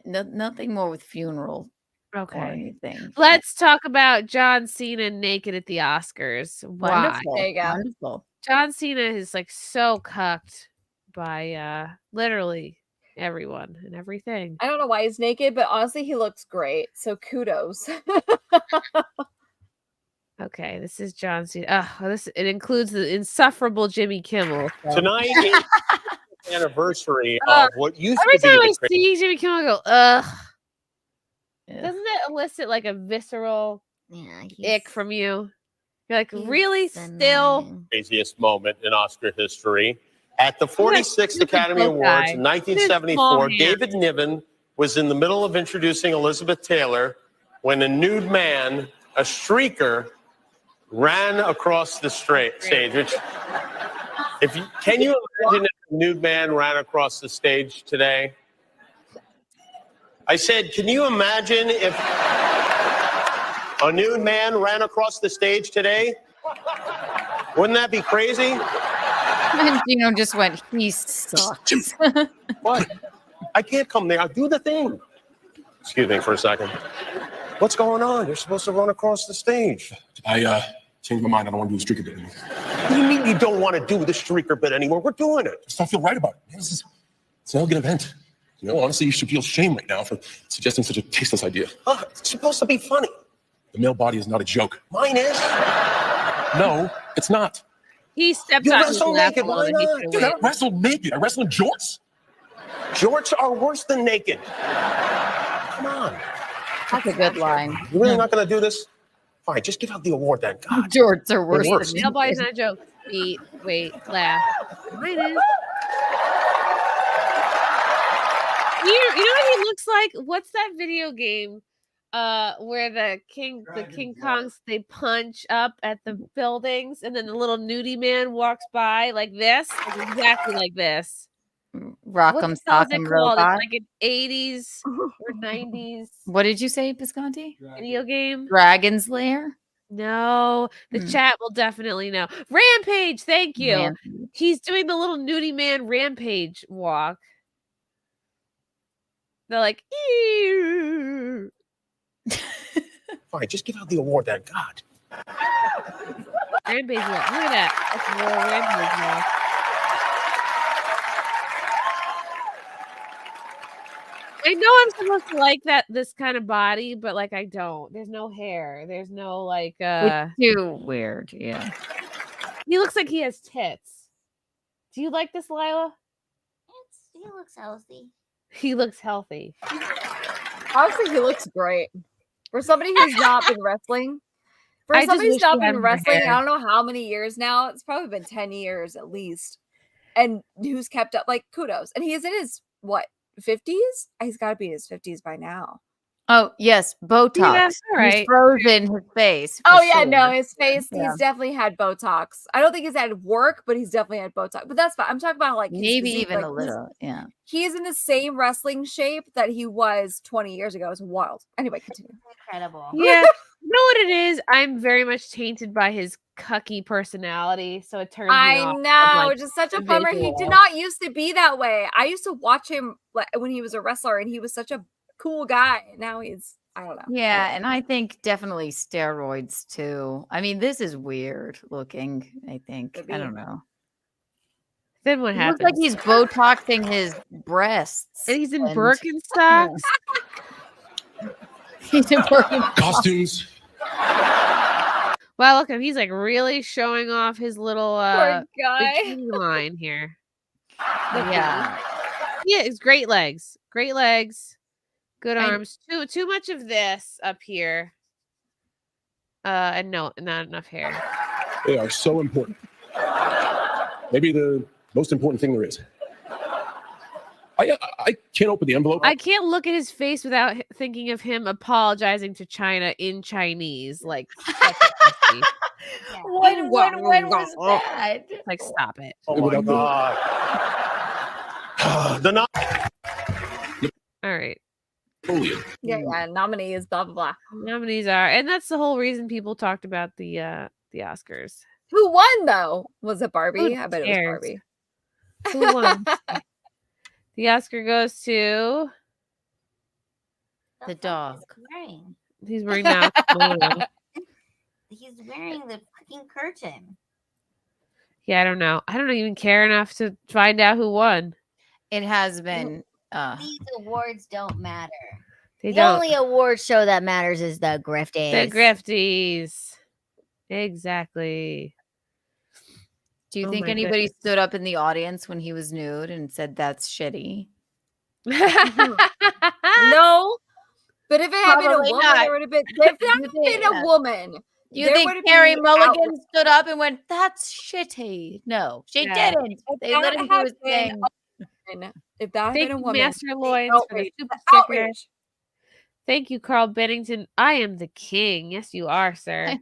Nothing more with funeral. Okay. Or anything. Let's talk about John Cena naked at the Oscars. Why? Wonderful. There you go. Wonderful. John Cena is like so cucked by literally everyone and everything. I don't know why he's naked, but honestly, he looks great. So kudos. Okay, this is John Cena. It includes the insufferable Jimmy Kimmel. Tonight is the anniversary of what used to every be time I the see Jimmy Kimmel, I go, ugh. Doesn't it elicit like a visceral he's from you. You're like, he's really? Still? Craziest moment in Oscar history. At the 46th stupid Academy bow Awards tie. in Look at his small 1974, hand. David Niven was in the middle of introducing Elizabeth Taylor when a nude man, a streaker, ran across the stage. Which, can you imagine if a nude man ran across the stage today? I said, can you imagine if a nude man ran across the stage today? Wouldn't that be crazy? And Gino just went, he sucks. What? I can't come there. I'll do the thing. Excuse me for a second. What's going on? You're supposed to run across the stage. I changed my mind. I don't want to do the streaker bit anymore. What do you mean you don't want to do the streaker bit anymore? We're doing it. Just don't feel right about it. Man, it's an elegant event. You know, honestly, you should feel shame right now for suggesting such a tasteless idea. It's supposed to be funny. The male body is not a joke. Mine is. No, it's not. He stepped You on wrestle his lap naked, a little why bit. He not? threw Dude, I it. don't wrestle naked. I wrestle in jorts. Jorts are worse than naked. Come on. That's a good line. You're really not going to do this? Fine, just give out the award then. God. Jorts are worse. Worse. Male body's not a joke. Wait, laugh. Mine is. You know what he looks like? What's that video game? Where the King Kongs, they punch up at the buildings, and then the little nudie man walks by like this, exactly like this. Rock'em What the hell is it Sock'em called? Robot. It's like an 80s or 90s What did you say, Pisconti? video game. Dragon's Lair? No, the chat will definitely know. Rampage, thank you. Rampage. He's doing the little nudie man rampage walk. They're like, ew. Fine, just give out the award then. God. Rampage walk. Look at that. That's a little rampage walk. I know I'm supposed to like this kind of body, but like I don't. There's no hair. There's no like It's too weird, yeah. he looks like he has tits. Do you like this, Lila? He looks healthy. He looks healthy. Honestly, he looks great. For somebody who's not been wrestling, I just somebody who's wish not he had been more wrestling, hair. I don't know how many years now. It's probably been 10 years at least. And who's kept up, like, kudos. And he is in his, 50s? He's got to be in his 50s by now. Oh, yes, Botox. Yeah, all right. He's frozen his face. Oh, for yeah, sure. no, his face, Yeah. he's definitely had Botox. I don't think he's had work, but he's definitely had Botox. But that's fine. I'm talking about, like, his Maybe physique, even like, a little, yeah. He's in the same wrestling shape that he was 20 years ago. It's wild. Anyway, continue. Incredible. Yeah. You know what it is? I'm very much tainted by his cucky personality. So it turns me I off of, know, like, which is such a the bummer. He visual. did not used to be that way. I used to watch him like when he was a wrestler, and he was such a cool guy. Now he's, I don't know. Yeah, and I think definitely steroids too. I mean, this is weird looking, I think. I don't know. Then what It happens? looks like he's Botoxing his breasts. And he's in and- Birkenstocks. He's in Birkenstocks. Costumes. Wow, look at him. He's like really showing off his little Poor guy. bikini line here. Yeah. Yeah, it's great legs. Great legs. Good I- arms. Too much of this up here. And no, not enough hair. They are so important. Maybe the most important thing there is. I can't open the envelope. I can't look at his face without thinking of him apologizing to China in Chinese. Like, When was that? like stop it. Oh my God. The not. All right. Yeah, nominees, blah blah blah. Nominees are, and that's the whole reason people talked about the Oscars. Who won though? Was it Barbie? Who I bet it cares? was Barbie. Who won? The Oscar goes to The dog. he's wearing now. He's wearing the freaking curtain. Yeah, I don't know. I don't even care enough to find out who won. It has been These awards don't matter. They The don't. only award show that matters is the Grifties. The Grifties. Exactly. Do you Oh think my anybody goodness. stood up in the audience when he was nude and said that's shitty? No, but But if it had been a Probably woman, not. there would have been. If that had been a woman, You there think would have Carrie been Mulligan outrage. stood up and went, "That's shitty"? No, she Yeah. didn't. If They let that him do had his been thing. a woman, if that had Thank been a you, woman, Master Lloyds, for the outrage. super sticker. Outrage. Thank you, Carl Bennington. I am the king. Yes, you are, sir.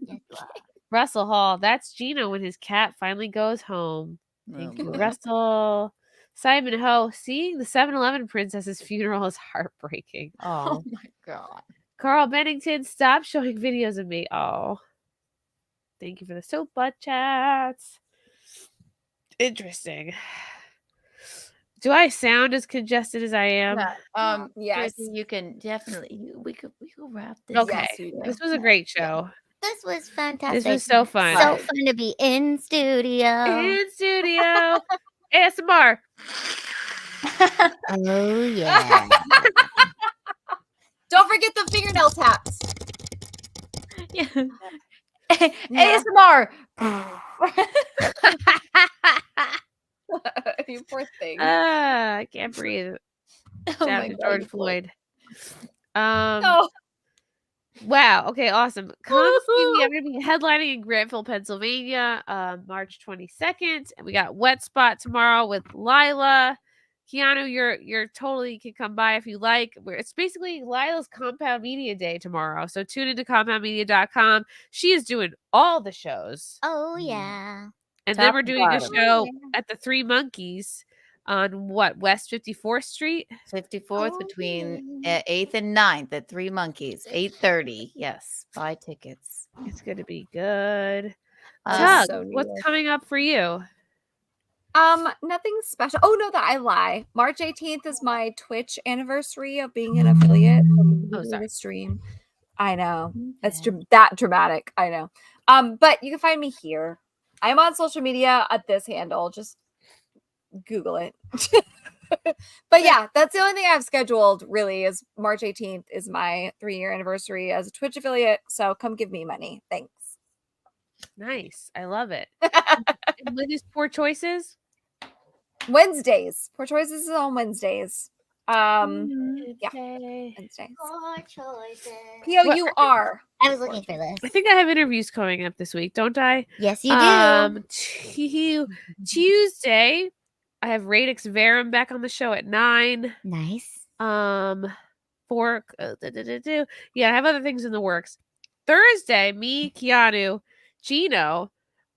Russell Hall. That's Gino when his cat finally goes home. Thank you, boy. Russell. Simon Ho. Seeing the 7-Eleven princess's funeral is heartbreaking. Oh my god. Carl Bennington. Stop showing videos of me. Oh. Thank you for the soap butt chats. Interesting. Do I sound as congested as I am? Yeah. Yes. Chrissy, you can definitely. We could wrap this. Okay. up. This was a great show. This was fantastic. This was so fun. So fun to be in studio. In studio. ASMR. Oh yeah. Don't forget the fingernail taps. ASMR. You poor thing. I can't breathe. Oh Shout my out to God, George you poor- Floyd. No. Wow. Okay, awesome. Come see me. I'm going to be headlining in Granville, Pennsylvania, March 22nd. And we got Wet Spot tomorrow with Lila. Keanu, you're totally can come by if you like. It's basically Lila's Compound Media Day tomorrow. So tune into compoundmedia.com. She is doing all the shows. Oh yeah. And Top then we're to doing a bottom. show at the Three Monkeys on West 54th Street? 54th between 8th and 9th at Three Monkeys, 8:30. Yes, buy tickets. It's going to be good. Uh, Tugg, what's coming up for you? Nothing special. Oh no, that I lie. March 18th is my Twitch anniversary of being an affiliate. Oh, sorry. Stream. I know. It's that dramatic. I know. But you can find me here. I'm on social media at this handle. Just Google it. But yeah, that's the only thing I've scheduled really is March 18th is my 3-year anniversary as a Twitch affiliate. So come give me money. Thanks. Nice. I love it. And with these poor choices? Wednesdays. Poor choices is on Wednesdays. Yeah. Wednesdays. Poor choices. POUR. I was looking for this. I think I have interviews coming up this week, don't I? Yes, you do. Tuesday, I have Radix Verum back on the show at 9. Nice. Yeah, I have other things in the works. Thursday, me, Keanu, Gino,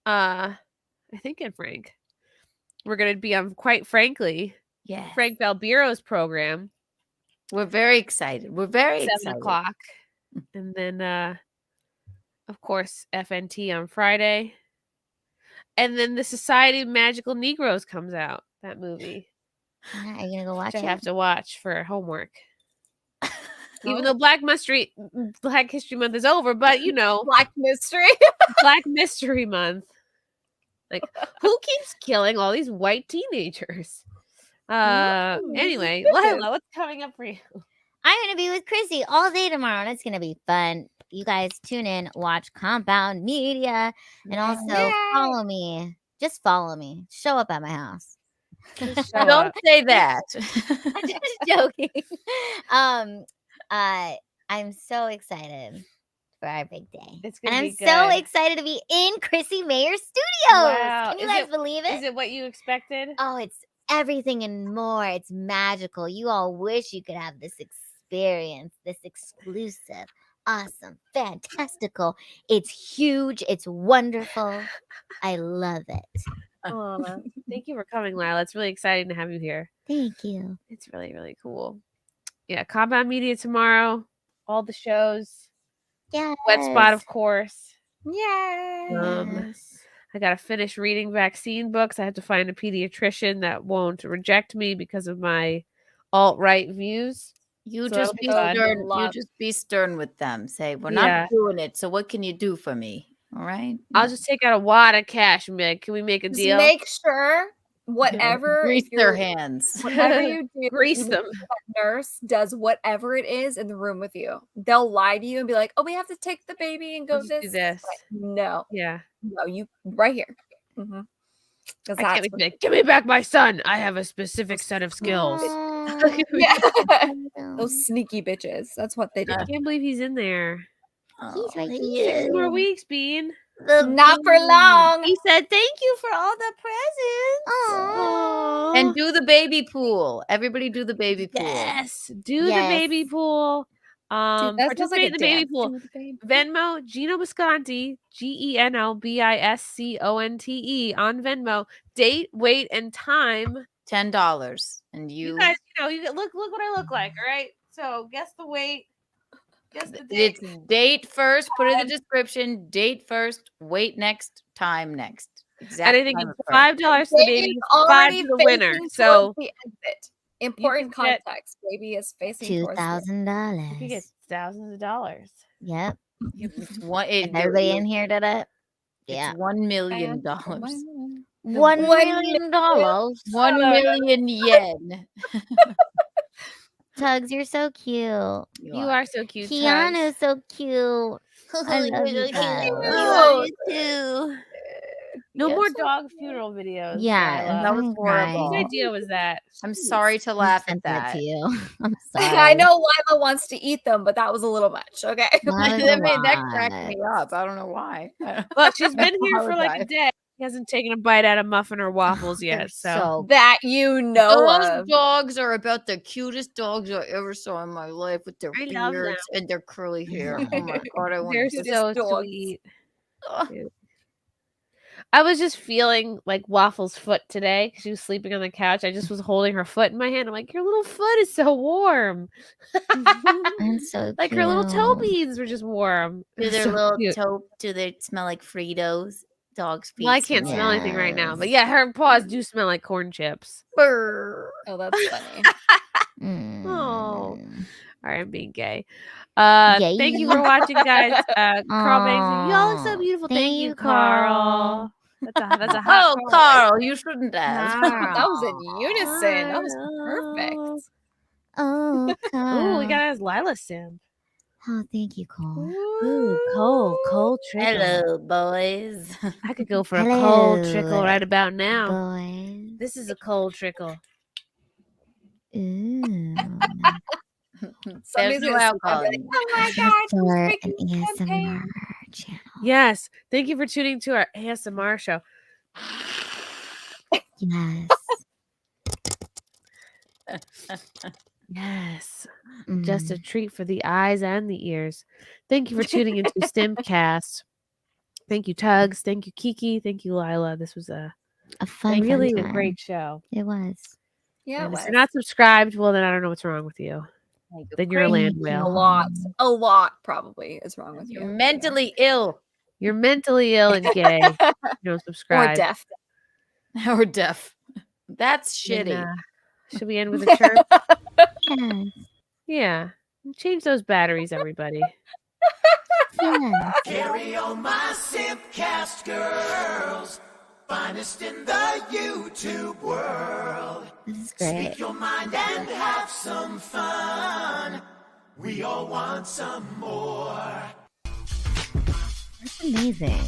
I think and Frank. We're gonna be on Quite Frankly. Yeah. Frank Valbiero's program. We're very excited. We're very 7 excited. o'clock. And then of course FNT on Friday. And then the Society of Magical Negroes comes out. That movie. Are you gonna go watch Which it? I have to watch for homework. Even though Black History Month is over, but you know, Black Mystery. Black Mystery Month. Like, who keeps killing all these white teenagers? Anyway, Lila, what's coming up for you? I'm gonna be with Chrissy all day tomorrow, and it's gonna be fun. You guys tune in, watch Compound Media, and also follow me. Just follow me. Show up at my house. Don't say that. I'm just joking. I'm so excited for our big day. It's and gonna I'm be so good. excited to be in Chrissie Mayr Studios. Wow. Can you Is guys it- believe it? Is it what you expected? Oh, it's everything and more. It's magical. You all wish you could have this experience, this exclusive, awesome, fantastical. It's huge. It's wonderful. I love it. Thank you for coming, Lila. It's really exciting to have you here. Thank you. It's really, really cool. Yeah, Compound Media tomorrow. All the shows. Yeah. Wet Spot, of course. Yay. I gotta finish reading vaccine books. I have to find a pediatrician that won't reject me because of my alt-right views. You So just that'll be be fun. stern. You just be stern with them. Say, we're Yeah. not doing it. So what can you do for me? All right. I'll just take out a wad of cash and be like, can we make a Just deal? make sure whatever Grease if their you're- hands. Whatever you do, Grease you them. make sure that nurse does whatever it is in the room with you. They'll lie to you and be like, "Oh, we have to take the baby and go Let's do this." this. Like, no, Yeah. no, you right here. Mm-hmm. I can't be like, give me back my son. I have a specific set of skills. Yeah. Those sneaky bitches. That's what they do. I can't believe he's in there. He's right 6 here. more weeks, Bean. Not for long. He said, "Thank you for all the presents." And do the baby pool. Everybody do the baby pool. Yes, do the baby pool. that sounds like Participate a in the baby dance. pool. Do the baby pool. Venmo Gino Bisconti, GenoBisconte on Venmo. Date, weight, and time. $10. And You guys, you look what I look like. All right. So guess the weight. Guess the date. It's date first. Put it in the description. Date first. Weight next. Time next. And I think time it's apart. $5 to the baby, $5 to the winner. So the exit. Important get context. Baby is facing towards the $2,000. you get thousands of dollars. Yep. It's one, Is everybody in here did it? Yeah. It's $1 million. $1 $1 million. 1 million yen. Tugs, you're so cute. You are so cute. Keanu's so cute. I love you guys. Too. No more dog funeral videos. Yeah, Lila. that was horrible. Whose idea was that? I'm sorry to laugh at Sent that that. to you. I'm sorry. I know Lila wants to eat them, but that was a little much. Okay. That cracked me up. I don't know why. Well, she's been here for like a Apologize. day. He hasn't taken a bite out of muffin or waffles yet. So that you know Those of. dogs are about the cutest dogs I ever saw in my life with their I love them. beards and their curly hair. Oh my god, I want they're to so dogs. sweet. Dude. I was just feeling like Waffle's foot today. She was sleeping on the couch. I just was holding her foot in my hand. I'm like, your little foot is so warm. I'm so Like her little toe cute. beans were just warm. It Do was their so little cute. toe? Do they smell like Fritos? Dogs' feet. Well, I can't smell anything right now, but yeah, her paws do smell like corn chips. Brr. Oh, that's funny. Oh, all right, I'm being gay. Thank you for watching, guys. Carl Banks, you all look so beautiful. Thank you, Carl. That's a hot. Oh, Carl, you shouldn't have. That was in unison. That was perfect. Oh, Oh, we got us Lila Sim. Oh, thank you, Cole. Ooh, Cole trickle. Hello, boys. I could go for a cold Hello, trickle right about now. Boys. This is a cold trickle. Ooh. There's no alcohol. Oh my god. For an making ASMR channel. Yes. Thank you for tuning to our ASMR show. Yes. Yes. Just a treat for the eyes and the ears. Thank you for tuning into SimpCast. Thank you, Tuggs. Thank you, Kiki. Thank you, Lila. This was a fun really time. a great show. It was. Yeah, And if you're not subscribed, well, then I don't know what's wrong with you. Then you're a land A whale. lot probably is wrong with you. You're mentally ill. You're mentally ill and gay. You don't subscribe. Or deaf. Or deaf. That's And, shitty. should we end with a chirp? Yes. Yeah. Change those batteries, everybody. Yes. Carry on my SimpCast girls, finest in the YouTube world. This is great. Speak your mind and have some fun. We all want some more. That's amazing.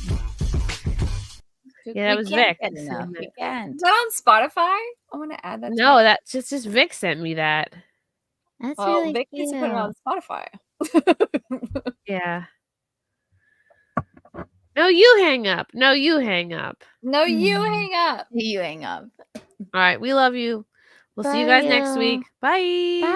Yeah, that was We can't Vic. get enough. We can't. Is that on Spotify? I want to add that. No, that's just Vic sent me that. That's Oh, really Vic cute. needs to put it on Spotify. Yeah. No, you hang up. No, you hang up. No, you hang up. You hang up. All right. We love you. We'll see you guys next you. week. Bye. Bye.